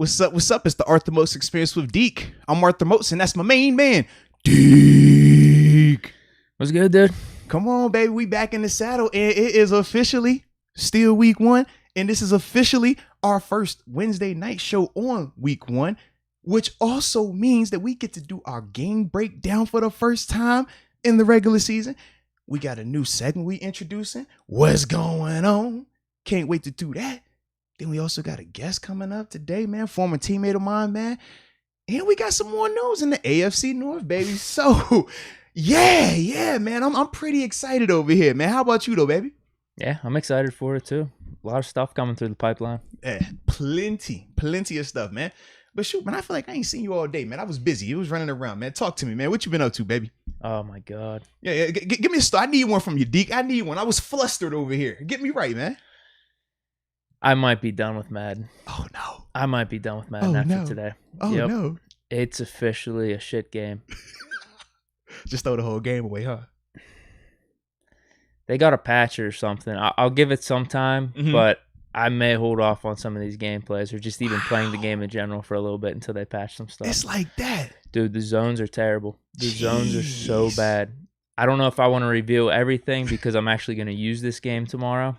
What's up? What's up? It's the Arthur Moats Experience with Deke. I'm Arthur Moats, and that's my main man, Deke. What's good, dude? Come on, baby. We back in the saddle, and it is officially still week one, and this is officially our first Wednesday night show on week one, which also means that we get to do our game breakdown for the first time in the regular season. We got a new segment we introducing. What's going on? Can't wait to do that. Then we also got a guest coming up today, man. Former teammate of mine, man. And we got some more news in the AFC North, baby. So, yeah, man. I'm pretty excited over here, man. How about you, though, baby? Yeah, I'm excited for it, too. A lot of stuff coming through the pipeline. Yeah, plenty of stuff, man. But shoot, man, I feel like I ain't seen you all day, man. I was busy. You was running around, man. Talk to me, man. What you been up to, baby? Oh, my God. Yeah. Give me a start. I need one from you, Deke. I need one. I was flustered over here. Get me right, man. I might be done with Madden. Oh, no. I might be done with Madden after today. Oh, no. It's officially a shit game. Just throw the whole game away, huh? They got a patch or something. I'll give it some time, but I may hold off on some of these gameplays or just even playing the game in general for a little bit until they patch some stuff. It's like that. Dude, the zones are terrible. The zones are so bad. I don't know if I want to reveal everything because I'm actually going to use this game tomorrow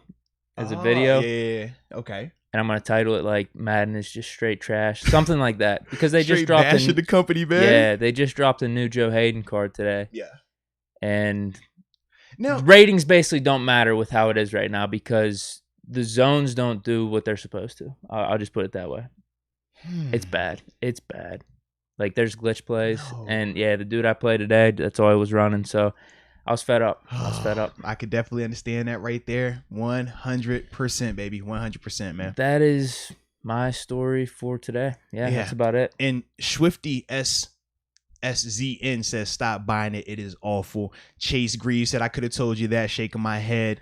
as a video. Yeah. Okay. And I'm going to title it like Madden is just straight trash. Something like that. Because they Straight just dropped bash the company, man. Yeah, they just dropped a new Joe Hayden card today. Yeah. And now ratings basically don't matter with how it is right now because the zones don't do what they're supposed to. I'll just put it that way. It's bad. It's bad. Like there's glitch plays. No. And yeah, the dude I played today, that's all I was running. So I was fed up. I could definitely understand that right there. 100%, baby. 100%, man. That is my story for today. Yeah, that's about it. And Swifty SZN says, stop buying it. It is awful. Chase Greaves said, I could have told you that, shaking my head.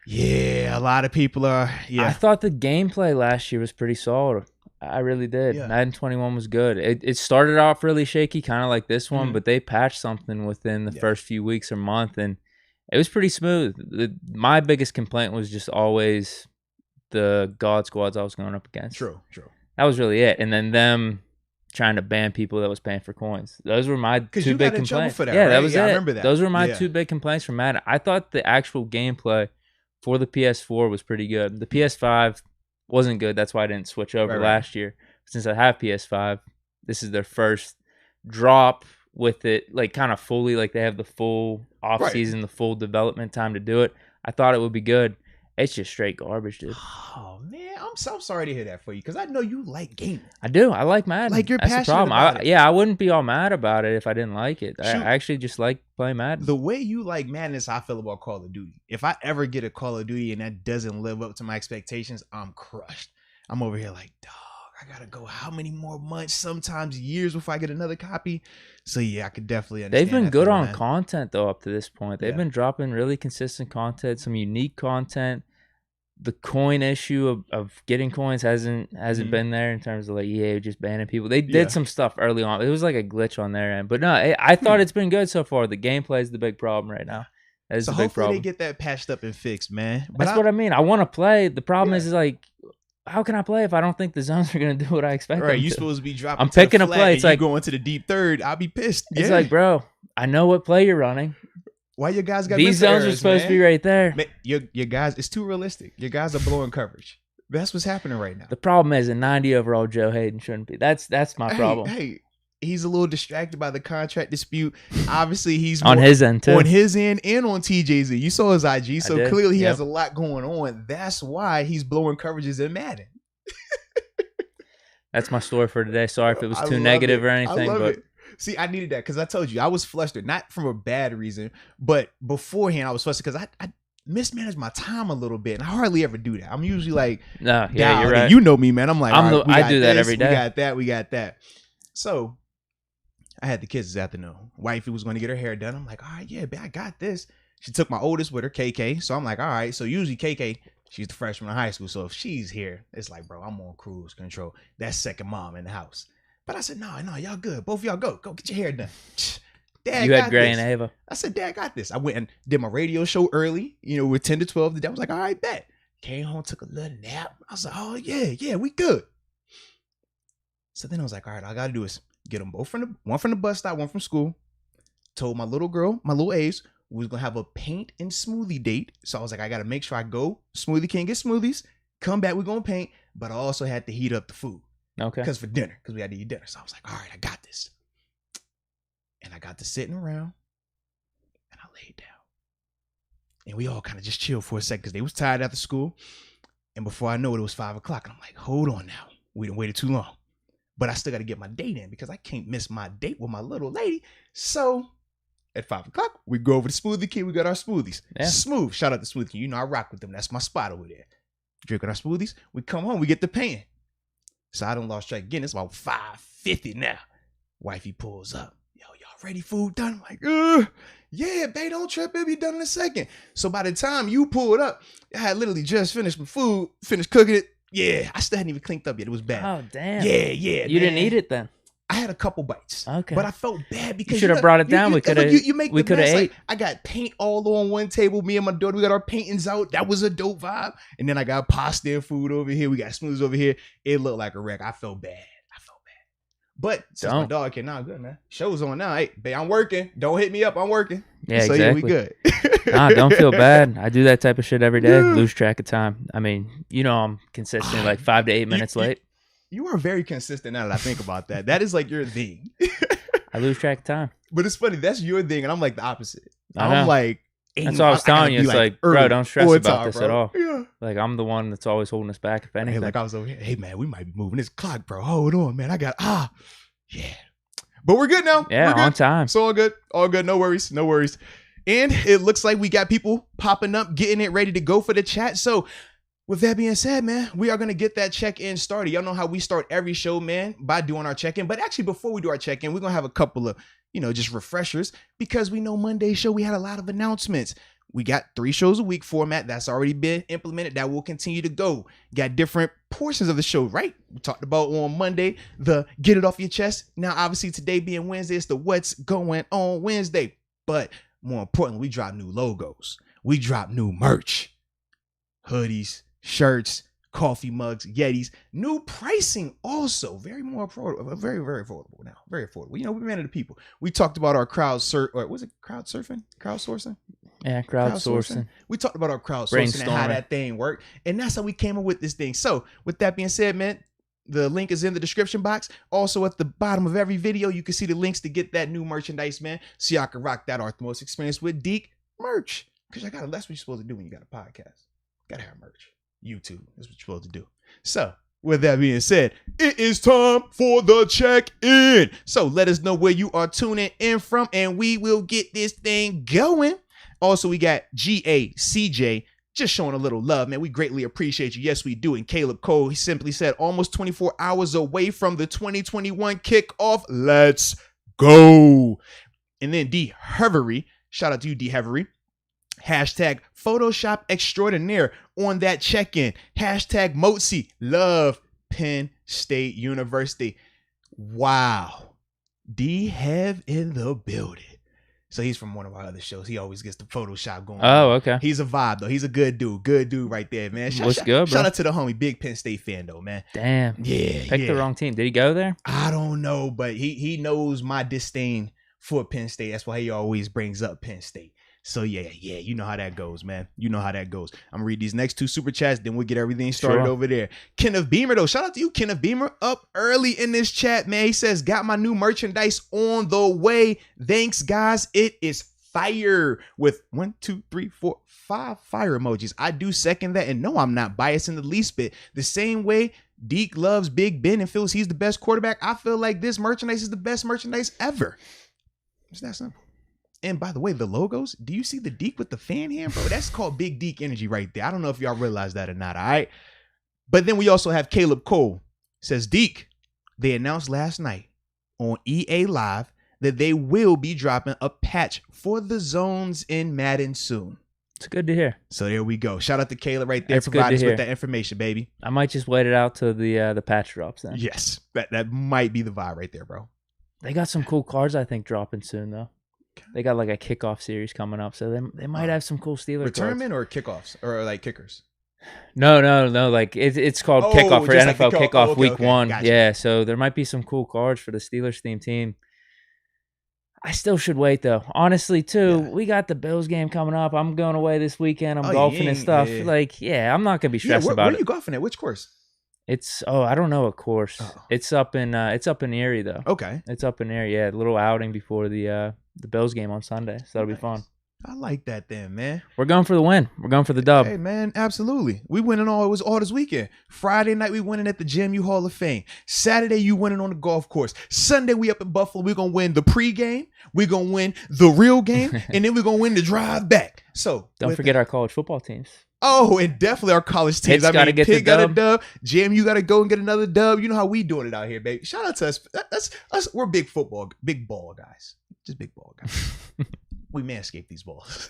Yeah, a lot of people are. Yeah. I thought the gameplay last year was pretty solid. I really did. Yeah. Madden 21 was good. It started off really shaky, kind of like this one, but they patched something within the first few weeks or month, and it was pretty smooth. My biggest complaint was just always the God squads I was going up against. True. That was really it. And then them trying to ban people that was paying for coins. Those were my two big complaints. For that, yeah, right? that was it. I remember that. Those were my two big complaints from Madden. I thought the actual gameplay for the PS4 was pretty good. The PS5 wasn't good. That's why I didn't switch over last year. Since I have PS5, this is their first drop with it, like kind of fully, like they have the full off season, the full development time to do it. I thought it would be good. It's just straight garbage, dude. Oh man, I'm so sorry to hear that for you because I know you like gaming. I do. I like Madden. Like you're That's passionate the problem. about it. Yeah, I wouldn't be all mad about it if I didn't like it. I actually just like playing Madden. The way you like Madden is how I feel about Call of Duty. If I ever get a Call of Duty and that doesn't live up to my expectations, I'm crushed. I'm over here like, dog, I gotta go how many more months, sometimes years before I get another copy. So yeah, I could definitely understand. They've been good on man. content though up to this point. They've been dropping really consistent content, some unique content. The coin issue of getting coins hasn't been there in terms of like EA just banning people. They did some stuff early on. It was like a glitch on their end, but no, I thought it's been good so far. The gameplay is the big problem right now. That is the big problem. Hopefully they get that patched up and fixed, man. But that's what I mean. I want to play. The problem is like, how can I play if I don't think the zones are going to do what I expect them to? You're supposed to be dropping. I'm picking a play. It's like going to the deep third. I'll be pissed. It's like, bro, I know what play you're running. Why your guys got these zones are supposed to be right there? Man, your guys, it's too realistic. Your guys are blowing coverage. That's what's happening right now. The problem is a 90 overall Joe Hayden shouldn't be. That's my problem. Hey, he's a little distracted by the contract dispute. Obviously, he's on his end too. On his end and on TJ's end. You saw his IG, so clearly he has a lot going on. That's why he's blowing coverages in Madden. That's my story for today. Sorry if it was too negative or anything, but see, I needed that because I told you I was flustered, not from a bad reason, but beforehand I was flustered because I mismanaged my time a little bit, and I hardly ever do that. I'm usually like, no, yeah, you're right. You know me, man. I'm like, I do that every day. We got that. So I had the kids this afternoon. Wifey was going to get her hair done. I'm like, all right, yeah, I got this. She took my oldest with her, KK. So I'm like, all right. So usually KK, she's the freshman in high school. So if she's here, it's like, bro, I'm on cruise control. That's second mom in the house. But I said, no, y'all good. Both of y'all go get your hair done. Dad, you had Gray and Ava. I said, Dad, got this. I went and did my radio show early, with 10 to 12. The dad was like, all right, bet. Came home, took a little nap. I was like, oh, yeah, we good. So then I was like, all right, all I got to do is get them both one from the bus stop, one from school. Told my little girl, my little Ace, we was going to have a paint and smoothie date. So I was like, I got to make sure I go Smoothie King, get smoothies, come back, we're going to paint. But I also had to heat up the food. Okay. Because we had to eat dinner. So I was like, all right, I got this. And I got to sitting around and I laid down. And we all kind of just chilled for a second because they was tired after school. And before I know it was 5 o'clock. And I'm like, hold on now. We done waited too long. But I still got to get my date in because I can't miss my date with my little lady. So at 5 o'clock, we go over to Smoothie King. We got our smoothies. Yeah. Smooth. Shout out to Smoothie King. You know, I rock with them. That's my spot over there. Drinking our smoothies. We come home. We get the painting. So I done lost track again. It's about 5:50 now. Wifey pulls up. Yo, y'all ready? Food done? I'm like, yeah, babe, don't trip. It'll be done in a second. So by the time you pulled up, I had literally just finished my food, finished cooking it. Yeah, I still hadn't even cleaned up yet. It was bad. Oh, damn. Yeah. You didn't eat it then? I had a couple bites. Okay. But I felt bad because you should have brought it down. We could have ate. Like, I got paint all on one table. Me and my daughter, we got our paintings out. That was a dope vibe. And then I got pasta and food over here. We got smoothies over here. It looked like a wreck. I felt bad. But since my dog can now, good, man. Show's on now. Hey, babe, I'm working. Don't hit me up. I'm working. Yeah, so exactly. Yeah, we good. Nah, don't feel bad. I do that type of shit every day. Lose track of time. I mean, you know, I'm consistently like 5 to 8 minutes late. You are very consistent now that I think about that. That is like your thing. I lose track of time. But it's funny. That's your thing. And I'm like the opposite. I'm like, that's what I was telling you. It's like, bro, don't stress about this at all. Yeah. Like, I'm the one that's always holding us back, if anything. Hey, like I was over here. Hey, man, we might be moving this clock, bro. Hold on, man. I got, yeah. But we're good now. Yeah, on time. It's all good. All good. No worries. No worries. And it looks like we got people popping up, getting it ready to go for the chat. So with that being said, man, we are going to get that check-in started. Y'all know how we start every show, man, by doing our check-in. But actually, before we do our check-in, we're going to have a couple of, just refreshers because we know Monday's show, we had a lot of announcements. We got 3 shows a week format that's already been implemented. That will continue to go. Got different portions of the show, right? We talked about on Monday, the get it off your chest. Now, obviously, today being Wednesday, it's the what's going on Wednesday. But more importantly, we drop new logos. We drop new merch. Hoodies, shirts, coffee mugs, Yetis. New pricing also. Very more affordable. Very, very affordable now. Very affordable. We're men of the people. We talked about our crowdsourcing? Yeah, crowdsourcing. We talked about our crowdsourcing and how that thing worked. And that's how we came up with this thing. So with that being said, man, the link is in the description box. Also at the bottom of every video, you can see the links to get that new merchandise, man. So y'all can rock that Orthos experience with Deke merch. Because that's what you're supposed to do when you got a podcast. Gotta have merch. YouTube. That's what you're supposed to do. So with that being said, it is time for the check-in. So let us know where you are tuning in from and we will get this thing going. Also, we got GACJ just showing a little love, man. We greatly appreciate you. Yes, we do. And Caleb Cole, he simply said, almost 24 hours away from the 2021 kickoff. Let's go. And then D. Hevery, shout out to you, D. Hevery. Hashtag Photoshop extraordinaire on that check-in. Hashtag Moatsy, love Penn State University. Wow. D. Hev in the building. So he's from one of our other shows. He always gets the Photoshop going. Oh, okay. He's a vibe, though. He's a good dude. Good dude right there, man. What's good, bro? Shout out to the homie. Big Penn State fan, though, man. Damn. Yeah. Picked the wrong team. Did he go there? I don't know, but he knows my disdain for Penn State. That's why he always brings up Penn State. So, yeah, you know how that goes, man. You know how that goes. I'm going to read these next 2 super chats, then we'll get everything started over there. Kenneth Beamer, though. Shout out to you, Kenneth Beamer, up early in this chat, man. He says, got my new merchandise on the way. Thanks, guys. It is fire with 1, 2, 3, 4, 5 fire emojis. I do second that, and no, I'm not biased in the least bit. The same way Deke loves Big Ben and feels he's the best quarterback, I feel like this merchandise is the best merchandise ever. It's that simple. And by the way, the logos, do you see the Deke with the fan hand, bro? That's called Big Deke energy right there. I don't know if y'all realize that or not, all right? But then we also have Caleb Cole. Says, Deke, they announced last night on EA Live that they will be dropping a patch for the zones in Madden soon. It's good to hear. So there we go. Shout out to Caleb right there, providing us with that information, baby. I might just wait it out till the patch drops then. Yes, that might be the vibe right there, bro. They got some cool cards, I think, dropping soon, though. They got like a kickoff series coming up, so they might have some cool Steelers returnment cards. Or kickoffs or like kickers. No. Like it's called kickoff for NFL kickoff week 1. Gotcha. Yeah, so there might be some cool cards for the Steelers themed team. I still should wait though. Honestly, too, we got the Bills game coming up. I'm going away this weekend. I'm golfing and stuff. Yeah. Like, I'm not gonna be stressed about it. Where are you golfing at? Which course? It's I don't know a course. Oh. It's up in Erie though. Okay. It's up in Erie. Yeah, a little outing before the Bills game on Sunday. So that'll be fun. I like that then, man. We're going for the win. We're going for the dub. Hey, man, absolutely. We winning all. It was all this weekend. Friday night, we winning at the JMU Hall of Fame. Saturday, you winning on the golf course. Sunday, we up in Buffalo. We're going to win the pregame. We're going to win the real game. And then we're going to win the drive back. So don't forget our college football teams. Oh, and definitely our college teams. Pitt's gotta get the Pitt dub. got a dub. JMU got to go and get another dub. You know how we doing it out here, baby. Shout out to us. That's us. We're big ball guys. Just big ball guys. We Manscaped these balls.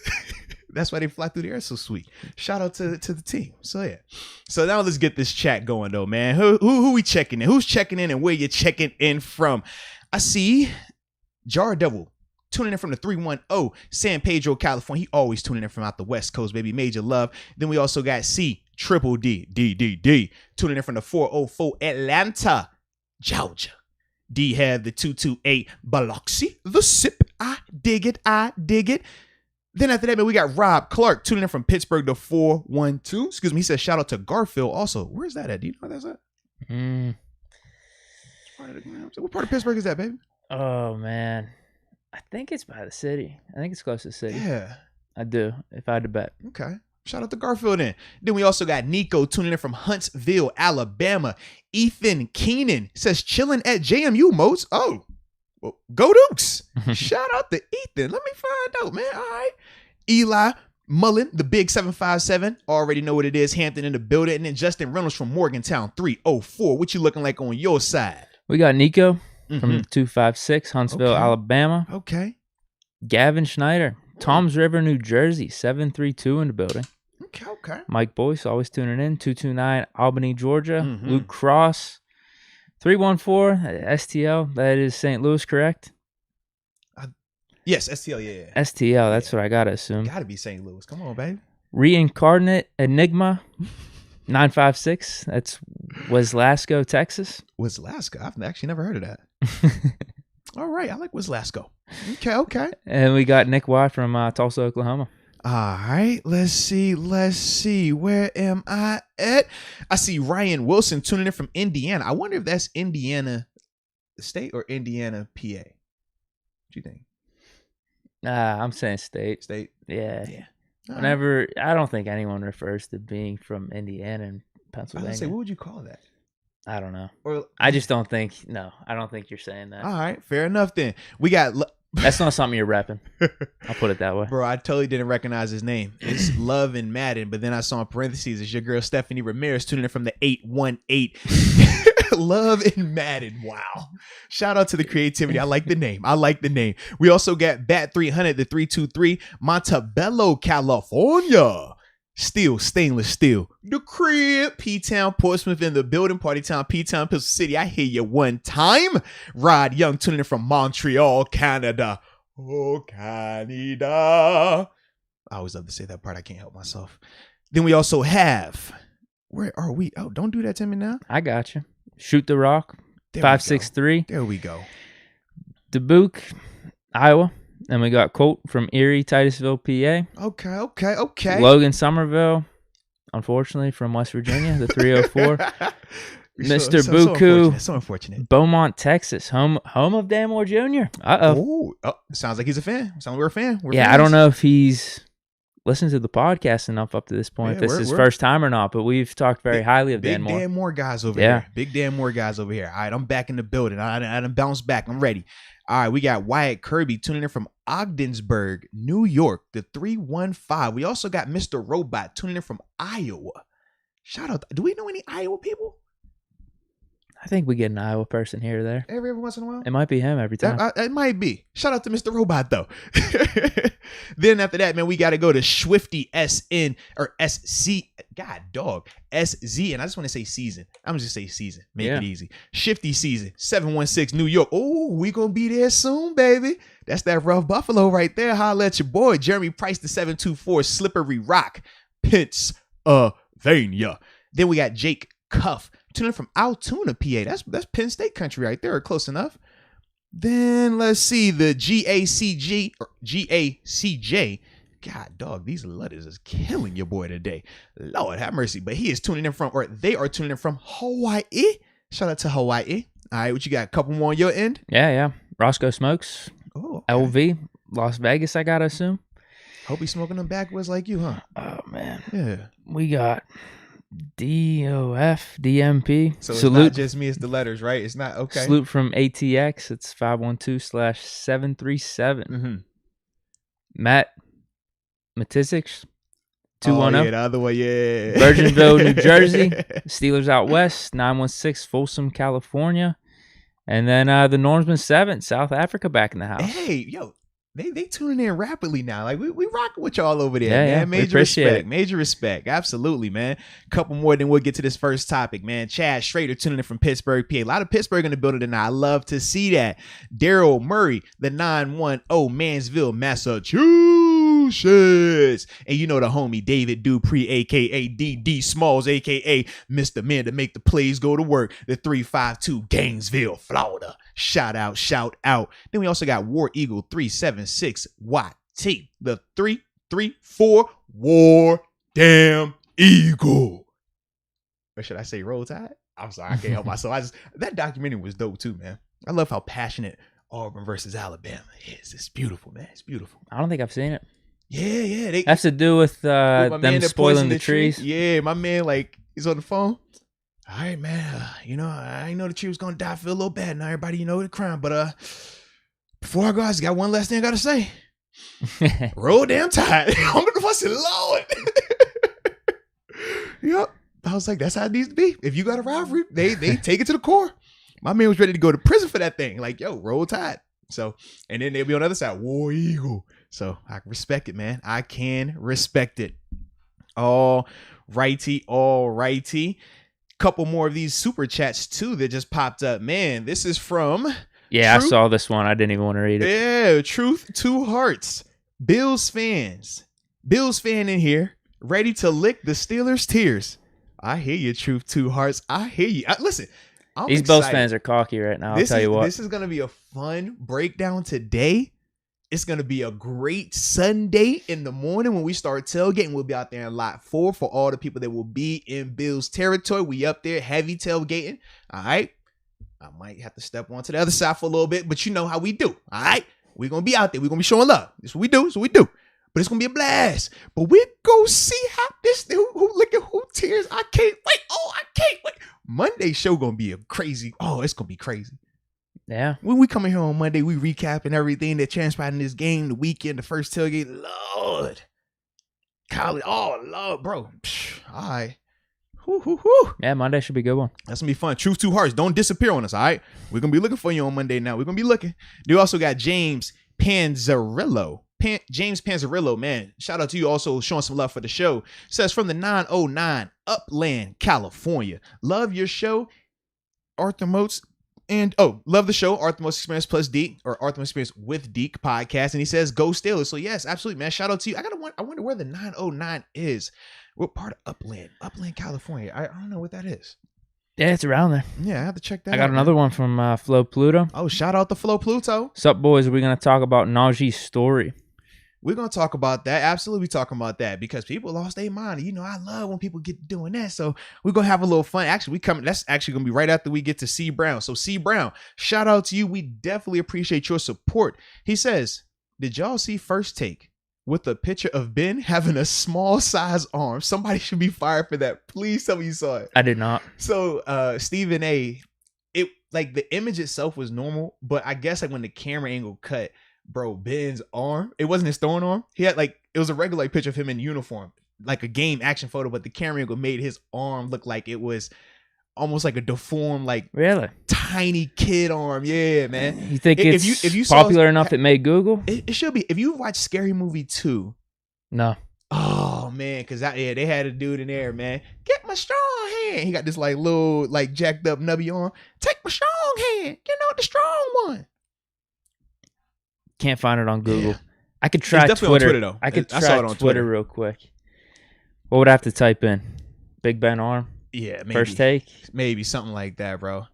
That's why they fly through the air so sweet. Shout out to the team. So yeah. So now let's get this chat going though, man. Who we checking in? Who's checking in and where you checking in from? I see Jar Devil tuning in from the 310 San Pedro, California. He always tuning in from out the West Coast, baby. Major love. Then we also got C Triple D tuning in from the 404 Atlanta, Georgia. D had the 228 Biloxi, the sip. I dig it. Then after that, man, we got Rob Clark tuning in from Pittsburgh, the 412. Excuse me. He says shout out to Garfield also. Where's that at? Do you know where that's at? What part of Pittsburgh is that, baby? Oh, man. I think it's by the city. I think it's close to the city. Yeah. I do, if I had to bet. Okay. Shout out to Garfield then. Then we also got Nico tuning in from Huntsville, Alabama. Ethan Keenan says chilling at JMU Moats. Oh, well, go Dukes. Shout out to Ethan. Let me find out, man. All right. Eli Mullen, the big 757. Already know what it is. Hampton in the building. And then Justin Reynolds from Morgantown 304. What you looking like on your side? We got Nico from 256, Huntsville, Alabama. Okay. Gavin Schneider, Toms River, New Jersey, 732 in the building. Okay. Mike Boyce, always tuning in, 229, Albany, Georgia. Luke Cross, 314, STL, that is St. Louis, correct? Yes, STL, yeah. STL, that's what I gotta assume. Gotta be St. Louis. Come on, baby. Reincarnate Enigma, 956, that's Weslasco, Texas. Weslasco? I've actually never heard of that. All right, I like Weslasco. Okay. And we got Nick Watt from Tulsa, Oklahoma. All right, let's see. Where am I at? I see Ryan Wilson tuning in from Indiana. I wonder if that's Indiana State or Indiana, PA. What do you think? I'm saying state. State? Yeah. Whenever, I don't think anyone refers to being from Indiana and Pennsylvania. I was gonna say, what would you call that? I don't know. Or I just don't think, I don't think you're saying that. All right, fair enough then. We got... That's not something you're repping. I'll put it that way. Bro, I totally didn't recognize his name. It's Love in Madden, but then I saw in parentheses, it's your girl Stephanie Ramirez tuning in from the 818. Love in Madden. Wow. Shout out to the creativity. I like the name. We also got Bat 300, the 323, Montebello, California. Steel, stainless steel. The crib, P-Town, Portsmouth in the building, Party Town, P-Town, Pistol City. I hear you one time. Rod Young tuning in from Montreal, Canada. Oh, Canada. I always love to say that part. I can't help myself. Then we also have, where are we? Oh, don't do that to me now. I got you. Shoot the Rock, 563. There we go. Dubuque, Iowa. And we got Colt from Erie, Titusville, PA. Okay. Logan Somerville, unfortunately, from West Virginia, the 304. Mr. Buku, so unfortunate. Beaumont, Texas, home of Dan Moore Jr. Oh, sounds like he's a fan. Sounds like we're a fan. We're fans. I don't know if he's listened to the podcast enough up to this point. If this is his first time or not, but we've talked very highly of Dan Moore. Big Dan Moore guys over here. Big Dan Moore guys over here. All right, I'm back in the building. I done bounced back. I'm ready. All right, we got Wyatt Kirby tuning in from Ogdensburg, New York, the 315. We also got Mr. Robot tuning in from Iowa. Shout out. Do we know any Iowa people? I think we get an Iowa person here or there. Every once in a while? It might be him every time. It might be. Shout out to Mr. Robot, though. Then after that, man, we got to go to Swifty SN or SC. God, dog. SZ. And I just want to say season. I'm just going to say season. Make it easy. Shifty season. 716 New York. Oh, we going to be there soon, baby. That's that rough Buffalo right there. Holla at your boy. Jeremy Price, the 724 Slippery Rock. Pittsburgh. Pennsylvania. Then we got Jake Cuff tuning in from Altoona, PA. That's Penn State country right there. Close enough. Then let's see the GACJ. God, dog, these letters is killing your boy today. Lord have mercy. But he is tuning in from, or they are tuning in from Hawaii. Shout out to Hawaii. All right, what you got? A couple more on your end? Yeah. Roscoe Smokes. Oh, okay. LV. Las Vegas, I gotta assume. Hope he's smoking them backwards like you, huh? Oh, man. Yeah. We got DOF, DMP. So it's Salute. not just me, it's the letters, right? It's not, okay. Salute from ATX. It's 512/737. Mm-hmm. Matt Matisic, 210. Oh, yeah, the other way, yeah. Virginville, New Jersey. Steelers out west, 916 Folsom, California. And then the Norseman 7, South Africa back in the house. Hey, yo, they tuning in rapidly now. Like we rocking with y'all over there, Yeah, man. yeah, Major respect. Major respect. Absolutely, man. Couple more, then we'll get to this first topic, man. Chad Schrader tuning in from Pittsburgh, PA. A lot of Pittsburgh in the building tonight. I love to see that. Daryl Murray, the 910 Mansville, Massachusetts. And you know the homie David Dupree, aka DD Smalls, aka Mr. Man to make the plays go to work. The 352 Gainesville, Florida. Shout out. Then we also got War Eagle 376 YT. The 334 War Damn Eagle. Or should I say Roll Tide? I'm sorry, I can't help myself. That documentary was dope too, man. I love how passionate Auburn versus Alabama is. It's beautiful, man. It's beautiful. I don't think I've seen it. Yeah. That has to do with them spoiling the trees. Yeah, my man, like, he's on the phone. All right, man. I didn't know the tree was gonna die. I feel a little bad now. Everybody, the crime. But before I go, I just got one last thing I gotta say. Roll damn tide. I'm gonna fuss it, Lord. Yep. I was like, that's how it needs to be. If you got a rivalry, they take it to the core. My man was ready to go to prison for that thing. Like, yo, roll tide. So, and then they'll be on the other side, War Eagle. So I can respect it, man. I can respect it. All righty. Couple more of these super chats too that just popped up. Man, this is from Truth. I saw this one. I didn't even want to read it. Yeah, Truth, 2 hearts. Bills fan in here, ready to lick the Steelers' tears. I hear you, Truth, 2 hearts. I hear you. Listen, these Bills fans are cocky right now. I'll tell you what. This is gonna be a fun breakdown today. It's going to be a great Sunday in the morning when we start tailgating. We'll be out there in lot 4 for all the people that will be in Bills territory. We up there heavy tailgating. All right. I might have to step onto the other side for a little bit, but you know how we do. All right. We're going to be out there. We're going to be showing love. This is what we do. But it's going to be a blast. But we're going to see how this, who licking who tears. I can't wait. Monday's show going to be it's going to be crazy. Yeah. When we come in here on Monday, we recapping everything that transpired in this game, the weekend, the first tailgate. Lord. College. Oh, Lord, bro. All right. Yeah, Monday should be a good one. That's going to be fun. Truth, 2 hearts. Don't disappear on us, all right? We're going to be looking for you on Monday now. We're going to be looking. We also got James Panzarillo. James Panzarillo, man. Shout out to you also showing some love for the show. Says from the 909 Upland, California. Love your show, Arthur Moats. And love the show, Arthur Most Experience plus Deke, or Arthur Most Experience with Deke podcast. And he says, go Steelers. So yes, absolutely, man. Shout out to you. I wonder where the 909 is. What part of Upland, California? I don't know what that is. Yeah, it's around there. Yeah, I have to check that out. I got another one from Flo Pluto. Oh, shout out to Flo Pluto. What's up, boys? We're going to talk about Najee's story. We're going to talk about that. Absolutely talking about that because people lost their mind. I love when people get doing that. So we're going to have a little fun. Actually, that's actually going to be right after we get to C. Brown. So C. Brown, shout out to you. We definitely appreciate your support. He says, did y'all see First Take with a picture of Ben having a small size arm? Somebody should be fired for that. Please tell me you saw it. I did not. So Stephen A., the image itself was normal, but I guess when the camera angle cut, bro, Ben's arm, it wasn't his throwing arm. He had it was a regular picture of him in uniform, like a game action photo, but the camera angle made his arm look like it was almost like a deformed, really tiny kid arm. Yeah, man. You think if you popular enough it made Google? It should be. If you watch Scary Movie 2. No. Oh man, because they had a dude in there, man. Get my strong hand. He got this little jacked up nubby arm. Take my strong hand. The strong one. Can't find it on Google. Yeah. I could try Twitter. On Twitter though. I could try Twitter real quick. What would I have to type in? Big Ben arm. Yeah, maybe. First take. Maybe something like that, bro.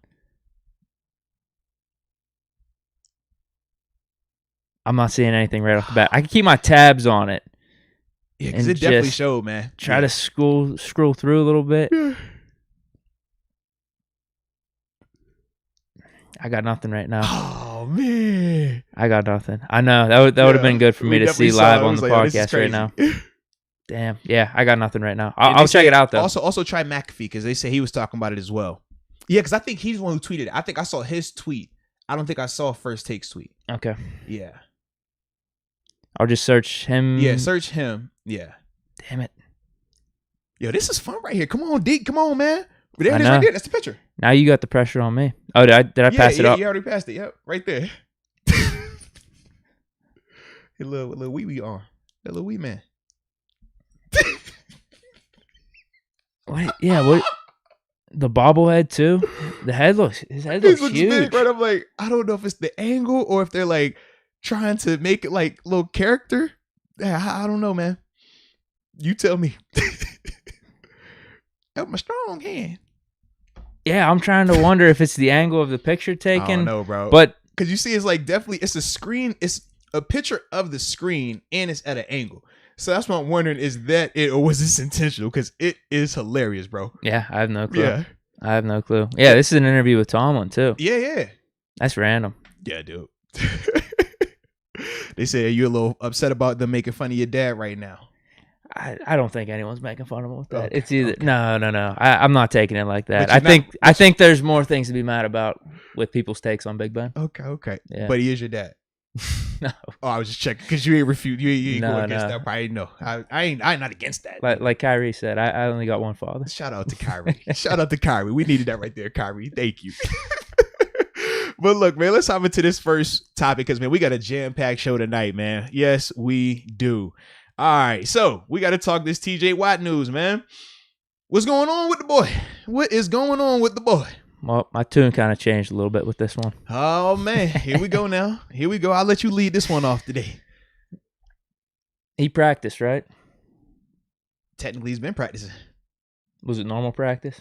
I'm not seeing anything right off the bat. I can keep my tabs on it. Yeah, because it definitely showed, man. Try to scroll through a little bit. I got nothing right now. Oh man, I got nothing. I know that would have been good for me to see live on the podcast right now. Damn, yeah, I got nothing right now. I'll check it out though. Also try McAfee because they say he was talking about it as well. Yeah, because I think he's the one who tweeted it. I think I saw his tweet. I don't think I saw First Take's tweet. Okay. Yeah. I'll just search him. Yeah, search him. Yeah. Damn it. Yo, this is fun right here. Come on, Deke. Come on, man. There it is right there. That's the picture. Now you got the pressure on me. Oh, did I pass it up? Yeah, you already passed it. Yep, right there. A little wee arm. That little wee man. Wait, yeah, what? The bobblehead too? His head looks huge. Big, right? I'm like, I don't know if it's the angle or if they're like trying to make it like little character. I don't know, man. You tell me. That's my strong hand. Yeah, I'm trying to wonder if it's the angle of the picture taken. I don't know, bro. But because you see, it's like definitely it's a screen. It's a picture of the screen and it's at an angle. So that's what I'm wondering: is that it or was this intentional? Because it is hilarious, bro. Yeah, I have no clue. Yeah, I have no clue. Yeah, this is an interview with Tomlin too. Yeah. That's random. Yeah, dude. They say you're a little upset about them making fun of your dad right now. I don't think anyone's making fun of him with that. Okay, it's either no. I'm not taking it like that. I think there's more things to be mad about with people's takes on Big Ben. Okay. Yeah. But he is your dad. No. Oh, I was just checking because you ain't refute. You ain't No, go against no. that. I know. I'm not against that. Like Kyrie said, I only got one father. Shout out to Kyrie. We needed that right there, Kyrie. Thank you. But look, man, let's hop into this first topic because, man, we got a jam-packed show tonight, man. Yes, we do. All right, so we got to talk this TJ Watt news, man. What's going on with the boy? What is going on with the boy? Well, my tune kind of changed a little bit with this one. Oh, man. Here we go now. Here we go. I'll let you lead this one off today. He practiced, right? Technically, he's been practicing. Was it normal practice?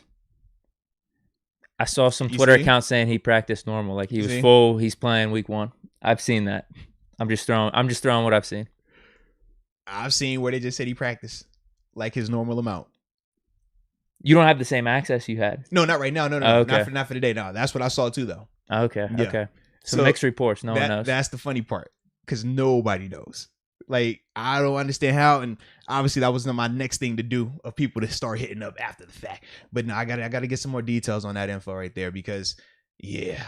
I saw some Twitter accounts saying he practiced normal, like he was full. He's playing week 1. I've seen that. I'm just throwing what I've seen. I've seen where they just said he practiced like his normal amount. You don't have the same access you had? No, not right now. No. Oh, okay. Not for today. No, that's what I saw too, though. Okay. Yeah. Okay. So mixed reports. No one knows. That's the funny part because nobody knows. Like, I don't understand how, and obviously that was my next thing to do of people to start hitting up after the fact. But no, I gotta get some more details on that info right there because, yeah,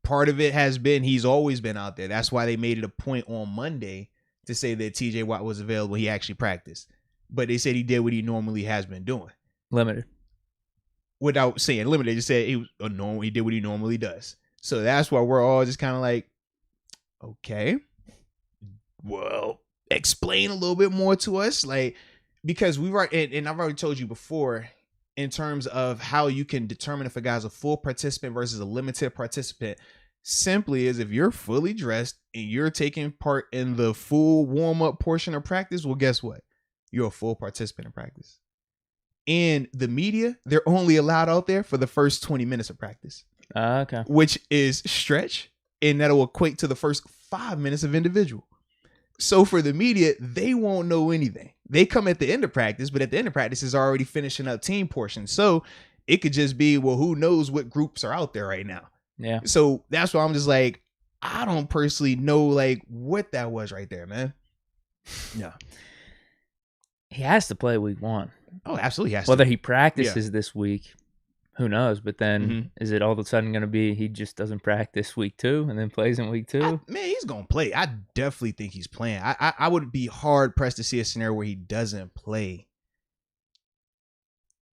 part of it has been he's always been out there. That's why they made it a point on Monday to say that TJ Watt was available. He actually practiced, but they said he did what he normally has been doing. Limited. Without saying limited, they just said he was a normal. He did what he normally does. So that's why we're all just kind of like, okay. Well, explain a little bit more to us, like, because we've already, and I've already told you before, in terms of how you can determine if a guy's a full participant versus a limited participant, simply is if you're fully dressed and you're taking part in the full warm-up portion of practice, well, guess what? You're a full participant in practice. And the media, they're only allowed out there for the first 20 minutes of practice. Okay. Which is stretch, and that'll equate to the first 5 minutes of individual. So for the media, they won't know anything. They come at the end of practice, but at the end of practice is already finishing up team portion. So it could just be, well, who knows what groups are out there right now. Yeah. So that's why I'm just like, I don't personally know like what that was right there, man. Yeah. He has to play week 1. Oh, absolutely has Whether to. he practices this week, who knows? But then is it all of a sudden going to be he just doesn't practice week 2 and then plays in week 2? Man, he's going to play. I definitely think he's playing. I would be hard pressed to see a scenario where he doesn't play.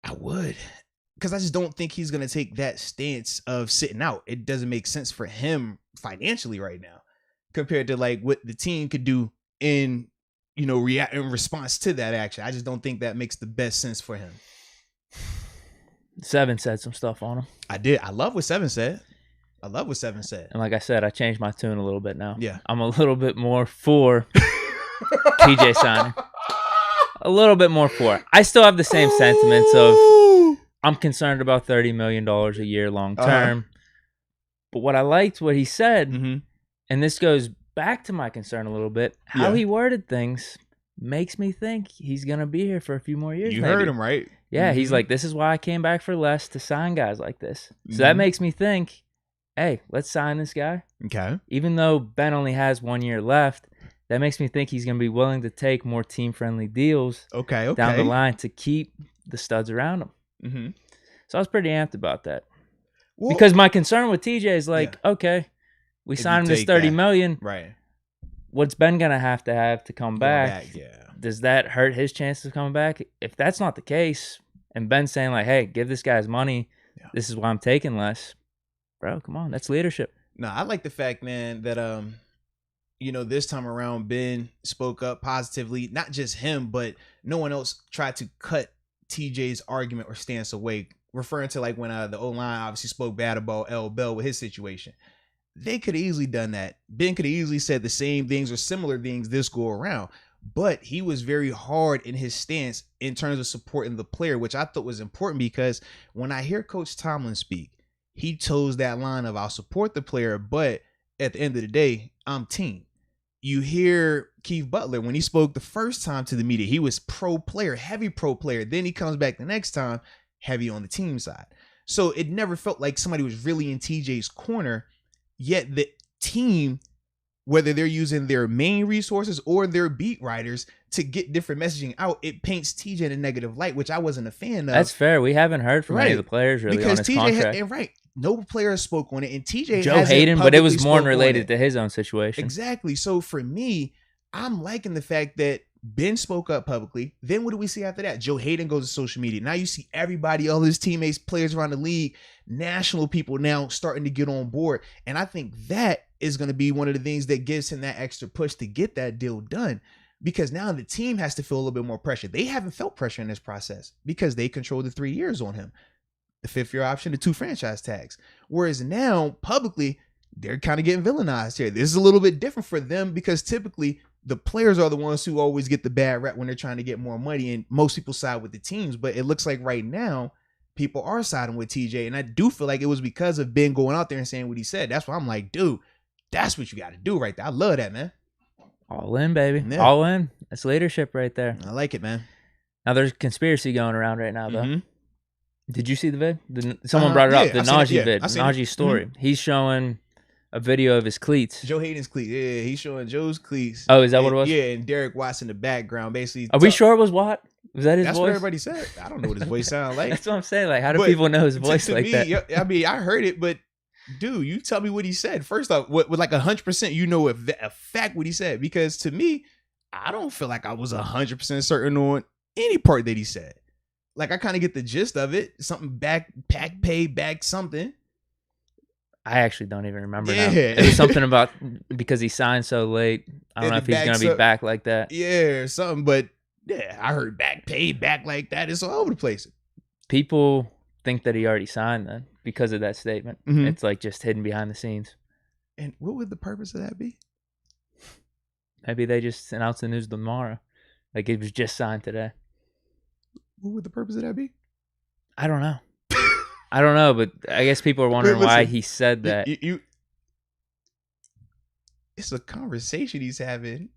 I would. Because I just don't think he's going to take that stance of sitting out. It doesn't make sense for him financially right now compared to like what the team could do in, you know, in response to that action. I just don't think that makes the best sense for him. 7 said some stuff on him. I did. I love what 7 said. And like I said, I changed my tune a little bit now. Yeah. I'm a little bit more for TJ signing. a little bit more for it. I still have the same sentiments of I'm concerned about $30 million a year long term. But what I liked what he said, and this goes back to my concern a little bit, how he worded things makes me think he's going to be here for a few more years. You heard him, right? Yeah, he's like, this is why I came back for less to sign guys like this. So that makes me think, hey, let's sign this guy. Okay. Even though Ben only has 1 year left, that makes me think he's going to be willing to take more team-friendly deals down the line to keep the studs around him. So I was pretty amped about that. Well, because my concern with TJ is like, okay, we signed him this $30 million. Right. What's Ben going to have to come back? Does that hurt his chances of coming back? If that's not the case, and Ben's saying like, hey, give this guy his money, this is why I'm taking less. Bro, come on. That's leadership. No, I like the fact, man, that, this time around, Ben spoke up positively. Not just him, but no one else tried to cut TJ's argument or stance away, referring to like when the O-line obviously spoke bad about L. Bell with his situation. They could have easily done that. Ben could have easily said the same things or similar things this go around, but he was very hard in his stance in terms of supporting the player, which I thought was important because when I hear Coach Tomlin speak, he toes that line of I'll support the player, but at the end of the day, I'm team. You hear Keith Butler, when he spoke the first time to the media, he was pro player, heavy pro player. Then he comes back the next time, heavy on the team side. So it never felt like somebody was really in TJ's corner, yet the team, whether they're using their main resources or their beat writers to get different messaging out, it paints TJ in a negative light, which I wasn't a fan of. That's fair. We haven't heard from any of the players really because on his TJ contract. No player spoke on it, and TJ Joe Hayden, but it was more related to his own situation. Exactly. So for me, I'm liking the fact that Ben spoke up publicly. Then what do we see after that? Joe Hayden goes to social media. Now you see everybody, all his teammates, players around the league, national people now starting to get on board. And I think that is going to be one of the things that gives him that extra push to get that deal done. Because now the team has to feel a little bit more pressure. They haven't felt pressure in this process because they control the 3 years on him. The 5th-year option, the 2 franchise tags. Whereas now, publicly, they're kind of getting villainized here. This is a little bit different for them because typically the players are the ones who always get the bad rep when they're trying to get more money, and most people side with the teams. But it looks like right now, people are siding with TJ, and I do feel like it was because of Ben going out there and saying what he said. That's why I'm like, dude, that's what you got to do right there. I love that, man. All in, baby. Yeah. All in. That's leadership right there. I like it, man. Now, there's conspiracy going around right now, though. Did you see the vid? Someone brought it up. The Najee vid. Najee's story. He's showing a video of his cleats. Joe Hayden's cleats. Yeah, he's showing Joe's cleats. Oh, is that what it was? Yeah, and Derek Watts in the background. Basically, are we sure it was Watt? Was that his voice? That's what everybody said. I don't know what his voice sounded like. That's what I'm saying. Like, how do people know his voice like that? I mean, I heard it, but dude, you tell me what he said. First off, with like 100%, you know a fact what he said. Because to me, I don't feel like I was 100% certain on any part that he said. Like, I kind of get the gist of it. Something back, pay back something. I actually don't even remember now. It was something about because he signed so late. I don't know if he's going to be back like that. Yeah, or something. But, yeah, I heard pay back like that. It's all over the place. People think that he already signed then because of that statement. It's like just hidden behind the scenes. And what would the purpose of that be? Maybe they just announced the news tomorrow. Like, it was just signed today. What would the purpose of that be? I don't know. I don't know, but I guess people are wondering why he said that. It's a conversation he's having,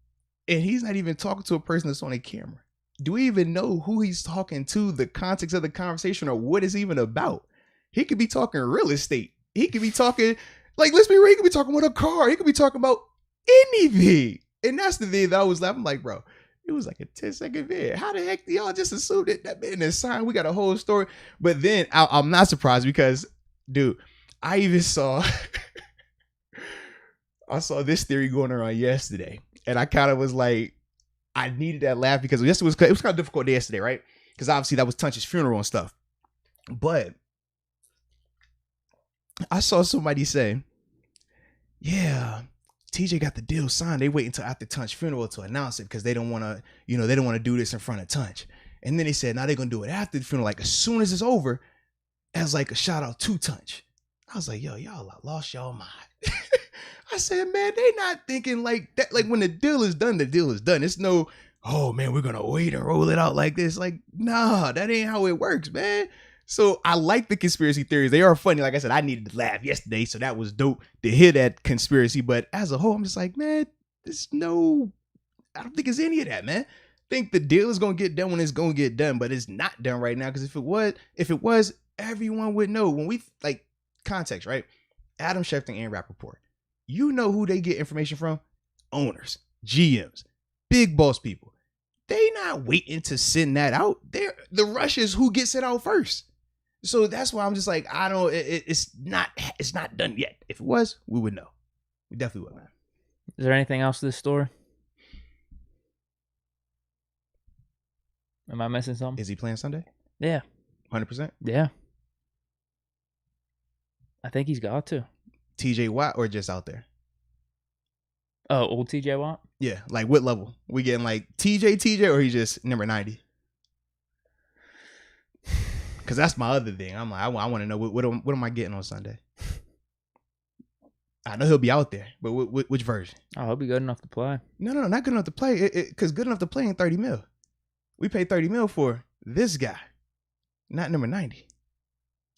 and he's not even talking to a person that's on a camera. Do we even know who he's talking to, the context of the conversation, or what it's even about? He could be talking real estate. He could be talking, like, let's be real, he could be talking about a car. He could be talking about anything. And that's the thing that I was laughing, like, bro, it was like a 10-second vid. How the heck do y'all just assume that man is signed? We got a whole story. But then I'm not surprised because, dude, I even saw this theory going around yesterday. And I kind of was like, I needed that laugh because it was kind of difficult day yesterday, right? Because obviously that was Tunch's funeral and stuff. But I saw somebody say, yeah, TJ got the deal signed. They wait until after Tunch's funeral to announce it because they don't want to, they don't want to do this in front of Tunch. And then they said, now they're going to do it after the funeral, like as soon as it's over, as like a shout out to Tunch. I was like, yo, y'all lost y'all mind. I said, man, they not thinking like that. Like when the deal is done, the deal is done. It's no, oh man, we're gonna wait and roll it out like this. Like, nah, that ain't how it works, man. So I like the conspiracy theories. They are funny. Like I said, I needed to laugh yesterday, so that was dope to hear that conspiracy. But as a whole, I'm just like, man, I don't think it's any of that, man. I think the deal is gonna get done when it's gonna get done, but it's not done right now. Because if it was, everyone would know. When we like context, right? Adam Schefter and Rappaport, you know who they get information from? Owners, GMs, big boss people. They not waiting to send that out. The rush is who gets it out first. So that's why I'm just like, it's not done yet. If it was, we would know. We definitely would, man. Is there anything else to this story? Am I missing something? Is he playing Sunday? Yeah. 100%? Yeah. I think he's got to. TJ Watt or just out there? Oh, old TJ Watt? Yeah. Like what level? We getting like TJ or he's just number 90? Because that's my other thing. I'm like, I want to know what am I getting on Sunday? I know he'll be out there, but which version? Oh, he'll be good enough to play. No, not good enough to play. Because good enough to play ain't 30 mil. We paid 30 mil for this guy, not number 90.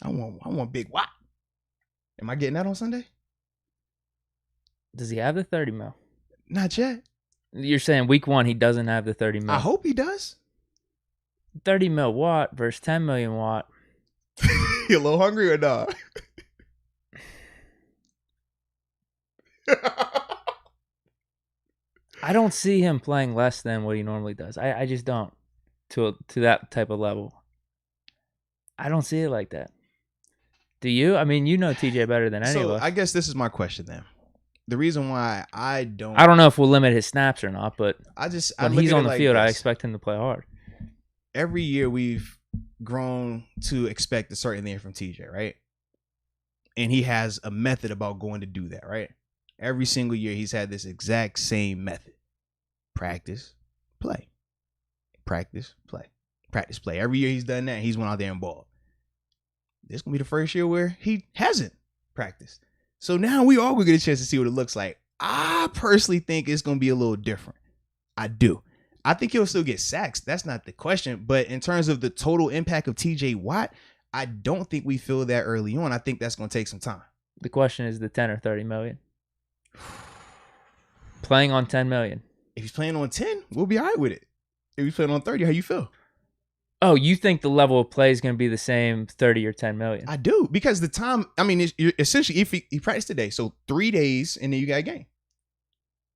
I want Big Watt. Am I getting that on Sunday? Does he have the 30 mil? Not yet. You're saying week 1 he doesn't have the 30 mil? I hope he does. 30 mil Watt versus 10 million Watt. You a little hungry or not? I don't see him playing less than what he normally does. I just don't. To that type of level. I don't see it like that. Do you? I mean, you know TJ better than any of us. I guess this is my question then. The reason why I don't know if we'll limit his snaps or not, but when he's on the field, I expect him to play hard. Every year we've grown to expect a certain thing from TJ, right? And he has a method about going to do that, right? Every single year he's had this exact same method. Practice, play. Practice, play. Practice, play. Every year he's done that, he's went out there and balled. This is going to be the first year where he hasn't practiced. So now we all going to get a chance to see what it looks like. I personally think it's going to be a little different. I do. I think he'll still get sacks. That's not the question. But in terms of the total impact of TJ Watt, I don't think we feel that early on. I think that's going to take some time. The question is the 10 or 30 million. Playing on 10 million. If he's playing on 10, we'll be all right with it. If he's playing on 30, how you feel? Oh, you think the level of play is going to be the same 30 or 10 million? I do, because the time, I mean, essentially, if he practiced today, so 3 days, and then you got a game.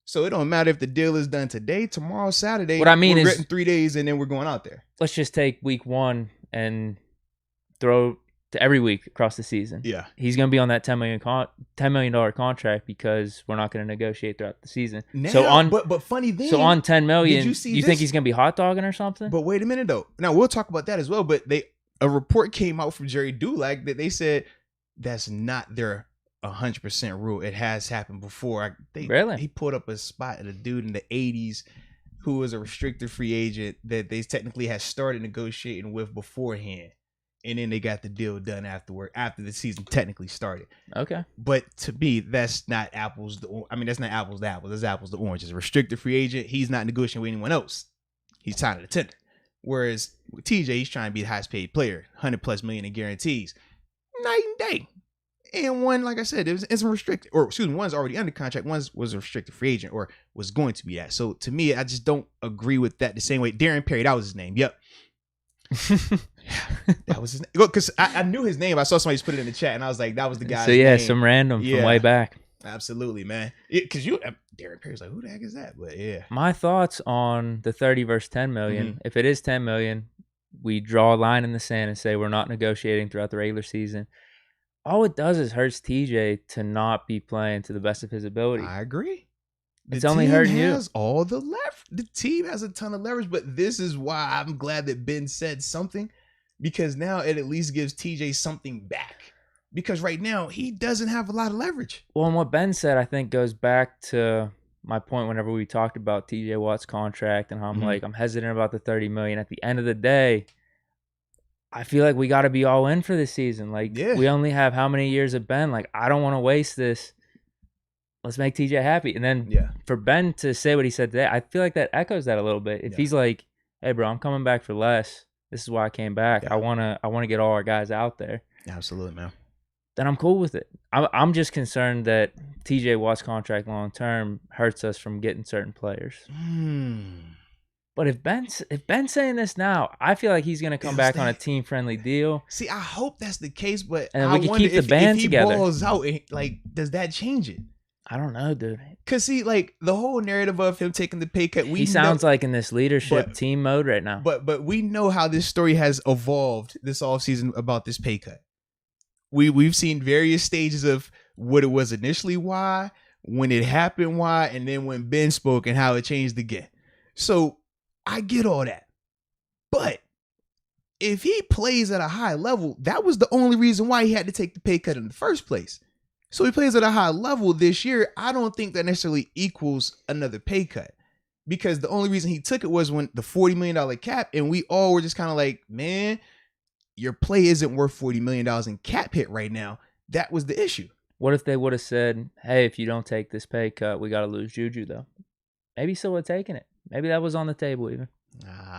So it don't matter if the deal is done today, tomorrow, Saturday. What I mean we're is, getting 3 days, and then we're going out there. Let's just take week 1 and throw to every week across the season. Yeah. He's going to be on that $10 million contract because we're not going to negotiate throughout the season. Now, but funny thing. So on $10 million, you this? think he's going to be hot dogging or something? But wait a minute though. Now we'll talk about that as well. But a report came out from Jerry Dulac that they said that's not their 100% rule. It has happened before. Really? He pulled up a spot at a dude in the 80s who was a restricted free agent that they technically had started negotiating with beforehand. And then they got the deal done after the season technically started. Okay. But to me, that's not apples. That's not apples to apples. That's apples to oranges. A restricted free agent, he's not negotiating with anyone else. He's signing a tender. Whereas with TJ, he's trying to be the highest paid player, $100+ million in guarantees. Night and day. And one, like I said, it's restricted. Or excuse me, one's already under contract. One was a restricted free agent or was going to be that. So to me, I just don't agree with that the same way. Darren Perry, that was his name. Yep. That was his name. Because I knew his name. I saw somebody just put it in the chat, and I was like, that was the guy's name. Some random from way back. Absolutely, man. Because Darren Perry's like, who the heck is that? But yeah. My thoughts on the 30 versus 10 million. Mm-hmm. If it is 10 million, we draw a line in the sand and say we're not negotiating throughout the regular season. All it does is hurts TJ to not be playing to the best of his ability. I agree. It's only hurting you. All the leverage. The team has a ton of leverage, but this is why I'm glad that Ben said something, because now it at least gives TJ something back. Because right now he doesn't have a lot of leverage. Well, and what Ben said, I think, goes back to my point whenever we talked about TJ Watt's contract and how I'm like, I'm hesitant about the 30 million. At the end of the day, I feel like we got to be all in for this season. Like, we only have how many years of Ben? Like, I don't want to waste this let's make TJ happy. And then for Ben to say what he said today, I feel like that echoes that a little bit. If he's like, hey, bro, I'm coming back for less. This is why I came back. I wanna get all our guys out there. Absolutely, man. Then I'm cool with it. I'm just concerned that TJ Watt's contract long term hurts us from getting certain players. But if Ben's saying this now, I feel like he's gonna come back on a team friendly deal. See, I hope that's the case, but and we can keep the band together. If he balls out, like, does that change it? I don't know, dude. Cause see, like the whole narrative of him taking the pay cut, he sounds like in this leadership team mode right now. But we know how this story has evolved this offseason about this pay cut. We've seen various stages of what it was initially, why, when it happened, why, and then when Ben spoke and how it changed again. So I get all that. But if he plays at a high level, that was the only reason why he had to take the pay cut in the first place. So he plays at a high level this year. I don't think that necessarily equals another pay cut, because the only reason he took it was when the $40 million cap, and we all were just kind of like, man, your play isn't worth $40 million in cap hit right now. That was the issue. What if they would have said, hey, if you don't take this pay cut, we got to lose Juju, though? Maybe he still would have taken it. Maybe that was on the table even.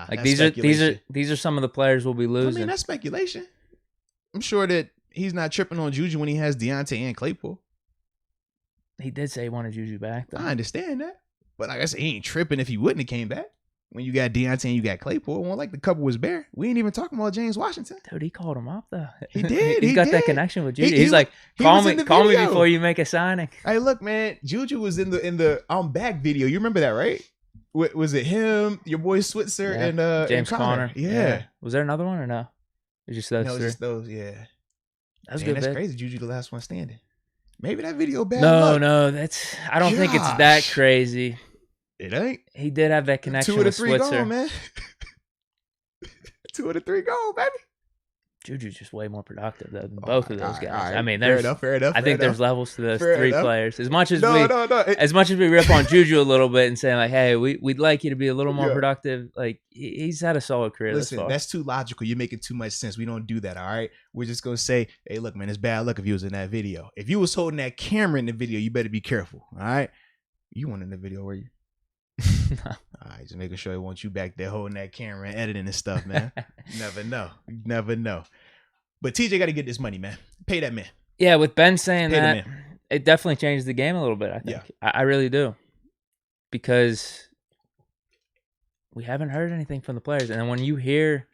Like these are some of the players we'll be losing. I mean, that's speculation. I'm sure that he's not tripping on Juju when he has Deontay and Claypool. He did say he wanted Juju back, though. I understand that. But like I said, he ain't tripping if he wouldn't have came back. When you got Deontay and you got Claypool, it wasn't like the couple was bare. We ain't even talking about James Washington. Dude, he called him up, though. He did. He's got that connection with Juju. He's like, call me before you make a signing. Hey, look, man. Juju was in the I'm Back video. You remember that, right? Was it him, your boy Switzer, and James and Conner? Yeah. Was there another one or no? It was just those three? Just those, yeah. That's good. That's crazy. Juju the last one standing. Maybe that video bad. No, that's. I don't think it's that crazy. It ain't. He did have that connection with Switzer. 2 of the 3 gone, man. 2 of the 3 gone, baby. Juju's just way more productive though than both of those guys. Right. I mean, fair enough. I think there's levels to those three players. As much as as much as we rip on Juju a little bit and saying like, hey, we'd like you to be a little more productive. Like he's had a solid career. Listen, that's too logical. You're making too much sense. We don't do that. All right. We're just gonna say, hey, look, man, it's bad luck if you was in that video. If you was holding that camera in the video, you better be careful. All right. You weren't in the video, were you? All right, just making sure I want you back there holding that camera and editing and stuff, man. Never know. But TJ got to get this money, man. Pay that man. Yeah, with Ben saying that, it definitely changed the game a little bit, I think. Yeah. I really do. Because we haven't heard anything from the players. And then when you hear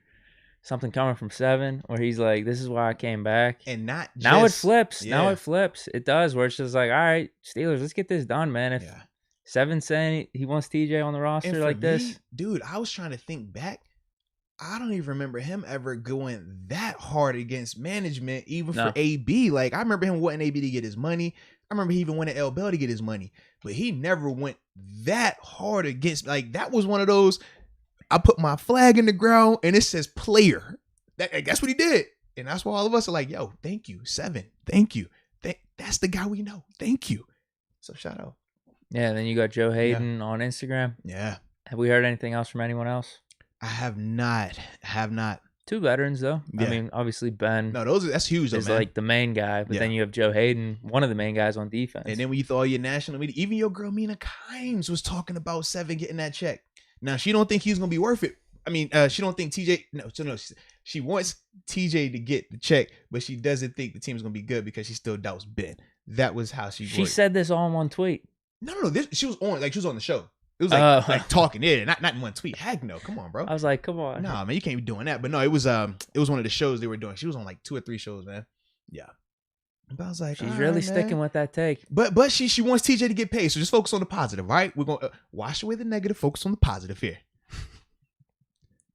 something coming from Seven where he's like, this is why I came back. And not just, now it flips. Yeah. Now it flips. It does, where it's just like, all right, Steelers, let's get this done, man. If Seven's saying he wants TJ on the roster like this. Dude, I was trying to think back. I don't even remember him ever going that hard against management, even for AB. Like, I remember him wanting AB to get his money. I remember he even wanted L. Bell to get his money. But he never went that hard against, like, that was one of those, I put my flag in the ground and it says player. That's what he did. And that's why all of us are like, yo, thank you, Seven. Thank you. That's the guy we know. Thank you. So shout out. Yeah, and then you got Joe Hayden on Instagram. Yeah. Have we heard anything else from anyone else? I have not. 2 veterans though. Yeah. I mean, obviously Ben. No, that's huge. Is like the main guy, but then you have Joe Hayden, one of the main guys on defense. And then when you throw all your national media, even your girl Mina Kimes was talking about Seven getting that check. Now she don't think he's gonna be worth it. I mean, she don't think TJ. No. She wants TJ to get the check, but she doesn't think the team's gonna be good because she still doubts Ben. That was how she. She said this all in one tweet. No. She was on the show. It was like talking it, not in one tweet. Heck no, come on, bro. I was like, come on. Nah, man, you can't be doing that. But no, it was one of the shows they were doing. She was on like 2 or 3 shows, man. Yeah. But I was like, she's really sticking with that take. But she wants TJ to get paid, so just focus on the positive, right? We're gonna wash away the negative, focus on the positive here.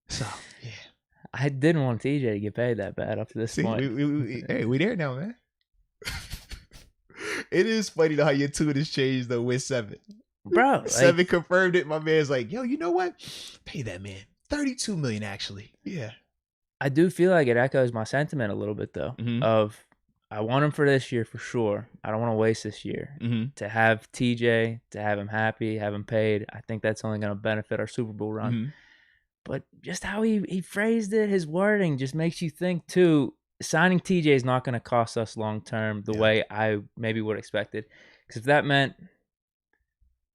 So yeah, I didn't want TJ to get paid that bad up to this point. We there now, man. It is funny though how your tune has changed though with Seven. Bro, Seven confirmed it. My man's like, yo, you know what? Pay that man $32 million actually. Yeah. I do feel like it echoes my sentiment a little bit though. Mm-hmm. Of I want him for this year for sure. I don't want to waste this year. Mm-hmm. To have TJ, to have him happy, have him paid. I think that's only going to benefit our Super Bowl run. Mm-hmm. But just how he phrased it, his wording just makes you think too. Signing TJ is not going to cost us long term the way I maybe would have expected. Because if that meant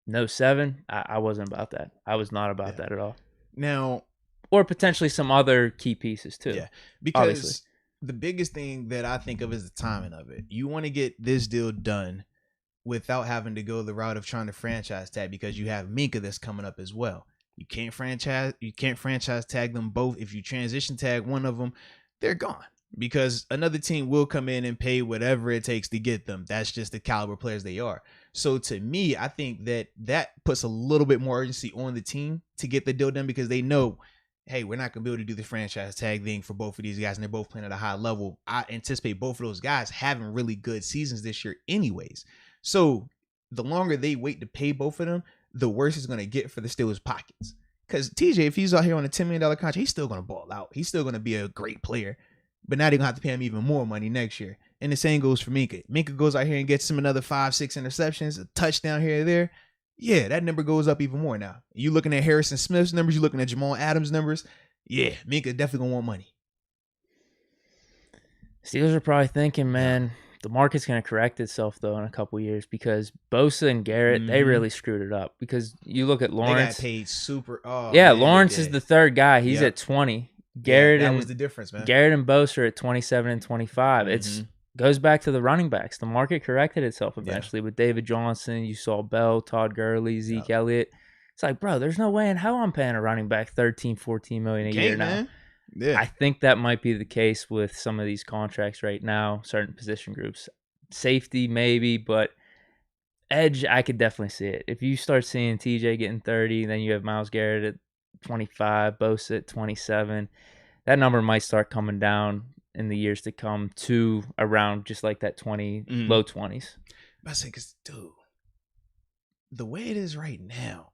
no 7, I wasn't about that. I was not about that at all. Now, or potentially some other key pieces too. Yeah, because the biggest thing that I think of is the timing of it. You want to get this deal done without having to go the route of trying to franchise tag, because you have Minkah that's coming up as well. You can't franchise tag them both. If you transition tag one of them, they're gone, because another team will come in and pay whatever it takes to get them. That's just the caliber players they are. So to me, I think that puts a little bit more urgency on the team to get the deal done, because they know, hey, we're not going to be able to do the franchise tag thing for both of these guys, and they're both playing at a high level. I anticipate both of those guys having really good seasons this year anyways. So the longer they wait to pay both of them, the worse it's going to get for the Steelers' pockets. Because TJ, if he's out here on a $10 million contract, he's still going to ball out. He's still going to be a great player. But now they're going to have to pay him even more money next year. And the same goes for Minkah. Minkah goes out here and gets him another 5-6 interceptions, a touchdown here or there. Yeah, that number goes up even more now. You looking at Harrison Smith's numbers, you looking at Jamal Adams' numbers. Yeah, Minkah definitely going to want money. Steelers are probably thinking, man, the market's going to correct itself, though, in a couple of years, because Bosa and Garrett, they really screwed it up. Because you look at Lawrence. They got paid super. Oh, yeah, man, Lawrence is the third guy. He's at 20. Garrett that was the difference, man. Garrett and Bosa are at 27 and 25. It's goes back to the running backs. The market corrected itself eventually with David Johnson. You saw Bell, Todd Gurley, Zeke Elliott. It's like, bro, there's no way in hell I'm paying a running back $13-14 million a year now. Yeah. I think that might be the case with some of these contracts right now, certain position groups. Safety, maybe, but edge, I could definitely see it. If you start seeing TJ getting 30, then you have Myles Garrett at 25, Bosa at 27, that number might start coming down in the years to come to around just like that 20, low 20s. I say, because, dude, the way it is right now,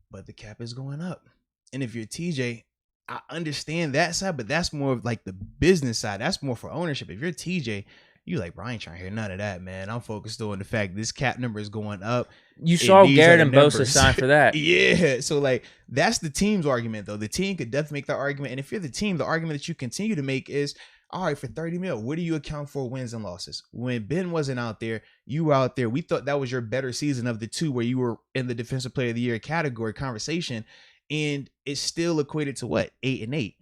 but the cap is going up. And if you're TJ, I understand that side, but that's more of like the business side. That's more for ownership. If you're TJ, you like, bro, I ain't trying to hear none of that, man. I'm focused on the fact this cap number is going up. You saw Garrett and Bosa sign for that. Yeah. So, like, that's the team's argument, though. The team could definitely make that argument. And if you're the team, the argument that you continue to make is, all right, for 30 mil, what do you account for wins and losses? When Ben wasn't out there, you were out there. We thought that was your better season of the two, where you were in the Defensive Player of the Year category conversation. And it still equated to what? 8-8.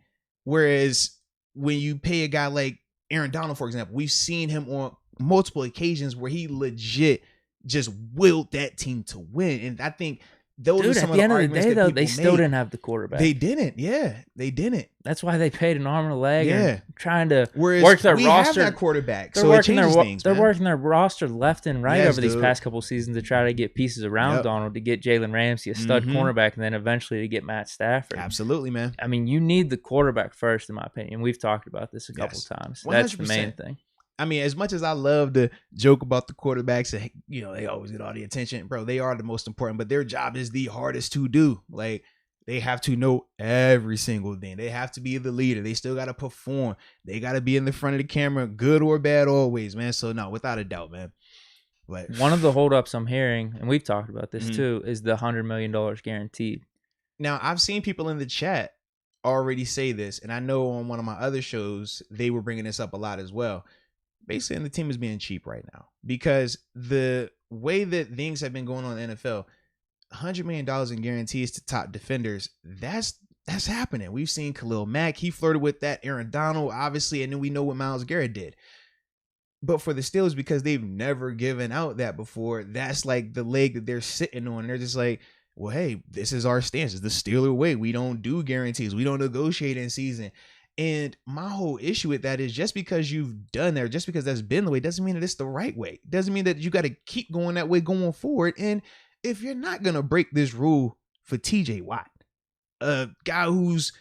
Whereas when you pay a guy like Aaron Donald, for example, we've seen him on multiple occasions where he legit just willed that team to win. And I think those are some of the arguments that people made. They still didn't have the quarterback. They didn't. Yeah, they didn't. That's why they paid an arm and a leg. Yeah, and trying to whereas work their we roster. Have that quarterback, they're so working it changes things. They're man. working their roster left and right over these dude. past couple seasons to try to get pieces around Donald, to get Jalen Ramsey, a stud cornerback, and then eventually to get Matt Stafford. Absolutely, man. I mean, you need the quarterback first, in my opinion. We've talked about this a couple times. 100%. That's the main thing. I mean, as much as I love to joke about the quarterbacks, and, you know, they always get all the attention, bro, they are the most important, but their job is the hardest to do. Like, they have to know every single thing. They have to be the leader. They still got to perform. They got to be in the front of the camera, good or bad always, man. So, no, without a doubt, man. But one of the holdups I'm hearing, and we've talked about this too, is the $100 million guaranteed. Now, I've seen people in the chat already say this, and I know on one of my other shows, they were bringing this up a lot as well. Basically, the team is being cheap right now, because the way that things have been going on in the NFL, $100 million in guarantees to top defenders, that's happening. We've seen Khalil Mack. He flirted with that. Aaron Donald, obviously, and then we know what Myles Garrett did. But for the Steelers, because they've never given out that before, that's like the leg that they're sitting on. They're just like, well, hey, this is our stance. It's the Steeler way. We don't do guarantees. We don't negotiate in season. And my whole issue with that is, just because you've done that, just because that's been the way, doesn't mean that it's the right way. Doesn't mean that you got to keep going that way going forward. And if you're not going to break this rule for TJ Watt, a guy who's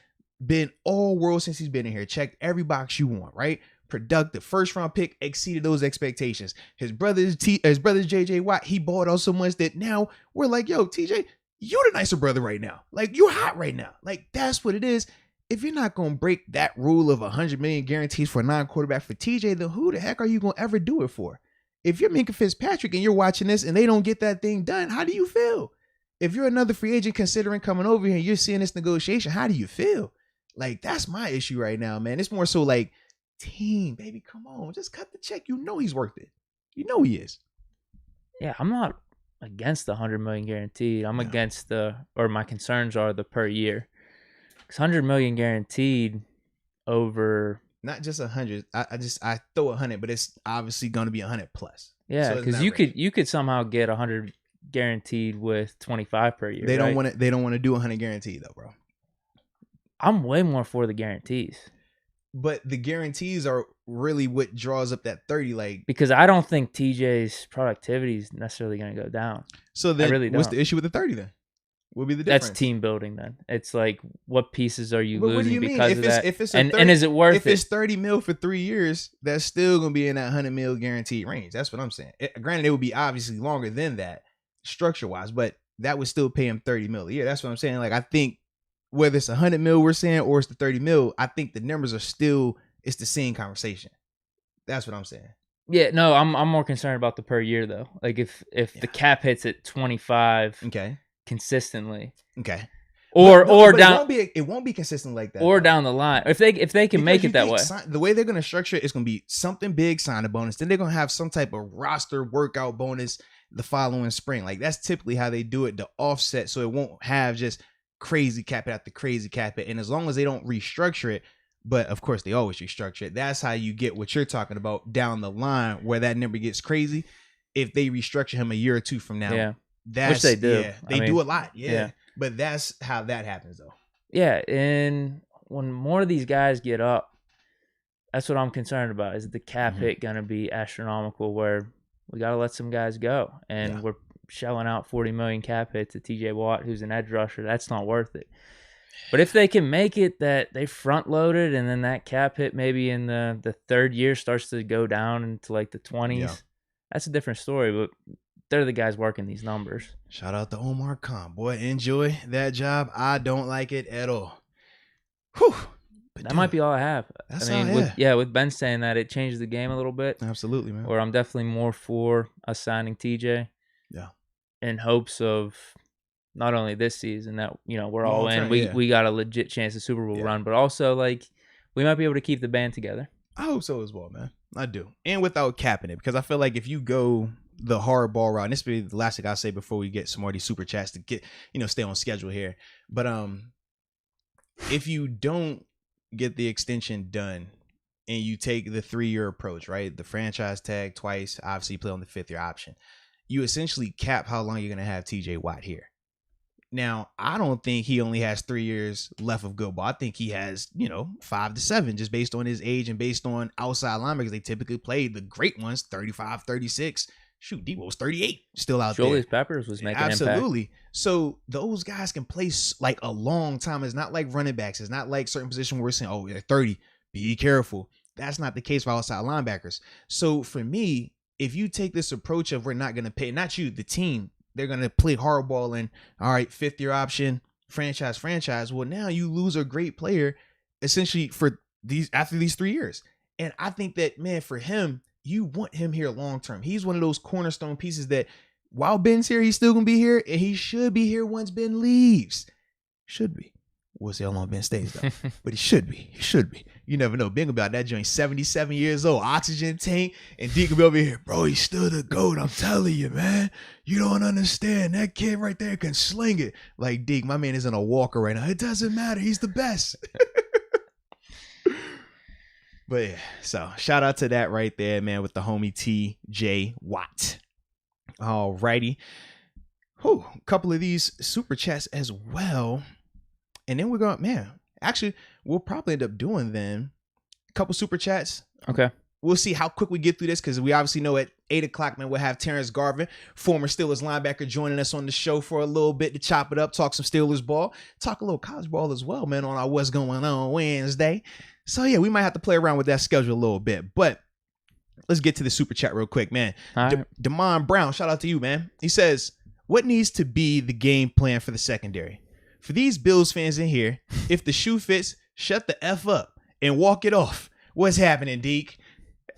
been all world since he's been in here, checked every box you want, right? Productive, first round pick, exceeded those expectations. His brother's JJ Watt, he balled out so much that now we're like, yo, TJ, you the nicer brother right now. Like, you're hot right now. Like, that's what it is. If you're not going to break that rule of $100 million guarantees for a non-quarterback for TJ, then who the heck are you going to ever do it for? If you're Minkah Fitzpatrick and you're watching this and they don't get that thing done, how do you feel? If you're another free agent considering coming over here and you're seeing this negotiation, how do you feel? Like, that's my issue right now, man. It's more so like, team, baby, come on, just cut the check. You know he's worth it. You know he is. Yeah, I'm not against the $100 million guaranteed. I'm against my concerns are the per year. Because $100 million guaranteed over. Not just 100. I throw 100, but it's obviously going to be 100 plus. Yeah, because you could somehow get 100 guaranteed with 25 per year. They don't want to. They don't want to do 100 guaranteed though, bro. I'm way more for the guarantees. But the guarantees are really what draws up that 30. Like, because I don't think TJ's productivity is necessarily going to go down. So then, what's the issue with the 30 then? What would be the difference? That's team building then. It's like, what pieces are you losing what do you because mean? of that? If it's and is it worth it? If it's 30 mil for 3 years, that's still going to be in that 100 mil guaranteed range. That's what I'm saying. Granted, it would be obviously longer than that structure-wise, but that would still pay him 30 mil a year. That's what I'm saying. Like, I think whether it's 100 mil we're saying or it's the 30 mil, I think the numbers are still, it's the same conversation. That's what I'm saying. Yeah, no, I'm more concerned about the per year though. Like if the cap hits at 25 consistently. Okay. Or down it won't be consistent like that. Or down the line. If they can because make it that way. The way they're going to structure it is going to be something big, sign-in bonus. Then they're going to have some type of roster workout bonus the following spring. Like that's typically how they do it to offset so it won't have just crazy cap it after crazy cap it. And as long as they don't restructure it, but of course they always restructure it, that's how you get what you're talking about down the line where that number gets crazy. If they restructure him a year or two from now, which they do. Yeah, they do a lot. Yeah. But that's how that happens though. Yeah. And when more of these guys get up, that's what I'm concerned about. Is the cap hit going to be astronomical where we got to let some guys go? And we're shelling out $40 million cap hit to TJ Watt, who's an edge rusher. That's not worth it. But if they can make it that they front loaded and then that cap hit maybe in the third year starts to go down into like the 20s, that's a different story. But they're the guys working these numbers. Shout out to Omar Khan. Boy, enjoy that job. I don't like it at all. Whew. But that might be all I have. That's with Ben saying that, it changes the game a little bit. Absolutely, man. Or I'm definitely more for us signing TJ. Yeah. In hopes of not only this season that, we're all in. We got a legit chance of Super Bowl run, but also like we might be able to keep the band together. I hope so as well, man. I do. And without capping it, because I feel like if you go the hard ball route, and this will be the last thing I'll say before we get some more of these super chats to get, stay on schedule here. But if you don't get the extension done and you take the 3-year approach, right? The franchise tag twice, obviously you play on the 5th-year option. You essentially cap how long you're going to have TJ Watt here. Now, I don't think he only has 3 years left of good ball. I think he has, 5 to 7 just based on his age and based on outside linebackers. They typically play the great ones, 35, 36. Shoot, Debo was 38, still out Julius there. Peppers was making Absolutely. impact. So those guys can play like a long time. It's not like running backs. It's not like certain positions where we're saying, oh, they're 30, be careful. That's not the case for outside linebackers. So for me, if you take this approach of we're not going to pay, not you, the team, they're going to play hardball and, all right, 5th-year option, franchise. Well, now you lose a great player essentially after these 3 years. And I think that, man, for him, you want him here long term. He's one of those cornerstone pieces that while Ben's here, he's still going to be here, and he should be here once Ben leaves. Should be. We'll see how long Ben stays, though. But he should be. He should be. You never know. Ben will be out that joint, 77 years old, oxygen tank, and Deke will be over here. Bro, he's still the GOAT. I'm telling you, man. You don't understand. That kid right there can sling it. Like, Deke, my man is in a walker right now. It doesn't matter. He's the best. But yeah, so shout out to that right there, man, with the homie TJ Watt. All righty. A couple of these super chats as well. And then we're going, man, actually, we'll probably end up doing then a couple super chats. Okay. We'll see how quick we get through this because we obviously know at 8 o'clock, man, we'll have Terrence Garvin, former Steelers linebacker, joining us on the show for a little bit to chop it up, talk some Steelers ball, talk a little college ball as well, man, on our What's Going On Wednesday. So, yeah, we might have to play around with that schedule a little bit. But let's get to the super chat real quick, man. Damon Brown, shout out to you, man. He says, what needs to be the game plan for the secondary? For these Bills fans in here, if the shoe fits, shut the F up and walk it off. What's happening, Deke?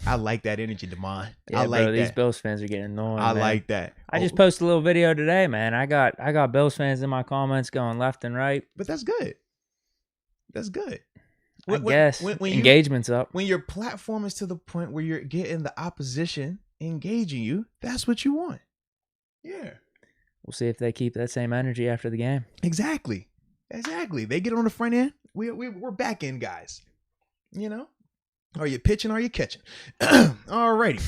I like that energy, Damon. Yeah, I like bro, that. These Bills fans are getting annoying. I like that. I just posted a little video today, man. I got Bills fans in my comments going left and right. But that's good. That's good. I guess engagement's up. When your platform is to the point where you're getting the opposition engaging you, that's what you want. Yeah. We'll see if they keep that same energy after the game. Exactly. They get on the front end. We're back end guys. You know? Are you pitching? Are you catching? Alrighty.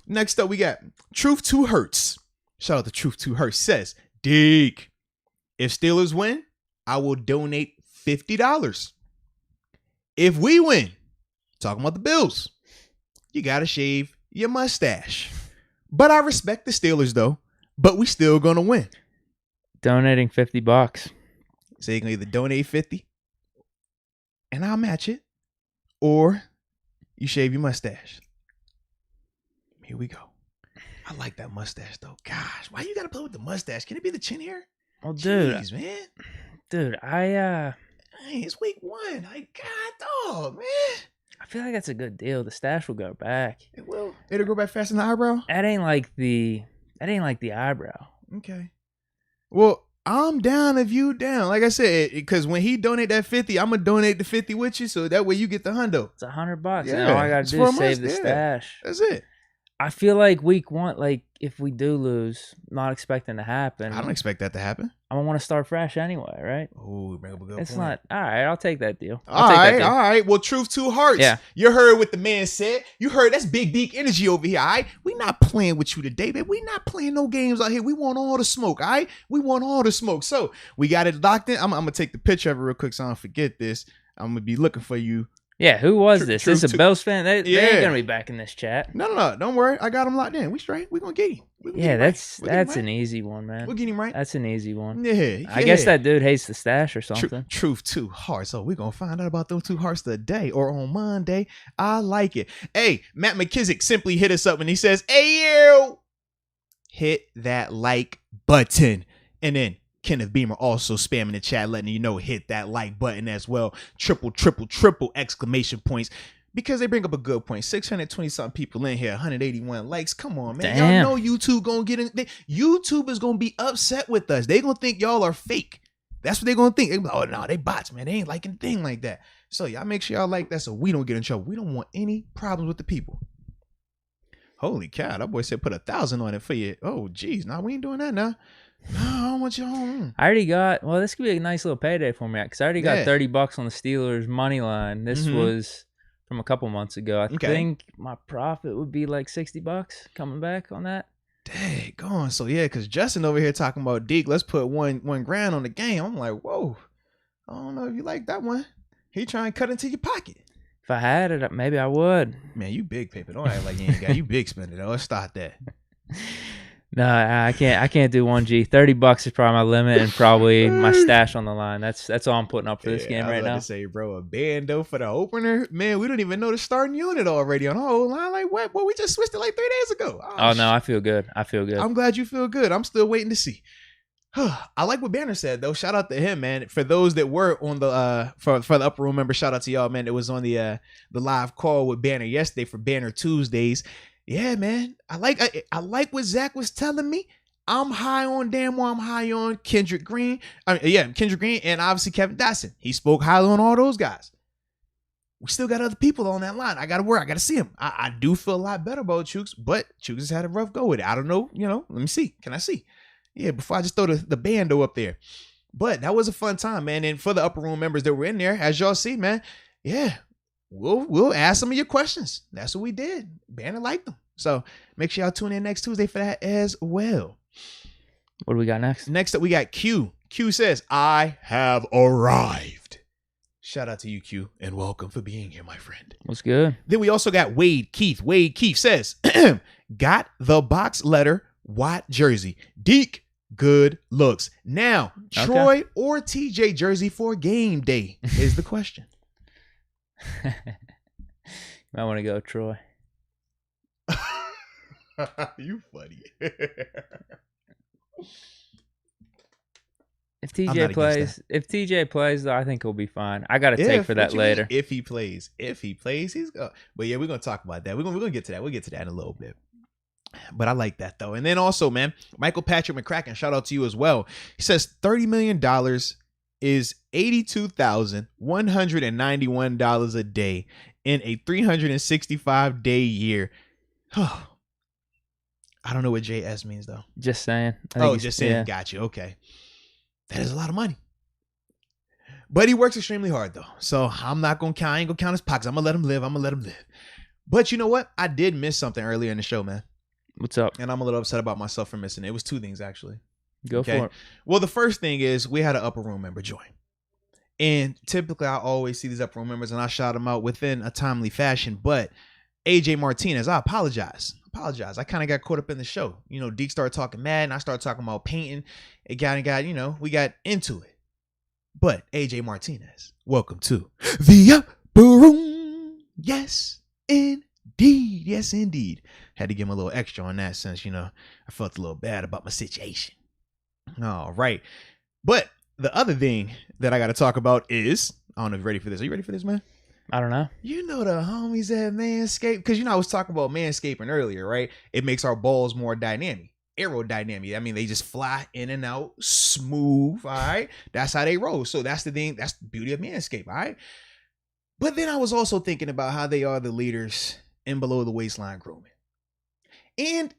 Next up, we got Truth 2 Hurts. Shout out to Truth 2 Hurts. Says, Deke, if Steelers win, I will donate $50. If we win, talking about the Bills, you got to shave your mustache. But I respect the Steelers, though. But we still going to win. Donating $50. So you can either donate 50 and I'll match it, or you shave your mustache. Here we go. I like that mustache, though. Gosh, why you got to play with the mustache? Can it be the chin hair? Well, dude. Jeez, man. Dude, Hey, it's week 1. God, dog, man. I feel like that's a good deal. The stash will go back. It will. It'll go back faster than the eyebrow? That ain't like the eyebrow. Okay. Well, I'm down if you down. Like I said, because when he donate that 50, I'm gonna donate the 50 with you, so that way you get the hundo. It's $100. Yeah, and all I gotta do is save the stash. That's it. I feel like week 1, like if we do lose, not expecting to happen. I don't expect that to happen. I'm gonna want to start fresh anyway, right? Oh, bring up a good It's point. not all right. I'll take that deal. All right. Well, Truth 2 Hearts. Yeah. You heard what the man said. You heard that's big Deke energy over here. All right. We not playing with you today, babe. We not playing no games out here. We want all the smoke. All right. We want all the smoke. So we got it locked in. I'm gonna take the picture of it real quick so I don't forget this. I'm gonna be looking for you. Yeah, who was this? This is a Bills fan? They ain't gonna be back in this chat. No. Don't worry. I got him locked in. We straight. We gonna get him. Yeah, that's an easy one, man. We'll get him right. That's an easy one. Yeah. I guess that dude hates the stash or something. Truth 2 Hearts. So we're gonna find out about those 2 hearts today or on Monday. I like it. Hey, Matt McKissick simply hit us up and he says, "Hey you, hit that like button." And then Kenneth Beamer also spamming the chat, letting you know, hit that like button as well. Triple exclamation points. Because they bring up a good point. 620 something people in here, 181 likes. Come on, man. Damn. Y'all know YouTube gonna get in. YouTube is gonna be upset with us. They gonna think y'all are fake. That's what they gonna think. They be like, oh no, they bots, man. They ain't liking a thing like that. So y'all make sure y'all like that so we don't get in trouble. We don't want any problems with the people. Holy cow, that boy said put 1,000 on it for you. Oh geez, nah, we ain't doing that now. No, I don't want you home. I already got, well, this could be a nice little payday for me because I already got $30 on the Steelers money line. This was from a couple months ago. I think my profit would be like $60 coming back on that. Dang, going. So yeah, because Justin over here talking about Deke, let's put one grand on the game. I'm like, whoa, I don't know if you like that one. He trying to cut into your pocket. If I had it, maybe I would. Man, you big paper. Don't act like you ain't got you big spender though. Let's start that. No, I can't do 1G. $30 is probably my limit, and probably my stash on the line. That's all I'm putting up for this game right now. I was about to say, bro, a bando for the opener. Man, we don't even know the starting unit already on the whole line. Like what? Well, we just switched it like 3 days ago. Oh no, I feel good. I'm glad you feel good. I'm still waiting to see. I like what Banner said though. Shout out to him, man. For those that were on the for the upper room member, shout out to y'all, man. It was on the live call with Banner yesterday for Banner Tuesdays. Yeah, man. I like what Zach was telling me. I'm high on Damwell. I'm high on Kendrick Green. Kendrick Green and obviously Kevin Dotson. He spoke highly on all those guys. We still got other people on that line. I got to work. I got to see him. I do feel a lot better about Chooks, but Chooks has had a rough go with it. I don't know. Let me see. Can I see? Yeah, before I just throw the bando up there. But that was a fun time, man. And for the upper room members that were in there, as y'all see, man, yeah, we'll ask some of your questions. That's what we did. Banner liked them. So make sure y'all tune in next Tuesday for that as well. What do we got next? Next up, we got Q. Q says, I have arrived. Shout out to you, Q, and welcome for being here, my friend. What's good? Then we also got Wade Keith. Wade Keith says, got the box letter Watt jersey. Deke, good looks. Now, Troy or TJ jersey for game day is the question. I want to go Troy. You funny. If TJ plays, though, I think he'll be fine. I got to take for that later. If he plays, he's going. But yeah, we're gonna talk about that. We're gonna get to that. We'll get to that in a little bit. But I like that though. And then also, man, Michael Patrick McCracken, shout out to you as well. He says $30 million is $82,191 a day in a 365-day year. I don't know what JS means though. Just saying. Just saying. Yeah. Got you. Okay. That is a lot of money. But he works extremely hard though. So I'm not going to count. I ain't going to count his pockets. I'm going to let him live. But you know what? I did miss something earlier in the show, man. What's up? And I'm a little upset about myself for missing it. It was two things actually. Go for it. Well, the first thing is we had an upper room member join. And typically I always see these upper room members and I shout them out within a timely fashion. But AJ Martinez, I apologize. I kind of got caught up in the show. You know, Deke started talking Madden. I started talking about painting. It got, we got into it. But AJ Martinez, welcome to the upper room. Yes, indeed. Yes, indeed. Had to give him a little extra on that since, I felt a little bad about my situation. All right. But the other thing that I got to talk about is, I don't know if you're ready for this. Are you ready for this, man? I don't know. You know the homies at Manscaped, because I was talking about manscaping earlier, right? It makes our balls more dynamic, aerodynamic. I mean, they just fly in and out smooth, all right? That's how they roll. So that's the thing. That's the beauty of Manscaped, all right? But then I was also thinking about how they are the leaders in below the waistline grooming. And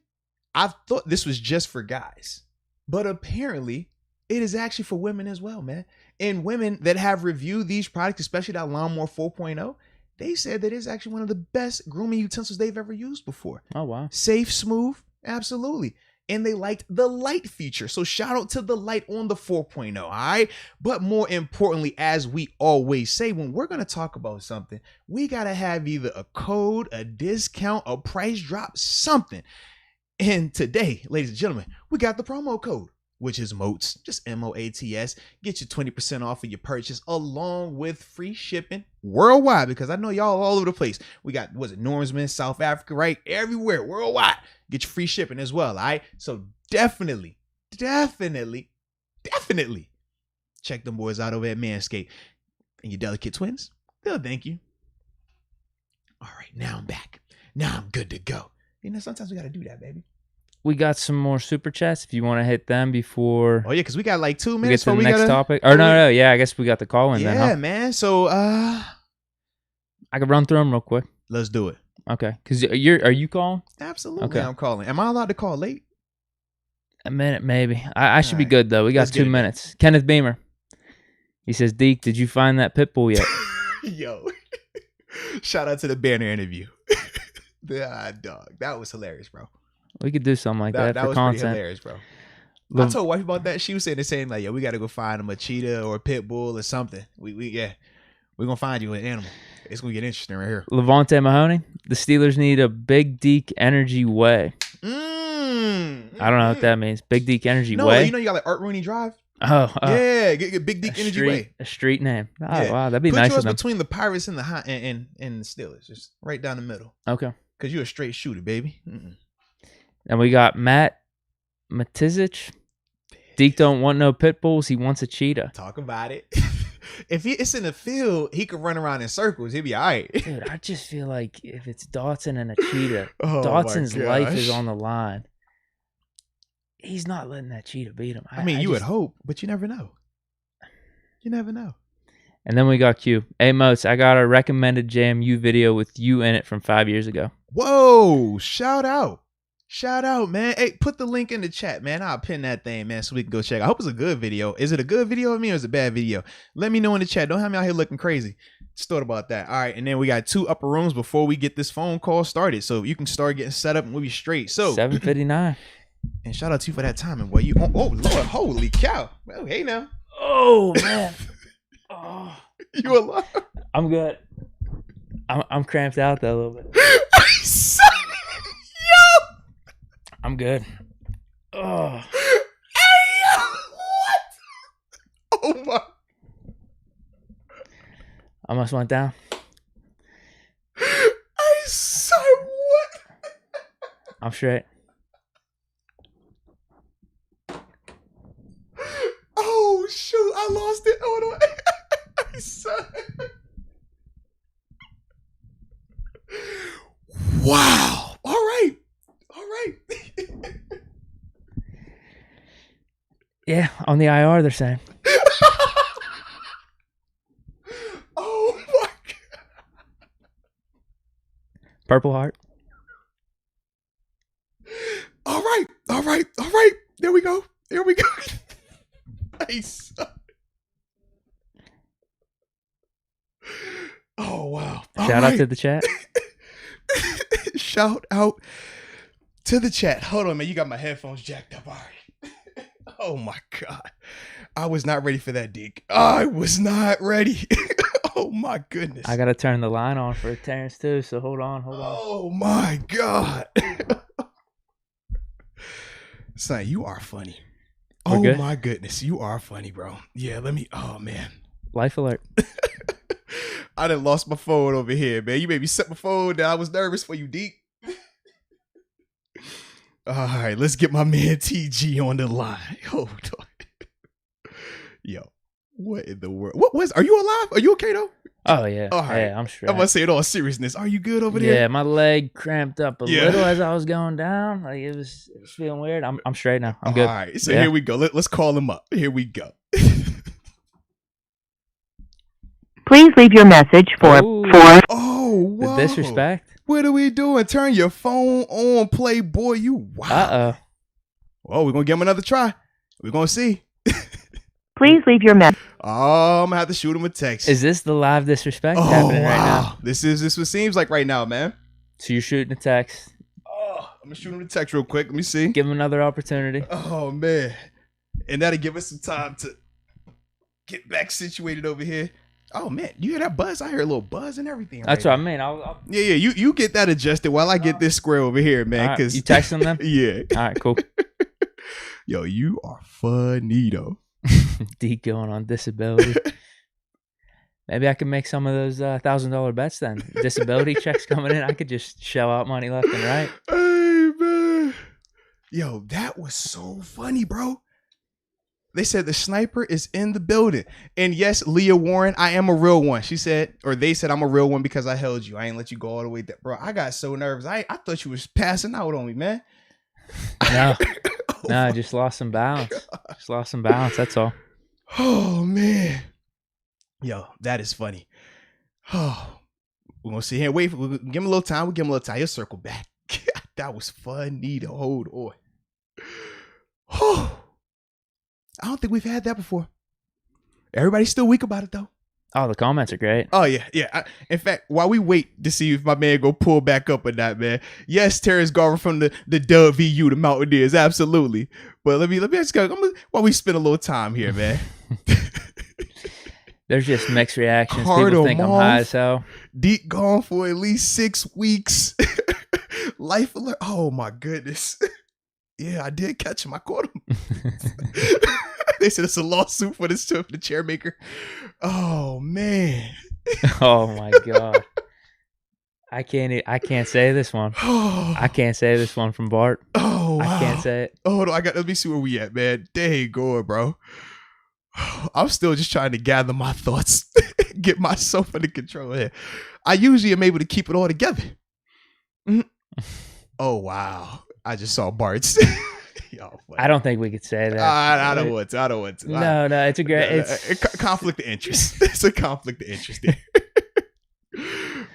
I thought this was just for guys, but apparently it is actually for women as well, man. And women that have reviewed these products, especially that Lawnmower 4.0, they said that it's actually one of the best grooming utensils they've ever used before. Oh, wow. Safe, smooth, absolutely. And they liked the light feature. So shout out to the light on the 4.0, all right? But more importantly, as we always say, when we're going to talk about something, we got to have either a code, a discount, a price drop, something. And today, ladies and gentlemen, we got the promo code, which is Moats, just MOATS. Get you 20% off of your purchase along with free shipping worldwide, because I know y'all all over the place. We got, Norseman, South Africa, right? Everywhere, worldwide. Get your free shipping as well, all right? So definitely check them boys out over at Manscaped. And you delicate twins, they'll thank you. All right, now I'm back. Now I'm good to go. Sometimes we got to do that, baby. We got some more super chats if you want to hit them before. Oh yeah, because we got like 2 minutes. We get to the next topic. Or no, yeah, I guess we got the call in then. Yeah, man. So I can run through them real quick. Let's do it. Okay, because are you calling? Absolutely. Okay, I'm calling. Am I allowed to call late? A minute, maybe. I should be good though. We got 2 minutes. Kenneth Beamer. He says, Deke, did you find that pit bull yet? Yo, shout out to the banner interview. Dog, that was hilarious, bro. We could do something like that for was content. Pretty hilarious, bro. I told wife about that. She was saying the same, like, yo, we got to go find him a cheetah or a pit bull or something. We're going to find you an animal. It's going to get interesting right here. Levante Mahoney, the Steelers need a Big Deke Energy Way. I don't know what that means. Big Deke Energy Way? You got like Art Rooney Drive? Oh. Yeah, get Big Deke Energy Way. A street name. Oh, yeah. Wow, that'd be nice of them. Between the Pirates and the Steelers, just right down the middle. Okay. Because you're a straight shooter, baby. And we got Matt Matizic. Deke don't want no pit bulls. He wants a cheetah. Talk about it. If it's in the field, he could run around in circles. He'll be all right. Dude, I just feel like if it's Dotson and a cheetah, Dotson's life is on the line. He's not letting that cheetah beat him. I mean, you would hope, but you never know. You never know. And then we got Q. Hey, Moats, I got a recommended JMU video with you in it from 5 years ago. Whoa, shout out. Shout out, man. Hey, put the link in the chat, man. I'll pin that thing, man, so we can go check. I hope it's a good video. Is it a good video of me or is it a bad video? Let me know in the chat. Don't have me out here looking crazy. Just thought about that. All right, and then we got 2 upper rooms before we get this phone call started, so you can start getting set up and we'll be straight. So 7:59. And shout out to you for that timing, boy. You oh Lord, holy cow. Well, hey now. Oh man. Oh. You alive? I'm good. I'm cramped out though a little bit. Yo! I'm good. Oh. Hey, yo! What? Oh my. I almost went down. I said what? I'm straight. Oh shoot! I lost it. Hold on. I said. Wow. All right. Yeah, on the IR they're saying. Oh my God. Purple Heart. All right. There we go. Nice. Oh, wow. Shout out to the chat. Shout out to the chat. Hold on, man. You got my headphones jacked up. All right. Oh, my God. I was not ready for that, Deke. I was not ready. Oh, my goodness. I got to turn the line on for Terrence, too, so hold on. Oh, my God. Son, you are funny. We're good? My goodness. You are funny, bro. Yeah, oh, man. Life alert. I done lost my phone over here, man. You made me set my phone down. I was nervous for you, Deke. All right, let's get my man TG on the line. Hold on. Yo, what in the world? Are you alive? Are you okay, though? Oh, yeah. All right. Yeah, I'm straight. I'm going to say it all seriousness. Are you good over there? Yeah, my leg cramped up a little as I was going down. Like it was feeling weird. I'm straight now. I'm good. All right, so here we go. Let's call him up. Here we go. Please leave your message for. Oh, whoa. The disrespect. What are we doing? Turn your phone on, Playboy. You wow. Well, we're going to give him another try. We're going to see. Please leave your message. Oh, I'm going to have to shoot him a text. Is this the live disrespect happening right now? This what it seems like right now, man. So you're shooting a text. Oh, I'm going to shoot him a text real quick. Let me see. Give him another opportunity. Oh, man. And that'll give us some time to get back situated over here. Oh, man. You hear that buzz? I hear a little buzz and everything. That's what I mean. I'll... Yeah. You get that adjusted while I get this square over here, man. Right, you texting them? Yeah. All right, cool. Yo, you are funny, though. Deke going on disability. Maybe I could make some of those $1,000 bets then. Disability checks coming in. I could just shell out money left and right. Hey, man. Yo, that was so funny, bro. They said the sniper is in the building. And yes, Leah Warren, I am a real one. She said, or they said I'm a real one because I held you. I ain't let you go all the way there. Bro, I got so nervous. I thought you was passing out on me, man. No. No, I just lost some balance. Just lost some balance, that's all. Oh, man. Yo, that is funny. Oh, we're going to sit here and wait. We'll give him a little time. We'll give him a little time. He'll circle back. That was funny to hold on. Oh. I don't think we've had that before. Everybody's still weak about it, though. Oh, the comments are great. Oh, yeah. In fact, while we wait to see if my man go pull back up or not, man. Yes, Terrence Garvin from the Dub VU, the Mountaineers, absolutely. But let me just go. While we spend a little time here, man. There's just mixed reactions. People think I'm high as hell. Deke gone for at least 6 weeks. Life alert. Oh, my goodness. Yeah, I did catch him. I caught him. They said it's a lawsuit for the chairmaker. Oh, man. Oh, my God. I can't say this one. I can't say this one from Bart. Oh, wow. I can't say it. Oh, no, let me see where we at, man. Dang, going, bro. I'm still just trying to gather my thoughts, get myself under control here. I usually am able to keep it all together. Oh, wow. I just saw Bart's. Yo, I don't think we could say that. I don't want to. No, it's a great. It's conflict of interest. It's a conflict of interest there.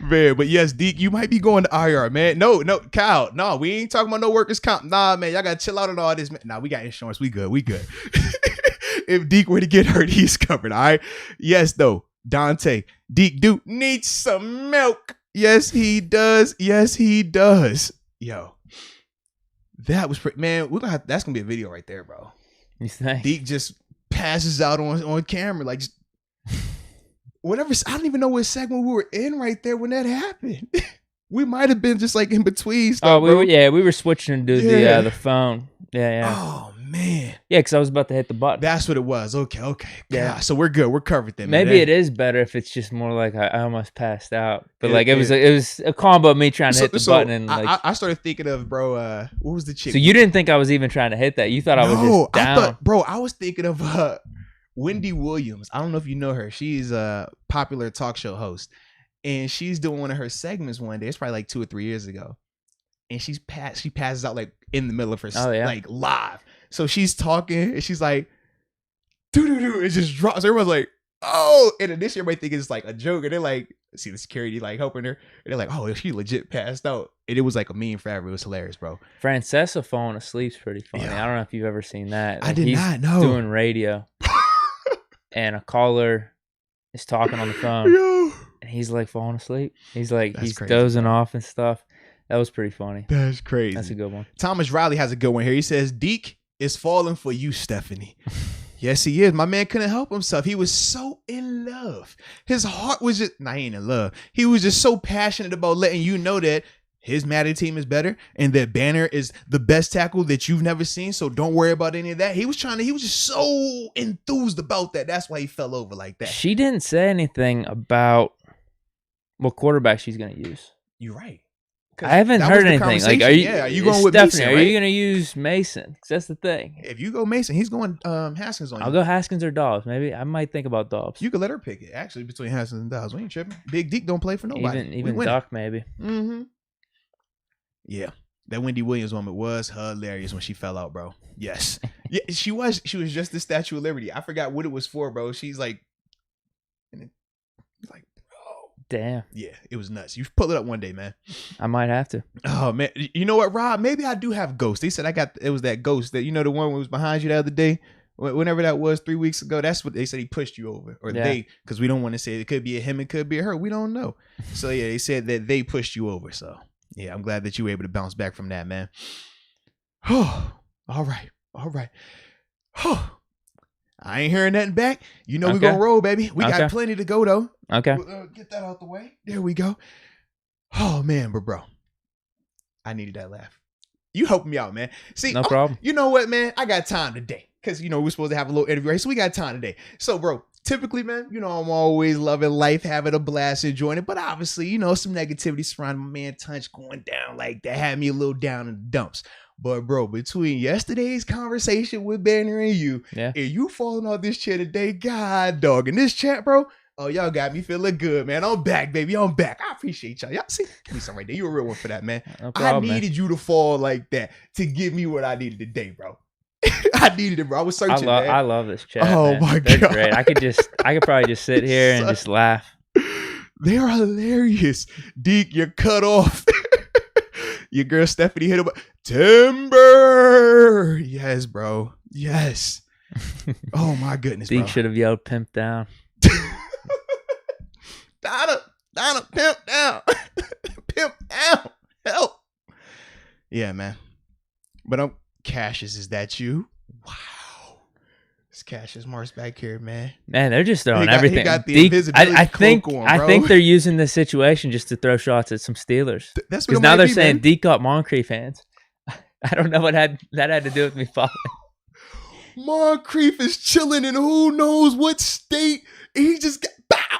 Man, but yes, Deke, you might be going to IR, man. No, Kyle. No, we ain't talking about no workers' comp. Nah, man, y'all got to chill out on all this, man. Nah, we got insurance. We good. If Deke were to get hurt, he's covered, all right? Yes, though, Dante, Deke do need some milk. Yes, he does. Yo. That was pretty, man. That's gonna be a video right there, bro. You think? Deke just passes out on camera, like just, whatever. I don't even know what segment we were in right there when that happened. We might have been just like in between stuff. We were switching to the phone. Yeah. Oh man. Yeah, because I was about to hit the button. That's what it was. Okay. Yeah. God, so we're good. We're covered then. Maybe it is better if it's just more like I almost passed out, but it was a combo of me trying to hit the button and like I started thinking of what was the chick? So you didn't think I was even trying to hit that? You thought I was just down? I was thinking of Wendy Williams. I don't know if you know her. She's a popular talk show host, and she's doing one of her segments one day. It's probably like 2 or 3 years ago, and she passes out like in the middle of her like live. So she's talking and she's like, doo-doo-doo, it just drops. Everyone's like, oh, and then this year, everybody think it's like a joke. And they're like, see the security like helping her. And they're like, oh, she legit passed out. And it was like a meme forever. It was hilarious, bro. Francesa falling asleep's pretty funny. Yeah. I don't know if you've ever seen that. I did not know. Doing radio. And a caller is talking on the phone. Yo. And he's like falling asleep. He's like, That's he's crazy, dozing bro. off and stuff. That was pretty funny. That's crazy. That's a good one. Thomas Riley has a good one here. He says, Deke is falling for you, Stephanie. Yes, he is. My man couldn't help himself. He was so in love. His heart was just, he ain't in love. He was just so passionate about letting you know that his Madden team is better and that Banner is the best tackle that you've never seen. So don't worry about any of that. He was just so enthused about that. That's why he fell over like that. She didn't say anything about what quarterback she's going to use. You're right. I haven't heard anything. Like, are you going with Stephanie, Mason? Are Right? you going to use Mason? 'Cause that's the thing. If you go Mason, he's going Haskins on you. I'll go Haskins or Dobbs. Maybe I might think about Dobbs. You could let her pick it. Actually, between Haskins and Dobbs, we ain't tripping. Big Deke don't play for nobody. Even Duck, maybe. Mm-hmm. Yeah, that Wendy Williams moment was hilarious when she fell out, bro. Yes, yeah, she was just the Statue of Liberty. I forgot what it was for, bro. She's like, bro. Damn. Yeah, it was nuts. You pull it up one day, man. I might have to. Oh man, you know what, Rob? Maybe I do have ghosts. They said it was that ghost that the one that was behind you the other day. Whenever that was 3 weeks ago, that's what they said. He pushed you over, or they, because we don't want to say it could be a him, it could be a her. We don't know. So yeah, they said that they pushed you over. So yeah, I'm glad that you were able to bounce back from that, man. Oh, all right. Oh, I ain't hearing nothing back. You know, we're going to roll, baby. We got plenty to go, though. Okay. Get that out the way. There we go. Oh, man, but bro, I needed that laugh. You helped me out, man. See, no problem. You know what, man? I got time today because, we're supposed to have a little interview, right? So we got time today. So, bro, typically, man, I'm always loving life, having a blast, enjoying it. But obviously, some negativity surrounding my man Tunch going down like that had me a little down in the dumps. But bro, between yesterday's conversation with Banner and you falling off this chair today, God dog, in this chat, bro. Oh, y'all got me feeling good, man. I'm back, baby. I'm back. I appreciate y'all. Y'all see, give me some right there. You a real one for that, man. No problem, I needed you to fall like that to give me what I needed today, bro. I needed it, bro. I was searching, man. I love this chat. Oh man. my They're God. great. I could probably just sit here and just laugh. They're hilarious. Deke, you're cut off. Your girl Stephanie hit him. Timber. Yes, bro. Yes. Oh my goodness, Deke bro. should have yelled "pimp down." Donna, pimp down. Pimp down. Help. Yeah, man. But Cassius, is that you? Wow. It's Cassius Marsh back here, man. Man, they're just throwing everything. He got the Deke, invisibility I think cloak on, I bro. think they're using this situation just to throw shots at some Steelers. That's what because it now might they're be, saying man. Deke got Moncrief hands. I don't know what that had to do with me falling. Moncrief is chilling in who knows what state. He just got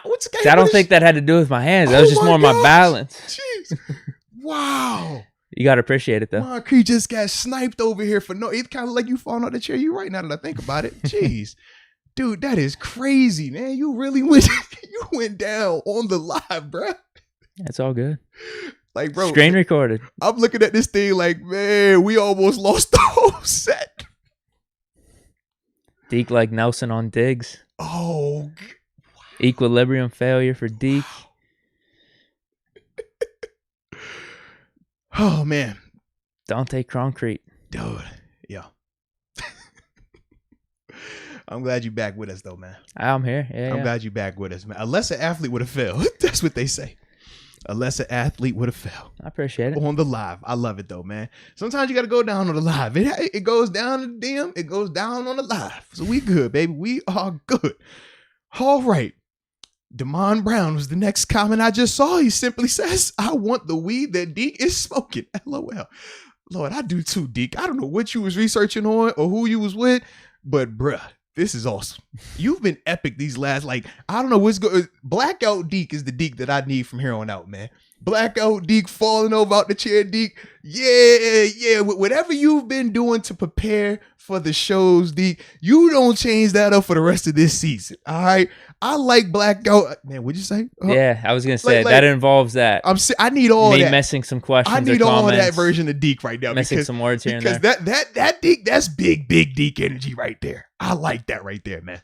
what's the I don't think that had to do with my hands. That was just more my balance. Jeez. Wow. You got to appreciate it, though. Moncrief just got sniped over here for it's kind of like you falling out the chair. You right now that I think about it. Jeez. Dude, that is crazy, man. You really went down on the live, bro. It's all good. Like, bro. Screen recorded. I'm looking at this thing like, man, we almost lost the whole set. Deke like Nelson on Diggs. Oh. Equilibrium failure for Deke. Oh, man. Dante Concrete. Dude, yeah. I'm glad you back with us, though, man. I'm here. Yeah, I'm glad you back with us, man. A lesser athlete would have failed. That's what they say. A lesser athlete would have failed. I appreciate it. On the live. I love it, though, man. Sometimes you got to go down on the live. It goes down in the DM. It goes down on the live. So we good, baby. We are good. All right. Damon Brown was the next comment I just saw. He simply says, I want the weed that Deke is smoking. LOL. Lord, I do too, Deke. I don't know what you was researching on or who you was with, but bruh, this is awesome. You've been epic these last, I don't know what's going. Blackout Deke is the Deke that I need from here on out, man. Blackout Deke falling over out the chair, Deke. Yeah. Whatever you've been doing to prepare for the shows, Deke, you don't change that up for the rest of this season. All right. I like Blackout. Man, what'd you say? Yeah, I was gonna say that involves that. I need all me that. Messing some questions. I need or all comments, that version of Deke right now. Messing some words here and there. Because that Deke, that's big Deke energy right there. I like that right there, man.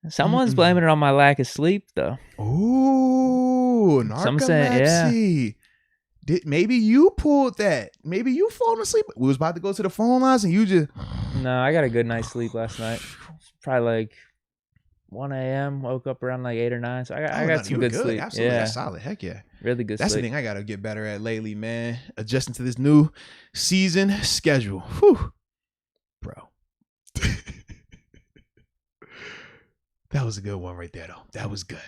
Someone's blaming it on my lack of sleep, though. Ooh, Someone's saying, Maybe you pulled that. Maybe you falling asleep. We was about to go to the phone lines and you just... No, I got a good night's sleep last night. Probably like 1 a.m. Woke up around like 8 or 9. So I got some good sleep. Absolutely. That's solid. Heck yeah. Really good That's sleep. the thing I got to get better at lately, man. Adjusting to this new season schedule. Whew. Bro. That was a good one right there, though. That was good.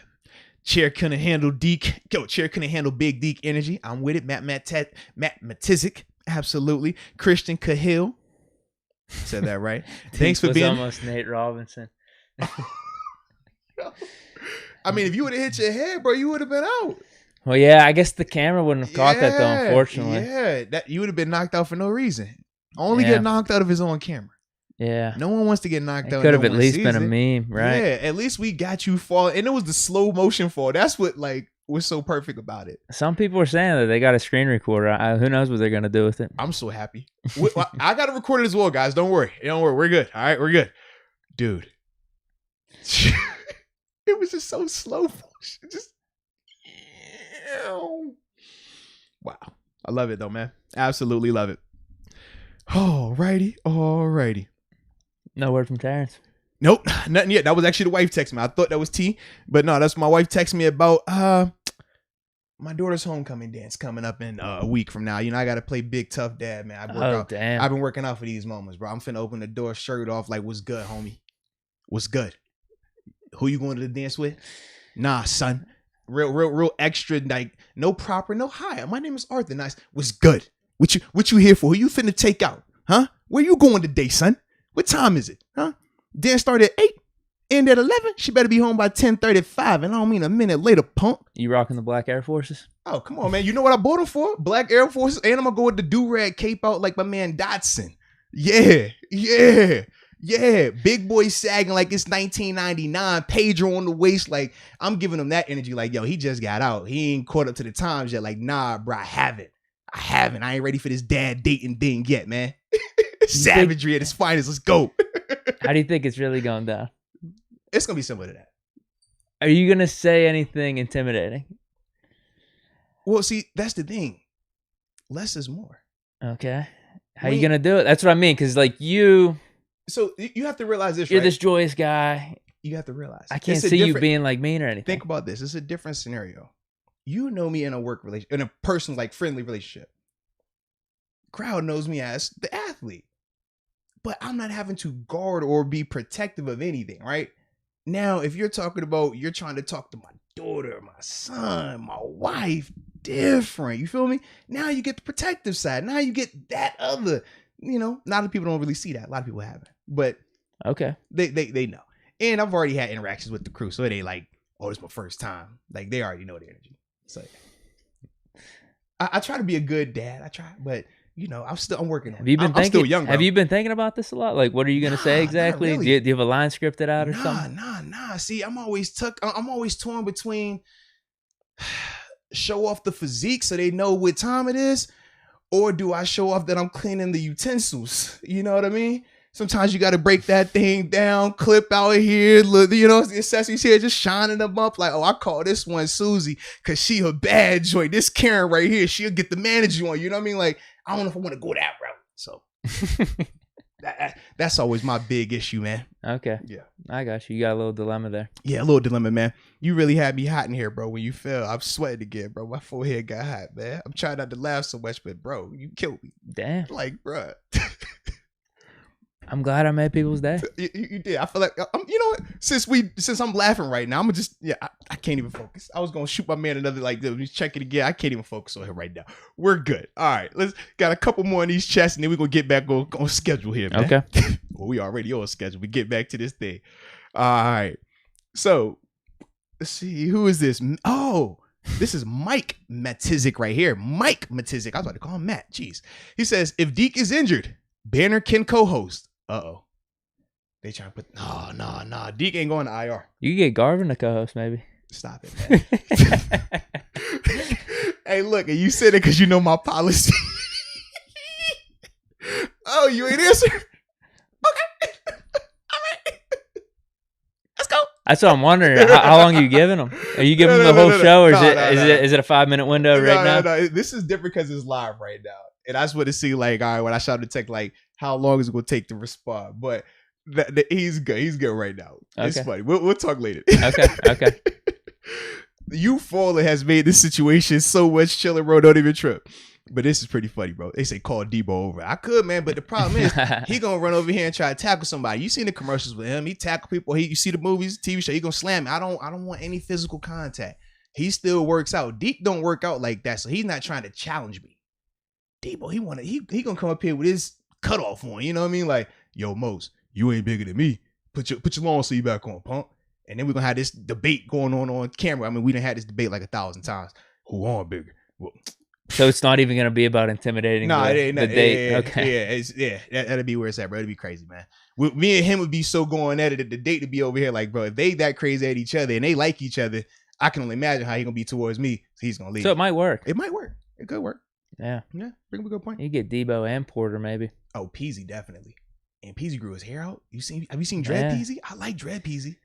Chair couldn't handle Deke. Chair couldn't handle Big Deke energy. I'm with it. Matt Matizik. Absolutely. Christian Cahill. Said that right. Thanks for being... almost Nate Robinson. I mean, if you would have hit your head, bro, you would have been out. Well, yeah, I guess the camera wouldn't have caught that, though, unfortunately. Yeah, you would have been knocked out for no reason. Only get knocked out of his own camera. Yeah. No one wants to get knocked out. Could have at least been a meme, right? Yeah, at least we got you fall. And it was the slow motion fall. That's what was so perfect about it. Some people are saying that they got a screen recorder. Who knows what they're going to do with it. I'm so happy. I got to record it as well, guys. Don't worry. We're good. All right, we're good. Dude. It was just so slow motion. Just... Wow. I love it, though, man. Absolutely love it. Alrighty. No word from Terrence. Nope, nothing yet. That was actually the wife texting me. I thought that was T, but no, that's my wife texting me about my daughter's homecoming dance coming up in a week from now. You know, I got to play big tough dad, man. Damn. I've been working out for these moments, bro. I'm finna open the door, shirt off, like, what's good, homie? What's good? Who you going to the dance with? Nah, son. Real extra, like, no proper, no hi. My name is Arthur. Nice. What's good? What you here for? Who you finna take out? Huh? Where you going today, son? What time is it? Huh? Dance started at 8, end at 11. She better be home by 10:35, and I don't mean a minute later, punk. You rocking the black Air Forces? Oh, come on, man. You know what I bought them for? Black Air Forces, and I'm gonna go with the do-rag cape out like my man Dotson. Yeah. Big boy sagging like it's 1999, pager on the waist. Like, I'm giving him that energy. Like, yo, he just got out. He ain't caught up to the times yet. Like, nah, bro, I haven't. I ain't ready for this dad dating thing yet, man. Savagery at its finest. Let's go. How do you think it's really going down? It's going to be similar to that. Are you going to say anything intimidating? Well, see, that's the thing. Less is more. Okay. How are you going to do it? That's what I mean. Because, like, you... So, you have to realize this, You're right? this joyous guy. You have to realize. I can't see you being, like, mean or anything. Think about this. It's a different scenario. You know me in a work relationship, in a personal, like, friendly relationship. Crowd knows me as the athlete. But I'm not having to guard or be protective of anything, right? Now, if you're talking about, you're trying to talk to my daughter, my son, my wife, different. You feel me? Now you get the protective side. Now you get that other, you know, a lot of people don't really see that. A lot of people haven't. But okay, they know. And I've already had interactions with the crew. So it ain't like, oh, it's my first time. Like, they already know the energy. So I try to be a good dad. I try, but you know, I'm working on it. I'm still young, bro. Have you been thinking about this a lot? Like, what are you going to say exactly? Really. Do you have a line scripted out or something? Nah. See, I'm always torn between show off the physique so they know what time it is, or do I show off that I'm cleaning the utensils? You know what I mean? Sometimes you got to break that thing down, clip out here, look, you know, the accessories here, just shining them up like, oh, I call this one Susie because she a bad joint. This Karen right here, she'll get the manager on. You know what I mean? Like, I don't know if I want to go that route. So that's always my big issue, man. Okay. Yeah. I got you. You got a little dilemma there. Yeah, a little dilemma, man. You really had me hot in here, bro. When you fell, I'm sweating again, bro. My forehead got hot, man. I'm trying not to laugh so much, but bro, you killed me. Damn. Like, bro. I'm glad I made people's day. You did. I feel like, you know what? Since I'm laughing right now, I'm gonna just, I can't even focus. I was gonna shoot my man another, like, check it again. I can't even focus on him right now. We're good. All right, got a couple more in these chests, and then we're gonna get back on schedule here, man. Okay. Well, we already on schedule. We get back to this thing. All right. So let's see. Who is this? Oh, this is Mike Matizik right here. Mike Matizik. I was about to call him Matt. Jeez. He says, if Deke is injured, Banner can co-host. Uh-oh. They trying to put... No. Deke ain't going to IR. You can get Garvin to co-host, maybe. Stop it, man. Hey, look, and you said it because you know my policy. Oh, you ain't answer? Okay. All right. Let's go. That's what I'm wondering. How long are you giving them? Are you giving them the whole show, or is it a 5-minute window right now? No. This is different because it's live right now, and I just want to see like, all right, when I shot the text, like, how long is it going to take to respond? But he's good. He's good right now. Okay. It's funny. We'll talk later. Okay. You falling has made this situation so much chiller, bro. Don't even trip. But this is pretty funny, bro. They say call Debo over. I could, man, but the problem is he gonna run over here and try to tackle somebody. You seen the commercials with him? He tackle people. You see the movies, TV show. He gonna slam me. I don't want any physical contact. He still works out. Deke don't work out like that, so he's not trying to challenge me. Debo, he gonna come up here with his cutoff on. You know what I mean? Like, yo, Moats, you ain't bigger than me. Put your long sleeve back on, punk. And then we're gonna have this debate going on camera. I mean, we done had this debate like 1,000 times. Who on bigger? Well, so it's not even going to be about intimidating the date. Okay. That'd be where it's at, bro. It'd be crazy, man. Me and him would be so going at it. The date to be over here, like, bro, if they that crazy at each other and they like each other, I can only imagine how he gonna be towards me. So he's gonna leave. So it might work. It might work. It could work. Yeah. Bring up a good point. You get Debo and Porter, maybe. Oh, Peasy, definitely. And Peasy grew his hair out. Have you seen Dread Peasy? I like Dread Peasy.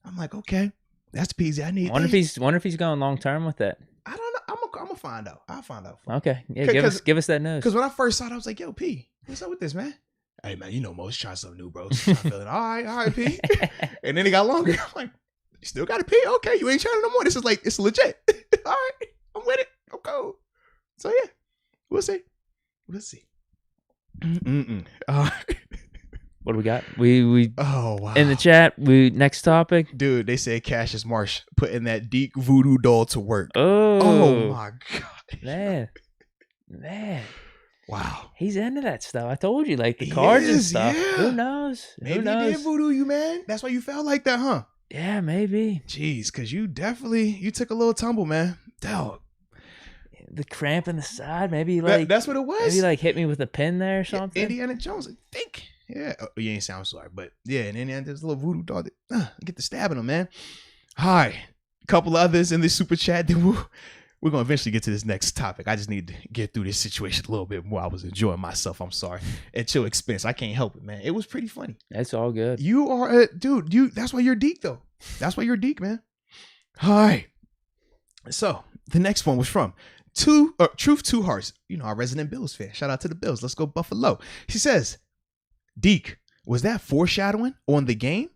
I'm like, okay, that's Peasy. I need. Wonder if he's going long term with that. I don't know. I'm gonna find out. I'll find out. Okay, yeah, give us that news. Because when I first saw it, I was like, "Yo, P, what's up with this, man?" Hey, man, you know, Mo's trying something new, bro. So I'm feeling all right, P. And then it got longer. I'm like, "You still got a P? Okay, you ain't trying no more. This is like, it's legit. All right, I'm with it. I'm cold." So yeah, we'll see. All right. What do we got? We oh wow. In the chat, next topic. Dude, they said Cassius Marsh putting that Deke voodoo doll to work. Oh my god. Man. Wow. He's into that stuff. I told you, like the cards and stuff. Yeah. Who knows? Maybe he did voodoo you, man. That's why you felt like that, huh? Yeah, maybe. Jeez, cause you took a little tumble, man. Dog. The cramp in the side, maybe like that's what it was. Maybe like hit me with a pin there or something. Indiana Jones, I think. Yeah, you ain't sound sorry, but yeah, and then there's a little voodoo dog that get the stabbing him, man. Hi, a couple others in this super chat. Then we're gonna eventually get to this next topic. I just need to get through this situation a little bit more. I was enjoying myself. I'm sorry. At your expense, I can't help it, man. It was pretty funny. That's all good. You are a dude. That's why you're Deke, though. That's why you're Deke, man. All right. So the next one was from Truth Two Hearts. You know, our resident Bills fan. Shout out to the Bills. Let's go Buffalo. She says, Deke, was that foreshadowing on the game?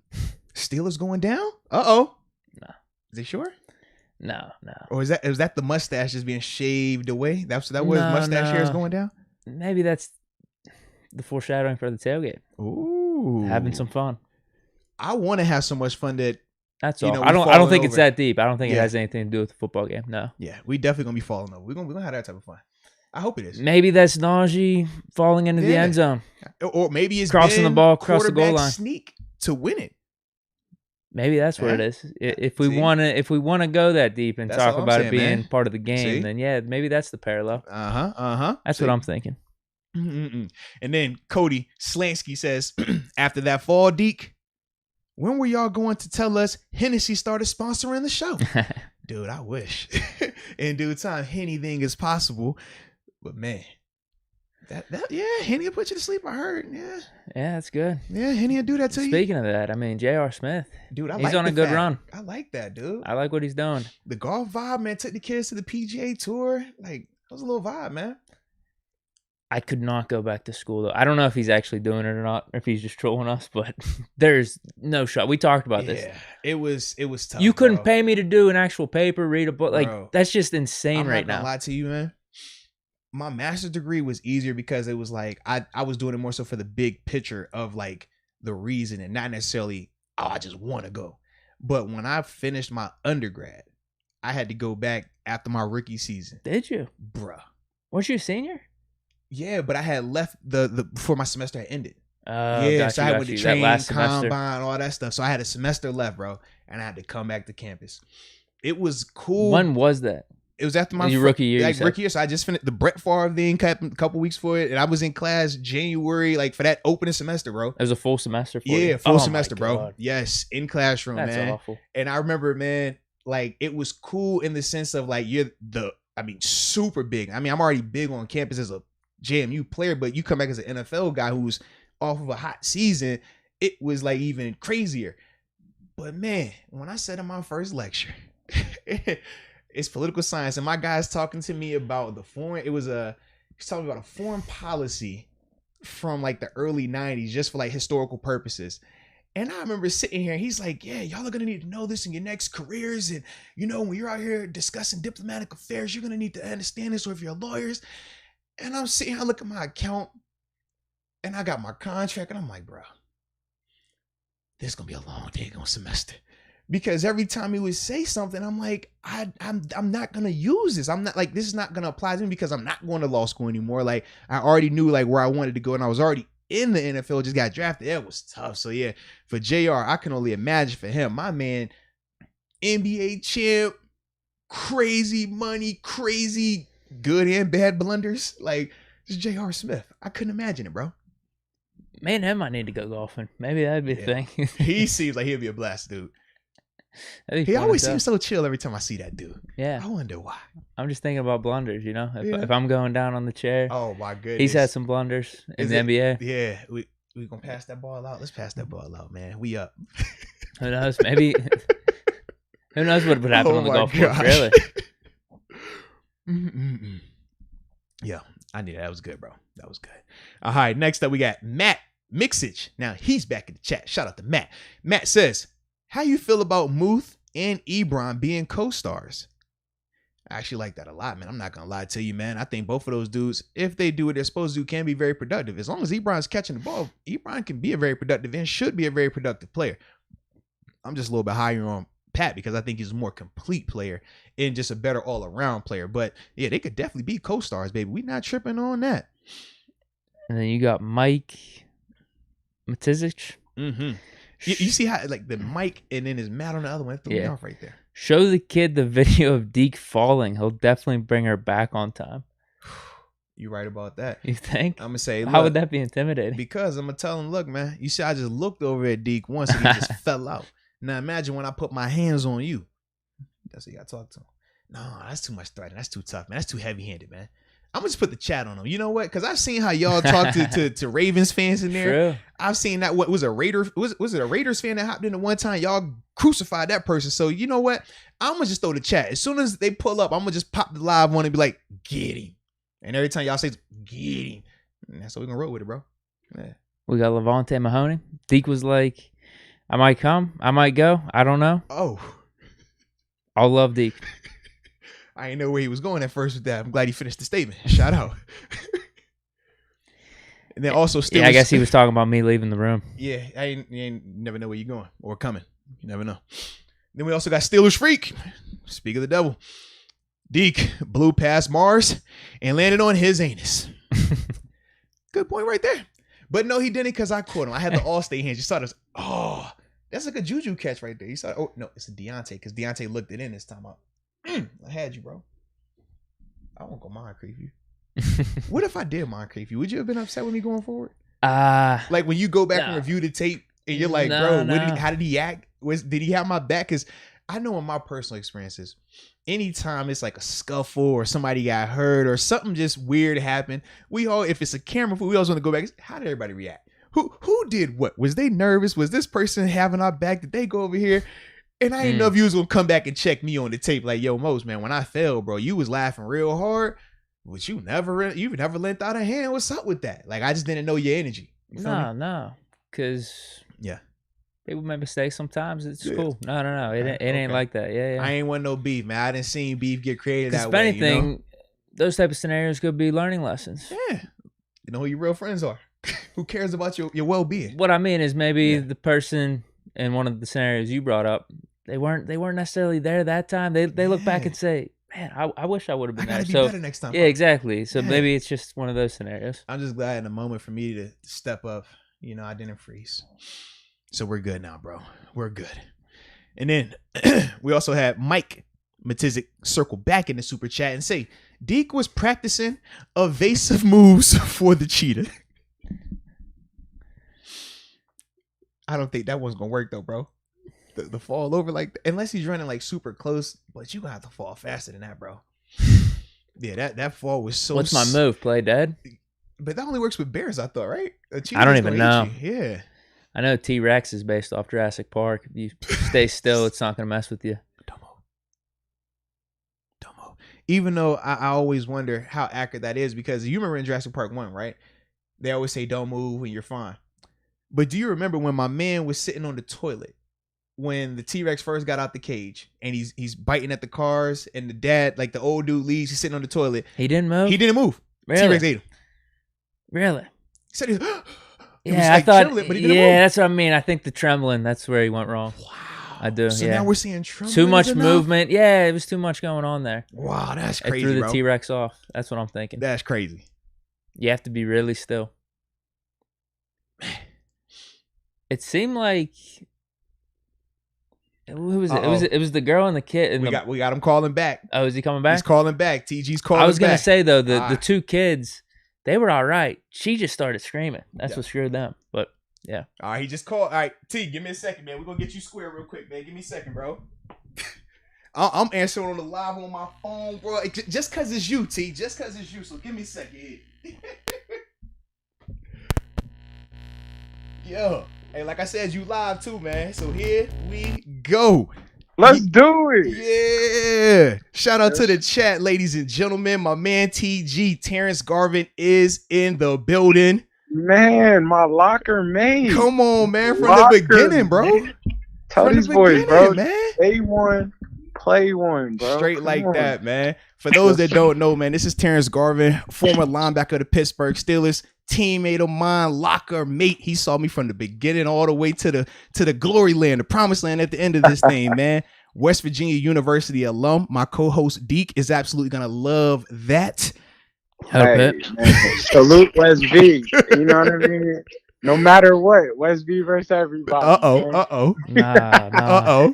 Steelers going down? Uh-oh. No. Is it sure? No. Or is that the mustache just being shaved away? That was mustache hair is going down? Maybe that's the foreshadowing for the tailgate. Ooh. Having some fun. I want to have so much fun that that's all. I don't think it's that deep. I don't think it has anything to do with the football game. No. Yeah, we definitely gonna be falling over. We're gonna have that type of fun. I hope it is. Maybe that's Najee falling into the end zone. Or maybe it's crossing the ball across the goal line. Sneak to win it. Maybe that's what it is. If we want to go that deep and talk about it being part of the game, then yeah, maybe that's the parallel. That's what I'm thinking. And then Cody Slansky says, after that fall, Deke, when were y'all going to tell us Hennessy started sponsoring the show? Dude, I wish. In due time, anything is possible. But man, Henny will put you to sleep. I heard. Yeah, that's good. Yeah, Henny will do that to you. Speaking of that, I mean, J.R. Smith, dude, he's on a good run. I like that, dude. I like what he's doing. The golf vibe, man. Took the kids to the PGA Tour. Like, that was a little vibe, man. I could not go back to school though. I don't know if he's actually doing it or not, or if he's just trolling us. But there's no shot. We talked about this. Yeah, it was tough. You couldn't pay me to do an actual paper, read a book. Like that's just insane right now. I'm not gonna lie to you, man. My master's degree was easier because it was like I was doing it more so for the big picture of like the reason and not necessarily I just want to go. But when I finished my undergrad, I had to go back after my rookie season. Did you, bruh? Weren't you a senior? Yeah, but I had left the before my semester had ended. So I went to train, combine, all that stuff. So I had a semester left, bro, and I had to come back to campus. It was cool. When was that? It was after my rookie year. Like rookie year, so I just finished the Brett Favre thing, kept a couple weeks for it, and I was in class January, like for that opening semester, bro. It was a full semester for you? Yeah, full semester, bro. Yes, in classroom, man. That's awful. And I remember, man, like it was cool in the sense of like super big. I mean, I'm already big on campus as a JMU player, but you come back as an NFL guy who's off of a hot season, it was like even crazier. But man, when I said in my first lecture, it's political science, and my guy's talking to me about he's talking about a foreign policy from like the early 90s, just for like historical purposes. And I remember sitting here and he's like, yeah, y'all are going to need to know this in your next careers. And, you know, when you're out here discussing diplomatic affairs, you're going to need to understand this, or if you're lawyers. And I'm sitting here, I look at my account and I got my contract and I'm like, bro, this is going to be a long day on semester. Because every time he would say something, I'm like, I'm not going to use this. I'm not like, this is not going to apply to me because I'm not going to law school anymore. Like I already knew like where I wanted to go and I was already in the NFL, just got drafted. It was tough. So yeah, for JR, I can only imagine for him. My man, NBA champ, crazy money, crazy good and bad blunders. Like this J.R. Smith. I couldn't imagine it, bro. Man, that might need to go golfing. Maybe that'd be a thing. He seems like he'd be a blast, dude. He always seems so chill every time I see that dude. Yeah. I wonder why. I'm just thinking about blunders, you know? If I'm going down on the chair. Oh, my goodness. He's had some blunders in the NBA. Yeah. We going to pass that ball out? Let's pass that ball out, man. We up. Who knows? Maybe. Who knows what would happen on the golf course, really? Yeah. I knew that was good, bro. That was good. All right. Next up, we got Matt Mixage. Now, he's back in the chat. Shout out to Matt. Matt says, how you feel about Muth and Ebron being co-stars? I actually like that a lot, man. I'm not going to lie to you, man. I think both of those dudes, if they do what they're supposed to do, can be very productive. As long as Ebron's catching the ball, Ebron can be a very productive and should be a very productive player. I'm just a little bit higher on Pat because I think he's a more complete player and just a better all-around player. But yeah, they could definitely be co-stars, baby. We're not tripping on that. And then you got Mike Matizich. Mm-hmm. You see how like the mic and then his Matt on the other one? It threw me off right there. Show the kid the video of Deke falling. He'll definitely bring her back on time. You're right about that. You think? I'm going to say, how would that be intimidating? Because I'm going to tell him, look, man, you see, I just looked over at Deke once and he just fell out. Now imagine when I put my hands on you. That's what you got to talk to him. No, that's too much threatening. That's too tough, man. That's too heavy-handed, man. I'm going to just put the chat on him. You know what? Because I've seen how y'all talk to Ravens fans in there. True. I've seen that. What was a Raider? Was it a Raiders fan that hopped in at one time? Y'all crucified that person. So you know what? I'm going to just throw the chat. As soon as they pull up, I'm going to just pop the live one and be like, get him. And every time y'all say, get him. And that's what we're going to roll with it, bro. Yeah. We got Levante Mahoney. Deke was like, I might come. I might go. I don't know. Oh. I'll love Deke. I didn't know where he was going at first with that. I'm glad he finished the statement. Shout out. And then also still. Yeah, I guess he was talking about me leaving the room. Yeah, you ain't never know where you're going or coming. You never know. Then we also got Steelers Freak. Speak of the devil. Deke blew past Mars and landed on his anus. Good point right there. But no, he didn't because I caught him. I had the All-State hands. You saw this. Oh, that's like a juju catch right there. You saw. Oh no, it's a Deontay because Deontay looked it in this time out. I had you, bro. I won't go mind creep you. What if I did mind creep you? Would you have been upset with me going forward? Like when you go back and review the tape and you're like, bro, how did he act? Did he have my back? Because I know in my personal experiences, anytime it's like a scuffle or somebody got hurt or something just weird happened, if it's a camera, we always want to go back. How did everybody react? Who did what? Was they nervous? Was this person having our back? Did they go over here? And I didn't know if you was going to come back and check me on the tape like, yo, Moats, man, when I fell, bro, you was laughing real hard, but you've never lent out a hand. What's up with that? Like, I just didn't know your energy. No, because people make mistakes sometimes. It's cool. No. It ain't like that. Yeah. I ain't want no beef, man. I didn't see beef get created that way. If anything, those type of scenarios could be learning lessons. Yeah. You know who your real friends are. Who cares about your well-being? What I mean is maybe the person in one of the scenarios you brought up, they weren't necessarily there that time. They look back and say, man, I wish I would have been there. I gotta be better next time. Yeah, exactly. So maybe it's just one of those scenarios. I'm just glad in a moment for me to step up. You know, I didn't freeze. So we're good now, bro. We're good. And then we also had Mike Matizik circle back in the super chat and say, Deke was practicing evasive moves for the cheetah. I don't think that one's going to work though, bro. The fall over like unless he's running like super close, but you gonna have to fall faster than that, bro. Yeah, that fall was so. What's my move? Play dead. But that only works with bears, I thought, right? I don't even know. Yeah, I know T-Rex is based off Jurassic Park. If you stay still, it's not going to mess with you. Domo. Even though I always wonder how accurate that is, because you remember in Jurassic Park 1, right? They always say don't move and you're fine. But do you remember when my man was sitting on the toilet when the T-Rex first got out the cage and he's biting at the cars and the dad, like the old dude leaves, he's sitting on the toilet. He didn't move? He didn't move. Really? T-Rex ate him. Really? He said he was yeah, like I thought, trembling, but he didn't move. that's what I mean. I think the trembling, that's where he went wrong. Wow. I do, So yeah. now we're seeing trembling. Too much movement. Yeah, it was too much going on there. Wow, that's crazy, It threw the bro. T-Rex off. That's what I'm thinking. That's crazy. You have to be really still. It seemed like who was it? It was the girl and the kid. And we got him calling back. Oh, is he coming back? He's calling back. TG's calling back. I was gonna say though, the two kids, they were all right. She just started screaming. That's what screwed them. But yeah. All right, he just called. All right, T, give me a second, man. We're gonna get you square real quick, man. Give me a second, bro. I'm answering on the live on my phone, bro. Just cause it's you, T. Just cause it's you. So give me a second here. Yo. Hey, like I said, you live too, man. So here we go. Let's do it. Yeah. Shout out to the chat, ladies and gentlemen. My man TG, Terrence Garvin, is in the building. Man, my locker mate. Come on, man. From the beginning, bro. Man. Tell From these the boys, bro. man. Day one, play one, bro. Straight Come like on. that, man. For those that don't know, man, this is Terrence Garvin, former linebacker of the Pittsburgh Steelers, teammate of mine, locker mate. He saw me from the beginning all the way to the glory land, the promised land at the end of this thing, man. West Virginia University alum. My co-host Deke is absolutely gonna love that. Hey, man, salute West V. You know what I mean? No matter what, West V versus everybody. Nah.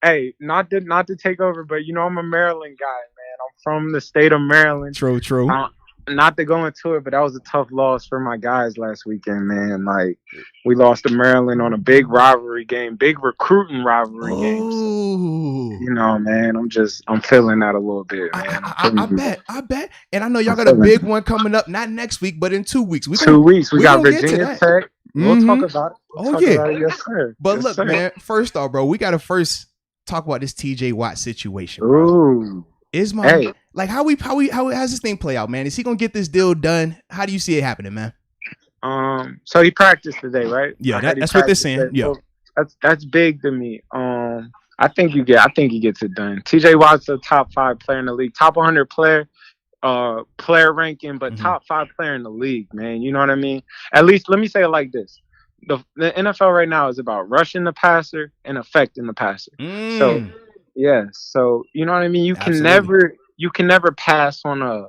Hey, not to take over, but you know I'm a Maryland guy, man. I'm from the state of Maryland. True. Not to go into it, but that was a tough loss for my guys last weekend, man. Like, we lost to Maryland on a big rivalry game, big recruiting rivalry game. So, you know, man, I'm feeling that a little bit, man. I bet. And I know y'all got a big one coming up, not next week, but in 2 weeks. We got Virginia Tech. We'll talk about it. Yes, sir. But yes, look, sir. man, first off, bro, we got to first talk about this TJ Watt situation, bro. Ooh. Like how's this thing play out, man? Is he gonna get this deal done? How do you see it happening, man? So he practiced today, right? Yeah, that's what they're saying. Today. Yeah, so that's big to me. I think he gets it done. TJ Watt's a top 5 player in the league, top 100 player ranking, but top 5 player in the league, man. You know what I mean? At least let me say it like this: the NFL right now is about rushing the passer and affecting the passer. So. Yeah, so you know what I mean. You can never pass on a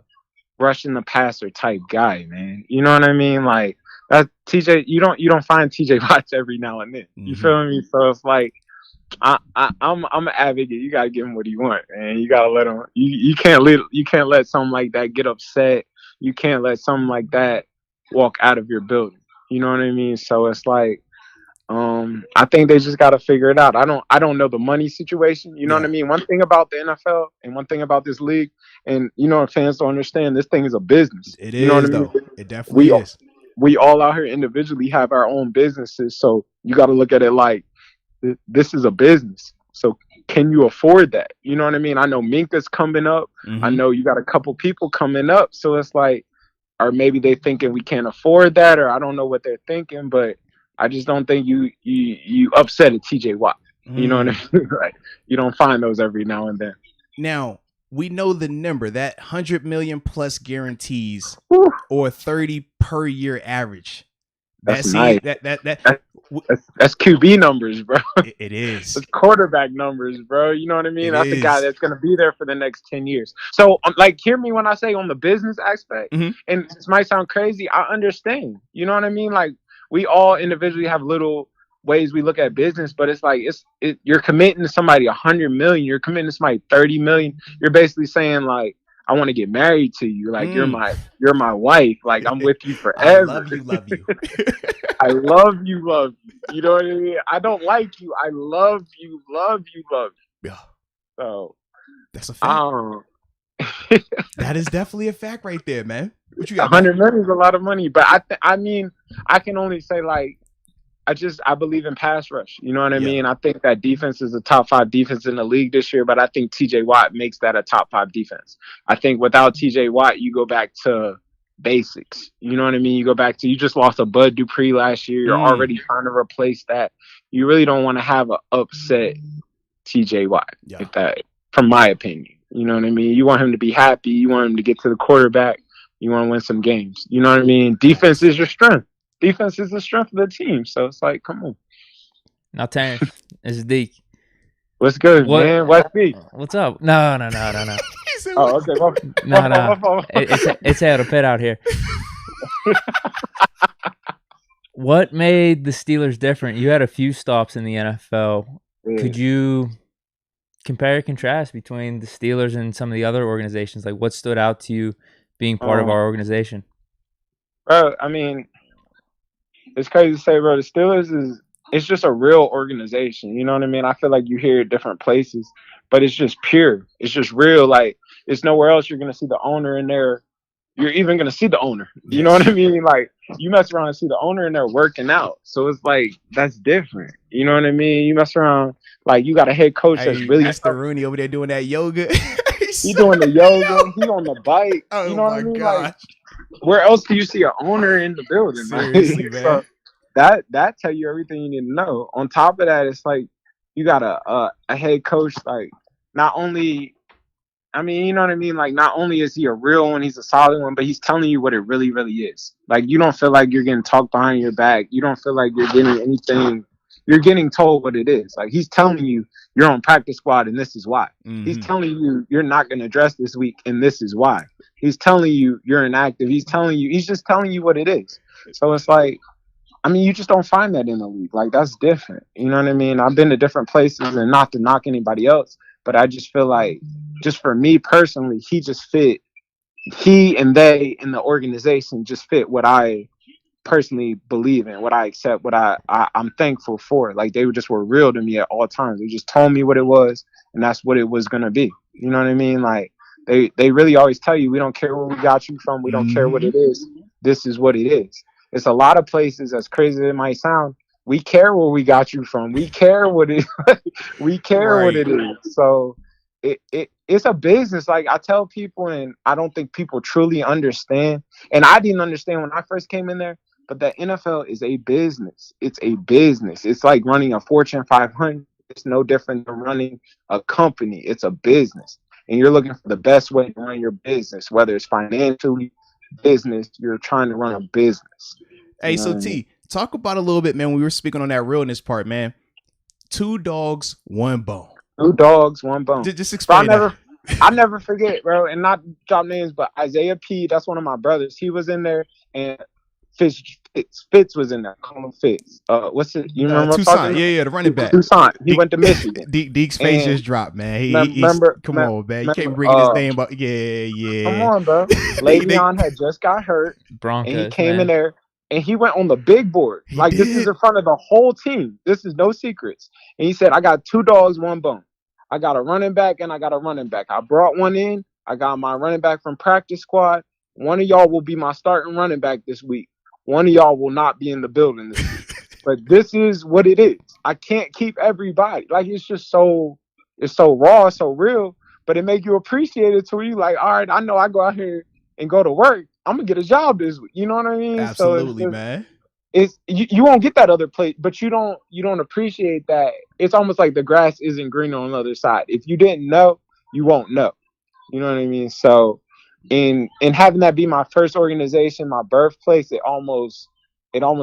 rushing the passer type guy, man. You know what I mean? Like that TJ, you don't find TJ Watts every now and then. You feel me? So it's like I'm an advocate. You gotta give him what he wants, and you gotta let him. You can't let something like that get upset. You can't let something like that walk out of your building. You know what I mean? So it's like. I think they just got to figure it out. I don't know the money situation. You know what I mean? One thing about the NFL and one thing about this league, and you know, fans don't understand, this thing is a business. It you know is, what I mean? though. It definitely is. We all out here individually have our own businesses, so you got to look at it like this is a business. So can you afford that? You know what I mean? I know Minka's coming up. I know you got a couple people coming up, so it's like, or maybe they thinking we can't afford that, or I don't know what they're thinking, but. I just don't think you upset at TJ Watt. You know what I mean? Like, you don't find those every now and then. Now, we know the number, that 100 million plus guarantees or 30 per year average. That's nice. That's QB numbers, bro. It is. It's quarterback numbers, bro. You know what I mean? That's the guy that's going to be there for the next 10 years. So, like, hear me when I say on the business aspect, and this might sound crazy, I understand. You know what I mean? Like, we all individually have little ways we look at business, but it's like you're committing to somebody 100 million, you're committing to somebody 30 million. You're basically saying like, I want to get married to you, like you're my wife, like I'm with you forever. I love you. I love you. You know what I mean? I don't like you. I love you. Yeah. So that's a fact. That is definitely a fact right there, man. What you got? 100 million is a lot of money, but I mean, I can only say like, I believe in pass rush. You know what I mean? I think that defense is a top 5 defense in the league this year, but I think TJ Watt makes that a top 5 defense. I think without TJ Watt, you go back to basics. You know what I mean? You go back to, you just lost a Bud Dupree last year. You're already trying to replace that. You really don't want to have an upset TJ Watt, if that, from my opinion. You know what I mean? You want him to be happy. You want him to get to the quarterback. You want to win some games. You know what I mean? Defense is your strength. Defense is the strength of the team. So it's like, come on. Now, Terrence, this is Deke. What's good, man? What's Deke? What's up? No. Oh, okay. No. It's out of pit out here. What made the Steelers different? You had a few stops in the NFL. Yeah. Could you compare and contrast between the Steelers and some of the other organizations? Like, what stood out to you being part of our organization? Bro, I mean, it's crazy to say, bro. The Steelers it's just a real organization. You know what I mean? I feel like you hear it different places, but it's just pure. It's just real. Like, it's nowhere else you're going to see the owner in there. You're even going to see the owner. You know what I mean? Like, you mess around and see the owner in there working out. So it's like, that's different. You know what I mean? You mess around, like, you got a head coach that's really... Mr. Rooney over there doing that yoga. He's doing the yoga. He's on the bike. Oh, you know what I mean? Gosh. Like, where else do you see an owner in the building? Seriously, man. So that tell you everything you need to know. On top of that, it's like you got a head coach, like, not only... I mean, you know what I mean? Like, not only is he a real one, he's a solid one, but he's telling you what it really, really is. Like, you don't feel like you're getting talked behind your back. You don't feel like you're getting anything. You're getting told what it is. Like, he's telling you you're on practice squad and this is why. Mm-hmm. He's telling you you're not going to dress this week and this is why. He's telling you you're inactive. He's just telling you what it is. So it's like, I mean, you just don't find that in the league. Like, that's different. You know what I mean? I've been to different places, and not to knock anybody else, but I just feel like, just for me personally, he and they in the organization just fit what I personally believe in, what I accept, what I'm thankful for. Like, they were real to me at all times. They just told me what it was, and that's what it was going to be. You know what I mean? Like, they really always tell you, we don't care where we got you from. We don't care what it is. This is what it is. It's a lot of places, as crazy as it might sound, we care where we got you from. We care what it we care what it is. So it's a business. Like, I tell people, and I don't think people truly understand, and I didn't understand when I first came in there, but the NFL is a business. It's a business. It's like running a Fortune 500. It's no different than running a company. It's a business. And you're looking for the best way to run your business, whether it's financially, business, you're trying to run a business. Hey, so T, talk about a little bit, man, when we were speaking on that realness part, man. 2 dogs, 1 bone. 2 dogs, 1 bone. Just explain that. I never forget, bro, and not drop names, but Isaiah P, that's one of my brothers. He was in there, and Fitz was in there. Call him Fitz. What's it? You remember? Toussaint. Yeah, the running back. Toussaint. He went to Michigan. Deke's face just dropped, man. Come on, man. You can't bring his name up. Yeah. Come on, bro. Le'Veon had just got hurt. Broncos, and he came in there, and he went on the big board. Like, this is in front of the whole team. This is no secrets. And he said, I got 2 dogs, 1 bone. I got a running back, and I got a running back. I brought one in. I got my running back from practice squad. One of y'all will be my starting running back this week. One of y'all will not be in the building this week. But this is what it is. I can't keep everybody. Like, it's just it's so raw, so real, but it make you appreciate it to you. Like, all right, I know I go out here and go to work. I'm going to get a job this week. You know what I mean? Absolutely, man. It's you won't get that other place, but you don't appreciate that. It's almost like the grass isn't greener on the other side. If you didn't know, you won't know. You know what I mean? So in having that be my first organization, my birthplace, it almost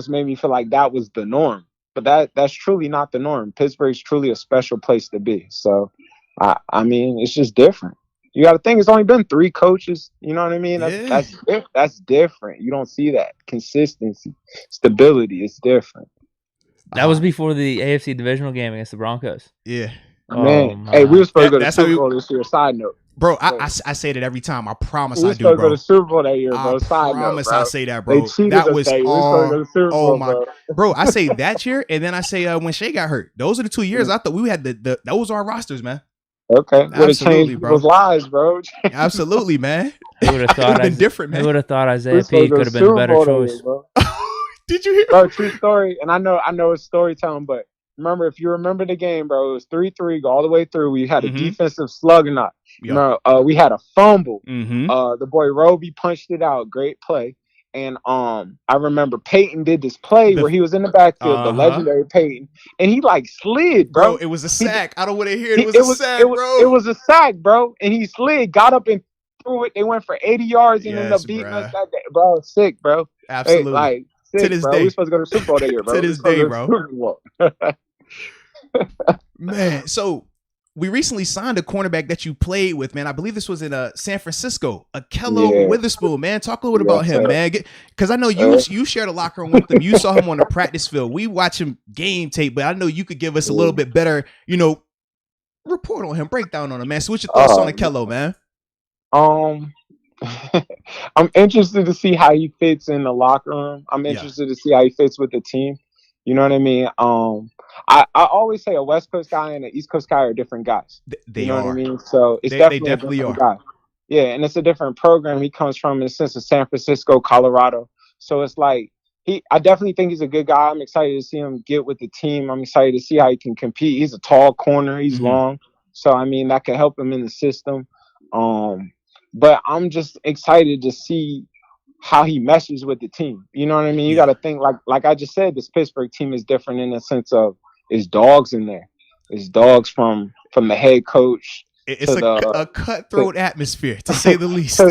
made me feel like that was the norm. But that's truly not the norm. Pittsburgh's truly a special place to be. So I mean, it's just different. You got to think, it's only been 3 coaches. You know what I mean? That's different. You don't see that consistency, stability. It's different. That was before the AFC divisional game against the Broncos. Yeah. Man, hey, we were supposed to go to the Super Bowl this year. Side note, bro. I say that every time. I promise I do, bro. We were supposed to go to the Super Bowl that year, bro. Side note, promise bro. I say that, bro. That was oh my, bro. I say that year, and then I say when Shea got hurt. Those are the 2 years I thought we had those are our rosters, man. Okay, would have changed people's lives, bro. Absolutely, man. Who would have thought been different, man. Who would have thought Isaiah P could have been a better choice? Did you hear? Bro, true story. And I know it's storytelling, but remember, if you remember the game, bro, it was 3-3 all the way through. We had a defensive slug knot. Yeah. We had a fumble. Mm-hmm. The boy Roby punched it out. Great play. And I remember Peyton did this play where he was in the backfield, the legendary Peyton, and he like slid, bro. It was a sack. I don't want to hear it. It was a sack, bro. It was a sack, bro. And he slid, got up and threw it. They went for 80 yards and ended up beating us that day. Bro, sick, bro. Absolutely. Like, sick, to this bro. day. We're supposed to go to the Super Bowl that year, bro. To this day, bro. Man, so we recently signed a cornerback that you played with, man. I believe this was in San Francisco. Akello Witherspoon, man. Talk a little bit about him, man. Because I know you shared a locker room with him. You saw him on the practice field. We watch him game tape, but I know you could give us a little bit better, report on him, breakdown on him, man. So what's your thoughts on Akello, man? I'm interested to see how he fits in the locker room. I'm interested to see how he fits with the team. You know what I mean? I always say a West Coast guy and an East Coast guy are different guys. They you know are. What I mean? So it's they definitely are. Guy. Yeah, and it's a different program. He comes from, in the sense of San Francisco, Colorado. So it's like I definitely think he's a good guy. I'm excited to see him get with the team. I'm excited to see how he can compete. He's a tall corner. He's long. So I mean, that could help him in the system. But I'm just excited to see how he meshes with the team. You know what I mean? You got to think, like I just said, this Pittsburgh team is different in the sense of it's dogs in there. It's dogs from the head coach. It's a cutthroat atmosphere, to say the least. to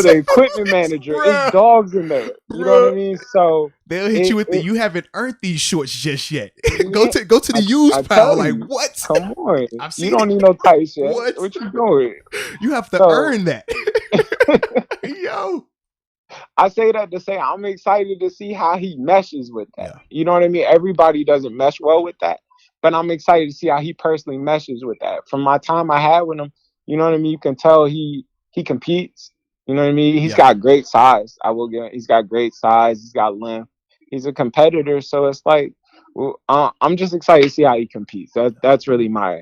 the equipment manager, it's dogs in there. You know what I mean? So they'll hit you with you haven't earned these shorts just yet. go to the used pile. Like, what? Come on. You don't need no tight shit. What you doing? You have to earn that. Yo. I say that to say I'm excited to see how he meshes with that. Yeah. You know what I mean? Everybody doesn't mesh well with that. But I'm excited to see how he personally meshes with that. From my time I had with him, you know what I mean? You can tell he competes. You know what I mean? He's got great size. He's got great size. He's got length. He's a competitor. So it's like, I'm just excited to see how he competes. That's really my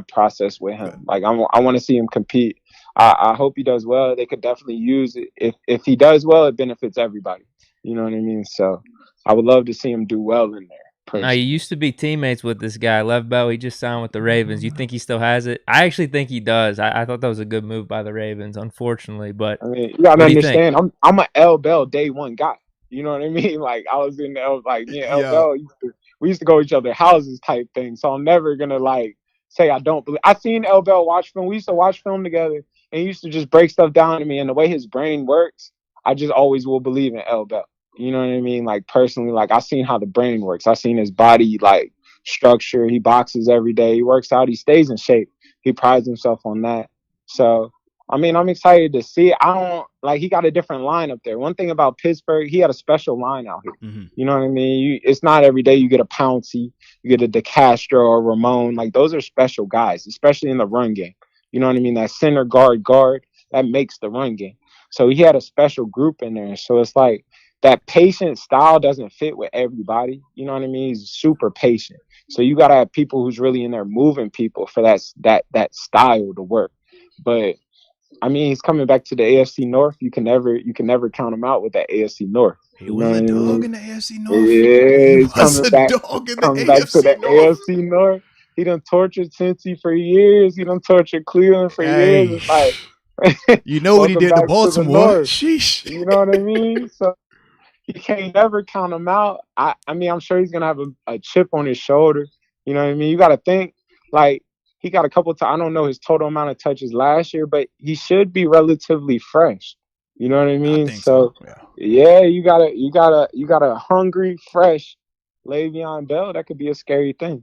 process with him. Like, I want to see him compete. I hope he does well. They could definitely use it. If he does well, it benefits everybody. You know what I mean? So I would love to see him do well in there. Now, you used to be teammates with this guy, Lev Bell. He just signed with the Ravens. You think he still has it? I actually think he does. I thought that was a good move by the Ravens, unfortunately. But I mean, you gotta understand, I'm an L Bell day one guy. You know what I mean? Like, I was in L Bell. We used to go to each other's houses type thing. So I'm never gonna say I don't believe. I seen L Bell watch film. We used to watch film together, and he used to just break stuff down to me. And the way his brain works, I just always will believe in L Bell. You know what I mean? Like, personally, I seen how the brain works. I seen his body, structure. He boxes every day. He works out. He stays in shape. He prides himself on that. So, I mean, I'm excited to see it. He got a different line up there. One thing about Pittsburgh, he had a special line out here. Mm-hmm. You know what I mean? It's not every day you get a Pouncey, you get a DeCastro or Ramon. Those are special guys, especially in the run game. You know what I mean? That center guard, that makes the run game. So he had a special group in there. So it's like, that patient style doesn't fit with everybody. You know what I mean? He's super patient. So you got to have people who's really in there moving people for that style to work. But I mean, he's coming back to the AFC North. You can never count him out with that AFC North. He was a dog in the AFC North. Yeah, he's coming back to the AFC North. He done tortured Cincy for years. He done tortured Cleveland for years. It's like, you know what he did to Baltimore. Sheesh. You know what I mean? So you can't never count him out. I mean, I'm sure he's going to have a chip on his shoulder. You know what I mean? You got to think, he got a couple I don't know his total amount of touches last year, but he should be relatively fresh. You know what I mean? I think so. Yeah, you got a hungry, fresh Le'Veon Bell. That could be a scary thing.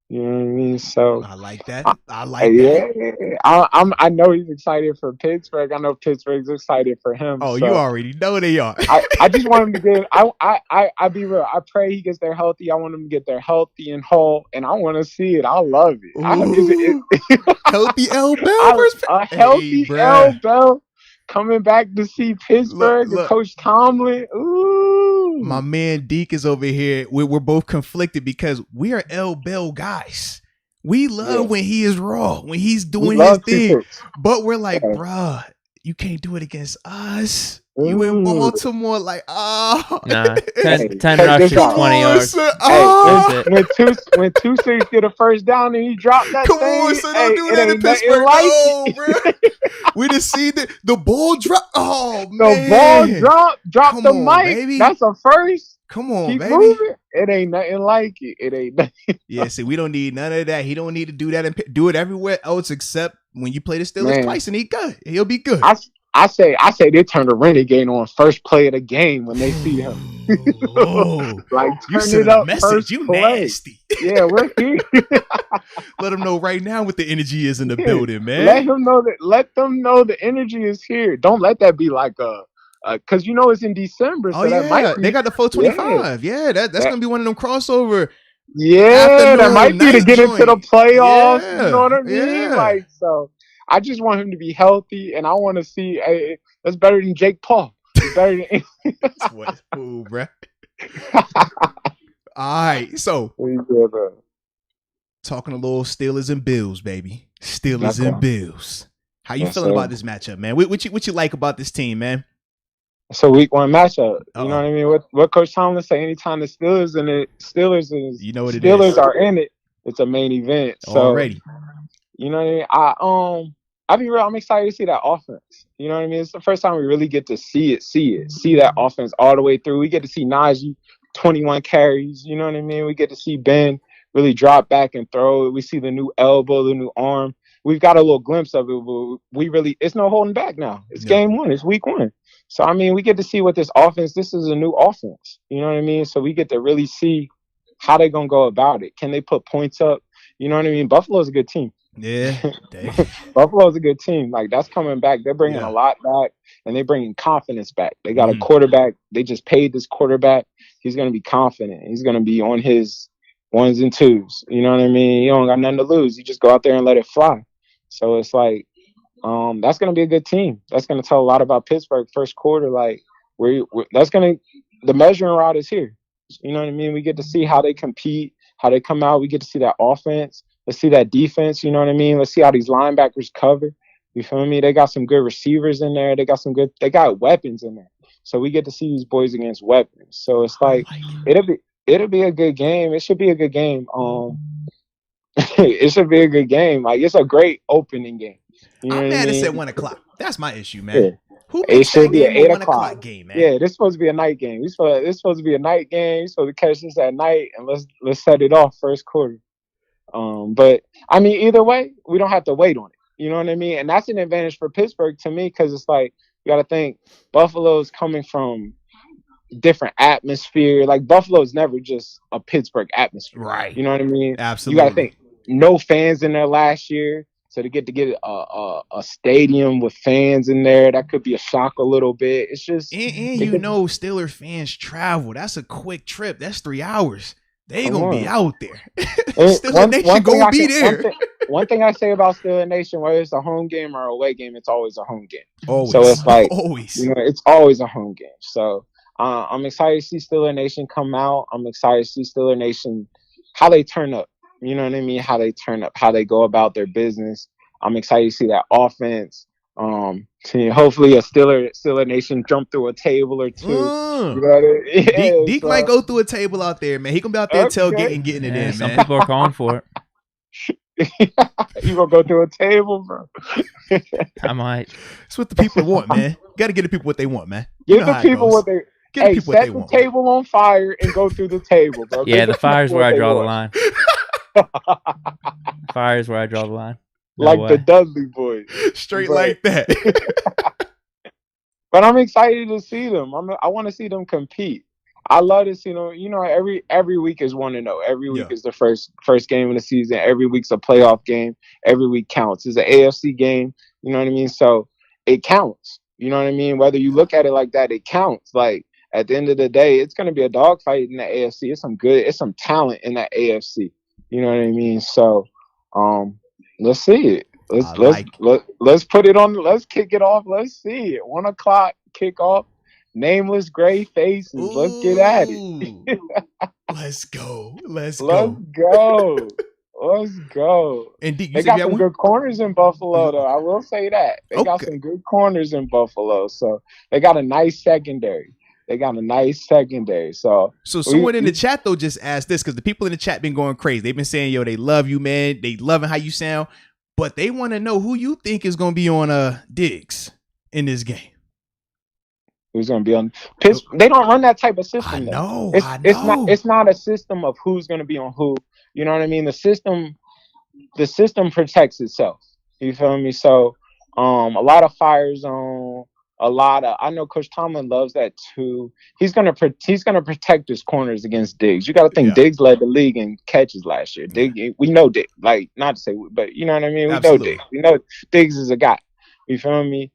You know what I mean? So I like that. That. I know he's excited for Pittsburgh. I know Pittsburgh's excited for him. Oh, so you already know they are. I just want him to get. I be real. I pray he gets there healthy. I want him to get there healthy and whole, and I want to see it. I love it. Healthy L Bell. A healthy L Bell coming back to see Pittsburgh and Coach Tomlin. Ooh. My man Deke is over here. We're both conflicted because we are L Bell guys. We love when he is raw, when he's doing his thing. But we're like, bruh, you can't do it against us. You in Baltimore, like, Nah, 10 rushes, 20 yards. When two Six get a first down and he dropped that Come thing, on, son, don't do that in Pittsburgh. No, bro. We just see the ball drop. Oh, man. The ball drop the mic. Baby. That's a first. Come on, Keep baby. moving. It ain't nothing like it. It ain't nothing. Yeah, see, we don't need none of that. He don't need to do that and do it everywhere else except when you play the Steelers twice and he'll be good. I say they turn the renegade on first play of the game when they see him. Like you turn send it up a message. First You play. nasty. Yeah, we're here. Let them know right now what the energy is in the building, man. Let them know the energy is here. Don't let that be like because it's in December. So that might be, they got the 425. Yeah, that's gonna be one of them crossover. Yeah, that might be to get into the playoffs. Yeah, you know what I mean? Yeah. Like, so I just want him to be healthy, and I want to see. That's better than Jake Paul. It's better than that's what cool, bro. All right, so talking a little Steelers and Bills, baby. Steelers and Bills. How you feeling about this matchup, man? What you like about this team, man? It's a week one matchup. You know what I mean? What Coach Tomlin say? Anytime the Steelers and the Steelers are in it, it's a main event. So already, you know what I mean? I'll be real. I'm excited to see that offense. You know what I mean? It's the first time we really get to see that offense all the way through. We get to see Najee 21 carries. You know what I mean? We get to see Ben really drop back and throw. We see the new elbow, the new arm. We've got a little glimpse of it, but it's no holding back now. It's game one. It's week one. So, I mean, we get to see what this is a new offense. You know what I mean? So we get to really see how they're going to go about it. Can they put points up? You know what I mean? Buffalo's a good team. Yeah. Buffalo's a good team. Like, that's coming back. They're bringing a lot back, and they're bringing confidence back. They got a quarterback. They just paid this quarterback. He's going to be confident. He's going to be on his ones and twos. You know what I mean? You don't got nothing to lose. You just go out there and let it fly. So it's like, that's going to be a good team. That's going to tell a lot about Pittsburgh first quarter. Like, the measuring rod is here. You know what I mean? We get to see how they compete, how they come out. We get to see that offense. Let's see that defense. You know what I mean? Let's see how these linebackers cover. You feel me? They got some good receivers in there. They got weapons in there. So we get to see these boys against weapons. So it's like, it'll be a good game. It should be a good game. It should be a good game. Like, it's a great opening game. You know I'm mad it's at 1 o'clock. That's my issue, man. Yeah. Who makes that game a 1 o'clock game, man? Yeah, this is supposed to be a night game. This supposed to be a night game. You're supposed to catch this at night, and let's set it off first quarter. But I mean, either way, we don't have to wait on it. You know what I mean? And that's an advantage for Pittsburgh to me, because it's like, you got to think Buffalo's coming from different atmosphere. Like, Buffalo's never just a Pittsburgh atmosphere, right? You know what I mean? Absolutely. You got to think, no fans in there last year. So to get a stadium with fans in there, that could be a shock a little bit. It's just and Steelers fans travel. That's a quick trip. That's 3 hours. They gonna be out there. Steelers Nation gonna be there. One thing I say about Steelers Nation, whether it's a home game or a away game, it's always a home game. Always. So it's like always. It's always a home game. So I'm excited to see Steelers Nation come out. I'm excited to see Steelers Nation how they turn up. You know what I mean? How they turn up, how they go about their business. I'm excited to see that offense. Hopefully a Steelers Nation jump through a table or two. You know what I mean? Yeah, Deke might go through a table out there, man. He gonna be out there tailgating, getting it in, man. Some people are calling for it. You gonna go through a table, bro? I might. That's what the people want, man. Got to give the people what they want, man. Give the people what they. Hey, set the table on fire and go through the table, bro. Yeah, the fire's where I draw the line. Fire is where I draw the line. The Dudley boys. Straight like that. But I'm excited to see them. I want to see them compete. I love to see them. You know, every week is 1-0. Every week is the first game of the season. Every week's a playoff game. Every week counts. It's an AFC game. You know what I mean? So it counts. You know what I mean? Whether you look at it like that, it counts. Like, at the end of the day, it's going to be a dogfight in the AFC. It's some talent in that AFC. You know what I mean? So, let's see it. Let's put it on. Let's kick it off. Let's see it. 1 o'clock kickoff. Nameless gray faces. Ooh. Let's get at it. Let's go. Let's go. And Deke, they got some good corners in Buffalo, though. I will say that. They got some good corners in Buffalo. So they got a nice secondary. So someone in the chat, though, just asked this because the people in the chat been going crazy. They've been saying, yo, they love you, man. They loving how you sound. But they want to know who you think is going to be on Diggs in this game. Who's going to be on Pittsburgh? They don't run that type of system. I know. It's not a system of who's going to be on who. You know what I mean? The system protects itself. You feel me? So, a lot of fire zone. I know Coach Tomlin loves that too. He's gonna protect his corners against Diggs. You got to think Diggs led the league in catches last year. We know Diggs, like not to say, but you know what I mean. We know Diggs. We know Diggs is a guy. You feel me?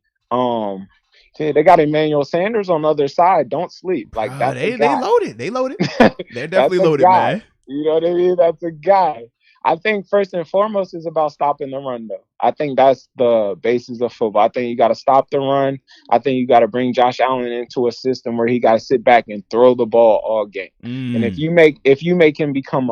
They got Emmanuel Sanders on the other side. Don't sleep. Like that's they loaded. They're definitely loaded, man. You know what I mean? That's a guy. I think first and foremost is about stopping the run, though. I think that's the basis of football. I think you got to stop the run. I think you got to bring Josh Allen into a system where he got to sit back and throw the ball all game. And if you make him become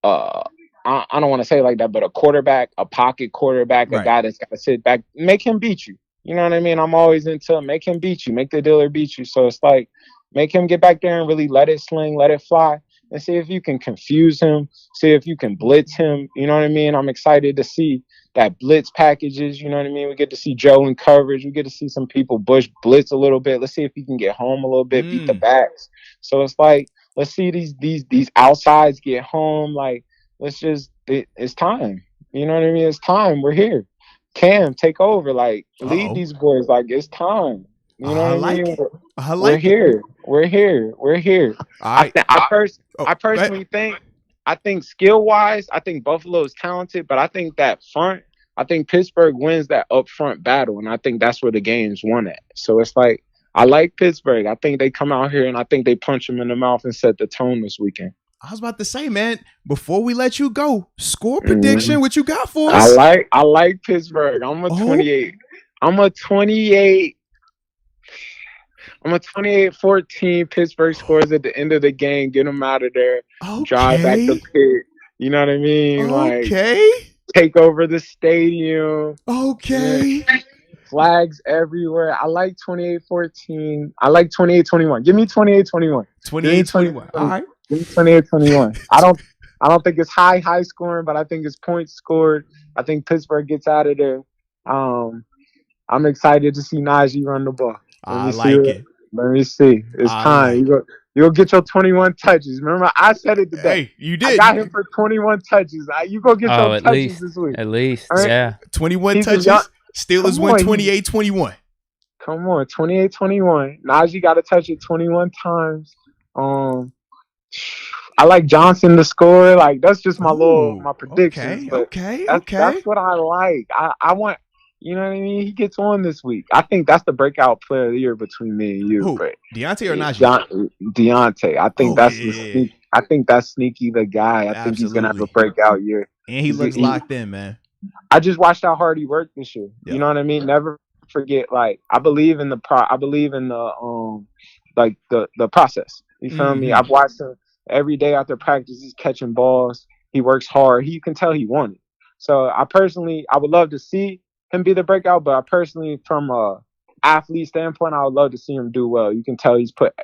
I don't want to say it like that, but a quarterback, a pocket quarterback, a guy that's got to sit back, make him beat you. You know what I mean? I'm always into make him beat you, make the dealer beat you. So it's like make him get back there and really let it sling, let it fly. And see if you can confuse him, see if you can blitz him. You know what I mean? I'm excited to see that blitz packages. You know what I mean? We get to see Joe in coverage. We get to see some people blitz a little bit. Let's see if he can get home a little bit, beat the backs. So it's like, let's see these outsides get home. Like, it's time. You know what I mean? It's time. We're here. Cam, take over. Like, lead these boys. Like, it's time. You know what I mean? We're here. I personally think skill wise, I think Buffalo is talented, but I think I think Pittsburgh wins that up front battle, and I think that's where the game's won at. So it's like I like Pittsburgh. I think they come out here and I think they punch them in the mouth and set the tone this weekend. I was about to say, man, before we let you go, score prediction. What you got for us? I like Pittsburgh. I'm a 28. I'm a 28-14. Pittsburgh scores at the end of the game. Get them out of there. Okay. Drive back the pit. You know what I mean? Okay. Like, take over the stadium. Okay. Yeah. Flags everywhere. I like 28-14. I like 28-21. Give me 28-21. 28-21. All right. Give me 28-21. I don't think it's high scoring, but I think it's points scored. I think Pittsburgh gets out of there. I'm excited to see Najee run the ball. I like it. Let me see. It's time. You'll get your 21 touches. Remember, I said it today. Hey, you did. I got him for 21 touches. You go get your touches this week. At least, right? yeah. 21 touches. Steelers win 28-21. Come on, 28-21. Najee got to touch it 21 times. I like Johnson to score. Like, that's just my predictions. Okay. That's what I like. I want. You know what I mean? He gets on this week. I think that's the breakout player of the year between me and you. Who? But Deontay or Najee? Deontay. I think I think that's sneaky the guy. I think he's gonna have a breakout year. And he looks locked in, man. I just watched how hard he worked this year. Yep. You know what I mean? Never forget. Like, I believe in the process. You feel me? I've watched him every day after practice. He's catching balls. He works hard. You can tell he won it. So I would love to see him be the breakout, but I personally, from a athlete standpoint, I would love to see him do well. You can tell he's put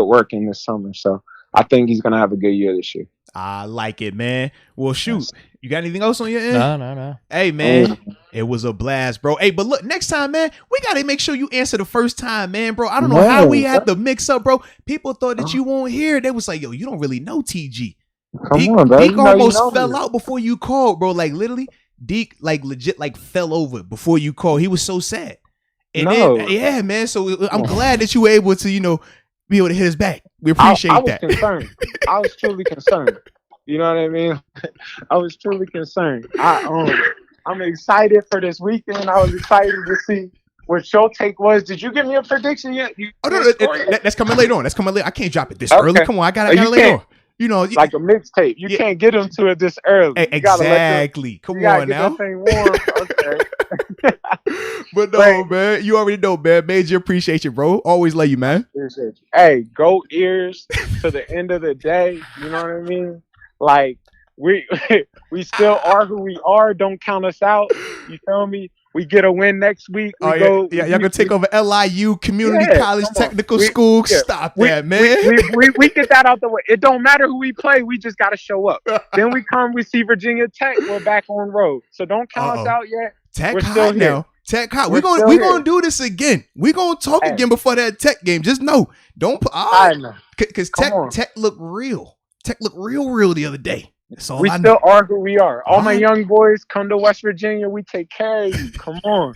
work in this summer, so I think he's gonna have a good year this year. I like it, man. Well, shoot, you got anything else on your end? No. Hey, man, it was a blast, bro. Hey, but look, next time, man, we gotta make sure you answer the first time, man, bro. I don't know how we had the mix up, bro. People thought that you won't hear. They was like, yo, you don't really know TG. Deke almost fell out before you called, bro. Like, literally. Deke legit fell over before you called. He was so sad. And then, yeah, man. So I'm glad that you were able to, be able to hit us back. We appreciate that. I was concerned. I was truly concerned. You know what I mean? I was truly concerned. I'm excited for this weekend. I was excited to see what your take was. Did you give me a prediction yet? No, that's coming later on. I can't drop it this early. Come on, I got it later on. Like a mixtape. You can't get them to it this early. Exactly. Come on now. Get that thing warm. Okay. But no, man. You already know, man. Major appreciation, bro. Always love you, man. Appreciate you. Hey, go ears to the end of the day. You know what I mean? Like, we still are who we are. Don't count us out. You feel me? We get a win next week. Y'all gonna take over LIU Community College Technical School. Stop that, man. We get that out the way. It don't matter who we play. We just gotta show up. Then we see Virginia Tech. We're back on road. So don't count us out yet. Tech hot now. Tech hot. We're gonna do this again. We're gonna talk again before that Tech game. Just know, don't put. I know. Because Tech looked real. Tech looked real the other day. We still are who we are. All my young boys come to West Virginia. We take care of you. Come on.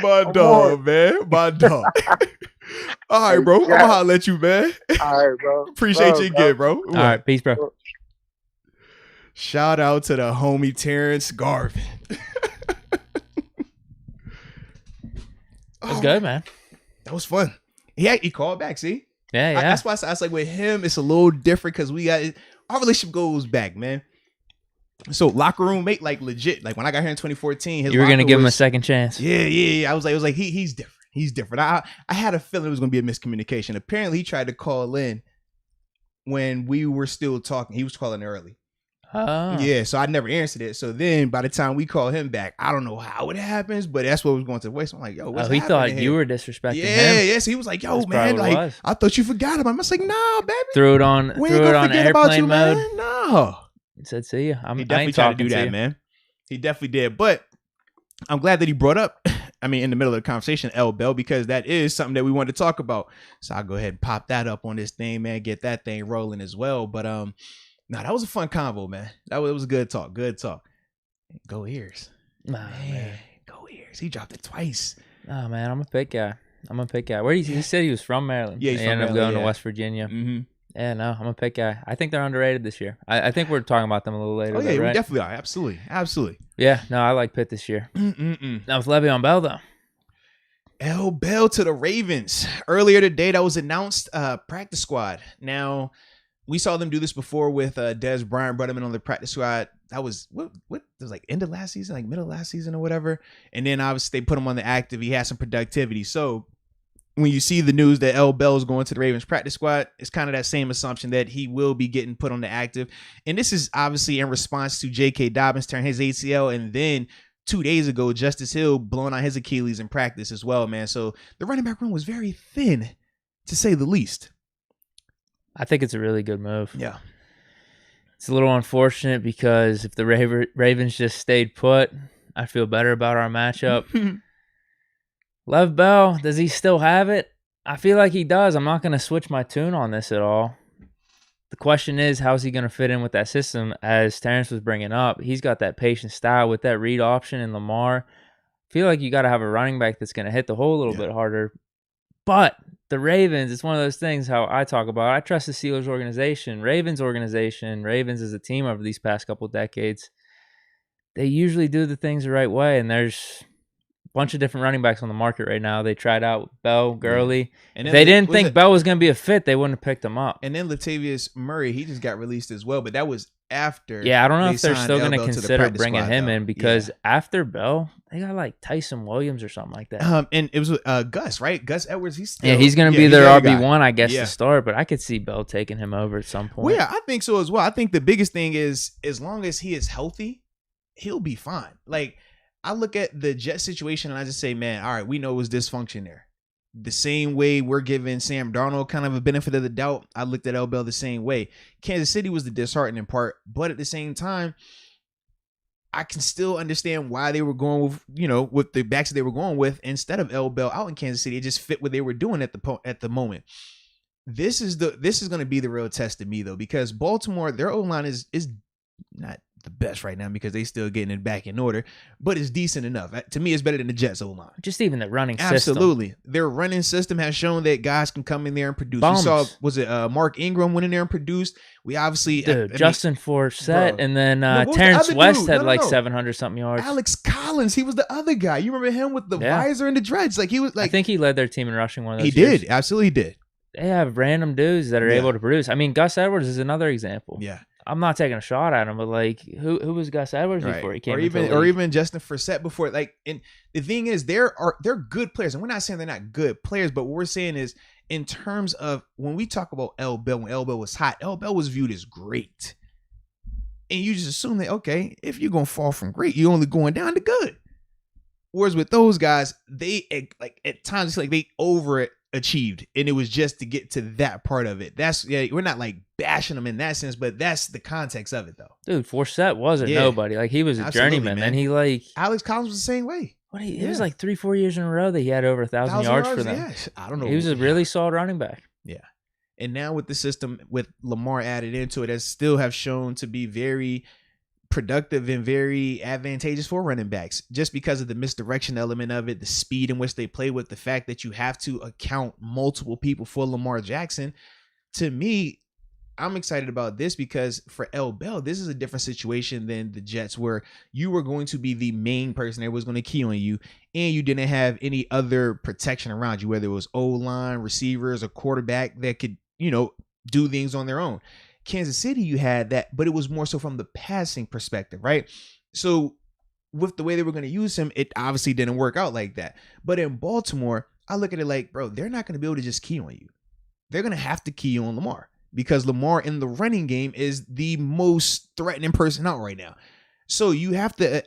My dog, man. My dog. All right, bro. I'm going to holler at you, man. All right, bro. Appreciate you again, bro. All right. Peace, bro. Shout out to the homie Terrence Garvin. That was good, man. That was fun. He called back, see? Yeah. That's why I was like, with him, it's a little different because our relationship goes back, man. So locker room mate, like legit. Like when I got here in 2014, you were gonna give him a second chance. Yeah. I was like, he's different. He's different. I had a feeling it was gonna be a miscommunication. Apparently, he tried to call in when we were still talking. He was calling early. Oh. Yeah, so I never answered it. So then by the time we call him back, I don't know how it happens, but that's what was going to waste. I'm like, yo, what's happening? He thought you were disrespecting him. Yeah. So he was like, yo, that's man, like I thought you forgot about him. I was like, nah, baby. Threw it on airplane mode. Man. No. He said, see ya. He definitely tried to do that, man. He definitely did. But I'm glad that he brought up, in the middle of the conversation, L Bell, because that is something that we wanted to talk about. So I'll go ahead and pop that up on this thing, man. Get that thing rolling as well. But that was a fun convo, man. It was a good talk. Good talk. Go Ears. Man. Go Ears. He dropped it twice. Oh, man. I'm a pick guy. Where he said he was from Maryland. Yeah, he's from ended Maryland. Up going to West Virginia. Mm-hmm. Yeah, no, I'm a pick guy. I think they're underrated this year. I think we're talking about them a little later. Oh, yeah, right? We definitely are. Absolutely. Yeah, no, I like Pitt this year. Now with Le'Veon Bell, though. L Bell to the Ravens. Earlier today, that was announced practice squad. Now, we saw them do this before with Des Bryant, brought him in on the practice squad. That was what it was like end of last season, like middle of last season or whatever. And then obviously they put him on the active. He had some productivity. So when you see the news that L Bell is going to the Ravens practice squad, it's kind of that same assumption that he will be getting put on the active. And this is obviously in response to J.K. Dobbins tearing his ACL, and then 2 days ago, Justice Hill blowing out his Achilles in practice as well, man. So the running back room was very thin, to say the least. I think it's a really good move. Yeah. It's a little unfortunate because if the Ravens just stayed put, I feel better about our matchup. Lev Bell, does he still have it? I feel like he does. I'm not going to switch my tune on this at all. The question is, how's he going to fit in with that system? As Terrence was bringing up, he's got that patient style with that read option in Lamar. I feel like you got to have a running back that's going to hit the hole a little bit harder. But the Ravens, it's one of those things how I talk about. I trust the Steelers organization, Ravens as a team over these past couple decades. They usually do the things the right way, and there's a bunch of different running backs on the market right now. They tried out Bell, Gurley. And if they didn't think Bell was going to be a fit, they wouldn't have picked him up. And then Latavius Murray, he just got released as well, but that was after. Yeah, I don't know if they're still going to consider bringing him in because after Bell, they got like Tyson Williams or something like that. And it was Gus, right? Gus Edwards. He's going to be their RB1, I guess, to start. But I could see Bell taking him over at some point. Well, yeah, I think so as well. I think the biggest thing is as long as he is healthy, he'll be fine. Like I look at the Jet situation and I just say, man, all right, we know it was dysfunction there. The same way we're giving Sam Darnold kind of a benefit of the doubt, I looked at L Bell the same way. Kansas City was the disheartening part, but at the same time, I can still understand why they were going with, with the backs that they were going with instead of L Bell out in Kansas City. It just fit what they were doing at the moment. This is going to be the real test to me though, because Baltimore, their O-line is not the best right now because they still getting it back in order, but it's decent enough. To me, it's better than the Jets O-line. Just even the running system. Absolutely. Their running system has shown that guys can come in there and produce. Bums. We saw, was it Mark Ingram went in there and produced? We obviously... Justin Forsett, and then Terrence West had 700-something yards. Alex Collins, he was the other guy. You remember him with the visor and the dreads? Like he was like... I think he led their team in rushing one of those years. He did. Absolutely did. They have random dudes that are able to produce. I mean, Gus Edwards is another example. Yeah. I'm not taking a shot at him, but like, who was Gus Edwards before he came into the league? Or even Justin Forsett before. Like, and the thing is, they're good players, and we're not saying they're not good players, but what we're saying is, in terms of when we talk about L. Bell, when L. Bell was hot, L. Bell was viewed as great, and you just assume that okay, if you're gonna fall from great, you're only going down to good. Whereas with those guys, they like at times it's like they overachieved, and it was just to get to that part of it. We're not like bashing them in that sense, but that's the context of it, though. Dude, Forsett wasn't nobody. Like he was a journeyman, man. And he like Alex Collins was the same way. It was like 3-4 years in a row that he had over 1,000 yards for them. Yeah. I don't know. He was a really solid running back. Yeah, and now with the system with Lamar added into it, has still have shown to be very productive and very advantageous for running backs, just because of the misdirection element of it, the speed in which they play with, the fact that you have to account multiple people for Lamar Jackson. To me, I'm excited about this because for L. Bell, this is a different situation than the Jets, where you were going to be the main person that was going to key on you, and you didn't have any other protection around you, whether it was O-line, receivers, or quarterback that could, do things on their own. Kansas City, you had that, but it was more so from the passing perspective, right? So with the way they were going to use him, it obviously didn't work out like that. But in Baltimore, I look at it like, bro, they're not going to be able to just key on you. They're going to have to key on Lamar, because Lamar in the running game is the most threatening person out right now. So you have to,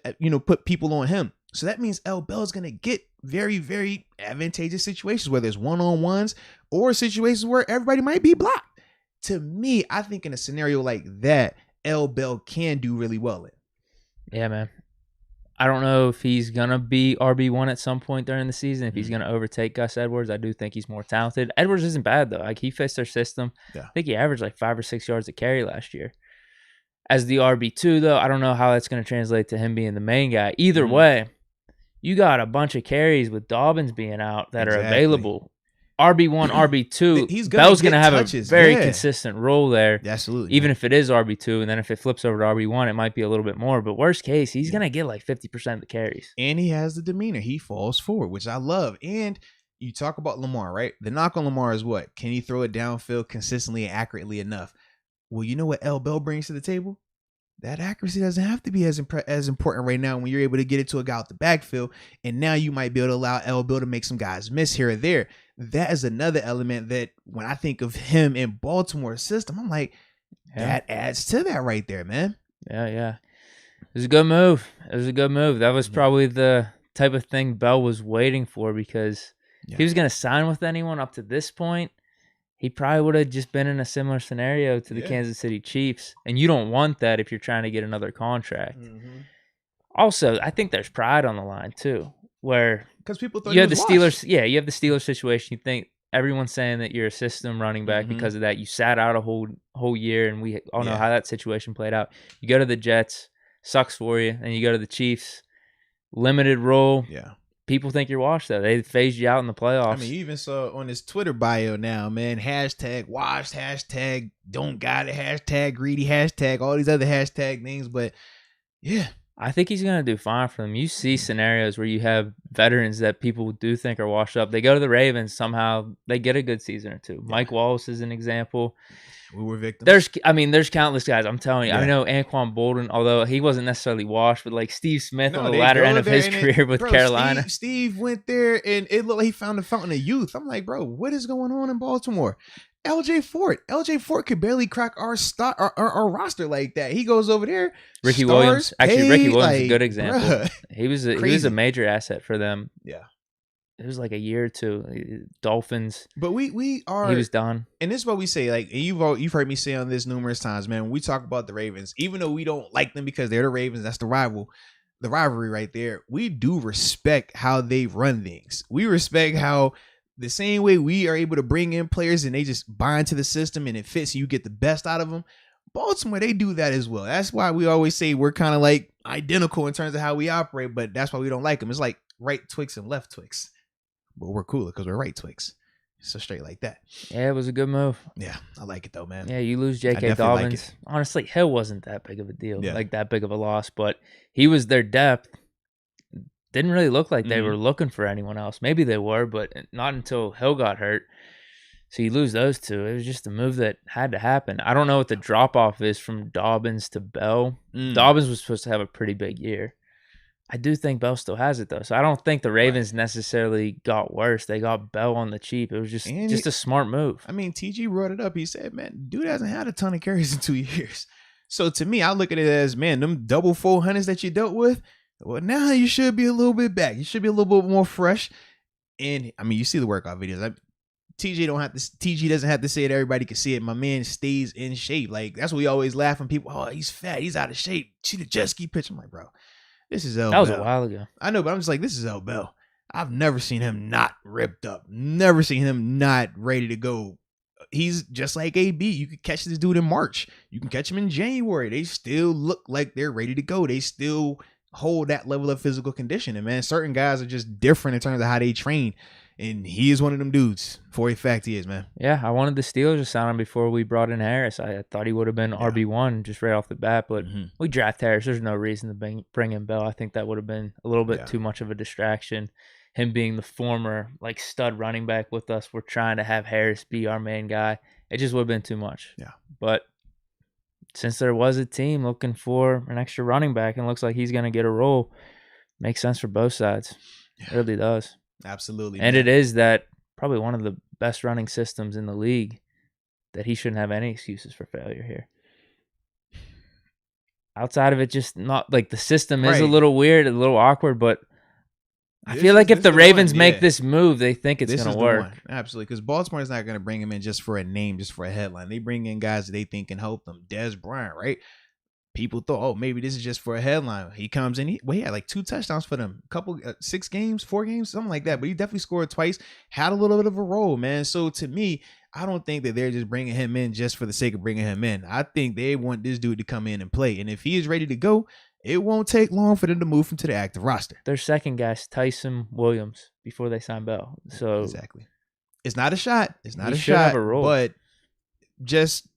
put people on him. So that means L. Bell is going to get very, very advantageous situations, whether it's one-on-ones or situations where everybody might be blocked. To me, I think in a scenario like that, L. Bell can do really well in. Yeah, man. I don't know if he's going to be RB1 at some point during the season, if he's going to overtake Gus Edwards. I do think he's more talented. Edwards isn't bad, though. Like, he fits their system. Yeah. I think he averaged like 5 or 6 yards a carry last year. As the RB2, though, I don't know how that's going to translate to him being the main guy. Either way, you got a bunch of carries with Dobbins being out that are available. RB1, RB2, Bell's going to have touches. A very consistent role there. Absolutely. Even if it is RB2, and then if it flips over to RB1, it might be a little bit more. But worst case, he's going to get like 50% of the carries. And he has the demeanor. He falls forward, which I love. And you talk about Lamar, right? The knock on Lamar is what? Can he throw it downfield consistently and accurately enough? Well, you know what L. Bell brings to the table? That accuracy doesn't have to be as important right now when you're able to get it to a guy out the backfield. And now you might be able to allow L. Bell to make some guys miss here or there. That is another element that when I think of him in Baltimore's system, I'm like, that adds to that right there, man. Yeah. It was a good move. That was probably the type of thing Bell was waiting for, because if he was going to sign with anyone up to this point, he probably would have just been in a similar scenario to the Kansas City Chiefs. And you don't want that if you're trying to get another contract. Mm-hmm. Also, I think there's pride on the line too, where because people thought you have the Steelers. Yeah, you have the Steelers situation. You think everyone's saying that you're a system running back because of that. You sat out a whole year, and we all know how that situation played out. You go to the Jets, sucks for you, and you go to the Chiefs, limited role. Yeah. People think you're washed, though. They phased you out in the playoffs. I mean, you even saw on his Twitter bio now, man, hashtag washed, hashtag don't got it, hashtag greedy, hashtag all these other hashtag names. But yeah, I think he's going to do fine for them. You see scenarios where you have veterans that people do think are washed up. They go to the Ravens, somehow they get a good season or two. Yeah. Mike Wallace is an example. We were victims. There's countless guys. I'm telling you. Yeah. I know Anquan Bolden, although he wasn't necessarily washed, but like Steve Smith on the latter end of his career with Carolina. Steve went there, and it looked like he found a fountain of youth. I'm like, bro, what is going on in Baltimore? LJ Fort could barely crack our roster like that. He goes over there. Ricky Williams is a good example. Bruh, he was a major asset for them. Yeah. It was like a year or two. Dolphins. But he was done. And this is what we say. Like, and you've heard me say on this numerous times, man. When we talk about the Ravens, even though we don't like them because they're the Ravens, that's the rivalry right there. We do respect how they run things. We respect how the same way we are able to bring in players and they just buy into the system and it fits and you get the best out of them. Baltimore, they do that as well. That's why we always say we're kind of like identical in terms of how we operate, but that's why we don't like them. It's like right Twix and left Twix. But we're cooler because we're right Twix. So straight like that. Yeah, it was a good move. Yeah, I like it though, man. Yeah, you lose J.K. Dobbins. Like honestly, Hill wasn't that big of a deal, like that big of a loss, but he was their depth. Didn't really look like they were looking for anyone else. Maybe they were, but not until Hill got hurt. So you lose those two. It was just a move that had to happen. I don't know what the drop-off is from Dobbins to Bell. Dobbins was supposed to have a pretty big year. I do think Bell still has it, though. So I don't think the Ravens necessarily got worse. They got Bell on the cheap. It was just a smart move. I mean, TG brought it up. He said, man, dude hasn't had a ton of carries in 2 years. So to me, I look at it as, man, them double 400s that you dealt with, well, now you should be a little bit back. You should be a little bit more fresh. And, I mean, you see the workout videos. TG doesn't have to say it. Everybody can see it. My man stays in shape. Like, that's what we always laugh when people, oh, he's fat. He's out of shape. See the jet ski pitch. I'm like, bro, this is L. That was Bell. a while ago. I know, but I'm just like, this is L. Bell. I've never seen him not ripped up. Never seen him not ready to go. He's just like AB. You could catch this dude in March. You can catch him in January. They still look like they're ready to go. They still hold that level of physical condition. And, man, certain guys are just different in terms of how they train. And he is one of them dudes. For a fact, he is, man. Yeah, I wanted the Steelers to sign him before we brought in Harris. I thought he would have been RB1 just right off the bat, but we draft Harris. There's no reason to bring in Bell. I think that would have been a little bit too much of a distraction. Him being the former stud running back with us, we're trying to have Harris be our main guy. It just would have been too much. Yeah. But since there was a team looking for an extra running back and looks like he's going to get a role, makes sense for both sides. It really does. Absolutely. And man. it is that probably one of the best running systems in the league that he shouldn't have any excuses for failure here. Outside of it, just not like the system is a little weird, a little awkward, but I feel like if the Ravens make this move, they think it's going to work. Absolutely, because Baltimore is not going to bring him in just for a name, just for a headline. They bring in guys that they think can help them. Dez Bryant, right? People thought, oh, maybe this is just for a headline. He comes in, he had like 2 touchdowns for them. A couple, 6 games, 4 games, something like that. But he definitely scored twice, had a little bit of a role, man. So to me, I don't think that they're just bringing him in just for the sake of bringing him in. I think they want this dude to come in and play. And if he is ready to go, it won't take long for them to move him to the active roster. Their second guy's Tyson Williams before they sign Bell. So exactly. It's not a shot. It's not a should shot, have a role. But just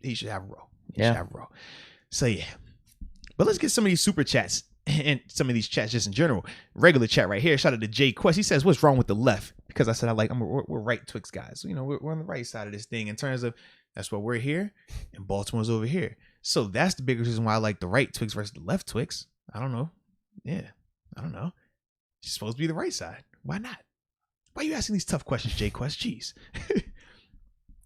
he should have a role. Yeah. So yeah. But let's get some of these super chats and some of these chats just in general. Regular chat right here. Shout out to Jay Quest. He says, what's wrong with the left? Because I said we're right Twix guys. So, we're on the right side of this thing in terms of that's why we're here and Baltimore's over here. So that's the biggest reason why I like the right Twix versus the left Twix. I don't know. Yeah. I don't know. It's supposed to be the right side. Why not? Why are you asking these tough questions, Jay Quest? Jeez.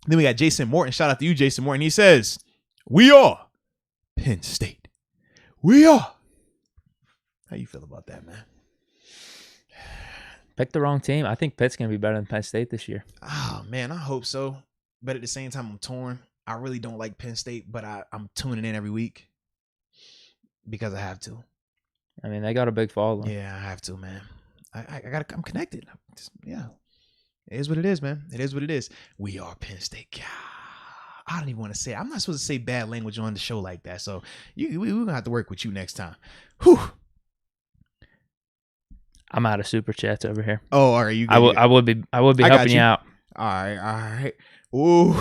Then we got Jason Morton. Shout out to you, Jason Morton. He says, we are Penn State. We are. How you feel about that, man? Pick the wrong team. I think Pitt's going to be better than Penn State this year. Oh, man, I hope so. But at the same time, I'm torn. I really don't like Penn State, but I'm tuning in every week because I have to. I mean, they got a big following. Yeah, I have to, man. I'm connected. Yeah. It is what it is, man. It is what it is. We are Penn State. God, I don't even want to say it. I'm not supposed to say bad language on the show like that. So we're going to have to work with you next time. Whew. I'm out of super chats over here. Oh, all right. You good, I would be helping you out. All right. Ooh,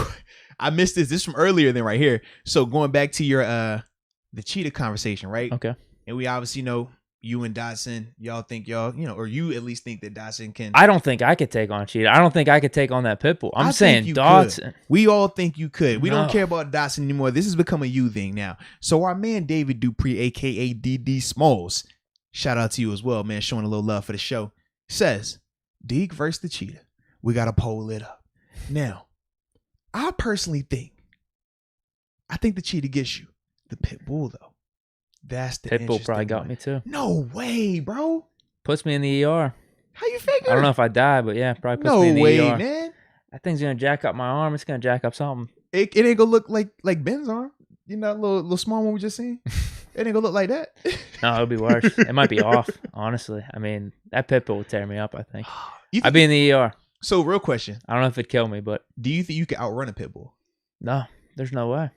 I missed this. This is from earlier than right here. So going back to your the cheetah conversation, right? Okay. And we obviously know you and Dotson, y'all think or you at least think that Dotson can. I don't think I could take on cheetah. I don't think I could take on that pit bull. I'm saying Dotson. Could. We all think you could. We don't care about Dotson anymore. This has become a you thing now. So our man David Dupree, aka DD Smalls, shout out to you as well, man, showing a little love for the show, says Deke versus the cheetah. We got to poll it up. Now, I personally think the cheetah gets you. The pit bull, though. That's the pit bull probably got me too. No way, bro. Puts me in the ER. How you figure? I don't know if I die, but yeah, probably puts me in the ER. No way, man. That thing's gonna jack up my arm. It's gonna jack up something. It ain't gonna look like Ben's arm. You know that little small one we just seen? It ain't gonna look like that. No, it'll be worse. It might be off, honestly. I mean, that pit bull would tear me up, I think. I'd be in the ER. So, real question. I don't know if it'd kill me, but... Do you think you could outrun a pit bull? No, there's no way.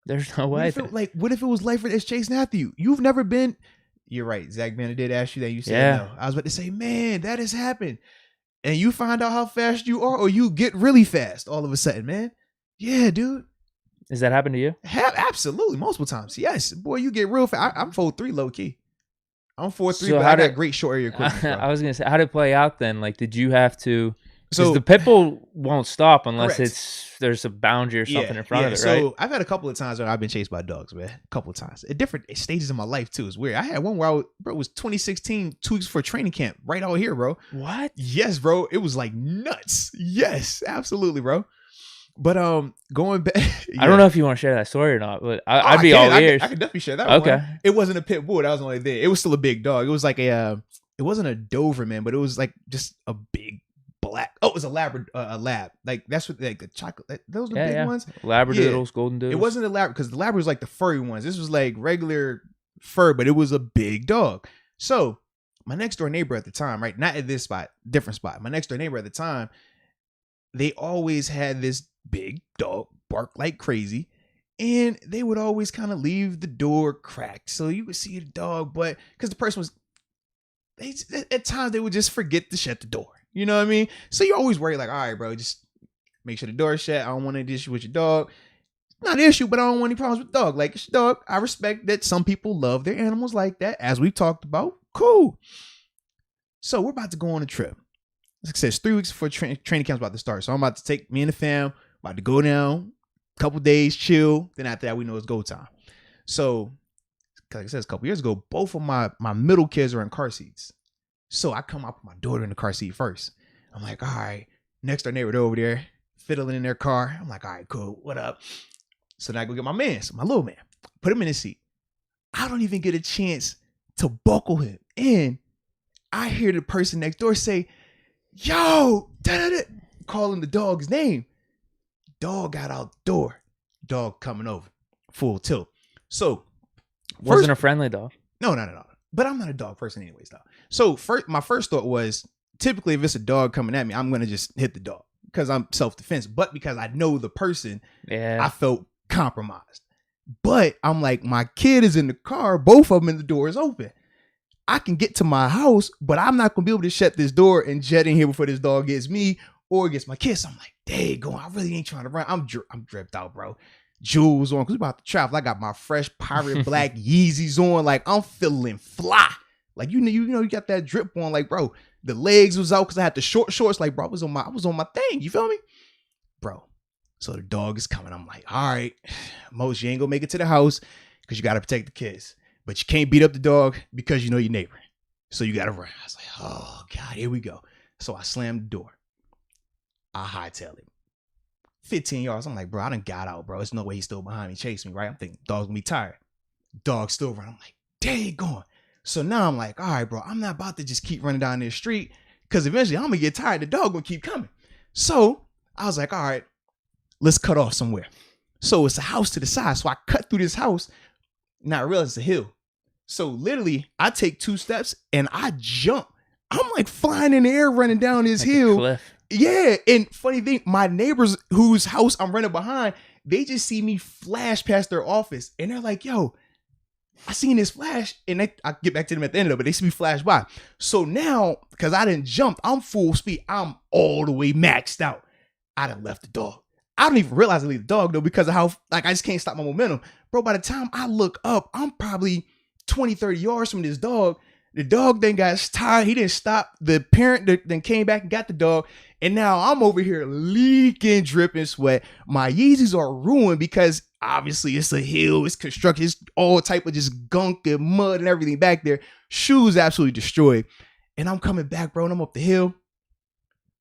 There's no way. What if it was life as Chase Matthew? You've never been... You're right. Zach Banner did ask you that. You said no. I was about to say, man, that has happened. And you find out how fast you are, or you get really fast all of a sudden, man. Yeah, dude. Has that happened to you? Absolutely. Multiple times. Yes. Boy, you get real fast. I'm 4'3", low key. I'm 4'3", so but I got great short area quickness. I was going to say, how did it play out then? Like, did you have to So the pit bull won't stop unless there's a boundary or something in front of it, right? So I've had a couple of times where I've been chased by dogs, man. A couple of times. At different stages of my life, too. It's weird. I had one where it was 2016, 2 weeks for training camp right out here, bro. What? Yes, bro. It was like nuts. Yes, absolutely, bro. But going back, I don't know if you want to share that story or not, but I'd be all ears. I could definitely share that. Okay, one. It wasn't a pit bull. That was only there. It was still a big dog. It was like it wasn't a Doberman, but it was like just a big black. Oh, it was a lab. Like that's what like the chocolate. Those are the big ones. Labradoodles, golden doodles. It wasn't a lab because the lab was like the furry ones. This was like regular fur, but it was a big dog. So my next door neighbor at the time, right? Not at this spot, different spot. My next door neighbor at the time, they always had this big dog bark like crazy, and they would always kind of leave the door cracked so you would see the dog, but because the person was at times they would just forget to shut the door, you know what I mean? So you always worry like, all right, bro, just make sure the door is shut. I don't want any issue with your dog. Not an issue, but I don't want any problems with the dog. Like, it's your dog. I respect that some people love their animals like that, as we've talked about. Cool. So we're about to go on a trip. Like I said, it's 3 weeks before training camp's about to start. So I'm about to take me and the fam, about to go down, a couple days, chill. Then after that, we know it's go time. So, like I said, a couple years ago, both of my middle kids are in car seats. So I come up with my daughter in the car seat first. I'm like, all right, next door neighbor over there, fiddling in their car. I'm like, all right, cool, what up? So then I go get my little man, put him in his seat. I don't even get a chance to buckle him in. I hear the person next door say, yo, da-da-da, calling the dog's name. Dog got out the door. Dog coming over. Full tilt. So. Wasn't a friendly dog. No. But I'm not a dog person anyways, though. So my first thought was, typically if it's a dog coming at me, I'm going to just hit the dog because I'm self-defense. But because I know the person, I felt compromised. But I'm like, my kid is in the car. Both of them and the door is open. I can get to my house, but I'm not going to be able to shut this door and jet in here before this dog gets me or gets my kids. So I'm like, dang, I really ain't trying to run. I'm dripped out, bro. Jewels on, because we about to travel. I got my fresh pirate black Yeezys on. Like, I'm feeling fly. Like, you know, you got that drip on. Like, bro, the legs was out because I had the short shorts. Like, bro, I was on my thing. You feel me? Bro. So the dog is coming. I'm like, all right, Moats, you ain't gonna make it to the house because you got to protect the kids. But you can't beat up the dog because you know your neighbor. So you got to run. I was like, oh, God, here we go. So I slammed the door. I hightailed it. 15 yards. I'm like, bro, I done got out, bro. There's no way he's still behind me chasing me, right? I'm thinking, dog's gonna be tired. Dog still running. I'm like, dang, going. So now I'm like, all right, bro, I'm not about to just keep running down this street because eventually I'm gonna get tired. The dog gonna keep coming. So I was like, all right, let's cut off somewhere. So it's a house to the side. So I cut through this house. Now I realize it's a hill. So literally, I take 2 steps and I jump. I'm like flying in the air, running down this hill. Cliff. Yeah, and funny thing, my neighbors whose house I'm running behind, they just see me flash past their office, and they're like, "Yo, I seen this flash," and I get back to them at the end of it, but they see me flash by. So now, because I didn't jump, I'm full speed. I'm all the way maxed out. I done left the dog. I don't even realize I leave the dog though because of how I just can't stop my momentum, bro. By the time I look up, I'm probably 20, 30 yards from this dog. The dog then got tired. He didn't stop. The parent then came back and got the dog. And now I'm over here leaking, dripping sweat. My Yeezys are ruined because obviously it's a hill. It's constructed. It's all type of just gunk and mud and everything back there. Shoes absolutely destroyed. And I'm coming back, bro. And I'm up the hill.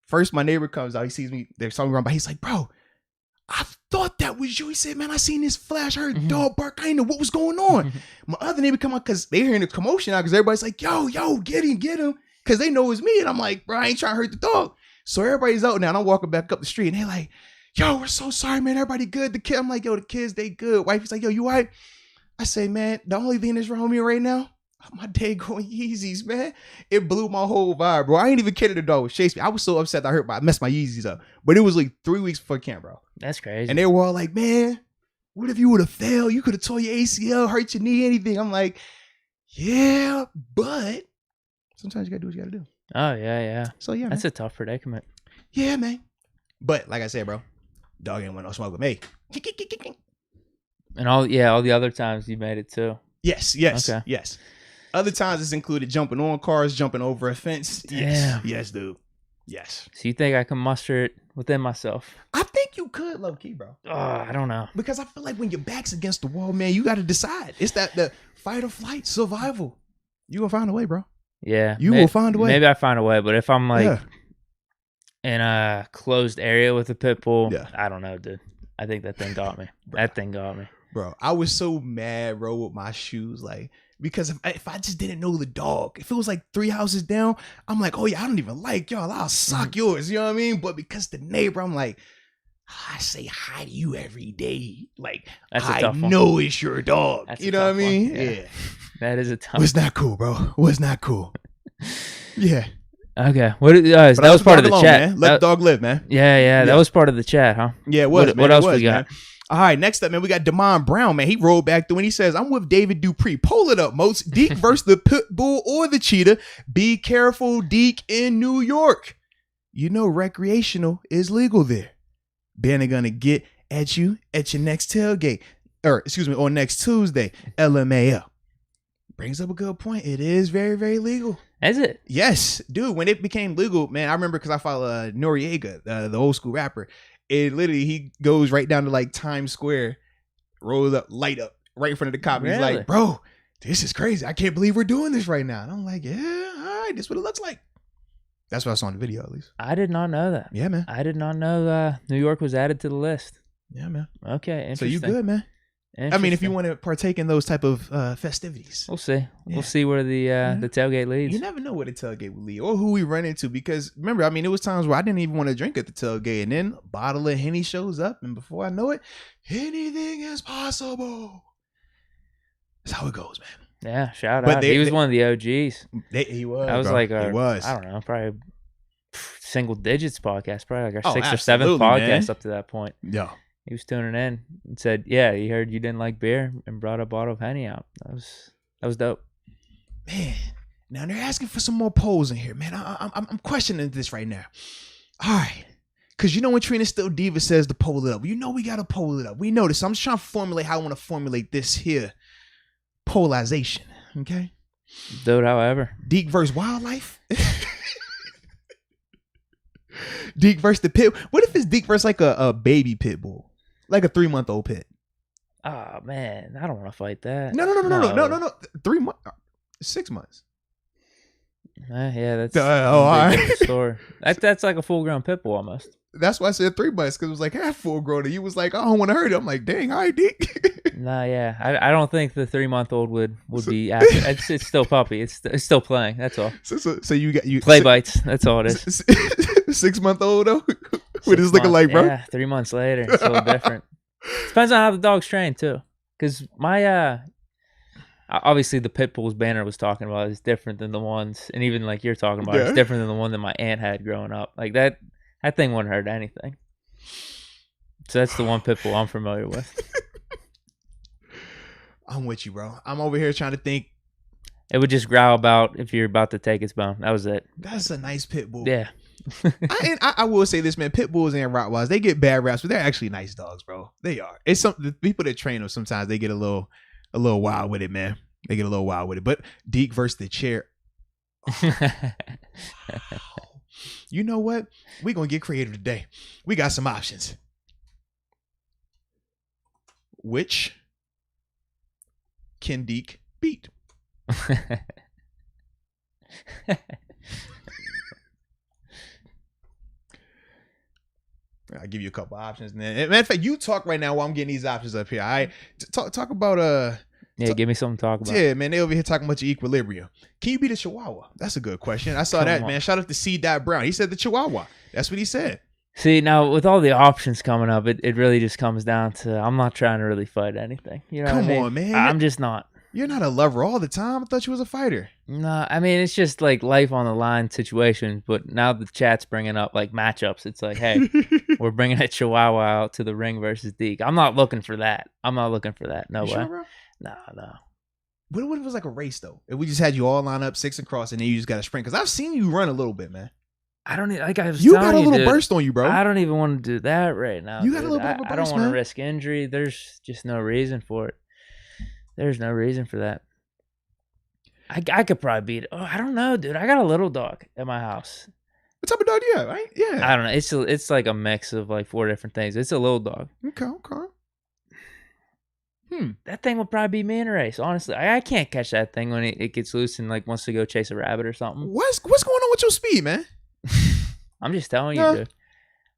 First, my neighbor comes out. He sees me. There's something wrong. But he's like, bro, I thought that was you. He said, man, I seen this flash. I heard the dog bark. I didn't know what was going on. My other neighbor come out because they're hearing the commotion now because everybody's like, yo, get him. Because they know it's me. And I'm like, bro, I ain't trying to hurt the dog. So everybody's out now. And I'm walking back up the street. And they're like, yo, we're so sorry, man. Everybody good. The kid, I'm like, yo, the kids, they good. Wifey's like, yo, you all right? I say, man, the only thing that's wrong with me right now, my day going Yeezys, man. It blew my whole vibe, bro. I ain't even kidding the dog was chasing me. I was so upset that I messed my Yeezys up. But it was like 3 weeks before camp, bro. That's crazy. And they were all like, man, what if you would have failed? You could have tore your ACL, hurt your knee, anything. I'm like, yeah, but sometimes you got to do what you got to do. Oh, yeah. So, yeah, that's man. a tough predicament. Yeah, man. But like I said, bro, dog ain't want no smoke with me. And all the other times you made it too. Yes. Okay. Yes. Other times it's included jumping on cars, jumping over a fence. Damn. Yes, dude. Yes. So you think I can muster it within myself? I think you could, low key, bro. I don't know. Because I feel like when your back's against the wall, man, you got to decide. It's the fight or flight, survival. You gonna find a way, bro. Yeah. You will find a way. Maybe I find a way, but if I'm like in a closed area with a pit bull, I don't know, dude. I think that thing got me. That thing got me. Bro, I was so mad, bro, with my shoes. Like, because if I just didn't know the dog, if it was like 3 houses down, I'm like, oh yeah, I don't even like y'all. I'll sock yours. You know what I mean? But because the neighbor, I'm like, I say hi to you every day. Like, I know it's your dog. You know what I mean? Yeah. That is a tough Was not cool, bro. Was not cool. Yeah. Okay. That was part of the chat. Man. Let the dog live, man. Yeah. That was part of the chat, huh? Yeah, it was. What else we got? Man. All right, next up, man, we got Damon Brown, man. He rolled back through and he says, I'm with David Dupree. Pull it up, Moats. Deke versus the pit bull or the cheetah. Be careful, Deke in New York. You know recreational is legal there. Ben gonna get at you at your next tailgate. Or next Tuesday. LMAO. Brings up a good point. It is very, very legal. Is it? Yes. Dude, when it became legal, man, I remember because I follow Noriega, the old school rapper. It literally, he goes right down to like Times Square, rolls up, light up right in front of the cop. Really? He's like, bro, this is crazy. I can't believe we're doing this right now. And I'm like, yeah, all right, this is what it looks like. That's what I saw in the video, at least. I did not know that. Yeah, man. I did not know New York was added to the list. Yeah, man. Okay, interesting. So you good, man. I mean, if you want to partake in those type of festivities. We'll see. Yeah. We'll see where the tailgate leads. You never know where the tailgate will lead or who we run into because, remember, I mean, it was times where I didn't even want to drink at the tailgate and then a bottle of Henny shows up and before I know it, anything is possible. That's how it goes, man. Yeah, shout out. He was one of the OGs. He was. I was bro. Like, he was. I don't know, probably single digits podcast, probably like our 6th or 7th podcast man. up to that point. Yeah. He was tuning in and said, yeah, he heard you didn't like beer and brought a bottle of Henny out. That was dope. Man, now they're asking for some more polls in here, man. I'm questioning this right now. All right. Because you know when Trina Still Diva says to poll it up, you know we got to poll it up. We know this. I'm just trying to formulate how I want to formulate this here polarization, okay? Do it however. Deke versus wildlife? Deke versus the pit. What if it's Deke versus like a baby pit bull? Like a 3-month-old pit. Oh man, I don't want to fight that. No. 3 months, 6 months. Yeah, that's all right. Story. That's like a full-grown pit bull almost. That's why I said 3 months because it was like half full-grown, and you was like, I don't want to hurt it. I'm like, dang, all right, Deke. Nah, yeah, I don't think the 3-month-old would be. It's still puppy. It's still playing. That's all. So you got you play bites. That's all it is. 6-month-old though. What is looking like, bro? Yeah, 3 months later, it's a little different. Depends on how the dog's trained too. Because my obviously the pit bulls Banner was talking about is different than the ones, and even like you're talking about, it's different than the one that my aunt had growing up. Like that thing wouldn't hurt anything. So that's the one pit bull I'm familiar with. I'm with you, bro. I'm over here trying to think. It would just growl about if you're about to take its bone. That was it. That's a nice pit bull. Yeah. I will say this, man. Pit bulls and Rottweilers, they get bad raps, but they're actually nice dogs, bro. They are. It's the people that train them sometimes they get a little wild with it, man. They get a little wild with it. But Deke versus the chair. Oh, you know what? We're gonna get creative today. We got some options. Which can Deke beat? I'll give you a couple options. Matter of fact, you talk right now while I'm getting these options up here. All right, talk about give me something to talk about. Yeah, man, they over here talking about your equilibrium. Can you beat a Chihuahua? That's a good question. I saw that, man. Shout out to C. Brown. He said the Chihuahua. That's what he said. See, now with all the options coming up, it really just comes down to I'm not trying to really fight anything. You know, come on, man. I'm just not. You're not a lover all the time. I thought you was a fighter. No, I mean, it's just like life on the line situation. But now the chat's bringing up like matchups. It's like, hey, we're bringing a Chihuahua out to the ring versus Deke. I'm not looking for that. No way. Sure, bro? No. What if it was like a race, though? If we just had you all line up 6 across and then you just got to sprint? Because I've seen you run a little bit, man. I don't like I was you telling got a little dude, burst on you, bro. I don't even want to do that right now. You got a little bit of a burst, I don't want to man. risk injury. There's just no reason for it. There's no reason for that. I could probably beat it. Oh, I don't know, dude. I got a little dog at my house. What type of dog do you have, right? Yeah. I don't know. It's like a mix of like 4 different things. It's a little dog. Okay. That thing will probably be me in a race. Honestly, I can't catch that thing when it gets loose and like wants to go chase a rabbit or something. What's going on with your speed, man? I'm just telling you, dude.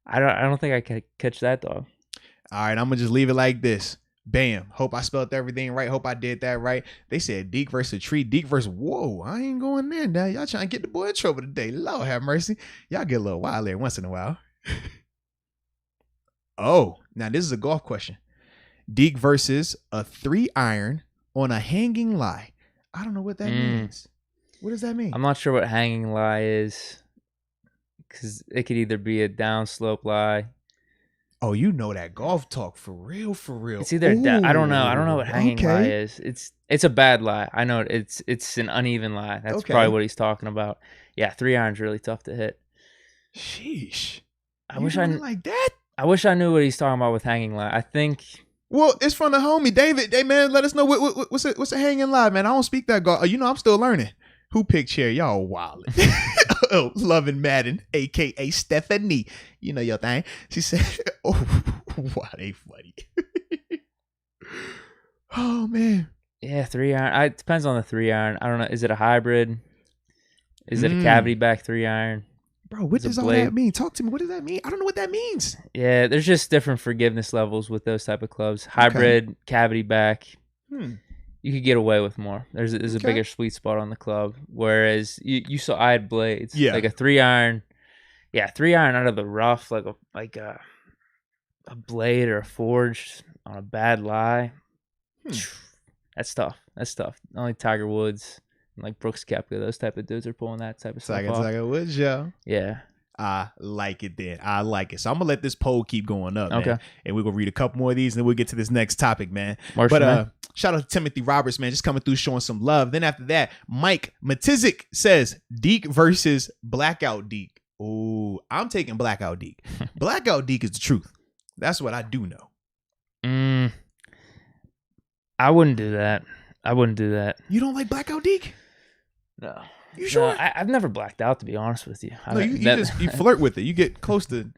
I don't think I can catch that dog. All right, I'm gonna just leave it like this. Bam. Hope I spelled everything right. Hope I did that right. They said Deke versus a tree. Deke versus, whoa, I ain't going there now. Y'all trying to get the boy in trouble today. Lord have mercy. Y'all get a little wild there once in a while. Oh, now this is a golf question. Deke versus a 3-iron on a hanging lie. I don't know what that means. What does that mean? I'm not sure what hanging lie is, because it could either be a downslope lie. Oh, you know that golf talk for real, for real. It's either I don't know. I don't know what hanging lie is. It's a bad lie. I know it's an uneven lie. That's probably what he's talking about. Yeah, 3-iron's really tough to hit. Sheesh. I wish I knew like that. I wish I knew what he's talking about with hanging lie. I think. Well, it's from the homie David. Hey man, let us know what's a hanging lie, man. I don't speak that golf. I'm still learning. Who picked chair? Y'all wild. Oh, loving Madden, aka Stephanie. You know your thing. She said, "Oh, wow, they funny." Oh man. Yeah, 3-iron. It depends on the 3-iron. I don't know. Is it a hybrid? Is it a cavity back 3-iron? Bro, what does all that mean? Talk to me. What does that mean? I don't know what that means. Yeah, there's just different forgiveness levels with those type of clubs. Hybrid, cavity back. You could get away with more. There's a bigger sweet spot on the club. Whereas you saw I had blades. Yeah. Like a 3-iron. Yeah, 3-iron out of the rough, like a blade or a forged on a bad lie. That's tough. Only Tiger Woods and like Brooks Koepka, those type of dudes are pulling that type of stuff off. Tiger Woods, yo. Yeah. I like it then. I like it. So I'm going to let this poll keep going up, man. And we're going to read a couple more of these and then we'll get to this next topic, man. Shout out to Timothy Roberts, man, just coming through showing some love. Then after that, Mike Matizik says Deke versus Blackout Deke. Ooh, I'm taking Blackout Deke. Blackout Deke is the truth. That's what I do know. I wouldn't do that. You don't like Blackout Deke? No. You sure? No, I've never blacked out, to be honest with you. No, you flirt with it. You get close to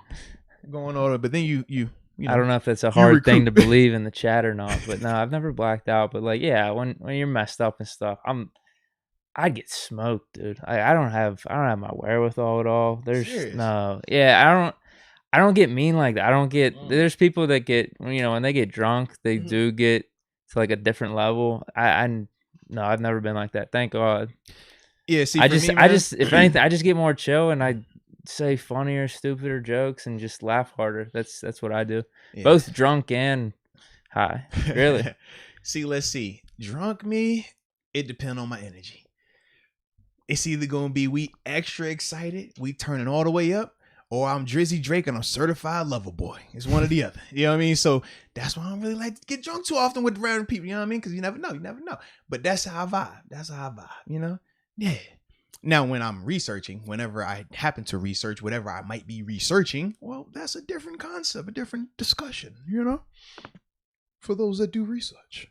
going on, but then you know, I don't know if that's a hard thing to believe in the chat or not, but no, I've never blacked out. But like, yeah, when you're messed up and stuff, I'd get smoked, dude. I don't have my wherewithal at all. There's no, yeah, I don't get mean like that. I don't get. There's people that get, when they get drunk, they do get to like a different level. No, I've never been like that. Thank God. Yeah, see, I just, if anything, I just get more chill and I say funnier, stupider jokes and just laugh harder. That's what I do. Yeah. Both drunk and high. Really. See, let's see. Drunk me, it depends on my energy. It's either gonna be we extra excited, we turning all the way up, or I'm Drizzy Drake and I'm certified lover boy. It's one or the other. You know what I mean? So that's why I don't really like to get drunk too often with random people. You know what I mean? Because you never know. But that's how I vibe. Yeah. Now, when I'm researching, whenever I happen to research whatever I might be researching, well, that's a different concept, a different discussion, for those that do research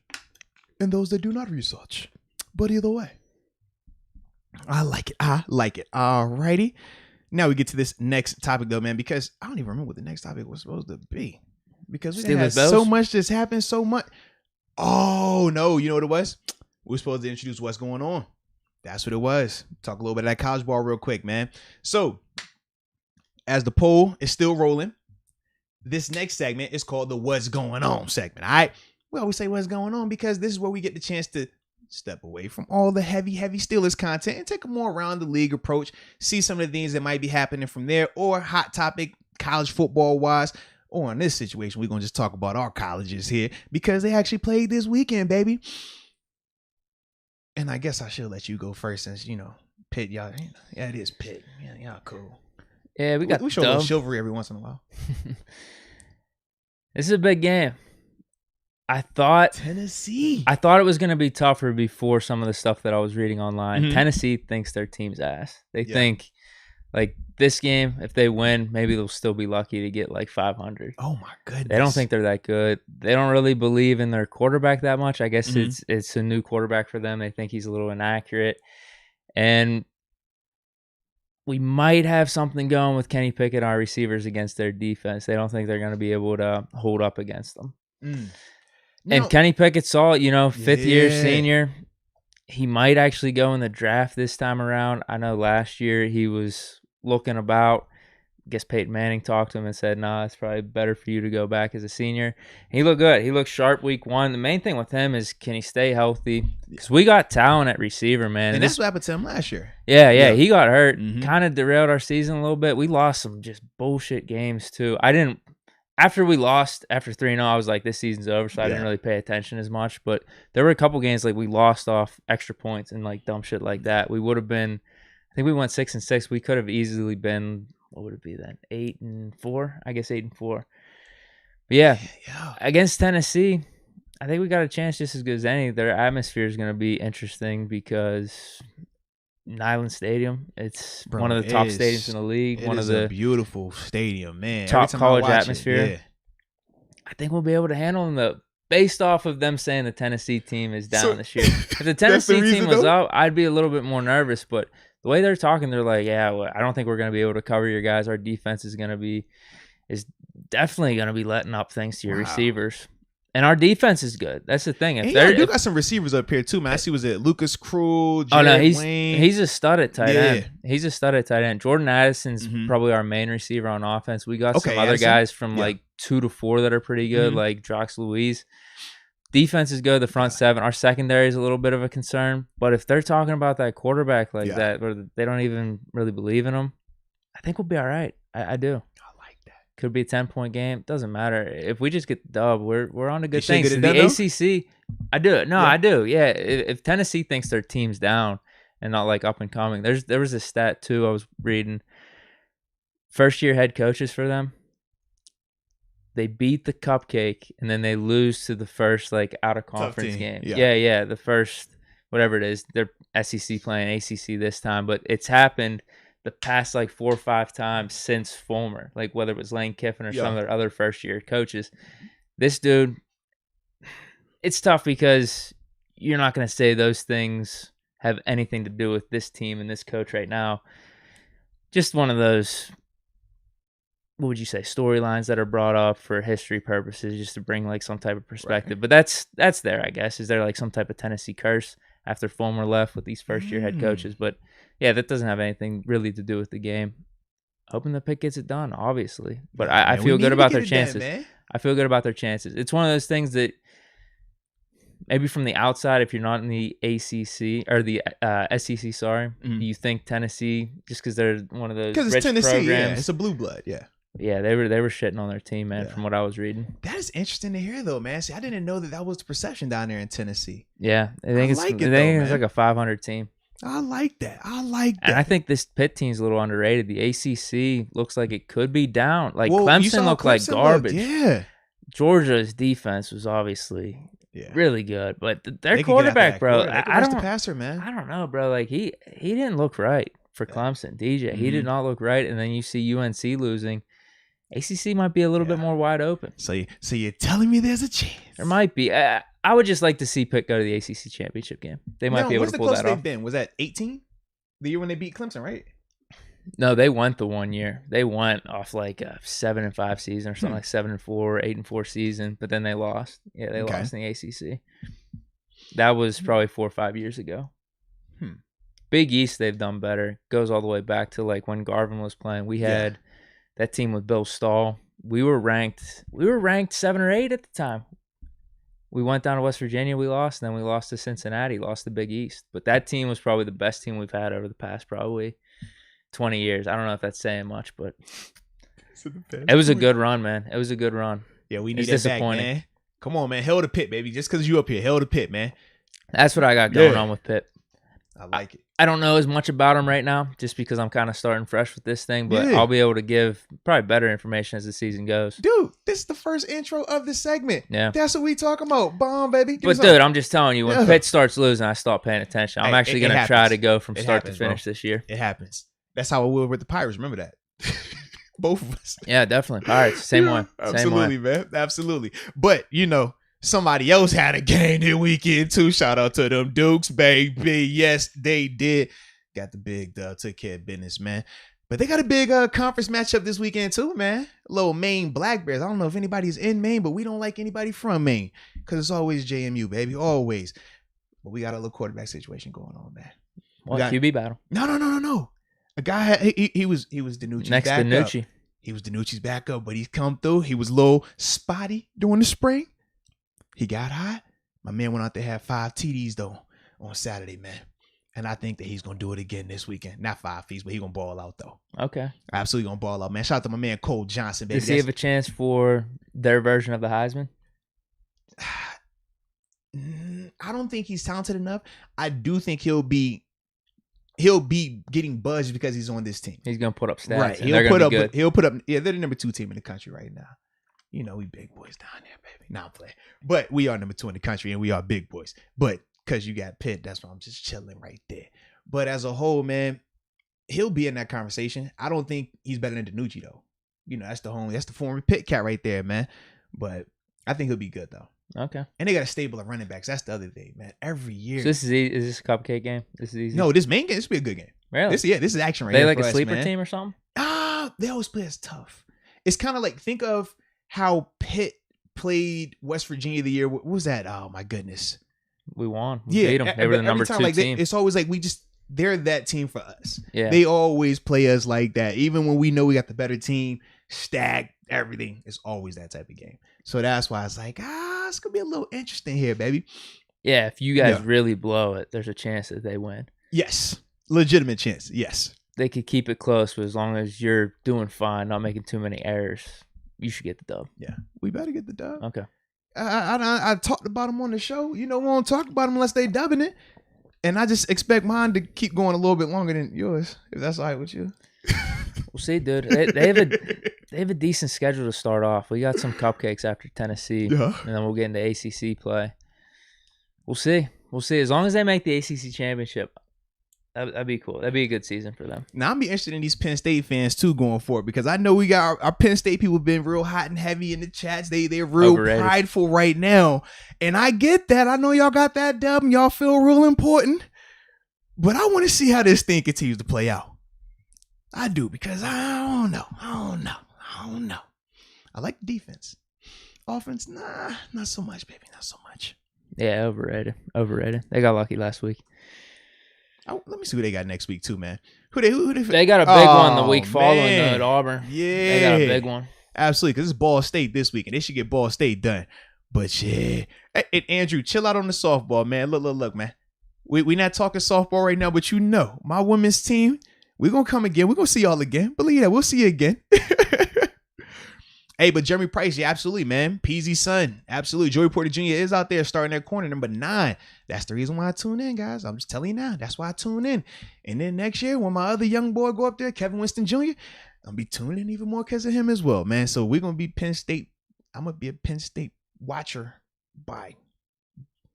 and those that do not research. But either way, I like it. All righty. Now we get to this next topic, though, man, because I don't even remember what the next topic was supposed to be. Because we had so much just happened, so much. Oh, no. You know what it was? We were supposed to introduce what's going on. That's what it was. Talk a little bit of that college ball real quick, man. So, as the poll is still rolling, this next segment is called the What's Going On segment, all right? We always say what's going on because this is where we get the chance to step away from all the heavy Steelers content and take a more around the league approach, see some of the things that might be happening from there or hot topic college football wise. Or in this situation, we're going to just talk about our colleges here because they actually played this weekend, baby. And I guess I should let you go first since, Pitt, y'all. Yeah, it is Pitt. Yeah, y'all cool. Yeah, we show a little chivalry every once in a while. This is a big game. I thought Tennessee. I thought it was going to be tougher before some of the stuff that I was reading online. Mm-hmm. Tennessee thinks their team's ass. They think, like, this game, if they win, maybe they'll still be lucky to get, like, 500. Oh, my goodness. They don't think they're that good. They don't really believe in their quarterback that much. I guess it's a new quarterback for them. They think he's a little inaccurate. And we might have something going with Kenny Pickett, our receivers, against their defense. They don't think they're going to be able to hold up against them. And Kenny Pickett saw it, fifth-year senior. He might actually go in the draft this time around. I know last year he was looking about. I guess Peyton Manning talked to him and said, nah, it's probably better for you to go back as a senior. He looked good. He looked sharp week 1. The main thing with him is, can he stay healthy? Because we got talent at receiver, man. And that's what happened to him last year. Yeah. He got hurt. Kind of derailed our season a little bit. We lost some just bullshit games, too. After we lost, after 3-0, I was like, this season's over, so I didn't really pay attention as much. But there were a couple games like we lost off extra points and like dumb shit like that. We would have been, I think we went 6-6. We could have easily been, what would it be then? 8-4? I guess 8-4. But yeah, against Tennessee, I think we got a chance just as good as any. Their atmosphere is going to be interesting because Neyland Stadium, it's one of the top stadiums in the league. One of the beautiful stadium, man. Top college atmosphere. I think we'll be able to handle them though, based off of them saying the Tennessee team is down this year. If the Tennessee team was up, I'd be a little bit more nervous. But the way they're talking, they're like, I don't think we're going to be able to cover your guys. Our defense is definitely going to be letting up things to your receivers. And our defense is good. That's the thing. If they got some receivers up here too, man. I see was it Lucas Crew, Jared Wayne. He's a stud at tight end. He's a stud at tight end. Jordan Addison's probably our main receiver on offense. We got some other guys from like 2 to 4 that are pretty good, like Drox Louise. Defense is good. The front seven. Our secondary is a little bit of a concern. But if they're talking about that quarterback like that, where they don't even really believe in him, I think we'll be all right. I do. Could be a 10-point game. Doesn't matter. If we just get the dub, we're on to good things. The ACC, I do. No, I do. Yeah. If Tennessee thinks their team's down and not like up and coming, there was a stat too I was reading. First year head coaches for them, they beat the cupcake and then they lose to the first like out of conference game. Yeah. The first whatever it is, they're SEC playing ACC this time, but it's happened the past like 4 or 5 times since Fulmer, like whether it was Lane Kiffin or some of their other first year coaches. This dude, it's tough because you're not going to say those things have anything to do with this team and this coach right now. Just one of those, what would you say, storylines that are brought up for history purposes, just to bring like some type of perspective. But that's there, I guess. Is there like some type of Tennessee curse after Fulmer left with these first year head coaches? But yeah, that doesn't have anything really to do with the game. Hoping the pick gets it done, obviously. But I feel good about their chances. I feel good about their chances. It's one of those things that maybe from the outside, if you're not in the ACC or the SEC, you think Tennessee, just because they're one of those rich it's Tennessee, programs. It's a blue blood, Yeah, they were shitting on their team, man, from what I was reading. That is interesting to hear, though, man. See, I didn't know that was the perception down there in Tennessee. Yeah, I think it's like a 500 team. I like that. And I think this Pitt team's a little underrated. The ACC looks like it could be down. Like Clemson looked like garbage. Georgia's defense was obviously really good, but their quarterback, bro, I don't. The passer, man. I don't know, bro. Like he didn't look right for Clemson. DJ, he did not look right. And then you see UNC losing. ACC might be a little bit more wide open. So you're telling me there's a chance? There might be. I would just like to see Pitt go to the ACC championship game. They might be able to pull that off. What's the closest they've been? Was that 18? The year when they beat Clemson, right? No, they went the 1 year. They went off like a 7-5 season or something like 7-4, 8-4 season, but then they lost. Yeah, they lost in the ACC. That was probably 4 or 5 years ago. Big East, they've done better. Goes all the way back to like when Garvin was playing. We had that team with Bill Stahl. We were ranked 7 or 8 at the time. We went down to West Virginia, we lost, and then we lost to Cincinnati, lost the Big East. But that team was probably the best team we've had over the past probably 20 years. I don't know if that's saying much, but it was a good run, man. It was a good run. Yeah, we need that back, man. Come on, man. Hell to Pitt, baby. Just because you up here, hell to Pitt, man. That's what I got going on with Pitt. I like it. I don't know as much about them right now just because I'm kind of starting fresh with this thing, but I'll be able to give probably better information as the season goes. Dude, this is the first intro of this segment. Yeah. That's what we talking about. Bomb, baby. But, dude, I'm just telling you, when Pitt starts losing, I stop paying attention. I'm actually going to try to go from start to finish this year. It happens. That's how it will with the Pirates. Remember that. Both of us. Yeah, definitely. Pirates, same way. Absolutely, man. Absolutely. But, somebody else had a game this weekend too. Shout out to them Dukes, baby. Yes, they did. got the big took care of business, man. But they got a big conference matchup this weekend too, man. Little Maine Black Bears. I don't know if anybody's in Maine, but we don't like anybody from Maine because it's always JMU, baby, always. But we got a little quarterback situation going on, man. What, QB battle? No. A guy, he was Danucci's next backup. Danucci. He was Danucci's backup, but he's come through. He was a little spotty during the spring. He got hot. My man went out there, had 5 TDs though on Saturday, man. And I think that he's going to do it again this weekend. Not 5 feet, but he's going to ball out, though. Okay. Absolutely going to ball out, man. Shout out to my man, Cole Johnson, baby. Does he have a chance for their version of the Heisman? I don't think he's talented enough. I do think he'll be getting buzzed because he's on this team. He's going to put up stats. Right. He'll put up. Yeah, they're the number 2 team in the country right now. You know, we big boys down there, baby. Nah, I'm playing. But we are number 2 in the country, and we are big boys. But because you got Pitt, that's why I'm just chilling right there. But as a whole, man, he'll be in that conversation. I don't think he's better than Danucci, though. You know, that's the former Pitt cat right there, man. But I think he'll be good, though. Okay. And they got a stable of running backs. That's the other thing, man. Every year. So is this a cupcake game? This is easy? No, this main game, this will be a good game. Really? This is action right here. They like a sleeper team or something? They always play us tough. It's kind of like, think of how Pitt played West Virginia the year. What was that? Oh, my goodness. We won. We beat them. They were the number 2 team. It's always like they're that team for us. Yeah. They always play us like that. Even when we know we got the better team, stacked, everything. It's always that type of game. So that's why it's like, it's going to be a little interesting here, baby. Yeah, if you guys really blow it, there's a chance that they win. Yes. Legitimate chance. Yes. They could keep it close, but as long as you're doing fine, not making too many errors, you should get the dub. Yeah. We better get the dub. Okay. I talked about them on the show. You know, we won't talk about them unless they dubbing it. And I just expect mine to keep going a little bit longer than yours, if that's all right with you. We'll see, dude. They have a decent schedule to start off. We got some cupcakes after Tennessee, and then we'll get into ACC play. We'll see. As long as they make the ACC championship, that'd be cool. That'd be a good season for them. Now, I'm be interested in these Penn State fans, too, going forward, because I know we got our Penn State people been real hot and heavy in the chats. They're real prideful right now, and I get that. I know y'all got that dub, and y'all feel real important, but I want to see how this thing continues to play out. I do, because I don't know. I like the defense. Offense, nah, not so much, baby, not so much. Yeah, overrated. They got lucky last week. Let me see who they got next week too, man. Who they got a big one the week following at Auburn. Yeah, they got a big one. Absolutely, because it's Ball State this week, and they should get Ball State done. But yeah, and Andrew, chill out on the softball, man. Look, man. We not talking softball right now, but you know, my women's team, we're gonna come again. We're gonna see y'all again. Believe that, we'll see you again. Hey, but Jeremy Price, yeah, absolutely, man. Peasy's son, absolutely. Joey Porter Jr. is out there starting that corner, number 9. That's the reason why I tune in, guys. I'm just telling you now. That's why I tune in. And then next year, when my other young boy go up there, Kevin Winston Jr., I'm going to be tuning in even more because of him as well, man. So we're going to be Penn State. I'm going to be a Penn State watcher by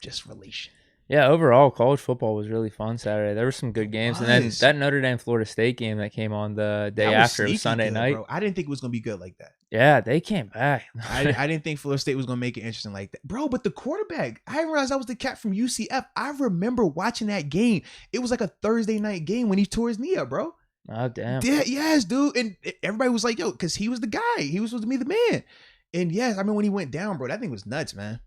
just relation. Yeah, overall, college football was really fun Saturday. There were some good games. And then that Notre Dame Florida State game that came on the day after, it was Sunday night. Bro. I didn't think it was going to be good like that. Yeah, they came back. I didn't think Florida State was going to make it interesting like that. Bro, but the quarterback, I didn't realize that was the cat from UCF. I remember watching that game. It was like a Thursday night game when he tore his knee up, bro. Oh, damn. Yeah, yes, dude. And everybody was like, yo, because he was the guy. He was supposed to be the man. And yes, I mean, when he went down, bro, that thing was nuts, man.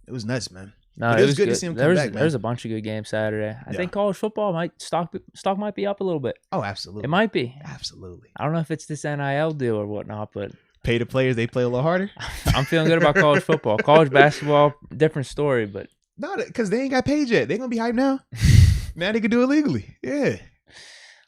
It was nuts, man. No, it was good to see him come back, man. There was a bunch of good games Saturday. I think college football stock might be up a little bit. Oh, absolutely. It might be. Absolutely. I don't know if it's this NIL deal or whatnot, but pay the players, they play a little harder. I'm feeling good about college football. College basketball, different story, but no, because they ain't got paid yet. They're gonna be hyped now. Now they can do it legally. Yeah.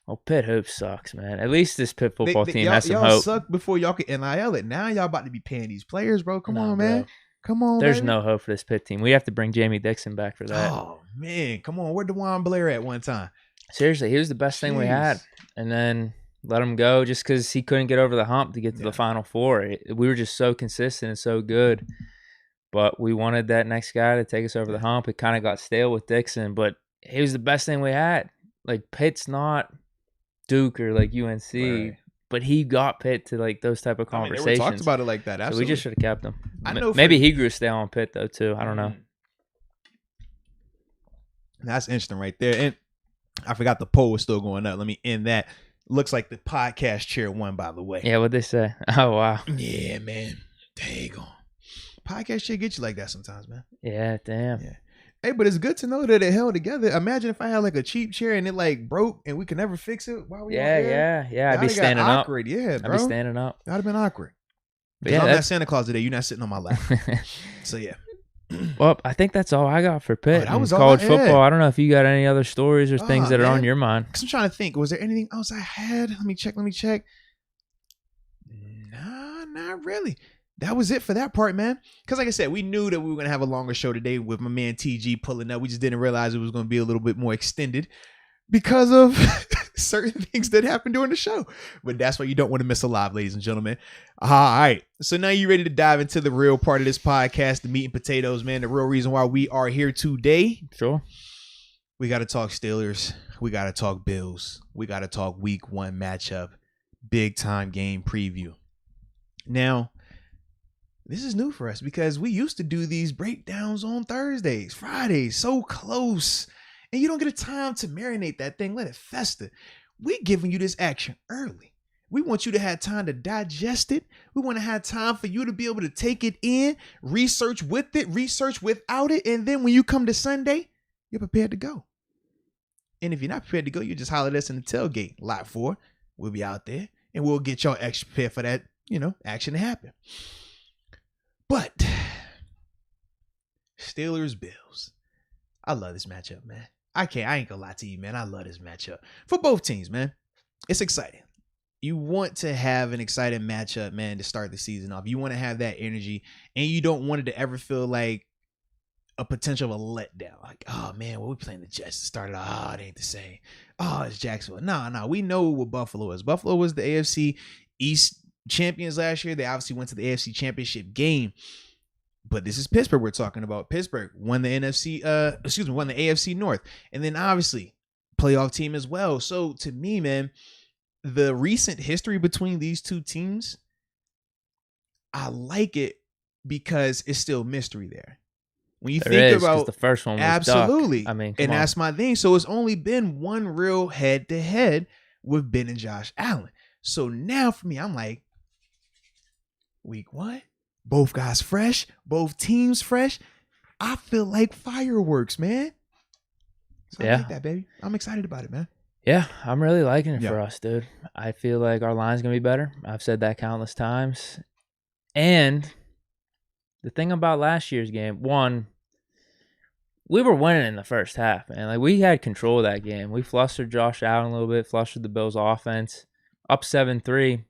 Well, Pitt hope sucks, man. At least this Pitt football team has some y'all hope. Sucked before y'all could NIL it. Now y'all about to be paying these players, bro. Come on, man. Come on, There's baby. no hope for this Pitt team. We have to bring Jamie Dixon back for that. Oh, man. Come on. Where'd DeJuan Blair at one time? Seriously, he was the best thing we had. And then let him go just because he couldn't get over the hump to get to the Final Four. We were just so consistent and so good. But we wanted that next guy to take us over the hump. It kind of got stale with Dixon, but he was the best thing we had. Like, Pitt's not Duke or like UNC. Right. But he got Pitt to like those type of conversations. We talked about it like that. Absolutely. So we just should have kept him. I know maybe he grew stale on Pitt though too. I don't know. That's interesting right there. And I forgot the poll was still going up. Let me end that. Looks like the podcast chair won, by the way. Yeah, what'd they say? Oh, wow. Yeah, man. Dang on. Podcast chair get you like that sometimes, man. Yeah, damn. Yeah. Hey, but it's good to know that it held together. Imagine if I had like a cheap chair and it like broke and we could never fix it while we Yeah. I'd be standing up. Awkward. Yeah, bro. I'd be standing up. That'd have been awkward. Yeah, I'm not Santa Claus today. You're not sitting on my lap. So yeah. Well, I think that's all I got for Pitt. That was college all I had. football. I don't know if you got any other stories or things that are on your mind. Because I'm trying to think. Was there anything else I had? Let me check. Nah, not really. That was it for that part, man. Because like I said, we knew that we were going to have a longer show today with my man TG pulling up. We just didn't realize it was going to be a little bit more extended because of certain things that happened during the show. But that's why you don't want to miss a live, ladies and gentlemen. All right. So now you're ready to dive into the real part of this podcast, the meat and potatoes, man. The real reason why we are here today. Sure. We got to talk Steelers. We got to talk Bills. We got to talk week 1 matchup. Big time game preview. Now, this is new for us because we used to do these breakdowns on Thursdays, Fridays, so close. And you don't get a time to marinate that thing, let it fester. We're giving you this action early. We want you to have time to digest it. We want to have time for you to be able to take it in, research with it, research without it. And then when you come to Sunday, you're prepared to go. And if you're not prepared to go, you just holler at us in the tailgate. Lot 4, we'll be out there and we'll get y'all extra prepared for that, action to happen. But Steelers Bills. I love this matchup, man. I ain't gonna lie to you, man. I love this matchup for both teams, man. It's exciting. You want to have an exciting matchup, man, to start the season off. You want to have that energy, and you don't want it to ever feel like a potential of a letdown. Like, oh man, we playing the Jets to start it off. Oh, it ain't the same. Oh, it's Jacksonville. No. We know what Buffalo is. Buffalo was the AFC East champions last year. They obviously went to the AFC Championship game. But this is Pittsburgh we're talking about. Pittsburgh won the won the AFC North. And then obviously playoff team as well. So to me, man, the recent history between these two teams, I like it because it's still mystery there. When you think about the first one was absolutely. Duck. I mean, and that's my thing. So it's only been one real head to head with Ben and Josh Allen. So now for me, I'm like, week 1, both guys fresh, both teams fresh. I feel like fireworks, man. So I like that, baby. I'm excited about it, man. Yeah, I'm really liking it for us, dude. I feel like our line's going to be better. I've said that countless times. And the thing about last year's game, one, we were winning in the first half, man. Like, we had control of that game. We flustered Josh Allen a little bit, flustered the Bills' offense. Up 7-3.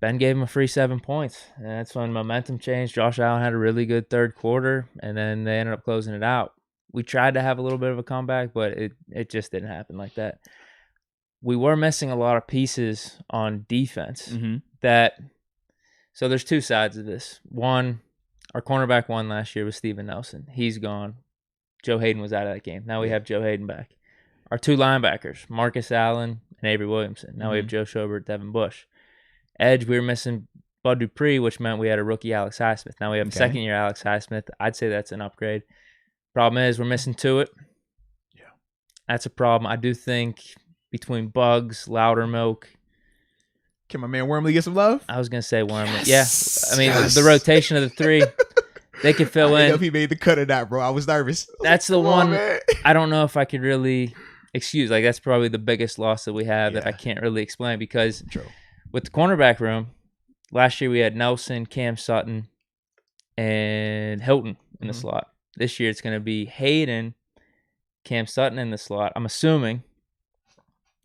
Ben gave him a free 7 points. And that's when momentum changed. Josh Allen had a really good third quarter, and then they ended up closing it out. We tried to have a little bit of a comeback, but it just didn't happen like that. We were missing a lot of pieces on defense. So there's two sides of this. One, our cornerback won last year with Steven Nelson. He's gone. Joe Hayden was out of that game. Now we have Joe Hayden back. Our two linebackers, Marcus Allen and Avery Williamson. Now we have Joe Schobert, Devin Bush. Edge, we were missing Bud Dupree, which meant we had a rookie Alex Highsmith. Now we have a second-year Alex Highsmith. I'd say that's an upgrade. Problem is, we're missing Tuitt. Yeah. That's a problem. I do think between Loudermilk. Can my man Wormley get some love? I was going to say Wormley. Yes. Yeah. I mean, the rotation of the three, they could fill in. If he made the cut of that, bro. I was nervous. That's the one I don't know if I could really excuse. Like, that's probably the biggest loss that we have that I can't really explain because with the cornerback room, last year we had Nelson, Cam Sutton, and Hilton in the slot. This year it's going to be Hayden, Cam Sutton in the slot. I'm assuming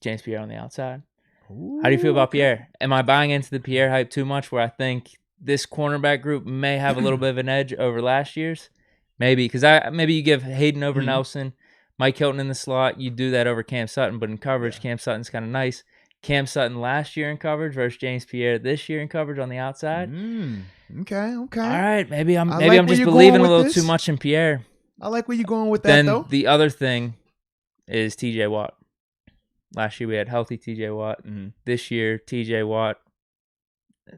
James Pierre on the outside. How do you feel about Pierre? Am I buying into the Pierre hype too much where I think this cornerback group may have a little bit of an edge over last year's? Maybe, because maybe you give Hayden over Nelson, Mike Hilton in the slot. You do that over Cam Sutton, but in coverage, Cam Sutton's kind of nice. Cam Sutton last year in coverage versus James Pierre this year in coverage on the outside. Okay. All right, maybe I'm just believing a little too much in Pierre. I like where you're going with that, though. Then the other thing is TJ Watt. Last year we had healthy TJ Watt. This year, TJ Watt,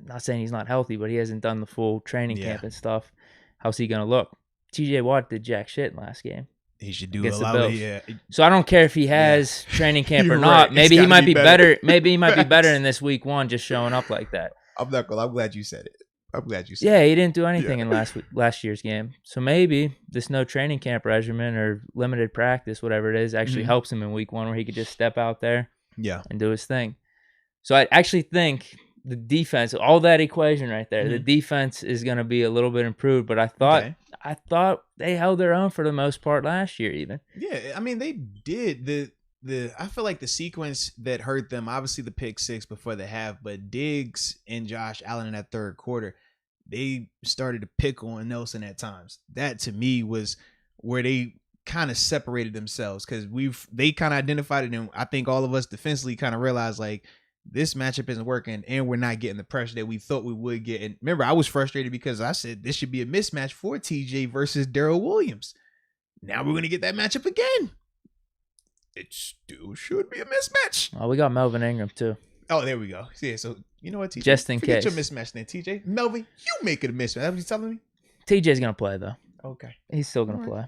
not saying he's not healthy, but he hasn't done the full training camp and stuff. How's he going to look? TJ Watt did jack shit in last game. He should do a against the lot. Bills. Yeah. So I don't care if he has training camp or You're not. right. Maybe It's he gotta might be be better. better. Maybe he might be better in this week 1 just showing up like that. I'm glad you said it. I'm glad you said Yeah, it. he didn't do anything in last year's game. So maybe this no training camp regimen or limited practice, whatever it is, actually helps him in week 1 where he could just step out there and do his thing. So I actually think the defense, all that equation right there, the defense is going to be a little bit improved. But I thought they held their own for the most part last year even. Yeah, I mean, they did. I feel like the sequence that hurt them, obviously the pick 6 before the half, but Diggs and Josh Allen in that third quarter, they started to pick on Nelson at times. That to me was where they kind of separated themselves, because they kind of identified it, and I think all of us defensively kind of realized like this matchup isn't working and we're not getting the pressure that we thought we would get. And remember, I was frustrated because I said this should be a mismatch for TJ versus Darrell Williams. Now we're going to get that matchup again. It still should be a mismatch. Oh, we got Melvin Ingram too. Oh, there we go. Yeah, so you know what, TJ? Just in Forget case. your mismatch then, TJ. Melvin, you make it a mismatch. That's what you telling me? TJ's going to play though. Okay. He's still going to play.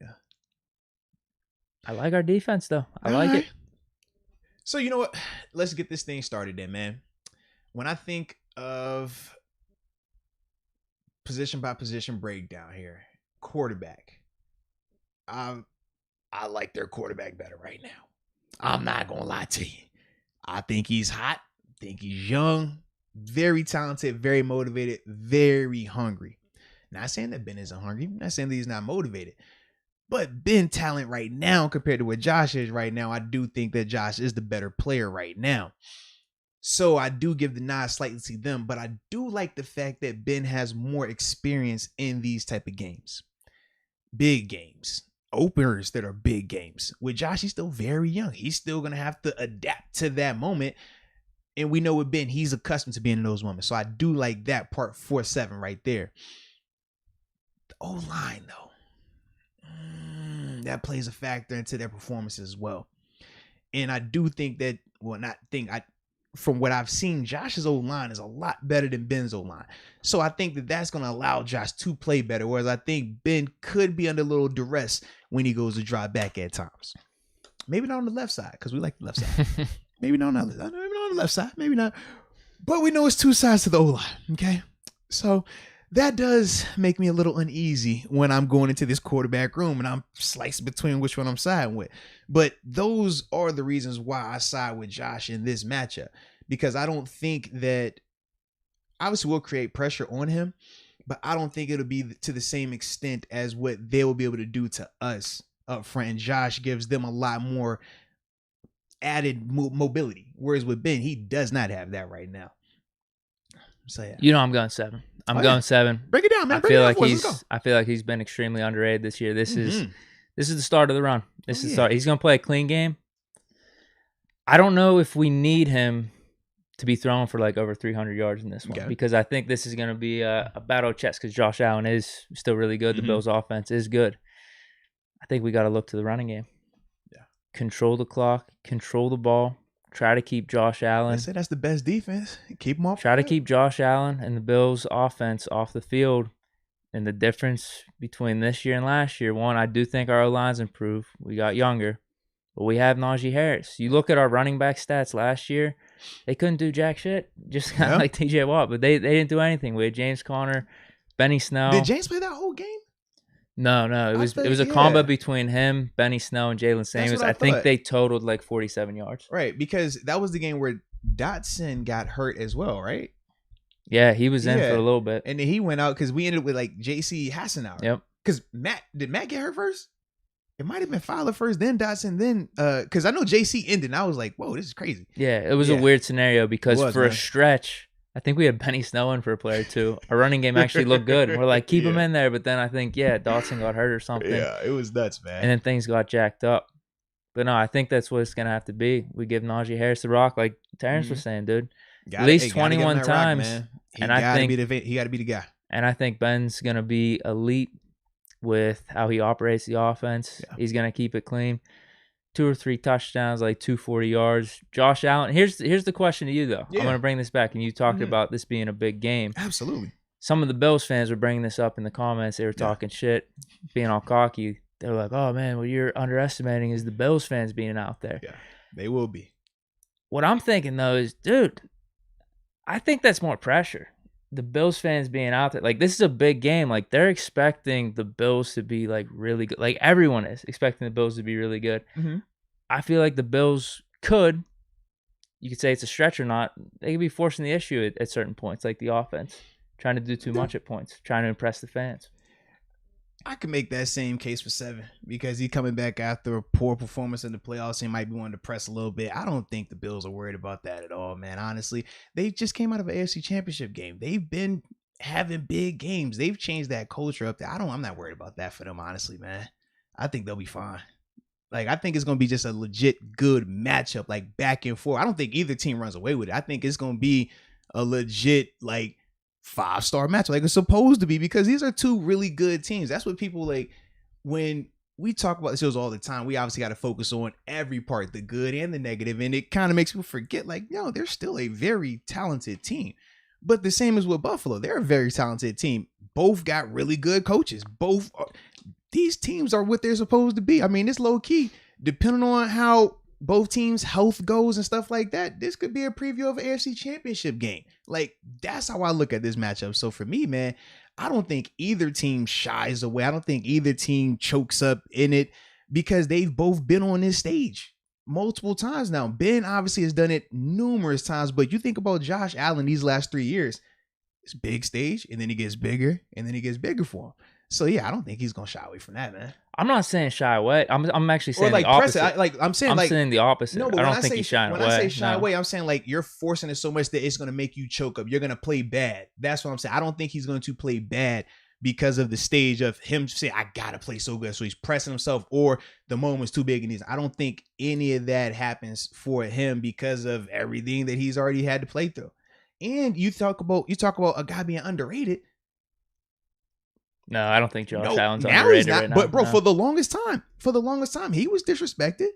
Yeah. I like our defense though. I like it. So you know what? Let's get this thing started then, man. When I think of position by position breakdown here, quarterback, I like their quarterback better right now. I'm not gonna lie to you. I think he's hot. I think he's young, very talented, very motivated, very hungry. Not saying that Ben isn't hungry. Not saying that he's not motivated. But Ben talent right now compared to what Josh is right now, I do think that Josh is the better player right now. So I do give the nod slightly to them, but I do like the fact that Ben has more experience in these type of games. Big games. Openers that are big games. With Josh, he's still very young. He's still going to have to adapt to that moment. And we know with Ben, he's accustomed to being in those moments. So I do like that part 4-7 right there. The O-line, though. That plays a factor into their performance as well. And I do think that, from what I've seen, Josh's O-line is a lot better than Ben's O-line. So I think that that's going to allow Josh to play better. Whereas I think Ben could be under a little duress when he goes to drive back at times. Maybe not on the left side, because we like the left side. Maybe not on the left side. Maybe not. But we know it's two sides to the O-line. Okay. So that does make me a little uneasy when I'm going into this quarterback room and I'm slicing between which one I'm siding with. But those are the reasons why I side with Josh in this matchup, because I don't think that, obviously we'll create pressure on him, but I don't think it'll be to the same extent as what they will be able to do to us up front. And Josh gives them a lot more added mobility. Whereas with Ben, he does not have that right now. So yeah. You know I'm going 7. I'm going 7. Break it down, man. I feel like he's been extremely underrated this year. This is the start of the run. This is the start. He's going to play a clean game. I don't know if we need him to be thrown for like over 300 yards in this one, because I think this is going to be a battle of chess, because Josh Allen is still really good. The Bills offense is good. I think we got to look to the running game. Yeah. Control the clock, control the ball. Try to keep Josh Allen. They say that's the best defense. Keep him off. Try to keep Josh Allen and the Bills' offense off the field. And the difference between this year and last year, one, I do think our O-line's improved. We got younger. But we have Najee Harris. You look at our running back stats last year, they couldn't do jack shit. Just kind of like TJ Watt. But they didn't do anything. We had James Conner, Benny Snell. Did James play that whole game? No. It was a combo between him, Benny Snell, and Jalen Samuels. I think they totaled like 47 yards. Right, because that was the game where Dotson got hurt as well, right? Yeah, he was in for a little bit. And then he went out because we ended with like J.C. Hassenauer. Yep. Because did Matt get hurt first? It might have been Fowler first, then Dotson, then because I know J.C. ended, and I was like, whoa, this is crazy. Yeah, it was a weird scenario because for a stretch, I think we had Benny Snell in for a play or two. Our running game actually looked good. We're like, keep him in there. But then I think, Dotson got hurt or something. Yeah, it was nuts, man. And then things got jacked up. But no, I think that's what it's going to have to be. We give Najee Harris the rock, like Terrence was saying, dude. At least 21 times. He got to be the guy. And I think Ben's going to be elite with how he operates the offense. Yeah. He's going to keep it clean. 2 or 3 touchdowns, like 240 yards. Josh Allen. Here's the question to you, though. I'm going to bring this back. And you talked about this being a big game. Absolutely. Some of the Bills fans were bringing this up in the comments. They were talking shit, being all cocky. they're like, oh, man, what you're underestimating is the Bills fans being out there. Yeah, they will be. What I'm thinking, though, is, dude, I think that's more pressure. The Bills fans being out there. Like, this is a big game. Like, they're expecting the Bills to be, like, really good. Like, everyone is expecting the Bills to be really good. Mm-hmm. I feel like the Bills could, you could say it's a stretch or not, they could be forcing the issue at certain points, like the offense, trying to do too much at points, trying to impress the fans. I could make that same case for 7 because he coming back after a poor performance in the playoffs. He might be wanting to press a little bit. I don't think the Bills are worried about that at all, man. Honestly, they just came out of an AFC Championship game. They've been having big games. They've changed that culture up there. I'm not worried about that for them, honestly, man. I think they'll be fine. Like, I think it's going to be just a legit good matchup, like back and forth. I don't think either team runs away with it. I think it's going to be a legit, like, 5-star match like it's supposed to be, because these are two really good teams. That's what people like when we talk about the shows all the time. We obviously got to focus on every part, the good and the negative, and it kind of makes people forget, like, no, they're still a very talented team. But the same as with Buffalo, they're a very talented team. Both got really good coaches. These teams are what they're supposed to be. I mean, it's low key, depending on how both teams' health goes and stuff like that, this could be a preview of an AFC Championship game. Like, that's how I look at this matchup. So for me, man, I don't think either team shies away. I don't think either team chokes up in it, because they've both been on this stage multiple times now. Ben obviously has done it numerous times, but you think about Josh Allen these last 3 years, it's big stage, and then he gets bigger, and then he gets bigger for him. So yeah, I don't think he's gonna shy away from that, man. I'm not saying shy away. I'm actually saying the opposite. I'm saying the opposite. No, but I don't think he's shying away. When I say shy away, I'm saying like you're forcing it so much that it's gonna make you choke up. You're gonna play bad. That's what I'm saying. I don't think he's going to play bad because of the stage of him saying, I gotta play so good. So he's pressing himself, or the moment's too big and I don't think any of that happens for him because of everything that he's already had to play through. And you talk about a guy being underrated. No, I don't think Josh Allen's underrated right now. But bro, for the longest time, he was disrespected.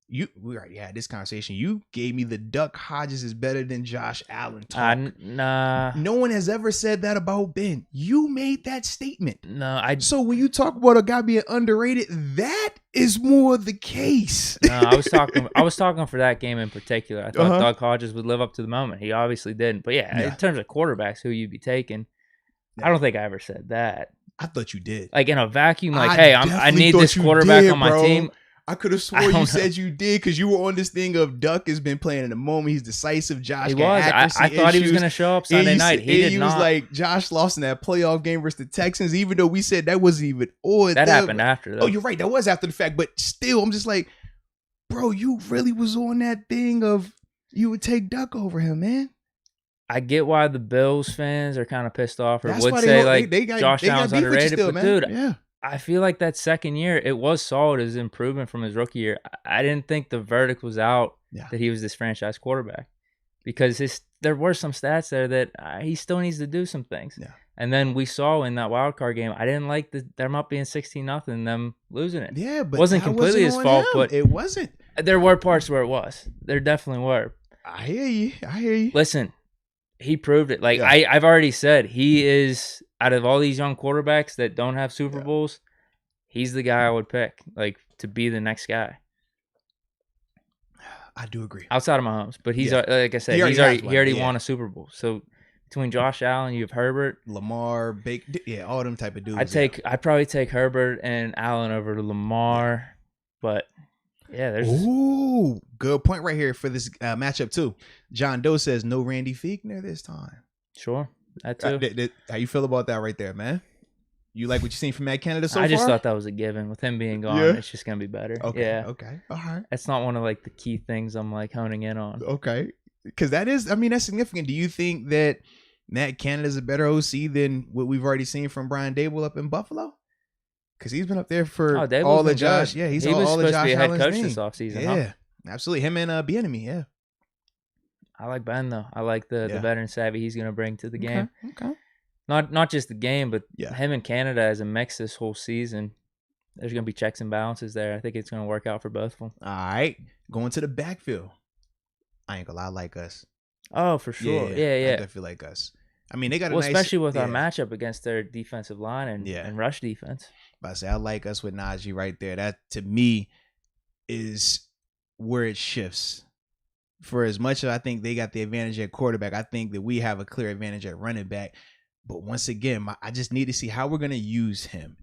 We already had this conversation. You gave me the Duck Hodges is better than Josh Allen talk. Nah. No one has ever said that about Ben. You made that statement. No, So when you talk about a guy being underrated, that is more the case. No, I was talking for that game in particular. I thought Duck Hodges would live up to the moment. He obviously didn't. But yeah, in terms of quarterbacks, who you'd be taking, I don't think I ever said that. I thought you did. Like in a vacuum, like, hey, I need this quarterback on my team. I could have swore you said you did, because you were on this thing of Duck has been playing in the moment. He's decisive. Josh, he was. I thought he was going to show up Sunday night. He did not. Was like, Josh lost in that playoff game versus the Texans, even though we said that wasn't even on. That happened after, though. Oh, you're right. That was after the fact. But still, I'm just like, bro, you really was on that thing of you would take Duck over him, man. I get why the Bills fans are kind of pissed off, or would say Josh Allen's underrated. But dude, I feel like that second year, it was solid as improvement from his rookie year. I didn't think the verdict was out that he was this franchise quarterback, because there were some stats there that he still needs to do some things. Yeah. And then we saw in that wild card game, I didn't like them up being 16-0, them losing it. Yeah, but it wasn't completely his fault, but it wasn't. There were parts where it was. There definitely were. I hear you. Listen. He proved it. Like I've already said, he is, out of all these young quarterbacks that don't have Super Bowls, he's the guy I would pick, like, to be the next guy. I do agree. Outside of Mahomes, but he's like I said, he already won a Super Bowl. So between Josh Allen, you have Herbert, Lamar, Baker, all them type of dudes. I'd probably take Herbert and Allen over to Lamar, but. Yeah, there's. Ooh, good point right here for this matchup too. John Doe says no Randy Fichtner this time. Sure, that too. How you feel about that right there, man? You like what you seen from Matt Canada so far? I just thought that was a given. With him being gone, it's just gonna be better. Okay, yeah. Okay, all right. That's not one of like the key things I'm like honing in on. Okay, because that's significant. Do you think that Matt Canada's a better OC than what we've already seen from Brian Daboll up in Buffalo? Because he's been up there for all the Josh. Yeah, he was all supposed to be a head coach name. this offseason. Yeah, absolutely. Him and Bieniemy. Yeah, I like Ben though. I like the veteran savvy he's going to bring to the game. Okay. Not just the game, but him and Canada as a mix this whole season. There's going to be checks and balances there. I think it's going to work out for both of them. All right, going to the backfield. I ain't gonna lie, I like us. Oh, for sure. Yeah. I feel like us. I mean, they got a nice, especially with our matchup against their defensive line and rush defense. But I say I like us with Najee right there. That to me is where it shifts. For as much as I think they got the advantage at quarterback, I think that we have a clear advantage at running back. But once again, I just need to see how we're going to use him.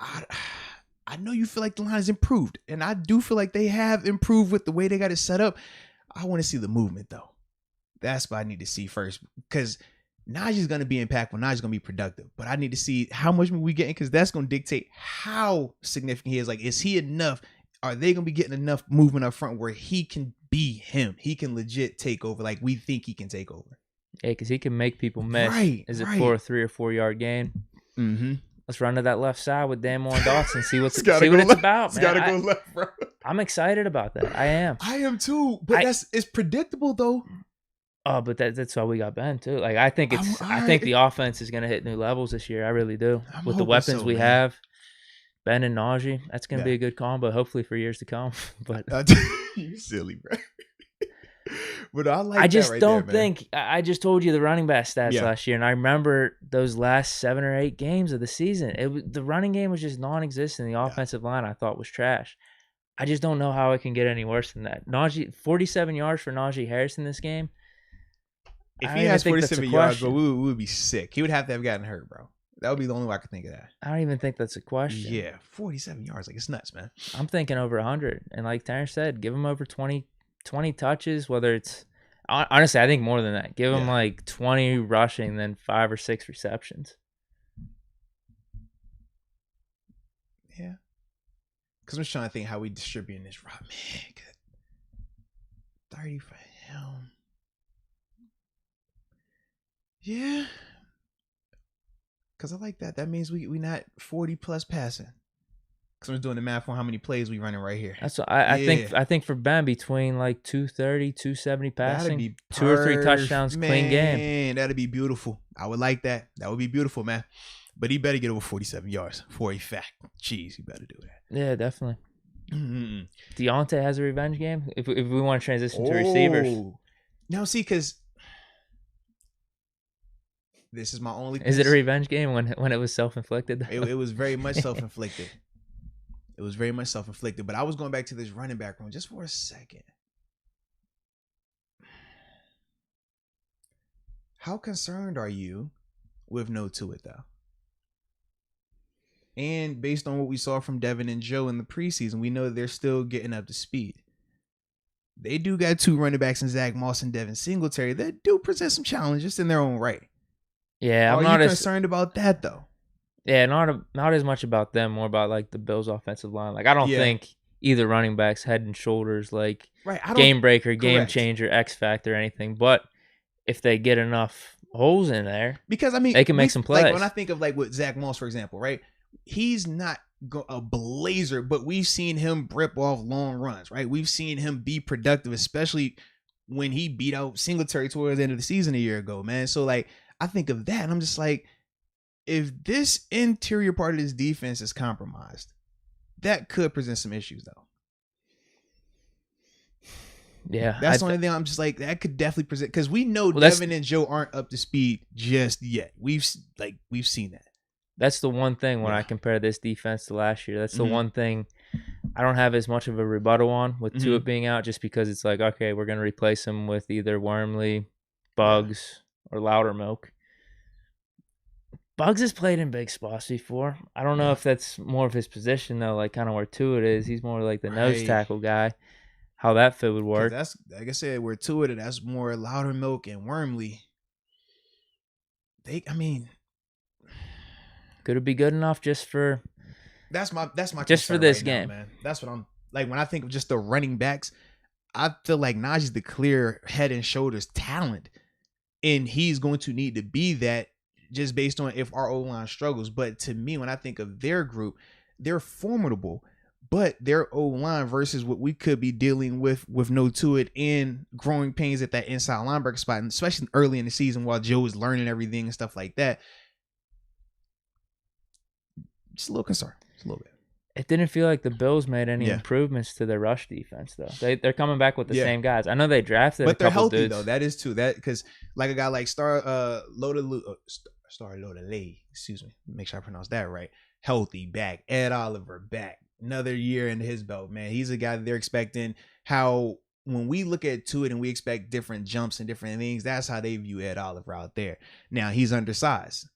I know you feel like the line has improved, and I do feel like they have improved with the way they got it set up. I want to see the movement, though. That's what I need to see first, because Najee's going to be impactful. Najee's going to be productive, but I need to see how much we getting, because that's going to dictate how significant he is. Like, is he enough? Are they going to be getting enough movement up front where he can be him? He can legit take over like we think he can take over. Yeah, because he can make people miss. Is it for a 3 or 4 yard gain? Mm-hmm. Let's run to that left side with Dan Moore and Dotson and see what it's about, man. It's got to go left, bro. I'm excited about that. I am. I am too. But it's predictable though. Oh, but that's why we got Ben too. Like I think the offense is gonna hit new levels this year. I really do. With the weapons we have, Ben and Najee, that's gonna be a good combo. Hopefully for years to come. But you silly, bro. But I just told you the running back stats last year, and I remember those last 7 or 8 games of the season. The running game was just non-existent. The offensive line I thought was trash. I just don't know how it can get any worse than that. Najee, 47 yards for Najee Harris in this game. If he has 47 yards, bro, we would be sick. He would have to have gotten hurt, bro. That would be the only way I could think of that. I don't even think that's a question. Yeah, 47 yards, like it's nuts, man. I'm thinking over 100, and like Terrence said, give him over 20 touches, whether it's honestly, I think more than that. Give him like 20 rushing, then 5 or 6 receptions. Yeah. Because I'm just trying to think how we distributing this rock, man. 30 for him. Yeah. Because I like that. That means we not 40 plus passing. Because I'm just doing the math on how many plays we running right here. That's what I think for Ben, between like 230, 270 passing, 2 or 3 touchdowns, clean game. Man, that'd be beautiful. I would like that. That would be beautiful, man. But he better get over 47 yards for a fact. Jeez, he better do that. Yeah, definitely. Mm-hmm. Deontay has a revenge game. If we want to transition to receivers. Now, see, because this is my only. Is it a revenge game when it was self-inflicted? It was very much self-inflicted. It was very much self-inflicted. But I was going back to this running back room just for a second. How concerned are you with no Tua, though? And based on what we saw from Devin and Joe in the preseason, we know they're still getting up to speed. They do got 2 running backs in Zach Moss and Devin Singletary that do present some challenges in their own right. Yeah, I'm not concerned about that though. Yeah, not as much about them, more about like the Bills' offensive line. Like I don't think either running back's head and shoulders like game breaker, game changer, X factor, anything. But if they get enough holes in there, because I mean they can make some plays. Like when I think of like with Zach Moss, for example, right? He's not a blazer, but we've seen him rip off long runs, right? We've seen him be productive, especially when he beat out Singletary towards the end of the season a year ago, man. So like I think of that and I'm just like, if this interior part of this defense is compromised, that could present some issues though. Yeah. That's the only thing I'm just like, that could definitely present, because we know Devin and Joe aren't up to speed just yet. We've seen that. That's the one thing when I compare this defense to last year. That's the one thing I don't have as much of a rebuttal on with Tua being out, just because it's like, okay, we're going to replace him with either Wormley, Bugs, or Loudermilk. Bugs has played in big spots before. I don't know if that's more of his position, though, like kind of where Tua is. He's more like the nose tackle guy. How that fit would work. That's, like I said, where Tua, that's more Loudermilk and Wormley. Could it be good enough just for? That's my just for this game, man. That's what I'm like when I think of just the running backs. I feel like Najee's the clear head and shoulders talent, and he's going to need to be that just based on if our O-line struggles. But to me, when I think of their group, they're formidable, but their O-line versus what we could be dealing with no Tua and growing pains at that inside linebacker spot, and especially early in the season while Joe is learning everything and stuff like that. Just a little concerned. Just a little bit. It didn't feel like the Bills made any improvements to their rush defense, though. They're coming back with the same guys. I know they drafted, but a they're couple healthy dudes. though. That is too. That because like a guy like Star Lodalay, excuse me, make sure I pronounce that right. Healthy back, Ed Oliver back, another year in his belt. Man, he's a guy that they're expecting. How when we look at Tuitt and we expect different jumps and different things, that's how they view Ed Oliver out there. Now he's undersized.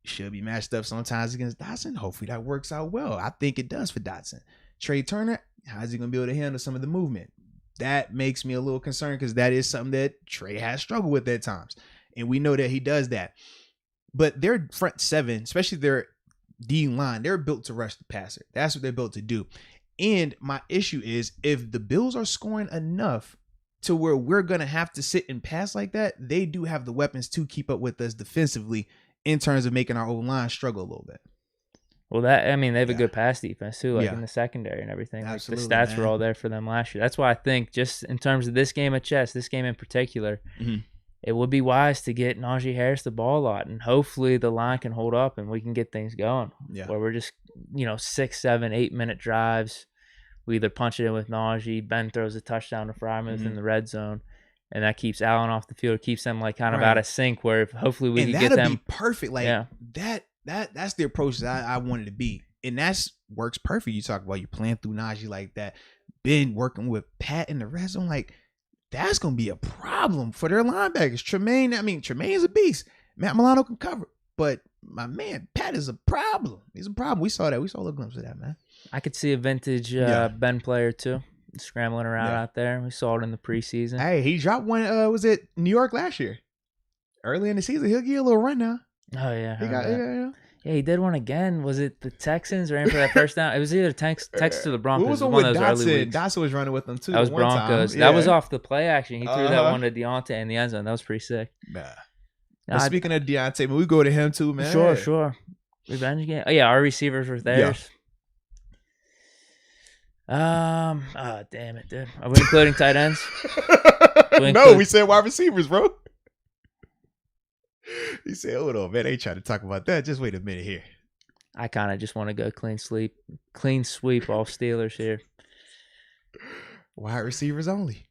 Should be matched up sometimes against Dotson. Hopefully that works out well. I think it does for Dotson. Trey Turner, how's he going to be able to handle some of the movement? That makes me a little concerned because that is something that Trey has struggled with at times. And we know that he does that. But their front seven, especially their D line, they're built to rush the passer. That's what they're built to do. And my issue is if the Bills are scoring enough to where we're going to have to sit and pass like that, they do have the weapons to keep up with us defensively in terms of making our O-line struggle a little bit. Well, they have a good pass defense too, like in the secondary and everything. Absolutely, the stats were all there for them last year. That's why I think just in terms of this game of chess, this game in particular, it would be wise to get Najee Harris the ball a lot, and hopefully the line can hold up and we can get things going. Yeah. Where we're just 6, 7, 8 minute drives. We either punch it in with Najee, Ben throws a touchdown to Freiermuth in the red zone. And that keeps Allen off the field, keeps them like kind of out of sync. Where hopefully we can get them. That'd be perfect. Like that's the approach that I wanted to be, and that's works perfect. You talk about you playing through Najee like that, Ben working with Pat in the red zone. Like that's gonna be a problem for their linebackers. Tremaine's a beast. Matt Milano can cover, but my man Pat is a problem. He's a problem. We saw that. We saw a glimpse of that, man. I could see a vintage Ben player too. Scrambling around out there. We saw it in the preseason. Hey, he dropped one. Was it New York last year? Early in the season, he'll give you a little run now. Oh yeah, he did one again. Was it the Texans or for that first down? It was either Texans or the Broncos. Who was one with of those early weeks. Dotson was running with them too. That was Broncos. That was off the play action. He threw that one to Deontay in the end zone. That was pretty sick. Well, speaking of Deontay, we go to him too, man. Sure. Revenge game. Oh yeah, our receivers were theirs. Yeah. Damn it, dude. Are we including tight ends? No, we said wide receivers, bro. He said, hold on, man. They ain't trying to talk about that. Just wait a minute here. I kind of just want to go clean sweep off Steelers here. Wide receivers only.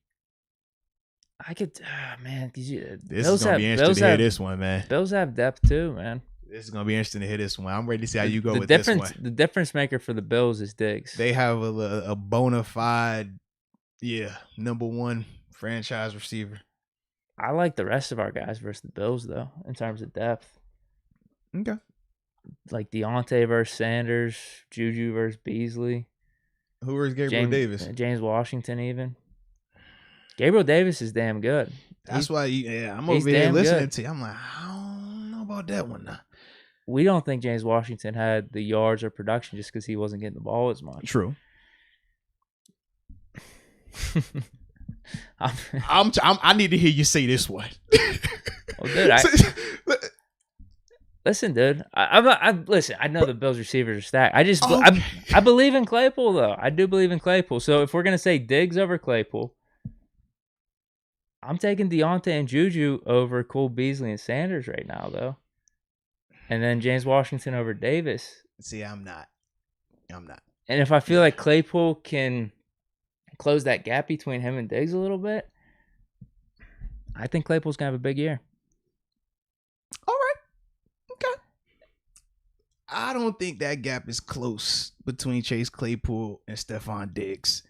I could, man. This is going to be interesting to hear this one, man. Bills have depth too, man. This is going to be interesting to hear this one. I'm ready to see how you go with this one. The difference maker for the Bills is Diggs. They have a bona fide, number one franchise receiver. I like the rest of our guys versus the Bills, though, in terms of depth. Okay. Like Deontay versus Sanders, Juju versus Beasley. Who versus Gabriel Davis? James Washington, even. Gabriel Davis is damn good. That's why, I'm over here listening to you. I'm like, I don't know about that one now. We don't think James Washington had the yards or production just because he wasn't getting the ball as much. True. I need to hear you say this one. Well, dude, listen, dude. Listen. I know the Bills receivers are stacked. I believe in Claypool though. I do believe in Claypool. So if we're gonna say Diggs over Claypool, I'm taking Deontay and Juju over Cole Beasley and Sanders right now though, and then James Washington over Davis. See, I'm not. And if I feel like Claypool can close that gap between him and Diggs a little bit, I think Claypool's gonna have a big year. All right. Okay. I don't think that gap is close between Chase Claypool and Stephon Diggs.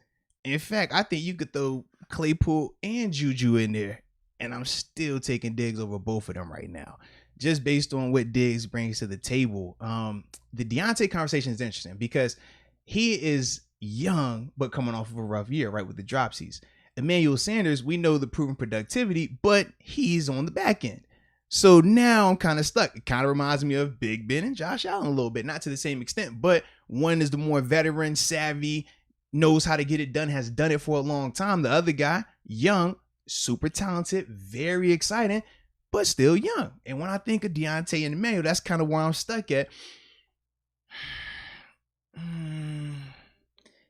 In fact, I think you could throw Claypool and Juju in there, and I'm still taking Diggs over both of them right now, just based on what Diggs brings to the table. The Deontay conversation is interesting because he is young, but coming off of a rough year, right, with the dropsies. Emmanuel Sanders, we know the proven productivity, but he's on the back end. So now I'm kind of stuck. It kind of reminds me of Big Ben and Josh Allen a little bit, not to the same extent, but one is the more veteran, savvy, knows how to get it done, has done it for a long time. The other guy, young, super talented, very exciting, but still young. And when I think of Deontay and Emmanuel, that's kind of where I'm stuck at.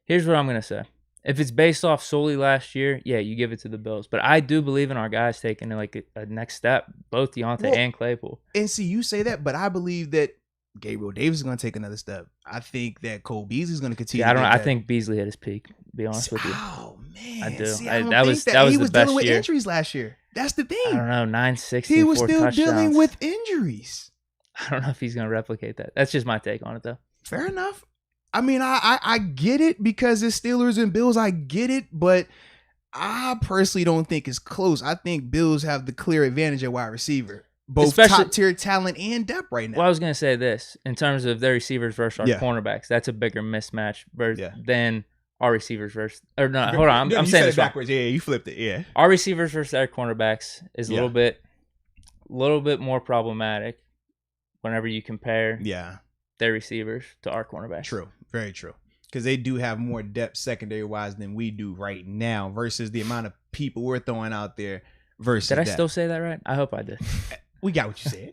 Here's what I'm going to say. If it's based off solely last year, yeah, you give it to the Bills. But I do believe in our guys taking like a next step, both Deontay and Claypool. And see, you say that, but I believe that Gabriel Davis is going to take another step. I think that Cole Beasley is going to continue. Yeah, I think Beasley hit his peak. To be honest with you. Oh man, I do. See, That was he was the best dealing with year. injuries last year. That's the thing. I don't know. 960. He was still touchdowns. dealing with injuries. I don't know if he's going to replicate that. That's just my take on it, though. Fair enough. I mean, I get it because it's Steelers and Bills. I get it, but I personally don't think it's close. I think Bills have the clear advantage at wide receiver, both top tier talent and depth right now. Well, I was going to say this in terms of their receivers versus our cornerbacks. That's a bigger mismatch than our receivers versus. Or no, hold on. I'm saying this backwards. Yeah, you flipped it. Yeah, our receivers versus our cornerbacks is a little bit more problematic whenever you compare. Their receivers to our cornerbacks. True. Very true. Because they do have more depth secondary-wise than we do right now versus the amount of people we're throwing out there versus Did I still say that right? I hope I did. We got what you said.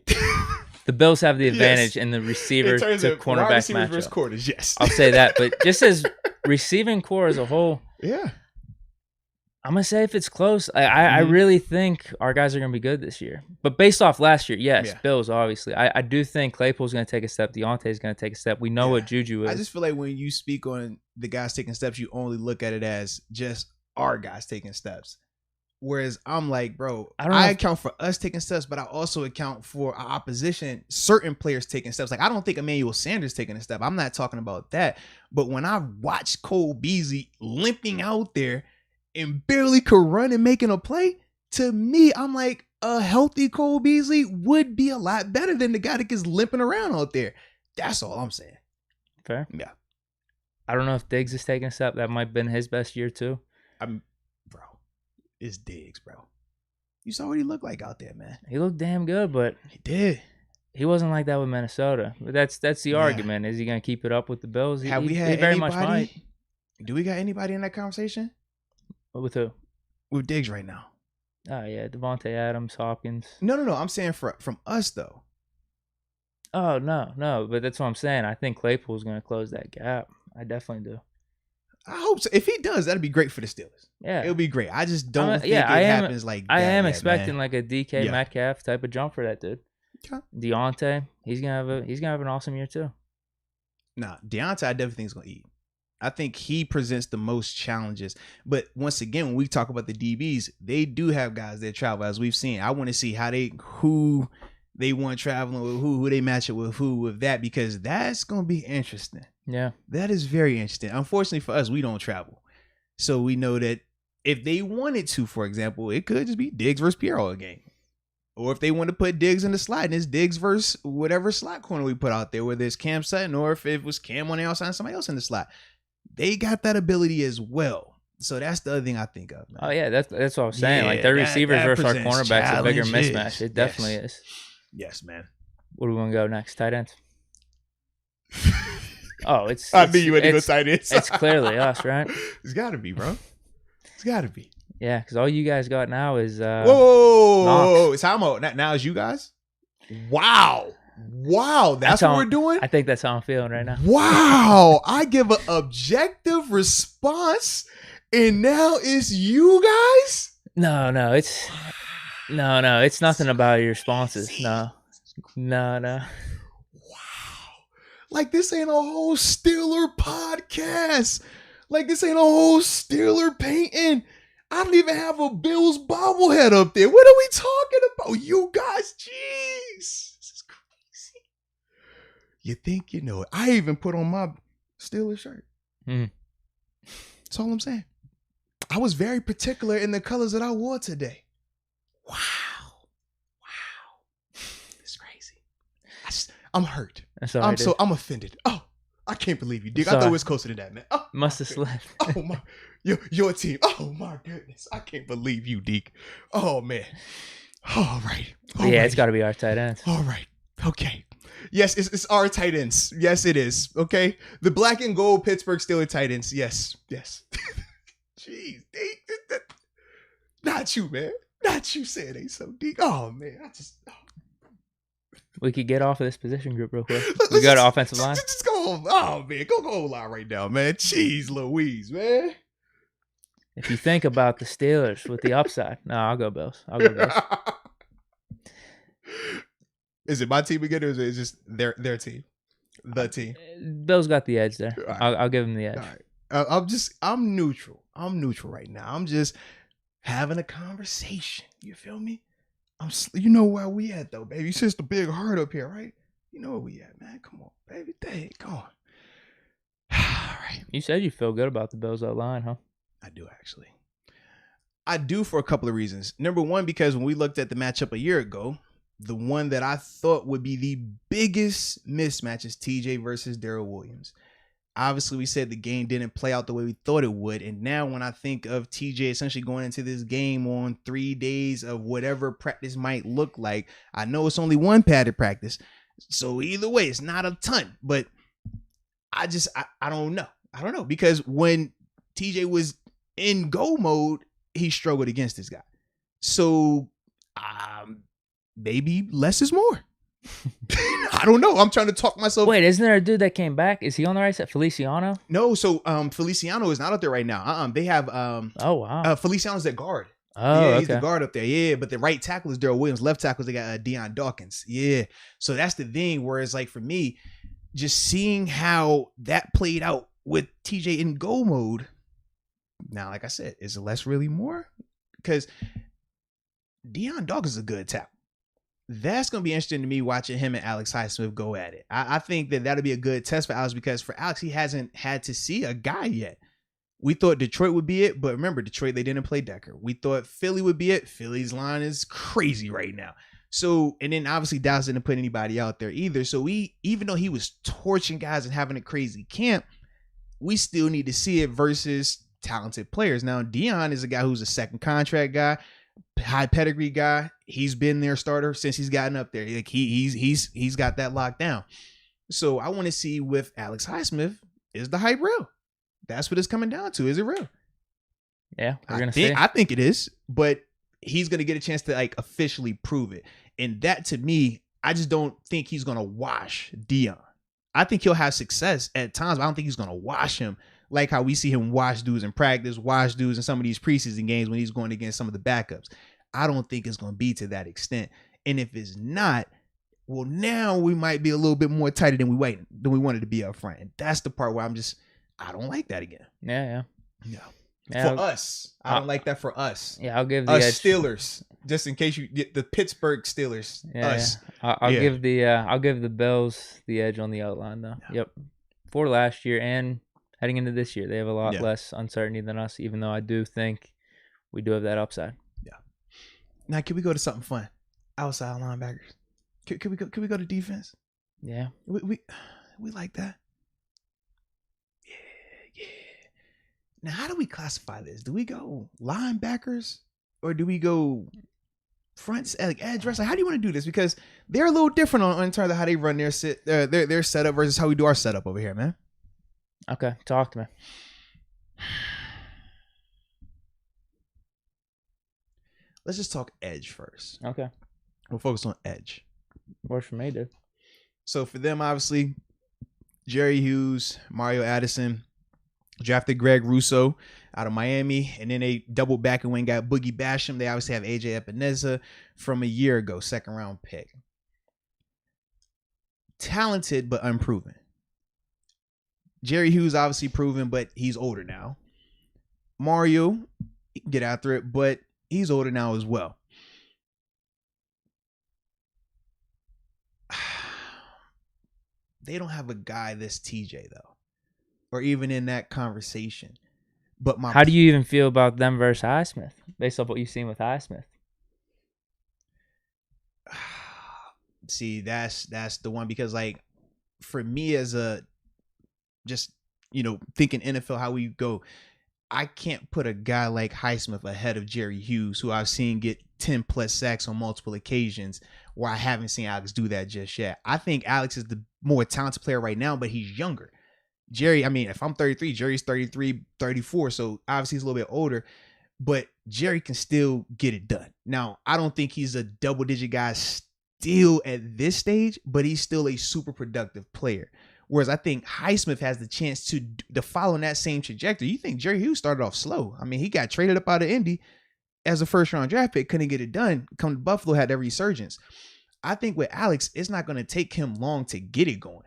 The Bills have the advantage in the receiver to cornerback matchup. Versus quarters, yes. I'll say that. But just as receiving core as a whole, I'm going to say if it's close, I really think our guys are going to be good this year. But based off last year, yes, Bills, obviously. I do think Claypool's going to take a step. Deontay's going to take a step. We know what Juju is. I just feel like when you speak on the guys taking steps, you only look at it as just our guys taking steps. Whereas I'm like, bro, I account for us taking steps, but I also account for our opposition, certain players taking steps. Like, I don't think Emmanuel Sanders taking a step. I'm not talking about that. But when I watched Cole Beasley limping out there, and barely could run and making a play, to me, I'm like, a healthy Cole Beasley would be a lot better than the guy that gets limping around out there. That's all I'm saying. Fair. Yeah. I don't know if Diggs is taking a step. That might have been his best year, too. Bro, it's Diggs, bro. You saw what he looked like out there, man. He looked damn good, but... He did. He wasn't like that with Minnesota. But that's the argument. Is he going to keep it up with the Bills? Have we had very anybody? Much might. Do we got anybody in that conversation? With who? With Diggs right now. Oh, yeah. Devontae Adams, Hopkins. No. I'm saying from us, though. Oh, no. But that's what I'm saying. I think Claypool's going to close that gap. I definitely do. I hope so. If he does, that'd be great for the Steelers. Yeah. It'll be great. I just don't think it happens like that. I am expecting like a DK Metcalf type of jump for that dude. Okay. Deontay, he's gonna have an awesome year too. Nah, Deontay, I definitely think is gonna eat. I think he presents the most challenges. But once again, when we talk about the DBs, they do have guys that travel, as we've seen. I want to see who they want traveling with who they match it with who with that, because that's going to be interesting. Yeah. That is very interesting. Unfortunately for us, we don't travel. So we know that if they wanted to, for example, it could just be Diggs versus Pierre all game. Or if they want to put Diggs in the slot, and it's Diggs versus whatever slot corner we put out there, whether it's Cam Sutton or if it was Cam on the outside and somebody else in the slot. They got that ability as well. So that's the other thing I think of, man. Oh, yeah, that's what I was saying. Like, their receivers versus our cornerbacks a bigger mismatch. It definitely is. Yes, man. Where do we want to go next? Tight ends? Oh, I knew you were going to go tight ends. It's clearly us, right? It's got to be, bro. It's got to be. Yeah, because all you guys got now is whoa. It's how now is you guys? Wow, that's what we're doing? I think that's how I'm feeling right now. Wow. I give an objective response, and now it's you guys? No, it's nothing about your responses. No. Wow. Like, this ain't a whole Steeler podcast. Like, this ain't a whole Steeler painting. I don't even have a Bills bobblehead up there. What are we talking about? You guys, jeez. This is crazy. You think you know it. I even put on my Steelers shirt. That's all I'm saying. I was very particular in the colors that I wore today. Wow. It's crazy. I'm hurt. I'm offended. Oh, I can't believe you, Deke. I thought it was closer to that, man. Oh, must have slipped. Oh, my. Your team. Oh, my goodness. I can't believe you, Deke. Oh, man. All right. It's got to be our tight ends. All right. Okay. Yes, it's our tight ends. Yes, it is. Okay. The black and gold Pittsburgh Steelers tight ends. Yes. Jeez, Deke. Not you, man. Not you saying ain't so, Deke. Oh, man. We could get off of this position group real quick. We got an offensive line. Just go on. Oh, man. Go line right now, man. Jeez Louise, man. If you think about the Steelers with the upside. No, I'll go Bills. Is it my team again, or is it just their team? The team. Bills got the edge there. Right. I'll give them the edge. All right. I'm neutral. I'm neutral right now. I'm just having a conversation. You feel me? You know where we at though, baby. It's just a big heart up here, right? You know where we at, man. Come on, baby. Dang, come on. All right. You said you feel good about the Bills line, huh? I do actually. I do for a couple of reasons. Number one, because when we looked at the matchup a year ago, the one that I thought would be the biggest mismatch is TJ versus Darrell Williams. Obviously, we said the game didn't play out the way we thought it would. And now when I think of TJ essentially going into this game on 3 days of whatever practice might look like, I know it's only one padded practice. So either way, it's not a ton. But I don't know. I don't know. Because when TJ was in go mode, he struggled against this guy. So maybe less is more. I don't know. I'm trying to talk myself. Wait, isn't there a dude that came back? Is he on the right side? Feliciano? No, so Feliciano is not up there right now. They have oh wow. Feliciano's at guard. Oh, yeah, he's the guard up there. Yeah, but the right tackle is Darrell Williams. Left tackle they got Deion Dawkins. Yeah. So that's the thing. Whereas like for me, just seeing how that played out with TJ in goal mode. Now, like I said, is it less really more? Because Deion Dawkins is a good tackle. That's going to be interesting to me watching him and Alex Highsmith go at it. I think that that'll be a good test for Alex because for Alex, he hasn't had to see a guy yet. We thought Detroit would be it, but remember, Detroit, they didn't play Decker. We thought Philly would be it. Philly's line is crazy right now. So, and then obviously Dallas didn't put anybody out there either. So even though he was torching guys and having a crazy camp, we still need to see it versus talented players. Now, Deion is a guy who's a second contract guy, high pedigree guy. He's been their starter since he's gotten up there. Like he's got that locked down. So I want to see with Alex Highsmith, is the hype real? That's what it's coming down to. Is it real? Yeah, we're gonna see. I think it is, but he's gonna get a chance to like officially prove it. And that to me, I just don't think he's gonna wash Deion. I think he'll have success at times, but I don't think he's gonna wash him like how we see him wash dudes in practice, wash dudes in some of these preseason games when he's going against some of the backups. I don't think it's going to be to that extent. And if it's not, well, now we might be a little bit more tighter than we wanted to be up front. And that's the part where I don't like that again. Yeah. For us. I don't like that for us. Yeah, I'll give the us edge. Steelers. Just in case you get the Pittsburgh Steelers. Us. Yeah. I'll give the Bills the edge on the outline though. Yeah. Yep. For last year and heading into this year, they have a lot less uncertainty than us, even though I do think we do have that upside. Yeah. Now, can we go to something fun? Outside linebackers. Can we go to defense? Yeah. We like that. Yeah. Now, how do we classify this? Do we go linebackers or do we go fronts, like edge rush? Like, how do you want to do this? Because they're a little different in terms of how they run their setup versus how we do our setup over here, man. Okay, talk to me. Let's just talk edge first. Okay. We'll focus on edge. Works for me, dude. So for them, obviously, Jerry Hughes, Mario Addison, drafted Greg Russo out of Miami, and then they doubled back and went and got Boogie Basham. They obviously have AJ Epineza from a year ago, 2nd round pick. Talented, but unproven. Jerry Hughes obviously proven, but he's older now. Mario, he can get after it, but he's older now as well. They don't have a guy this TJ though, or even in that conversation. But how do you even feel about them versus Highsmith, based off what you've seen with Highsmith? See, that's the one, because like for me as a just, thinking NFL, how we go, I can't put a guy like Highsmith ahead of Jerry Hughes, who I've seen get 10 plus sacks on multiple occasions, where I haven't seen Alex do that just yet. I think Alex is the more talented player right now, but he's younger. Jerry, if I'm 33, Jerry's 33, 34. So obviously he's a little bit older, but Jerry can still get it done. Now, I don't think he's a double-digit guy still at this stage, but he's still a super productive player. Whereas I think Highsmith has the chance to follow in that same trajectory. You think Jerry Hughes started off slow. He got traded up out of Indy as a 1st round draft pick, couldn't get it done. Come to Buffalo, had that resurgence. I think with Alex, it's not going to take him long to get it going.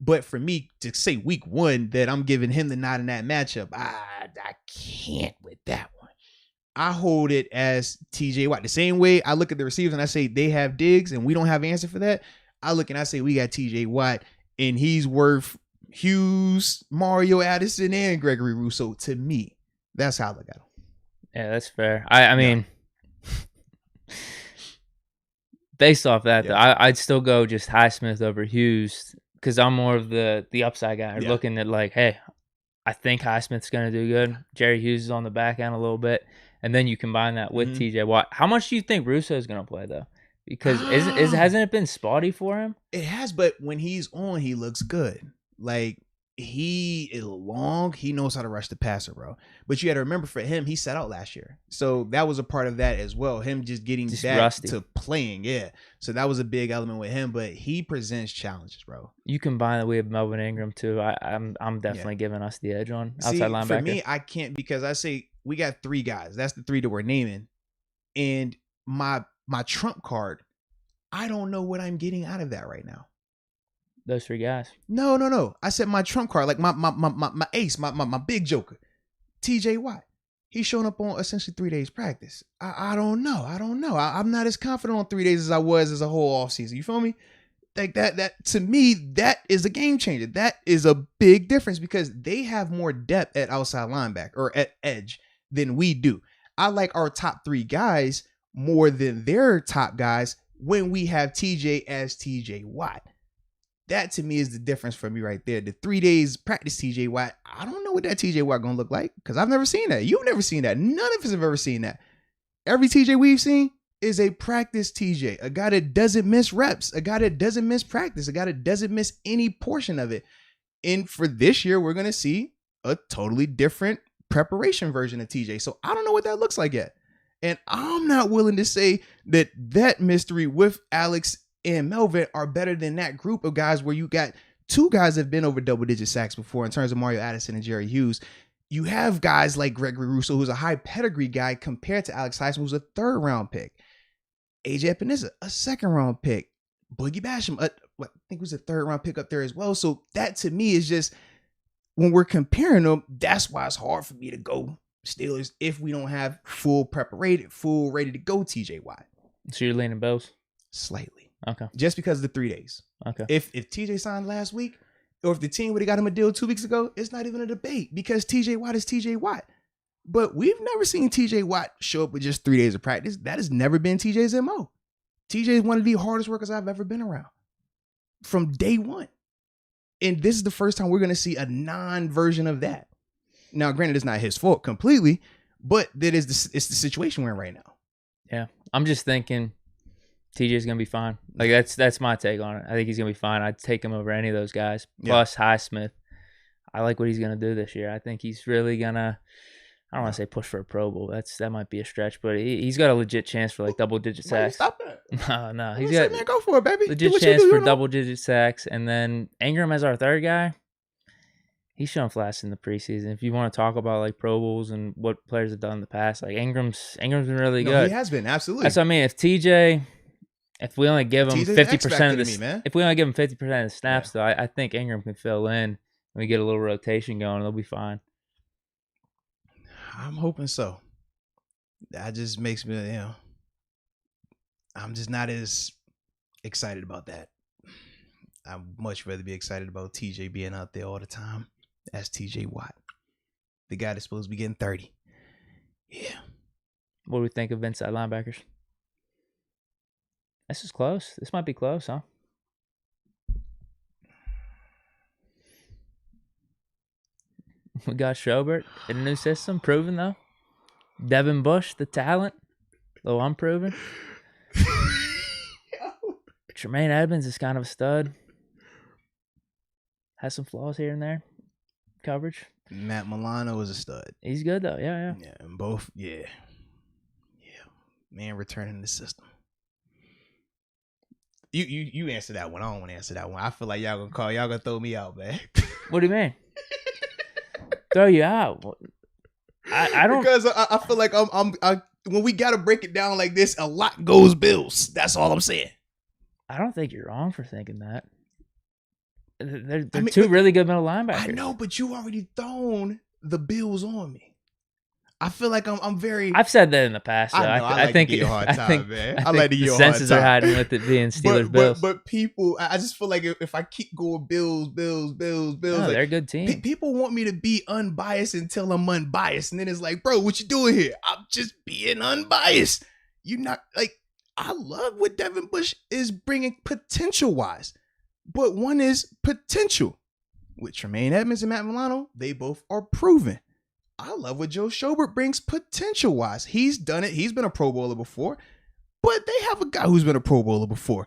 But for me to say week 1 that I'm giving him the nod in that matchup, I can't with that one. I hold it as TJ Watt. The same way I look at the receivers and I say they have Diggs and we don't have an answer for that. I look and I say we got TJ Watt and he's worth Hughes, Mario Addison, and Gregory Rousseau. To me, that's how I look at him. Yeah, that's fair. I mean, based off that, though, I'd still go just Highsmith over Hughes because I'm more of the upside guy, looking at like, hey, I think Highsmith's going to do good. Jerry Hughes is on the back end a little bit. And then you combine that with TJ Watt. How much do you think Rousseau is going to play, though? Because hasn't it been spotty for him? It has, but when he's on, he looks good. Like, he is long. He knows how to rush the passer, bro. But you got to remember, for him, he sat out last year. So that was a part of that as well. Him just getting back rusty to playing. Yeah. So that was a big element with him. But he presents challenges, bro. You combine that we have Melvin Ingram, too. I'm definitely giving us the edge on outside linebacker. For me, I can't, because I say we got 3 guys. That's the 3 that we're naming. And my trump card, I don't know what I'm getting out of that right now. Those 3 guys. No. I said my trump card, like my ace, my big joker, TJ Watt. He's showing up on essentially 3 days practice. I don't know. I'm not as confident on 3 days as I was as a whole offseason. You feel me? Like that to me, that is a game changer. That is a big difference because they have more depth at outside linebacker or at edge than we do. I like our top 3 guys more than their top guys when we have TJ as TJ Watt. That to me is the difference for me right there. The 3 days practice TJ Watt, I don't know what that TJ Watt gonna look like because I've never seen that. You've never seen that. None of us have ever seen that. Every TJ we've seen is a practice TJ, a guy that doesn't miss reps, a guy that doesn't miss practice, a guy that doesn't miss any portion of it. And for this year, we're gonna see a totally different preparation version of TJ. So I don't know what that looks like yet. And I'm not willing to say that mystery with Alex and Melvin are better than that group of guys where you got 2 guys that have been over double-digit sacks before in terms of Mario Addison and Jerry Hughes. You have guys like Gregory Rousseau, who's a high pedigree guy compared to Alex Highsmith, who's a 3rd-round pick. AJ Epinesa, a 2nd-round pick. Boogie Basham, I think was a 3rd-round pick up there as well. So that to me is just, when we're comparing them, that's why it's hard for me to go Steelers if we don't have full ready to go TJ Watt. So you're leaning Bills? Slightly. Okay. Just because of the 3 days. Okay. If TJ signed last week, or if the team would have got him a deal 2 weeks ago, it's not even a debate because TJ Watt is TJ Watt. But we've never seen TJ Watt show up with just 3 days of practice. That has never been TJ's MO. TJ is one of the hardest workers I've ever been around from day one. And this is the first time we're going to see a non-version of that. Now, granted, it's not his fault completely, but it's the situation we're in right now. Yeah. I'm just thinking TJ's going to be fine. Like, that's my take on it. I think he's going to be fine. I'd take him over any of those guys. Plus, Highsmith. I like what he's going to do this year. I think he's really going to, I don't want to say push for a Pro Bowl. That might be a stretch, but he's got a legit chance for like double-digit sacks. Stop that. No. He's got, man, go for it, baby. Legit chance for double-digit sacks. And then Ingram as our 3rd guy. He's shown flashes in the preseason. If you want to talk about like Pro Bowls and what players have done in the past, like Ingram's been really good. He has been, absolutely. That's what I mean. If we only give him 50% of the, if we only give him 50% of the snaps, though, I think Ingram can fill in. And we get a little rotation going, they'll be fine. I'm hoping so. That just makes me, I'm just not as excited about that. I'd much rather be excited about TJ being out there all the time as TJ Watt, the guy that's supposed to be getting 30. Yeah. What do we think of inside linebackers? This is close. This might be close, huh? We got Schobert in a new system, proven though. Devin Bush, the talent, though unproven. Tremaine Edmonds is kind of a stud. Has some flaws here and there. Coverage. Matt Milano is a stud. He's good though. Yeah. Yeah, and both. Yeah. Man, returning the system. You answer that one. I don't want to answer that one. I feel like y'all gonna throw me out, man. What do you mean? Throw you out? I don't, because I feel like I'm when we gotta break it down like this, a lot goes Bills. That's all I'm saying. I don't think you're wrong for thinking that. They're two really good middle linebackers. I know, but you already thrown the Bills on me. I feel like I'm very. I've said that in the past. Though. I know. I think to give you a hard time, man. I like to give you a hard time. The senses are hiding with it being Steelers Bills. But people, I just feel like if I keep going Bills, no, like, they're a good team. People want me to be unbiased until I'm unbiased, and then it's like, bro, what you doing here? I'm just being unbiased. You're not like. I love what Devin Bush is bringing potential wise, but one is potential. With Tremaine Edmonds and Matt Milano, they both are proven. I love what Joe Schobert brings potential wise. He's done it. He's been a Pro Bowler before, but they have a guy who's been a Pro Bowler before.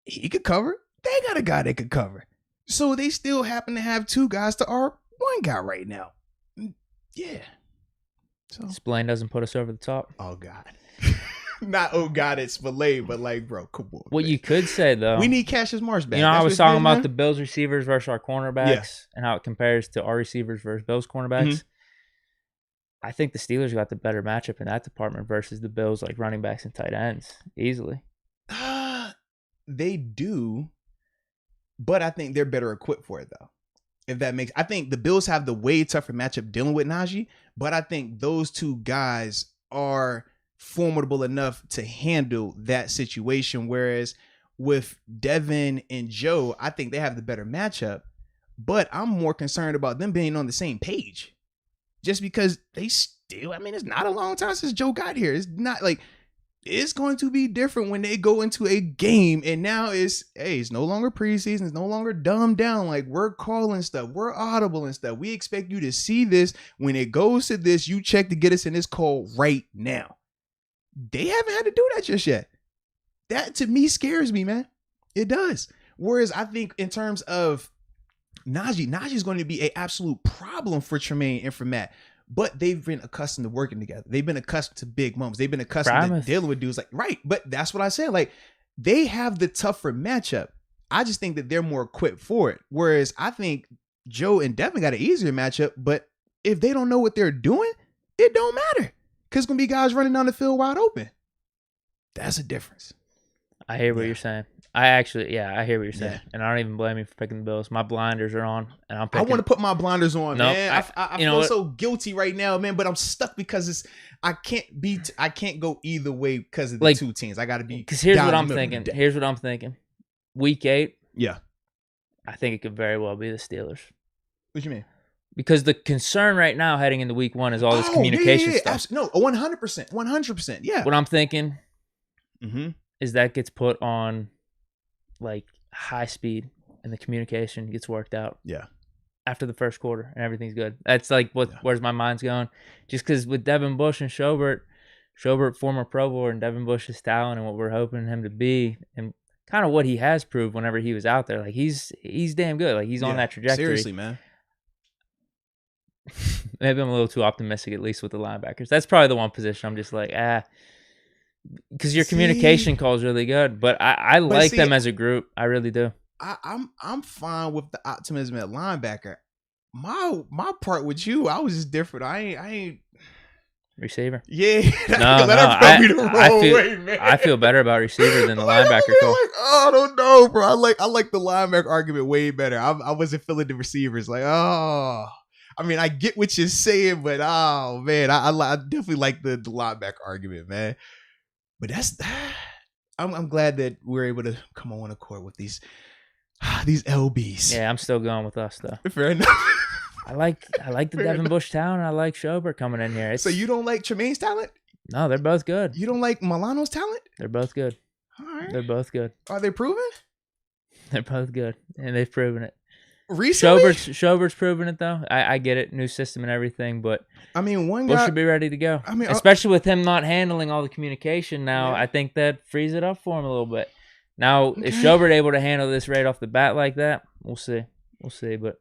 He could cover. They got a guy that could cover. So they still happen to have two guys to our one guy right now. Yeah. So Spillane doesn't put us over the top. Oh God. Not oh God, it's Spillane, but like, bro, come on. What you could say though, we need Cassius Marsh back. You know, I was talking about the Bills receivers versus our cornerbacks and how it compares to our receivers versus Bills cornerbacks. Mm-hmm. I think the Steelers got the better matchup in that department versus the Bills, like running backs and tight ends, easily. They do, but I think they're better equipped for it, though. If that makes, I think the Bills have the way tougher matchup dealing with Najee, but I think those two guys are formidable enough to handle that situation. Whereas with Devin and Joe, I think they have the better matchup, but I'm more concerned about them being on the same page. Just because they still, I mean, it's not a long time since Joe got here. It's not like, it's going to be different when they go into a game and now it's no longer preseason. It's no longer dumbed down. Like, we're calling stuff. We're audible and stuff. We expect you to see this. When it goes to this, you check to get us in this call right now. They haven't had to do that just yet. That to me scares me, man. It does. Whereas I think in terms of Najee is going to be an absolute problem for Tremaine and for Matt, but they've been accustomed to working together. They've been accustomed to big moments. They've been accustomed to dealing with dudes like, right. But that's what I said. Like, they have the tougher matchup. I just think that they're more equipped for it. Whereas I think Joe and Devin got an easier matchup, but if they don't know what they're doing, it don't matter. Because it's going to be guys running down the field wide open. That's a difference. I hear what you're saying. I hear what you're saying. And I don't even blame you for picking the Bills. My blinders are on, and I'm picking. I want to put my blinders on, man. I feel so guilty right now, man, but I'm stuck because I can't go either way because of the two teams. I got to be. Because here's what I'm thinking. Week 8. Yeah. I think it could very well be the Steelers. What you mean? Because the concern right now heading into week 1 is all this communication stuff. No, 100%. 100%. Yeah. What I'm thinking is that gets put on like high speed and the communication gets worked out. Yeah. After the first quarter and everything's good. That's like where's my mind's going. Just because with Devin Bush and Schobert, former Pro Bowler, and Devin Bush's talent and what we're hoping him to be and kind of what he has proved whenever he was out there. Like he's damn good. Like he's on that trajectory. Seriously, man. Maybe I'm a little too optimistic, at least with the linebackers. That's probably the one position I'm just like, because your communication call is really good. But I like them as a group. I really do. I'm fine with the optimism at linebacker. My part with you, I was just different. I ain't receiver. Yeah, I feel better about receiver than the linebacker call. Like, I don't know, bro. I like the linebacker argument way better. I wasn't feeling the receivers. Like, I mean, I get what you're saying, but oh man, I definitely like the linebacker argument, man. But I'm glad that we're able to come on accord with these LBs. Yeah, I'm still going with us though. Fair enough. I like the Devin Bush talent. I like Schobert coming in here. So you don't like Tremaine's talent? No, they're both good. You don't like Milano's talent? They're both good. All right. They're both good. Are they proven? They're both good, and they've proven it. Recently? Schobert's proven it though. I get it, new system and everything, but I mean, Bush should be ready to go. I mean, especially with him not handling all the communication now, I think that frees it up for him a little bit. Now, is Schobert able to handle this right off the bat like that? We'll see. But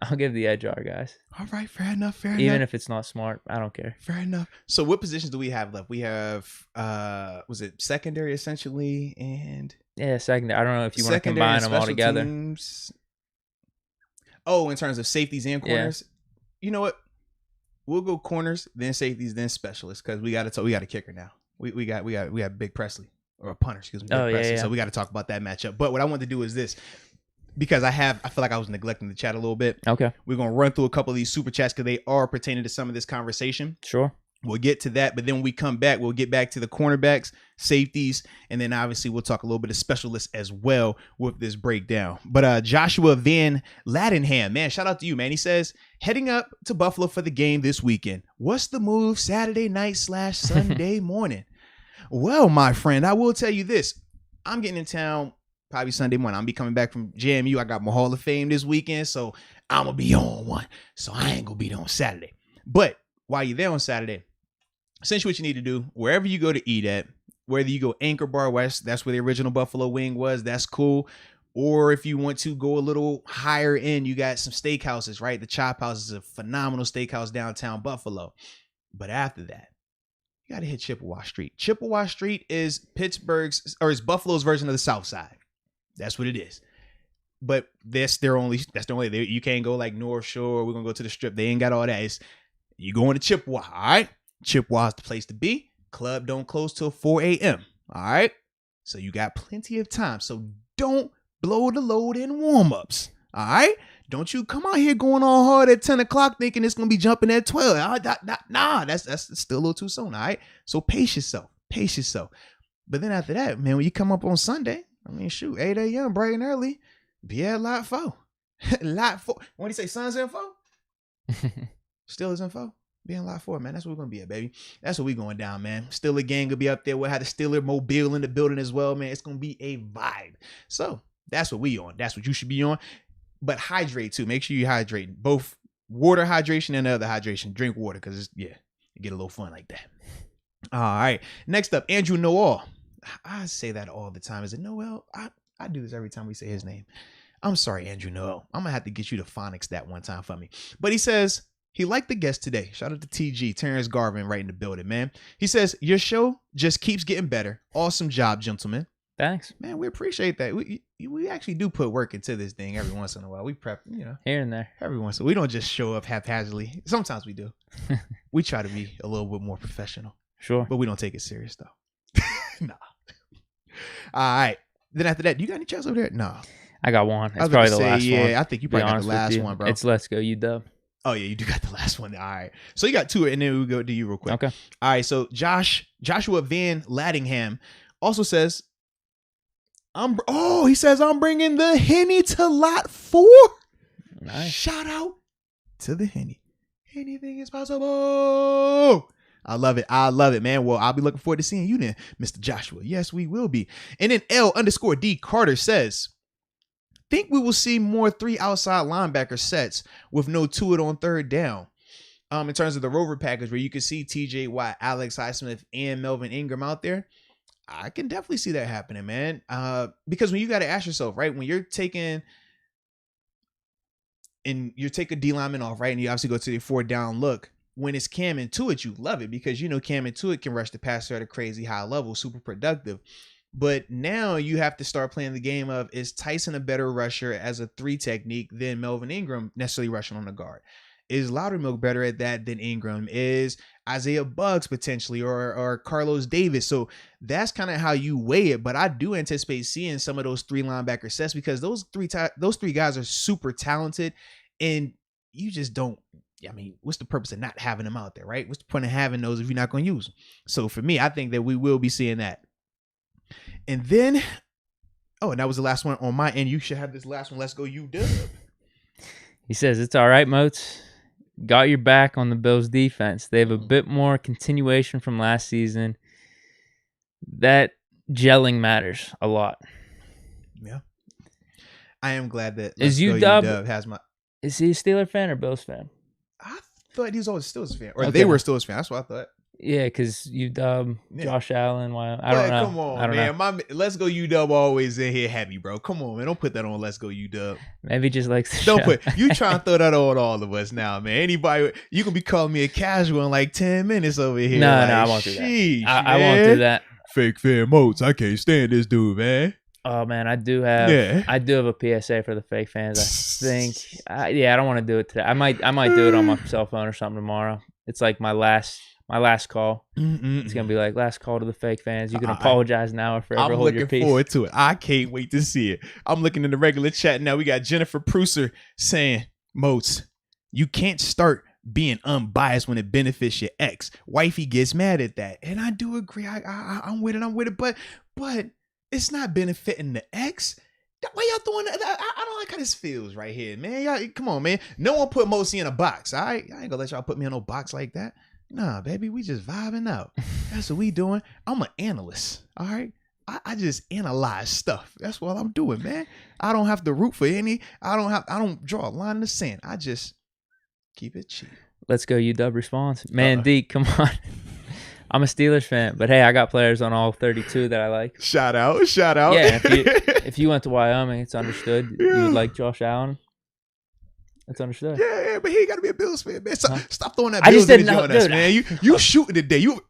I'll give the edge our guys. All right, fair enough. Even if it's not smart, I don't care. Fair enough. So, what positions do we have left? We have, was it secondary essentially, and secondary. I don't know if you want to combine them all together. Teams. Oh, in terms of safeties and corners, you know what? We'll go corners, then safeties, then specialists because we got a kicker now. We got Big Presley or a punter, excuse me. Oh, yeah. So we got to talk about that matchup. But what I want to do is this, because I feel like I was neglecting the chat a little bit. Okay. We're going to run through a couple of these super chats because they are pertaining to some of this conversation. Sure. We'll get to that, but then when we come back, we'll get back to the cornerbacks, safeties, and then obviously we'll talk a little bit of specialists as well with this breakdown. But Joshua Van Laddenham, man, shout out to you, man. He says, heading up to Buffalo for the game this weekend. What's the move Saturday night / Sunday morning? Well, my friend, I will tell you this. I'm getting in town probably Sunday morning. I'll be coming back from JMU. I got my Hall of Fame this weekend, so I'm going to be on one. So I ain't going to be there on Saturday. But while you're there on Saturday, essentially what you need to do, wherever you go to eat at, whether you go Anchor Bar West, that's where the original Buffalo Wing was, that's cool. Or if you want to go a little higher end, you got some steakhouses, right? The Chop House is a phenomenal steakhouse downtown Buffalo. But after that, you got to hit Chippewa Street. Chippewa Street is is Buffalo's version of the South Side. That's what it is. But that's their only, you can't go like North Shore. We're going to go to the Strip. They ain't got all that. You going to Chippewa, all right? Chippewa's the place to be. Club don't close till 4 a.m., all right? So you got plenty of time. So don't blow the load in warm-ups, all right? Don't you come out here going all hard at 10 o'clock thinking it's going to be jumping at 12. Nah, that's still a little too soon, all right? So pace yourself. But then after that, man, when you come up on Sunday, 8 a.m., bright and early, be at Lot 4. Lot 4. What do you say, Suns in 4? Steelers in 4? Be in Lot 4, man. That's where we're going to be at, baby. That's what we going down, man. Steeler gang will be up there. We'll have the Steeler Mobile in the building as well, man. It's going to be a vibe. So that's what we on. That's what you should be on. But hydrate, too. Make sure you hydrate. Both water hydration and the other hydration. Drink water because, you get a little fun like that. All right. Next up, Andrew Noel. I say that all the time. Is it Noel? I do this every time we say his name. I'm sorry, Andrew Noel. I'm going to have to get you to phonics that one time for me. But he says he liked the guest today. Shout out to TG, Terrence Garvin, right in the building, man. He says, your show just keeps getting better. Awesome job, gentlemen. Thanks. Man, we appreciate that. We actually do put work into this thing every once in a while. We prep, here and there. Every once in a while. We don't just show up haphazardly. Sometimes we do. We try to be a little bit more professional. Sure. But we don't take it serious, though. Nah. All right. Then after that, do you got any chats over there? No. I got one. It's probably the last one. Yeah, I think you probably got the last one, bro. It's Let's Go UW. Oh, yeah, you do got the last one. All right. So you got two, and then we'll go to you real quick. Okay. All right. So Joshua Van Laddenham also says, he says, I'm bringing the Henny to Lot 4. Nice. Shout out to the Henny. Anything is possible. I love it, man. Well, I'll be looking forward to seeing you then, Mr. Joshua. Yes, we will be. And then L_D Carter says, think we will see more 3 outside linebacker sets with no Tuitt on third down. In terms of the Rover package where you can see TJ Watt, Alex Highsmith, and Melvin Ingram out there, I can definitely see that happening, man. Because when you got to ask yourself, right, when you're taking D lineman off, right, and you obviously go to the 4th down look, when it's Cam and Tuitt, you love it because Cam and Tuitt can rush the passer at a crazy high level, super productive. But now you have to start playing the game of, is Tyson a better rusher as a 3 technique than Melvin Ingram necessarily rushing on the guard? Is Loudermilk better at that than Ingram? Is Isaiah Buggs potentially or Carlos Davis? So that's kind of how you weigh it. But I do anticipate seeing some of those 3 linebacker sets because those three guys are super talented, and you just don't. What's the purpose of not having them out there, right? What's the point of having those if you're not going to use them? So for me, I think that we will be seeing that. And then, and that was the last one on my end. You should have this last one. Let's go, UW. He says, it's all right, Moats. Got your back on the Bills defense. They have a bit more continuation from last season. That gelling matters a lot. Yeah. I am glad that UW has my... Is he a Steelers fan or Bills fan? I thought he was always a Steelers fan. Or they were a Steelers fan. That's what I thought. Yeah, because UW, Josh Allen, I don't know. Come on, man. Let's Go UW always in here happy, bro. Come on, man. Don't put that on Let's Go UW. Maybe just likes the Don't show. You trying to throw that on all of us now, man. Anybody, you can be calling me a casual in like 10 minutes over here. No, I won't do that. I won't do that. Fake fan Moats. I can't stand this dude, man. Oh man, I do have a PSA for the fake fans. I think, I don't want to do it today. I might do it on my cell phone or something tomorrow. It's like my last my last call. It's gonna be like last call to the fake fans. You can apologize now or forever hold your peace. I'm looking forward to it. I can't wait to see it. I'm looking in the regular chat now. We got Jennifer Pruser saying, Moats, you can't start being unbiased when it benefits your ex. Wifey gets mad at that, and I do agree. I'm with it. But it's not benefiting the ex. Why y'all throwing that? I don't like how this feels right here, man. Y'all, come on, man. No one put Mosi in a box. All right, I ain't gonna let y'all put me in no box like that. Nah, baby, we just vibing out. That's what we doing. I'm an analyst. All right. I just analyze stuff. That's what I'm doing, man. I don't have to root for any. I don't draw a line in the sand. I just keep it cheap. Let's go, UW response. Man, Deke, come on. I'm a Steelers fan, but hey, I got players on all 32 that I like. Shout out. Yeah, if you went to Wyoming, it's understood. Yeah. You would like Josh Allen. It's understood. Yeah, but he ain't got to be a Bills fan, man. Stop throwing that Bills energy on us, man. You shooting today. You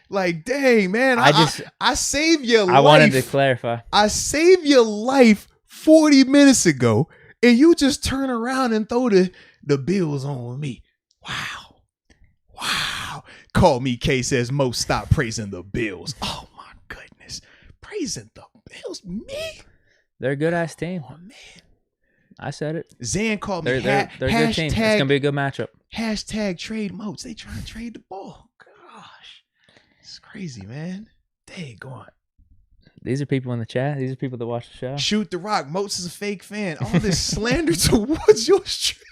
like, dang, man. I saved your life. I wanted to clarify. I saved your life 40 minutes ago, and you just turn around and throw the Bills on me. Wow. Call me K says Mo, stop praising the Bills. Oh my goodness. Praising the Bills? Me? They're a good ass team. Oh man. I said it. Zan called me. They're a good team. It's gonna be a good matchup. Hashtag trade Moats. They trying to trade the ball. Gosh. It's crazy, man. Dang on. These are people in the chat. These are people that watch the show. Shoot the rock. Moats is a fake fan. All this slander towards your stream.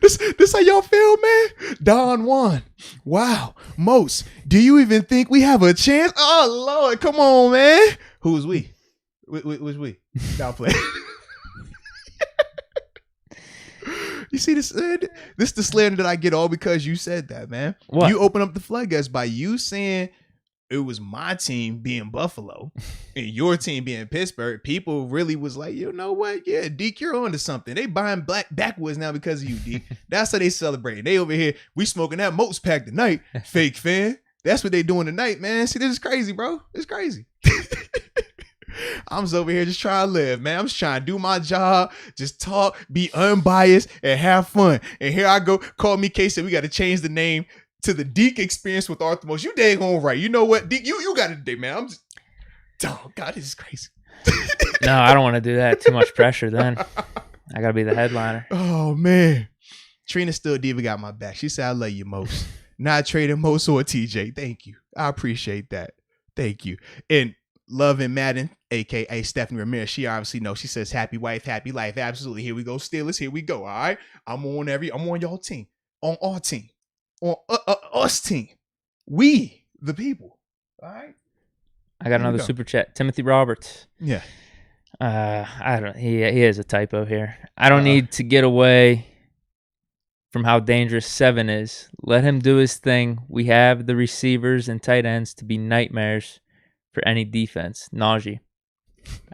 This how y'all feel, man? Don Juan. Wow. Moats, do you even think we have a chance? Oh, Lord. Come on, man. Who's we? Who's we? Now play. You see this? This is the slander that I get all because you said that, man. What? You open up the floodgates by you saying it was my team being Buffalo and your team being Pittsburgh. People really was like, you know what? Yeah, Deke, you're on to something. They buying backwoods now because of you, Deke. That's how they celebrate. They over here, we smoking that Moats pack tonight, fake fan. That's what they doing tonight, man. See, this is crazy, bro. It's crazy. I'm just over here just trying to live, man. I'm just trying to do my job, just talk, be unbiased, and have fun. And here I go. Call me K said we got to change the name to the Deke experience with Arthemos. You dang on right. You know what, Deke? You got it today, man. I'm just, oh God, this is crazy. No, I don't want to do that. Too much pressure. Then I gotta be the headliner. Oh man, Trina still diva got my back. She said, "I love you most." Not trading Moats or TJ. Thank you. I appreciate that. Thank you. And Love and Madden, aka Stephanie Ramirez. She obviously knows. She says, "Happy wife, happy life." Absolutely. Here we go, Steelers. Here we go. All right. I'm on y'all team. On our team. On us team. We, the people. All right. I got another super chat. Timothy Roberts. Yeah. I don't. He has a typo here. I don't need to get away from how dangerous 7 is. Let him do his thing. We have the receivers and tight ends to be nightmares for any defense. Najee.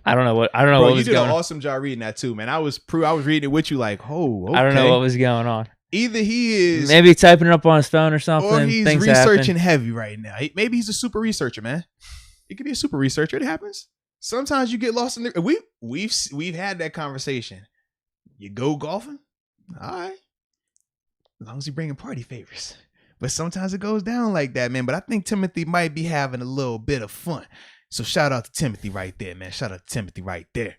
I don't know what was going on. You did an awesome job reading that too, man. I was reading it with you like, oh, okay. I don't know what was going on. Either he is maybe typing it up on his phone or something. Or he's researching heavy right now. Maybe he's a super researcher, man. He could be a super researcher. It happens. Sometimes you get lost in there. We've had that conversation. You go golfing, all right. As long as you're bringing party favors. But sometimes it goes down like that, man. But I think Timothy might be having a little bit of fun. So shout out to Timothy right there, man. Shout out to Timothy right there.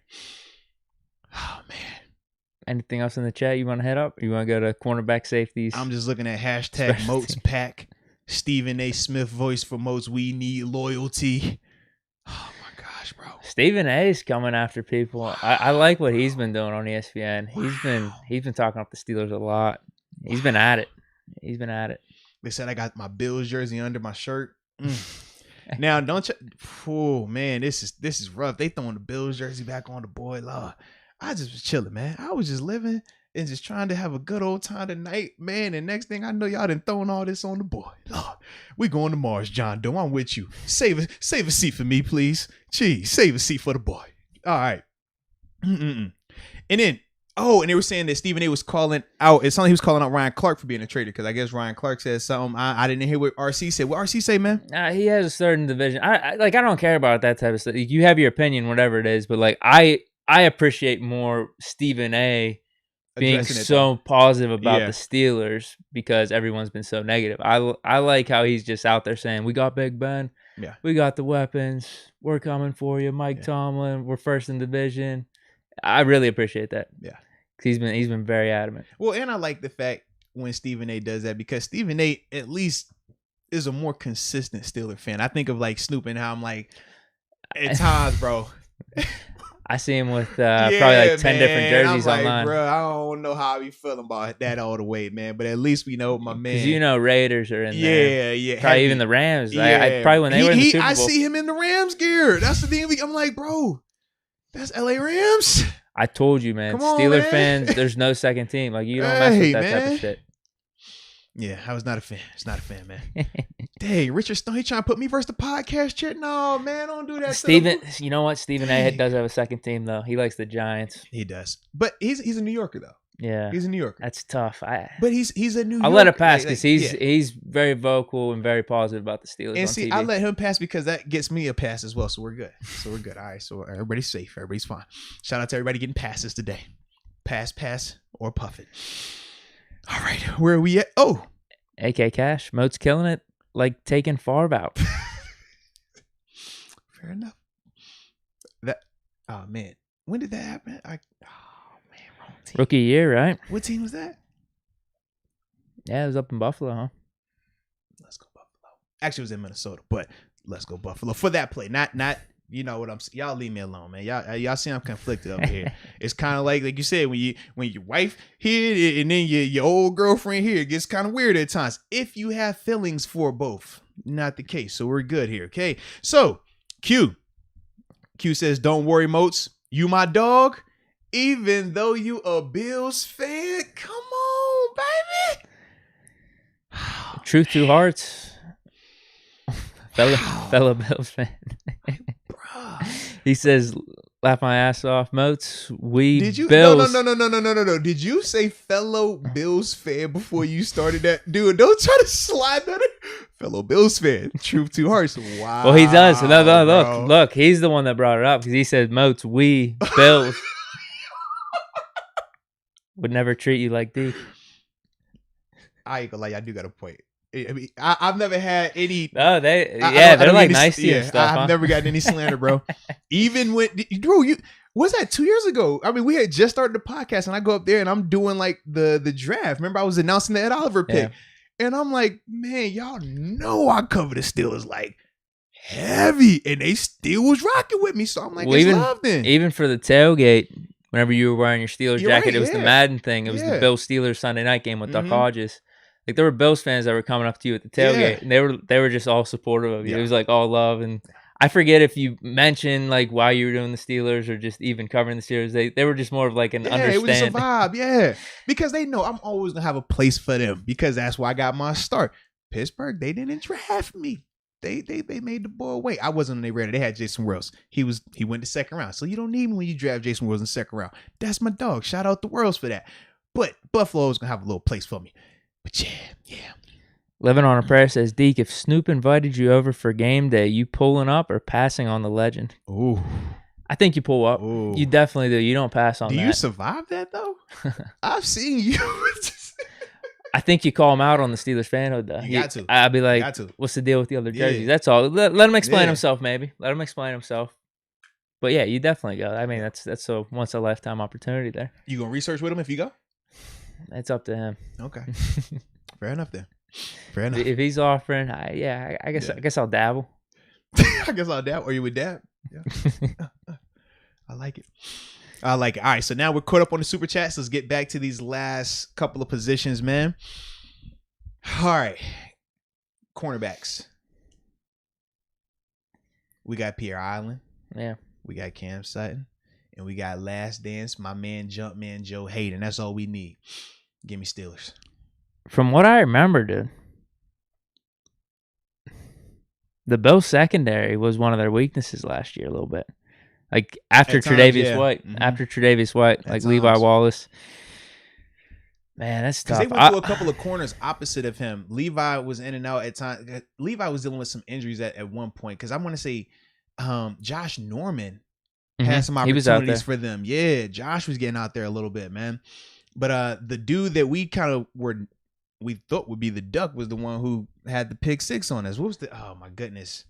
Oh, man. Anything else in the chat you want to head up? Or you want to go to cornerback safeties? I'm just looking at hashtag Moats pack. Stephen A. Smith voice for Moats. We need loyalty. Oh, my gosh, bro. Stephen A. is coming after people. Wow. I like what he's been doing on ESPN. Wow. He's been talking up the Steelers a lot. He's been at it. They said I got my Bills jersey under my shirt. Now, don't you? Oh man, this is rough. They throwing the Bills jersey back on the boy. Lord, I just was chilling, man. I was just living and just trying to have a good old time tonight, man. And next thing I know, y'all done throwing all this on the boy. Lord, we going to Mars, John Doe. I'm with you. Save a seat for me, please. Geez, save a seat for the boy. All right. And then. Oh, and they were saying that Stephen A. was calling out. It's something he was calling out Ryan Clark for being a traitor because I guess Ryan Clark said something. I didn't hear what RC said. What RC say, man? He has a certain division. I don't care about that type of stuff. You have your opinion, whatever it is, but like I appreciate more Stephen A. being so positive about the Steelers because everyone's been so negative. I like how he's just out there saying, we got Big Ben. Yeah. We got the weapons. We're coming for you. Mike Tomlin. We're first in division. I really appreciate that. Yeah. He's been very adamant. Well, and I like the fact when Stephen A does that because Stephen A at least is a more consistent Steeler fan. I think of like Snoop and how I'm like, at times, bro. I see him with probably like 10 different jerseys I'm like, online. Bro, I don't know how I be feeling about that all the way, man. But at least we know my man. Because you know Raiders are in there. Yeah. Probably even the Rams. I probably when they were in the Super Bowl. I see him in the Rams gear. That's the thing. I'm like, bro, that's LA Rams. I told you, man. Come on, Steeler man. fans, there's no second team. Like, you don't mess with that type of shit. Yeah, I was not a fan. It's not a fan, man. Dang, Richard Stone, he trying to put me versus the podcast shit. No, man, don't do that. Steven, you know what? Stephen A does have a second team, though. He likes the Giants. He does. But he's a New Yorker, though. Yeah. He's a New Yorker. That's tough. But he's a New Yorker. I'll let it pass because he's very vocal and very positive about the Steelers and on see, TV. I'll let him pass because that gets me a pass as well. So we're good. All right. So everybody's safe. Everybody's fine. Shout out to everybody getting passes today. Pass, or puff it. All right. Where are we at? Oh. AK Cash. Moats killing it. Like taking Favre out. Fair enough. Oh man, when did that happen? Wrong team. Rookie year, right? What team was that? Yeah, it was up in Buffalo, huh? Let's go Buffalo. Actually, it was in Minnesota, but let's go Buffalo for that play. Not. You know what I'm saying? Y'all leave me alone, man. Y'all see I'm conflicted up here. It's kind of like you said when your wife here and then your old girlfriend here, it gets kind of weird at times. If you have feelings for both, not the case. So we're good here, okay? So Q says, "Don't worry, Moats. You my dog, even though you a Bills fan. Come on, baby. Truth to hearts, fellow Bills fan." He says, "Laugh my ass off, Moats. Did you? Bills." No. Did you say fellow Bills fan before you started that? Dude, don't try to slide that in. Fellow Bills fan. Truth to hearts. Wow. Well, he does. No, look. He's the one that brought it up because he said, "Moats, we Bills would never treat you like Deke." I ain't gonna lie, I do got a point. I mean, I've never had any. Oh, they're like nice to you and stuff. I've never gotten any slander, bro. Even when, bro, was that 2 years ago? I mean, we had just started the podcast, and I go up there and I'm doing like the draft. Remember, I was announcing the Ed Oliver pick, and I'm like, man, y'all know I cover the Steelers like heavy, and they still was rocking with me. So I'm like, it's love then. Even for the tailgate, whenever you were wearing your Steelers jacket, right, it was the Madden thing. It was the Bills Steelers Sunday night game with Duck Hodges. Like, there were Bills fans that were coming up to you at the tailgate, and they were just all supportive of you. Yeah. It was like all love, and I forget if you mentioned like why you were doing the Steelers or just even covering the Steelers. They were just more of like an understanding. It was a vibe, because they know I'm always gonna have a place for them because that's why I got my start. Pittsburgh, they didn't draft me. They made the boy wait. I wasn't on their radar. They had Jason Wells. He went to second round, so you don't need me when you draft Jason Wells in the second round. That's my dog. Shout out the Worlds for that. But Buffalo is gonna have a little place for me. But yeah. Living on a Prayer says, Deke, if Snoop invited you over for game day, you pulling up or passing on the legend? Ooh. I think you pull up. Ooh. You definitely do. You don't pass on that. Do you survive that, though? I've seen you. I think you call him out on the Steelers fanhood, though. You got to. I'd be like, what's the deal with the other jerseys? That's all. Let him explain himself, maybe. Let him explain himself. But yeah, you definitely go. I mean, that's a once-a-lifetime opportunity there. You going to research with him if you go? It's up to him. Okay. Fair enough then. Fair enough. If he's offering, I guess I'll dabble. I guess I'll dabble. Or you would dab? Yeah. I like it. All right, so now we're caught up on the super chats. Let's get back to these last couple of positions, man. All right. Cornerbacks. We got Pierre Island. Yeah. We got Cam Sutton. And we got Last Dance, my man Jumpman Joe Hayden. That's all we need. Give me Steelers. From what I remember, dude, the Bills secondary was one of their weaknesses last year a little bit. Like after Tre'Davious White, like Levi Wallace. Man, that's tough. They went through a couple of corners opposite of him. Levi was in and out at times. Levi was dealing with some injuries at one point. Because I want to say Josh Norman had some opportunities for them. Yeah, Josh was getting out there a little bit, man. But the dude that we thought would be the duck was the one who had the pick 6 on us. What was oh my goodness.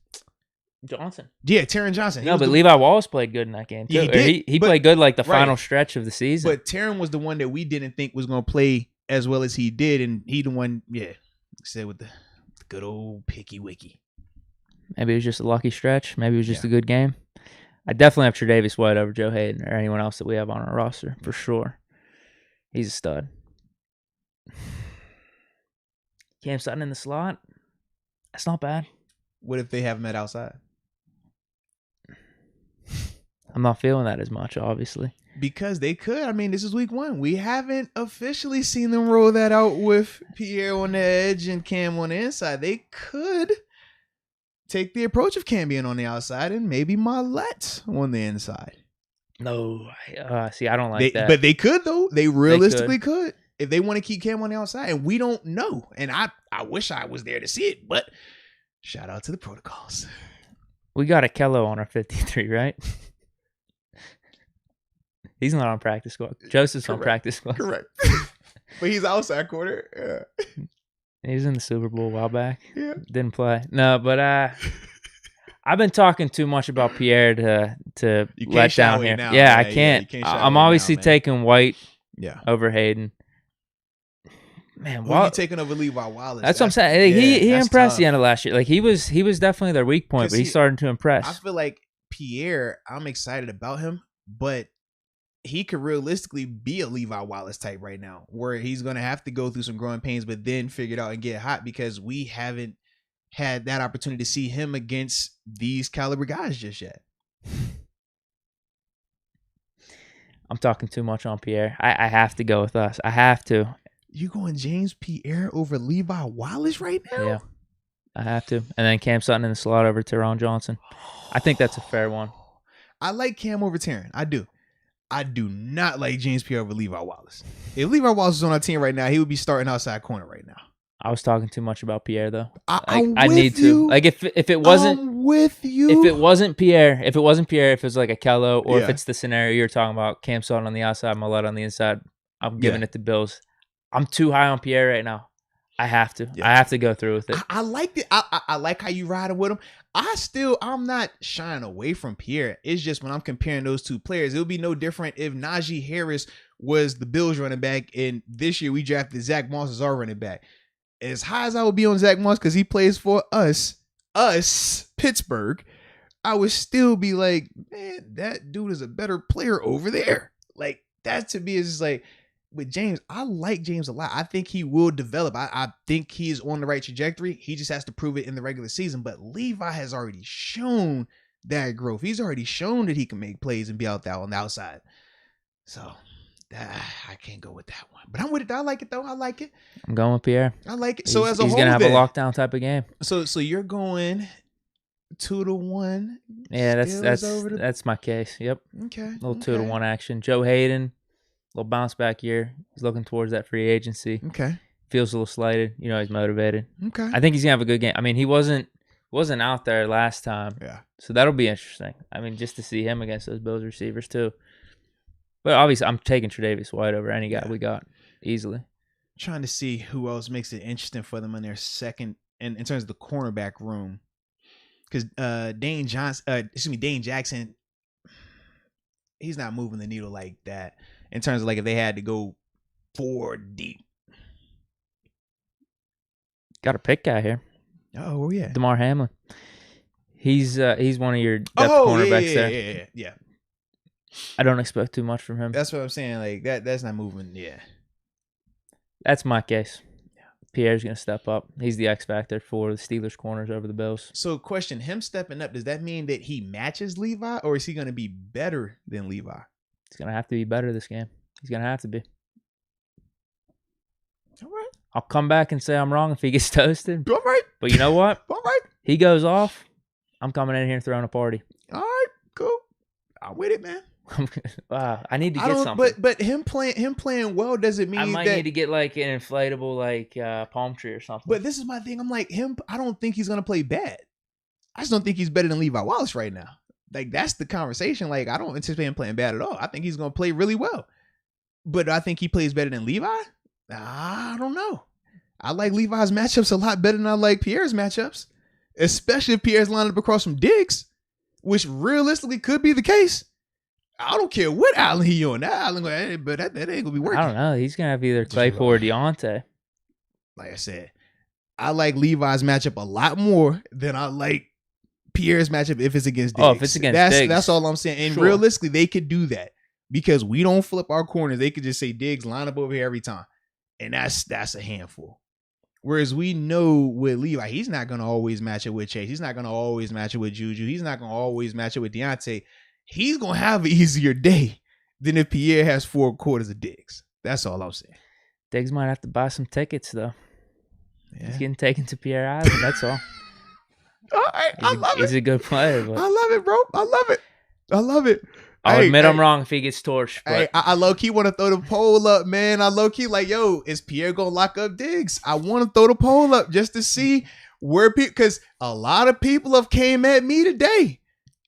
Johnson. Yeah, Terrence Johnson. No, but Levi Wallace played good in that game too. Yeah, he did. He played good like the final stretch of the season. But Terrence was the one that we didn't think was going to play as well as he did, and he the one, said with the good old picky wicky. Maybe it was just a lucky stretch. Maybe it was just a good game. I definitely have Tre'Davious White over Joe Hayden or anyone else that we have on our roster for sure. He's a stud. Cam Sutton in the slot. That's not bad. What if they have him at outside? I'm not feeling that as much, obviously. Because they could. I mean, this is week 1. We haven't officially seen them roll that out with Pierre on the edge and Cam on the inside. They could take the approach of Cam being on the outside and maybe Mollett on the inside. No. See, I don't like that. But they could, though. They realistically could. If they want to keep Cam on the outside. And we don't know. And I wish I was there to see it. But shout out to the protocols. We got a Kello on our 53, right? He's not on practice squad. Joseph's on practice squad. Correct. But he's outside corner. Yeah. He was in the Super Bowl a while back. Yeah. Didn't play. No, but I've been talking too much about Pierre to let down here. Now, yeah, I can't. I'm obviously taking White over Hayden. Man, who are you taking over Levi Wallace? That's what I'm saying. He impressed the end of last year. Like he was definitely their weak point, but he's starting to impress. I feel like Pierre, I'm excited about him, but he could realistically be a Levi Wallace type right now, where he's going to have to go through some growing pains, but then figure it out and get hot because we haven't had that opportunity to see him against these caliber guys just yet. I'm talking too much on Pierre. I have to go with us. I have to. You going James Pierre over Levi Wallace right now? Yeah, I have to. And then Cam Sutton in the slot over Teron Johnson. I think that's a fair one. I like Cam over Terrence. I do. I do not like James Pierre over Levi Wallace. If Levi Wallace was on our team right now, he would be starting outside corner right now. I was talking too much about Pierre though. I need to. Like if it wasn't I'm with you. If it wasn't Pierre, if it was like a Kello, or if it's the scenario you're talking about, Cam Sutton on the outside, Mollett on the inside, I'm giving it to Bills. I'm too high on Pierre right now. I have to. I have to go through with it. I like it. I like how you riding with him. I'm not shying away from Pierre. It's just when I'm comparing those two players, it would be no different if Najee Harris was the Bills running back and this year we drafted Zach Moss as our running back. As high as I would be on Zach Moss because he plays for us, Pittsburgh, I would still be like, man, that dude is a better player over there. Like, that to me is just like, with James, I like James a lot. I think he will develop. I think he is on the right trajectory. He just has to prove it in the regular season. But Levi has already shown that growth. He's already shown that he can make plays and be out there on the outside. So I can't go with that one. But I'm with it. I like it, though. I like it. I'm going with Pierre. I like it. So as a whole, he's going to have a lockdown type of game. So you're going 2-1. Yeah, that's my case. Yep. Okay. A little 2-1 action. Joe Hayden. Little bounce back year. He's looking towards that free agency. Okay. Feels a little slighted. You know, he's motivated. Okay. I think he's gonna have a good game. I mean, he wasn't out there last time. Yeah. So that'll be interesting. I mean, just to see him against those Bills receivers too. But obviously, I'm taking Tre'Davious White over any guy we got easily. Trying to see who else makes it interesting for them in their second, in terms of the cornerback room, because Dane Jackson, he's not moving the needle like that. In terms of like if they had to go 4 deep. Got a pick guy here. Oh yeah. DeMar Hamlin. He's one of your depth cornerbacks there. Yeah. I don't expect too much from him. That's what I'm saying. Like that's not moving. Yeah. That's my case. Pierre's gonna step up. He's the X factor for the Steelers corners over the Bills. So question, him stepping up, does that mean that he matches Levi or is he gonna be better than Levi? He's going to have to be better this game. He's going to have to be. All right. I'll come back and say I'm wrong if he gets toasted. All right. But you know what? All right. He goes off. I'm coming in here and throwing a party. All right. Cool. I'm with it, man. Wow. I need to get something. But him playing well doesn't mean I might need to get like an inflatable like palm tree or something. But this is my thing. I'm like him. I don't think he's going to play bad. I just don't think he's better than Levi Wallace right now. Like, that's the conversation. Like, I don't anticipate him playing bad at all. I think he's going to play really well. But I think he plays better than Levi? I don't know. I like Levi's matchups a lot better than I like Pierre's matchups, especially if Pierre's lined up across from Diggs, which realistically could be the case. I don't care what island he on. That island, but that ain't going to be working. I don't know. He's going to have either Claypool or Deontay. Like I said, I like Levi's matchup a lot more than I like Pierre's matchup if it's against Diggs. Oh, if it's against Diggs. That's all I'm saying. And realistically, they could do that because we don't flip our corners. They could just say, Diggs, line up over here every time. And that's a handful. Whereas we know with Levi, he's not going to always match it with Chase. He's not going to always match it with Juju. He's not going to always match it with Deontay. He's going to have an easier day than if Pierre has 4 quarters of Diggs. That's all I'm saying. Diggs might have to buy some tickets, though. Yeah. He's getting taken to Pierre Island, that's all. All right, I love it. He's a good player. But I love it, bro. I love it. I love it. I'll admit I'm wrong if he gets torched. But Hey, I low-key want to throw the poll up, man. I low-key like, yo, is Pierre going to lock up Diggs? I want to throw the poll up just to see where people, because a lot of people have came at me today.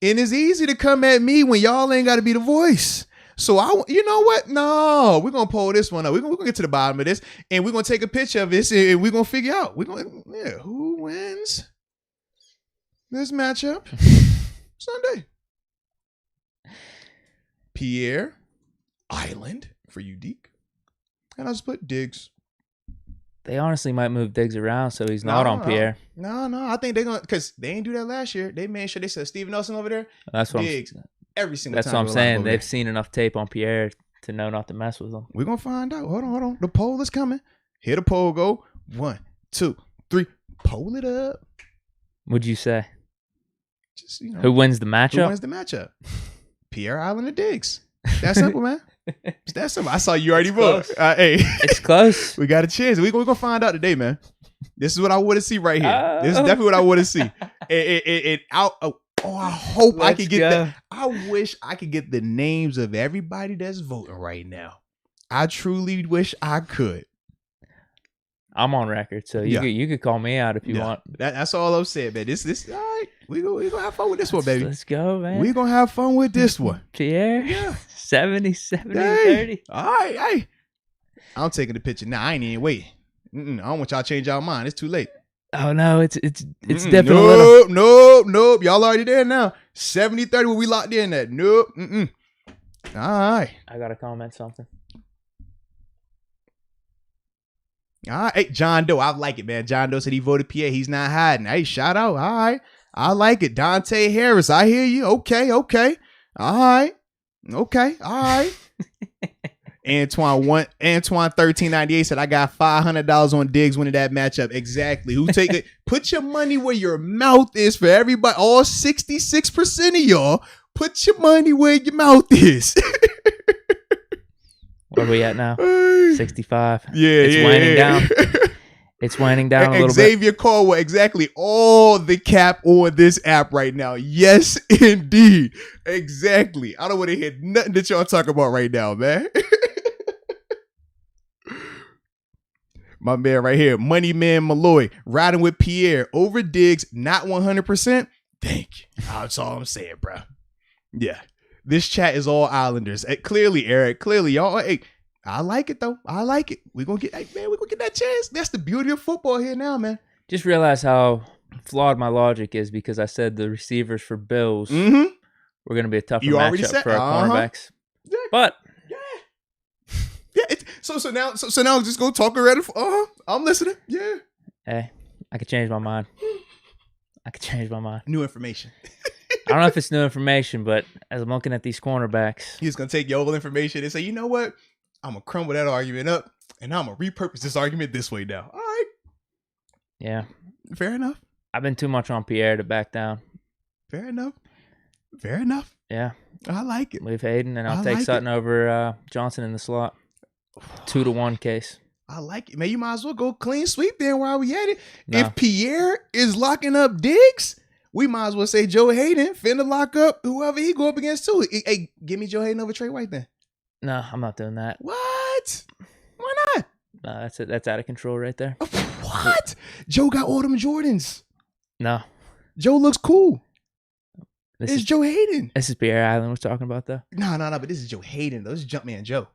And it's easy to come at me when y'all ain't got to be the voice. So, you know what? No, we're going to pull this one up. We're going to get to the bottom of this, and we're going to take a picture of this, and we're going to figure out. Who wins this matchup Sunday? Pierre Island for you, Deke. And I'll just put Diggs. they honestly might move Diggs around so he's not on Pierre. No. I think they're going to, because they ain't do that last year. They made sure they said Steven Nelson over there. That's what Diggs. Every single That's time. what I'm saying. They've seen enough tape on Pierre to know not to mess with him. We're going to find out. Hold on. The poll is coming. Here the poll go. 1, 2, 3. Poll it up. What'd you say? Just, you know, Who wins the matchup? Who wins the matchup? Pierre Island or Diggs. That's simple, man. It's that simple. I saw you already vote. Hey, it's close. We got a chance. We're going to find out today, man. This is what I want to see right here. This is definitely what I want to see. I hope I could get that. I wish I could get the names of everybody that's voting right now. I truly wish I could. I'm on record, so you could call me out if you want. That's all I'm saying, man. This all right. We gonna have fun with this one, baby. Let's go, man. We're gonna have fun with this one. Pierre, 70, 30. All right, hey. I'm taking the picture now. I ain't even waiting. I don't want y'all to change y'all mind. It's too late. Oh no, it's different. Nope. Y'all already there now. 70-30 when we locked in at. Nope. All right. I gotta comment something. All right. Hey, John Doe. I like it, man. John Doe said he voted PA. He's not hiding. Hey, shout out. All right. I like it. Dante Harris. I hear you. Okay. All right. Okay. All right. Antoine 1398 said, I got $500 on Diggs winning that matchup. Exactly. Who take it? Put your money where your mouth is for everybody. All 66% of y'all. Put your money where your mouth is. Where are we at now? 65. Yeah, it's waning down. It's winding down a little bit. Xavier Caldwell, exactly. All the cap on this app right now. Yes, indeed. Exactly. I don't want to hear nothing that y'all talk about right now, man. My man right here, Money Man Malloy, riding with Pierre over Diggs, not 100%. Thank you. That's all I'm saying, bro. Yeah. This chat is all Islanders. Clearly, Eric. Clearly, y'all. Hey, I like it though. I like it. We're gonna get that chance. That's the beauty of football here now, man. Just realize how flawed my logic is because I said the receivers for Bills were gonna be a tougher matchup for our cornerbacks. Yeah. But so now just go talk already. I'm listening. Yeah. Hey, I could change my mind. New information. I don't know if it's new information, but as I'm looking at these cornerbacks, he's gonna take your old information and say, you know what? I'm gonna crumble that argument up, and I'm gonna repurpose this argument this way now. All right. Yeah. Fair enough. I've been too much on Pierre to back down. Fair enough. Yeah. I like it. Leave Hayden, and I'll take Sutton over Johnson in the slot. 2-1 case. I like it, man. You might as well go clean sweep then while we at it. No. If Pierre is locking up Diggs, we might as well say Joe Hayden finna lock up whoever he go up against too. Hey, give me Joe Hayden over Trey White then. No, I'm not doing that. What? Why not? No, that's it. That's out of control right there. What? Joe got all them Jordans. No. Joe looks cool. This is Joe Hayden. This is Pierre Island we're talking about though. No, but this is Joe Hayden though. This is Jumpman Joe.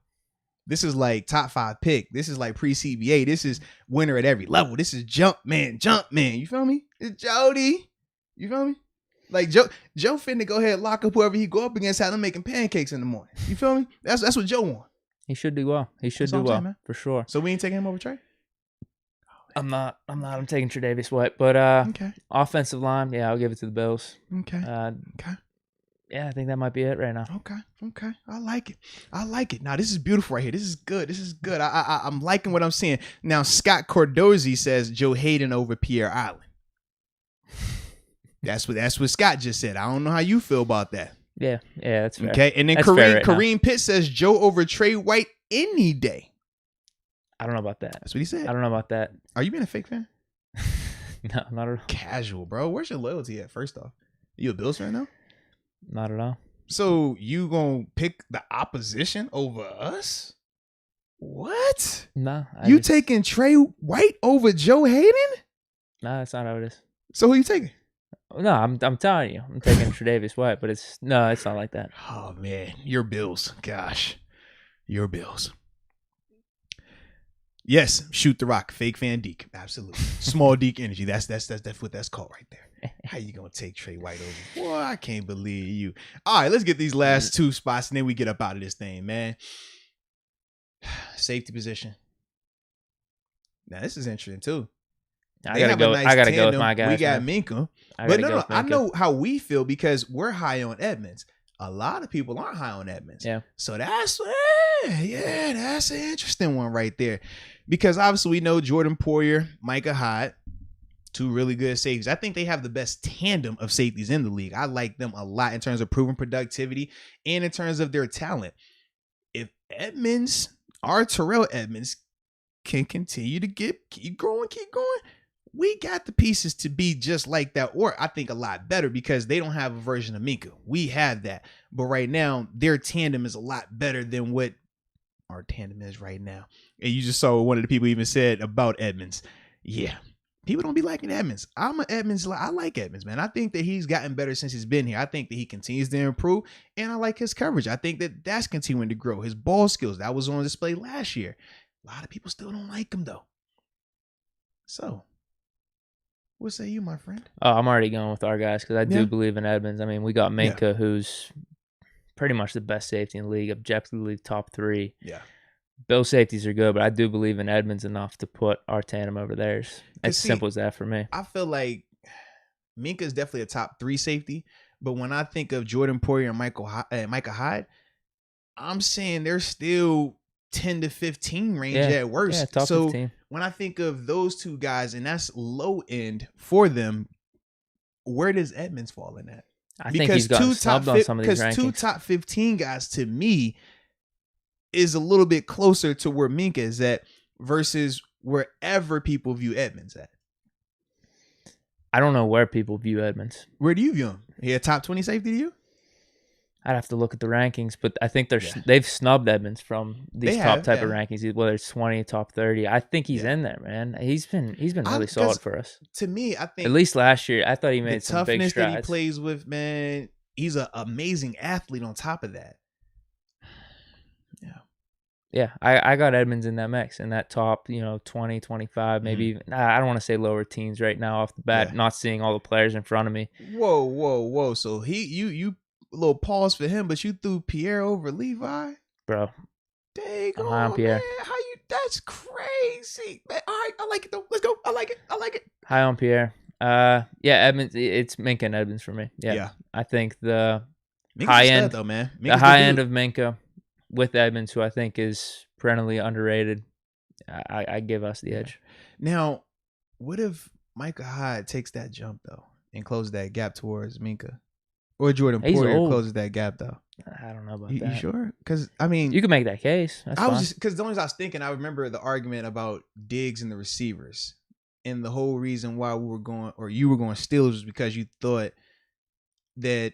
This is like top 5 pick. This is like pre-CBA. This is winner at every level. This is jump man. You feel me? It's Jody. You feel me? Like Joe finna go ahead and lock up whoever he go up against, have them making pancakes in the morning. You feel me? That's what Joe want. He should do well. He should do well, for sure. So we ain't taking him over Trey? I'm not. I'm taking Tre'Davious White, but okay. Offensive line, yeah, I'll give it to the Bills. Okay. Okay. Yeah, I think that might be it right now. Okay. I like it. Now this is beautiful right here. This is good. I'm liking what I'm seeing. Now Scott Cordozzi says Joe Hayden over Pierre Allen. That's what Scott just said. I don't know how you feel about that. Yeah, that's fair. Okay, and then Kareem Pitt says Joe over Trey White any day. I don't know about that. That's what he said. I don't know about that. Are you being a fake fan? No, not at all. Casual, bro. Where's your loyalty at? First off, you a Bills fan now? Not at all. So you gonna pick the opposition over us? What? No. Taking Trey White over Joe Hayden? No, that's not how it is. So who you taking? No, I'm telling you, I'm taking Tre'Davious White, but it's not like that. Oh man, your Bills. Gosh, your Bills. Yes, shoot the rock. Fake fan Deke. Absolutely. Small Deke energy. That's what that's called right there. How you gonna take Trey White over? Boy, I can't believe you. All right, let's get these last 2 spots and then we get up out of this thing, man. Safety position. Now this is interesting too. I gotta go with my guys. We got Minkah. But no, I know how we feel because we're high on Edmonds. A lot of people aren't high on Edmonds. Yeah. So that's an interesting one right there. Because obviously we know Jordan Poyer, Micah Hyde, 2 really good safeties. I think they have the best tandem of safeties in the league. I like them a lot in terms of proven productivity and in terms of their talent. If Edmonds, our Terrell Edmonds, can continue to keep growing, we got the pieces to be just like that, or I think a lot better because they don't have a version of Minkah. We have that. But right now, their tandem is a lot better than what our tandem is right now. And you just saw what one of the people even said about Edmonds. Yeah. People don't be liking Edmonds. I like Edmonds, man. I think that he's gotten better since he's been here. I think that he continues to improve, and I like his coverage. I think that that's continuing to grow. His ball skills, that was on display last year. A lot of people still don't like him, though. So, what say you, my friend? Oh, I'm already going with our guys because I do believe in Edmonds. I mean, we got Minkah, who's pretty much the best safety in the league, objectively top 3. Yeah. Bill safeties are good, but I do believe in Edmonds enough to put our tandem over theirs. It's simple as that for me. I feel like Minkah is definitely a top 3 safety, but when I think of Jordan Poyer and Micah Hyde, I'm saying they're still 10 to 15 range at worst. Yeah, top 15. When I think of those 2 guys, and that's low end for them, where does Edmonds fall in that? I think he's gotten snubbed on some of these rankings. Because 2 top 15 guys, to me, is a little bit closer to where Minkah is at versus wherever people view Edmonds at. I don't know where people view Edmonds. Where do you view him? He a top 20 safety to you? I'd have to look at the rankings, but I think they've snubbed Edmonds from these top type of rankings, whether it's 20, top 30. I think he's in there, man. He's been really solid for us. To me, I think at least last year, I thought he made some big strides. The toughness that he plays with, man, he's an amazing athlete on top of that. Yeah, I got Edmonds in that mix, in that top, 20, 25, maybe even, I don't want to say lower teens right now off the bat, not seeing all the players in front of me. Whoa. So you a little pause for him, but you threw Pierre over Levi? Bro. Dang on Pierre. Man. That's crazy. Man, all right, I like it though. Let's go. I like it. High on Pierre. Edmonds, it's Minkah and Edmonds for me. Yeah. I think the Minka's high end, though, man. the high end of Minkah with Edmonds, who I think is perennially underrated, I give us the edge. Now, what if Micah Hyde takes that jump, though, and closes that gap towards Minkah? Or Jordan Poyer closes that gap, though? I don't know about that. You sure? Because, I mean... You can make that case. That's fine. Because the only I was thinking, I remember the argument about Diggs and the receivers. And the whole reason why you were going Steelers was because you thought that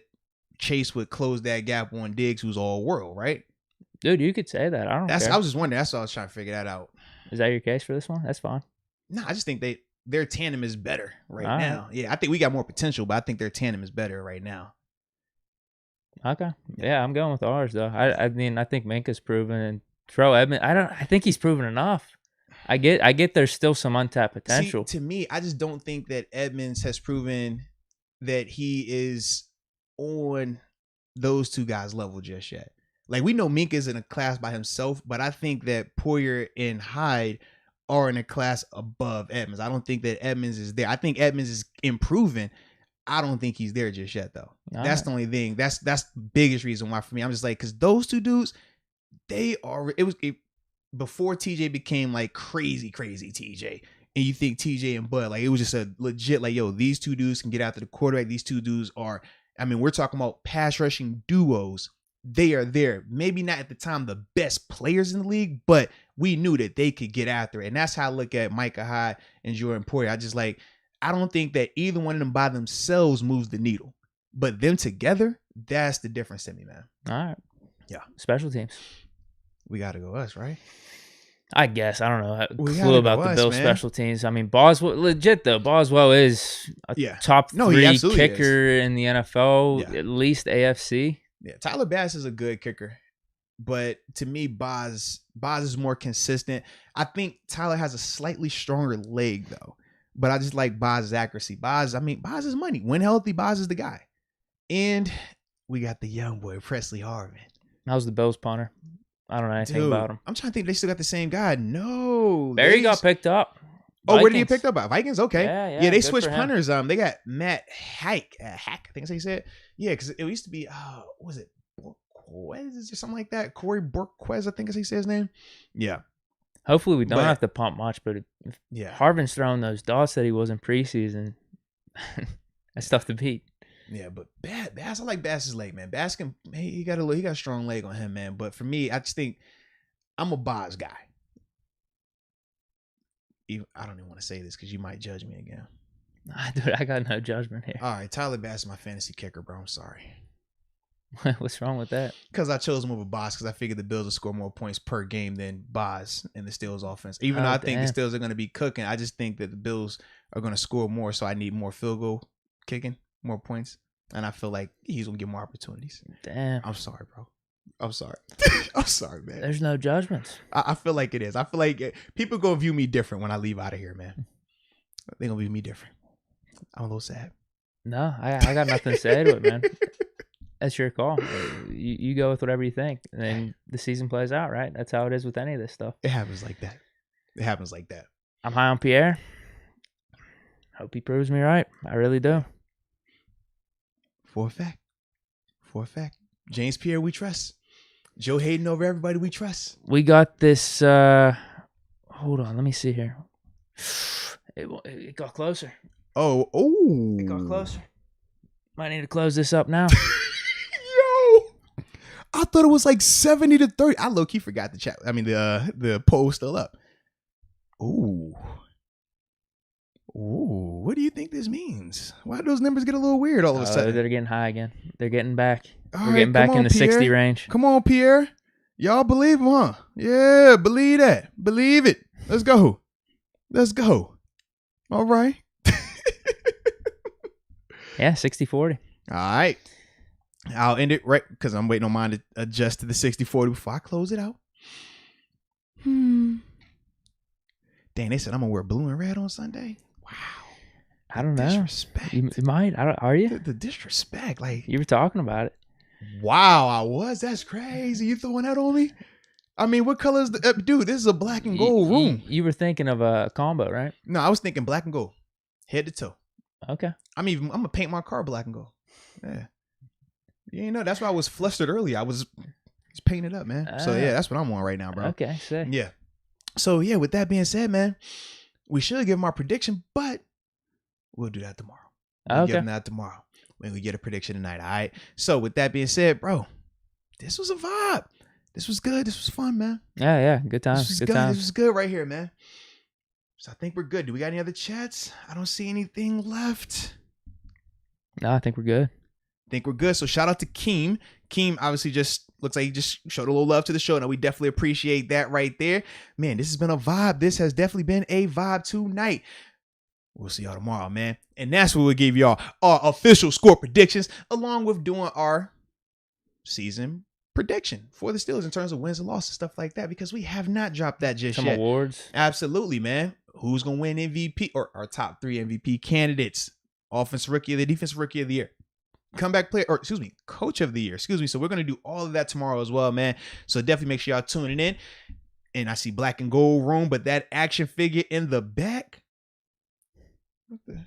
Chase would close that gap on Diggs, who's all world, right? Dude, you could say that. I don't care. I was just wondering. That's all I was trying to figure that out. Is that your case for this one? That's fine. No, I just think their tandem is better right now. Yeah, I think we got more potential, but I think their tandem is better right now. Okay. Yeah, I'm going with ours, though. I mean, I think Minkah's proven, and throw Edmonds. I think he's proven enough. I get there's still some untapped potential. See, to me, I just don't think that Edmonds has proven that he is on those two guys' level just yet. Like, we know Mink is in a class by himself, but I think that Poyer and Hyde are in a class above Edmonds. I don't think that Edmonds is there. I think Edmonds is improving. I don't think he's there just yet, though. That's the only thing. That's the biggest reason why for me. I'm just like, because those two dudes, before TJ became like crazy TJ, and you think TJ and Bud, like, it was just a legit, like, yo, these two dudes can get after the quarterback. These two dudes are, I mean, we're talking about pass rushing duos. They are there. Maybe not at the time the best players in the league, but we knew that they could get after it. And that's how I look at Micah Hyde and Jordan Poyer. I don't think that either one of them by themselves moves the needle, but them together, that's the difference to me, man. All right. Yeah. Special teams. We got to go us, right? I guess. I don't know a clue about the Bills special teams. I mean, Boswell, legit though, Boswell is a top 3 kicker in the NFL, at least AFC. Yeah, Tyler Bass is a good kicker, but to me, Boz is more consistent. I think Tyler has a slightly stronger leg though, but I just like Boz's accuracy. Boz is money. When healthy, Boz is the guy. And we got the young boy, Presley Harvin. How's the Bills punter? I don't know anything about him. I'm trying to think. They still got the same guy. No, Barry got picked up. Oh, where did he get picked up by? Vikings? Okay. Yeah, they switched punters. They got Matt Hack. I think that's how you said it. Yeah, because it used to be, what was it? Borquez or something like that? Corey Borquez, I think is how he says his name. Yeah. Hopefully we don't have to pump much, but if Harvin's throwing those dots that he was in preseason, that's tough to beat. Yeah, but Bass, I like Bass's leg, man. Bass he got a strong leg on him, man. But for me, I just think I'm a Boz guy. I don't even want to say this because you might judge me again. Dude, I got no judgment here. All right, Tyler Bass is my fantasy kicker, bro. I'm sorry. What's wrong with that? Because I chose him over Boz because I figured the Bills would score more points per game than Boz in the Steelers offense. Even though I think the Steelers are going to be cooking, I just think that the Bills are going to score more, so I need more field goal kicking, more points, and I feel like he's going to get more opportunities. Damn. I'm sorry, bro. I'm sorry. I'm sorry, man. There's no judgments. I feel like it is. I feel like people going to view me different when I leave out of here, man. They're going to view me different. I'm a little sad. No, I got nothing to say to it, man. That's your call. You go with whatever you think, and then the season plays out, right? That's how it is with any of this stuff. It happens like that. I'm high on Pierre. Hope he proves me right. I really do. For a fact. James Pierre, we trust. Joe Hayden over everybody, we trust. We got this. Hold on, let me see here. It got closer. Oh. It got closer. Might need to close this up now. Yo, I thought it was like 70-30. I low key forgot the chat. I mean, the poll still up. Ooh, what do you think this means? Why do those numbers get a little weird all of a sudden? They're getting high again. They're getting back. We're getting back in the Pierre. 60 range. Come on, Pierre. Y'all believe him, huh? Yeah, believe that. Believe it. Let's go. All right. Yeah, 60-40. All right. I'll end it right because I'm waiting on mine to adjust to the 60-40 before I close it out. Dang, they said I'm going to wear blue and red on Sunday. Wow. I don't know. Disrespect. You might. Are you? The disrespect. Like, you were talking about it. Wow, I was. That's crazy. You throwing that on me? I mean, what color is the dude? This is a black and gold room. You were thinking of a combo, right? No, I was thinking black and gold, head to toe. Okay. I'm gonna paint my car black and gold. Yeah. You know, that's why I was flustered earlier. I was just painting it up, man. So yeah, that's what I'm on right now, bro. Okay, sick. Yeah. So yeah, with that being said, man, we should give him our prediction, but we'll do that tomorrow. We'll give him that tomorrow. When we get a prediction tonight, all right? So with that being said, bro, this was a vibe. This was good. This was fun, man. Yeah. Good times. This was good right here, man. So I think we're good. Do we got any other chats? I don't see anything left. No, I think we're good. So shout out to Keem. Keem obviously just looks like he just showed a little love to the show. Now we definitely appreciate that right there. Man, this has been a vibe. This has definitely been a vibe tonight. We'll see y'all tomorrow, man. And that's where we'll give y'all our official score predictions along with doing our season prediction for the Steelers in terms of wins and losses, stuff like that, because we have not dropped that just Some yet. awards. Absolutely, man. Who's going to win MVP or our top 3 MVP candidates? Offensive Rookie of the Defensive Rookie of the Year. Comeback player, or Coach of the Year. So we're going to do all of that tomorrow as well, man. So definitely make sure y'all tuning in. And I see black and gold room, but that action figure in the back. What the?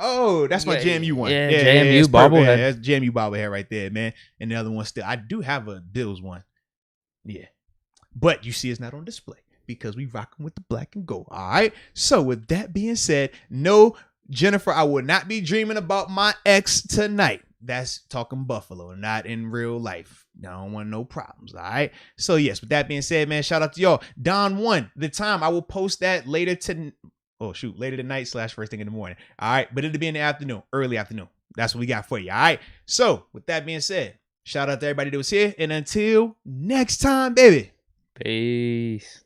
Oh, that's my JMU one. Yeah, JMU bobblehead. That's JMU bobblehead right there, man. And the other one still, I do have a Bills one. Yeah. But you see it's not on display because we rocking with the black and gold. All right. So with that being said, no, Jennifer, I will not be dreaming about my ex tonight. That's talking Buffalo, not in real life. I don't want no problems. All right. So yes, with that being said, man, shout out to y'all. Don 1, the time I will post that later tonight / first thing in the morning. All right. But it'll be in the afternoon, early afternoon. That's what we got for you. All right. So with that being said, shout out to everybody that was here. And until next time, baby. Peace.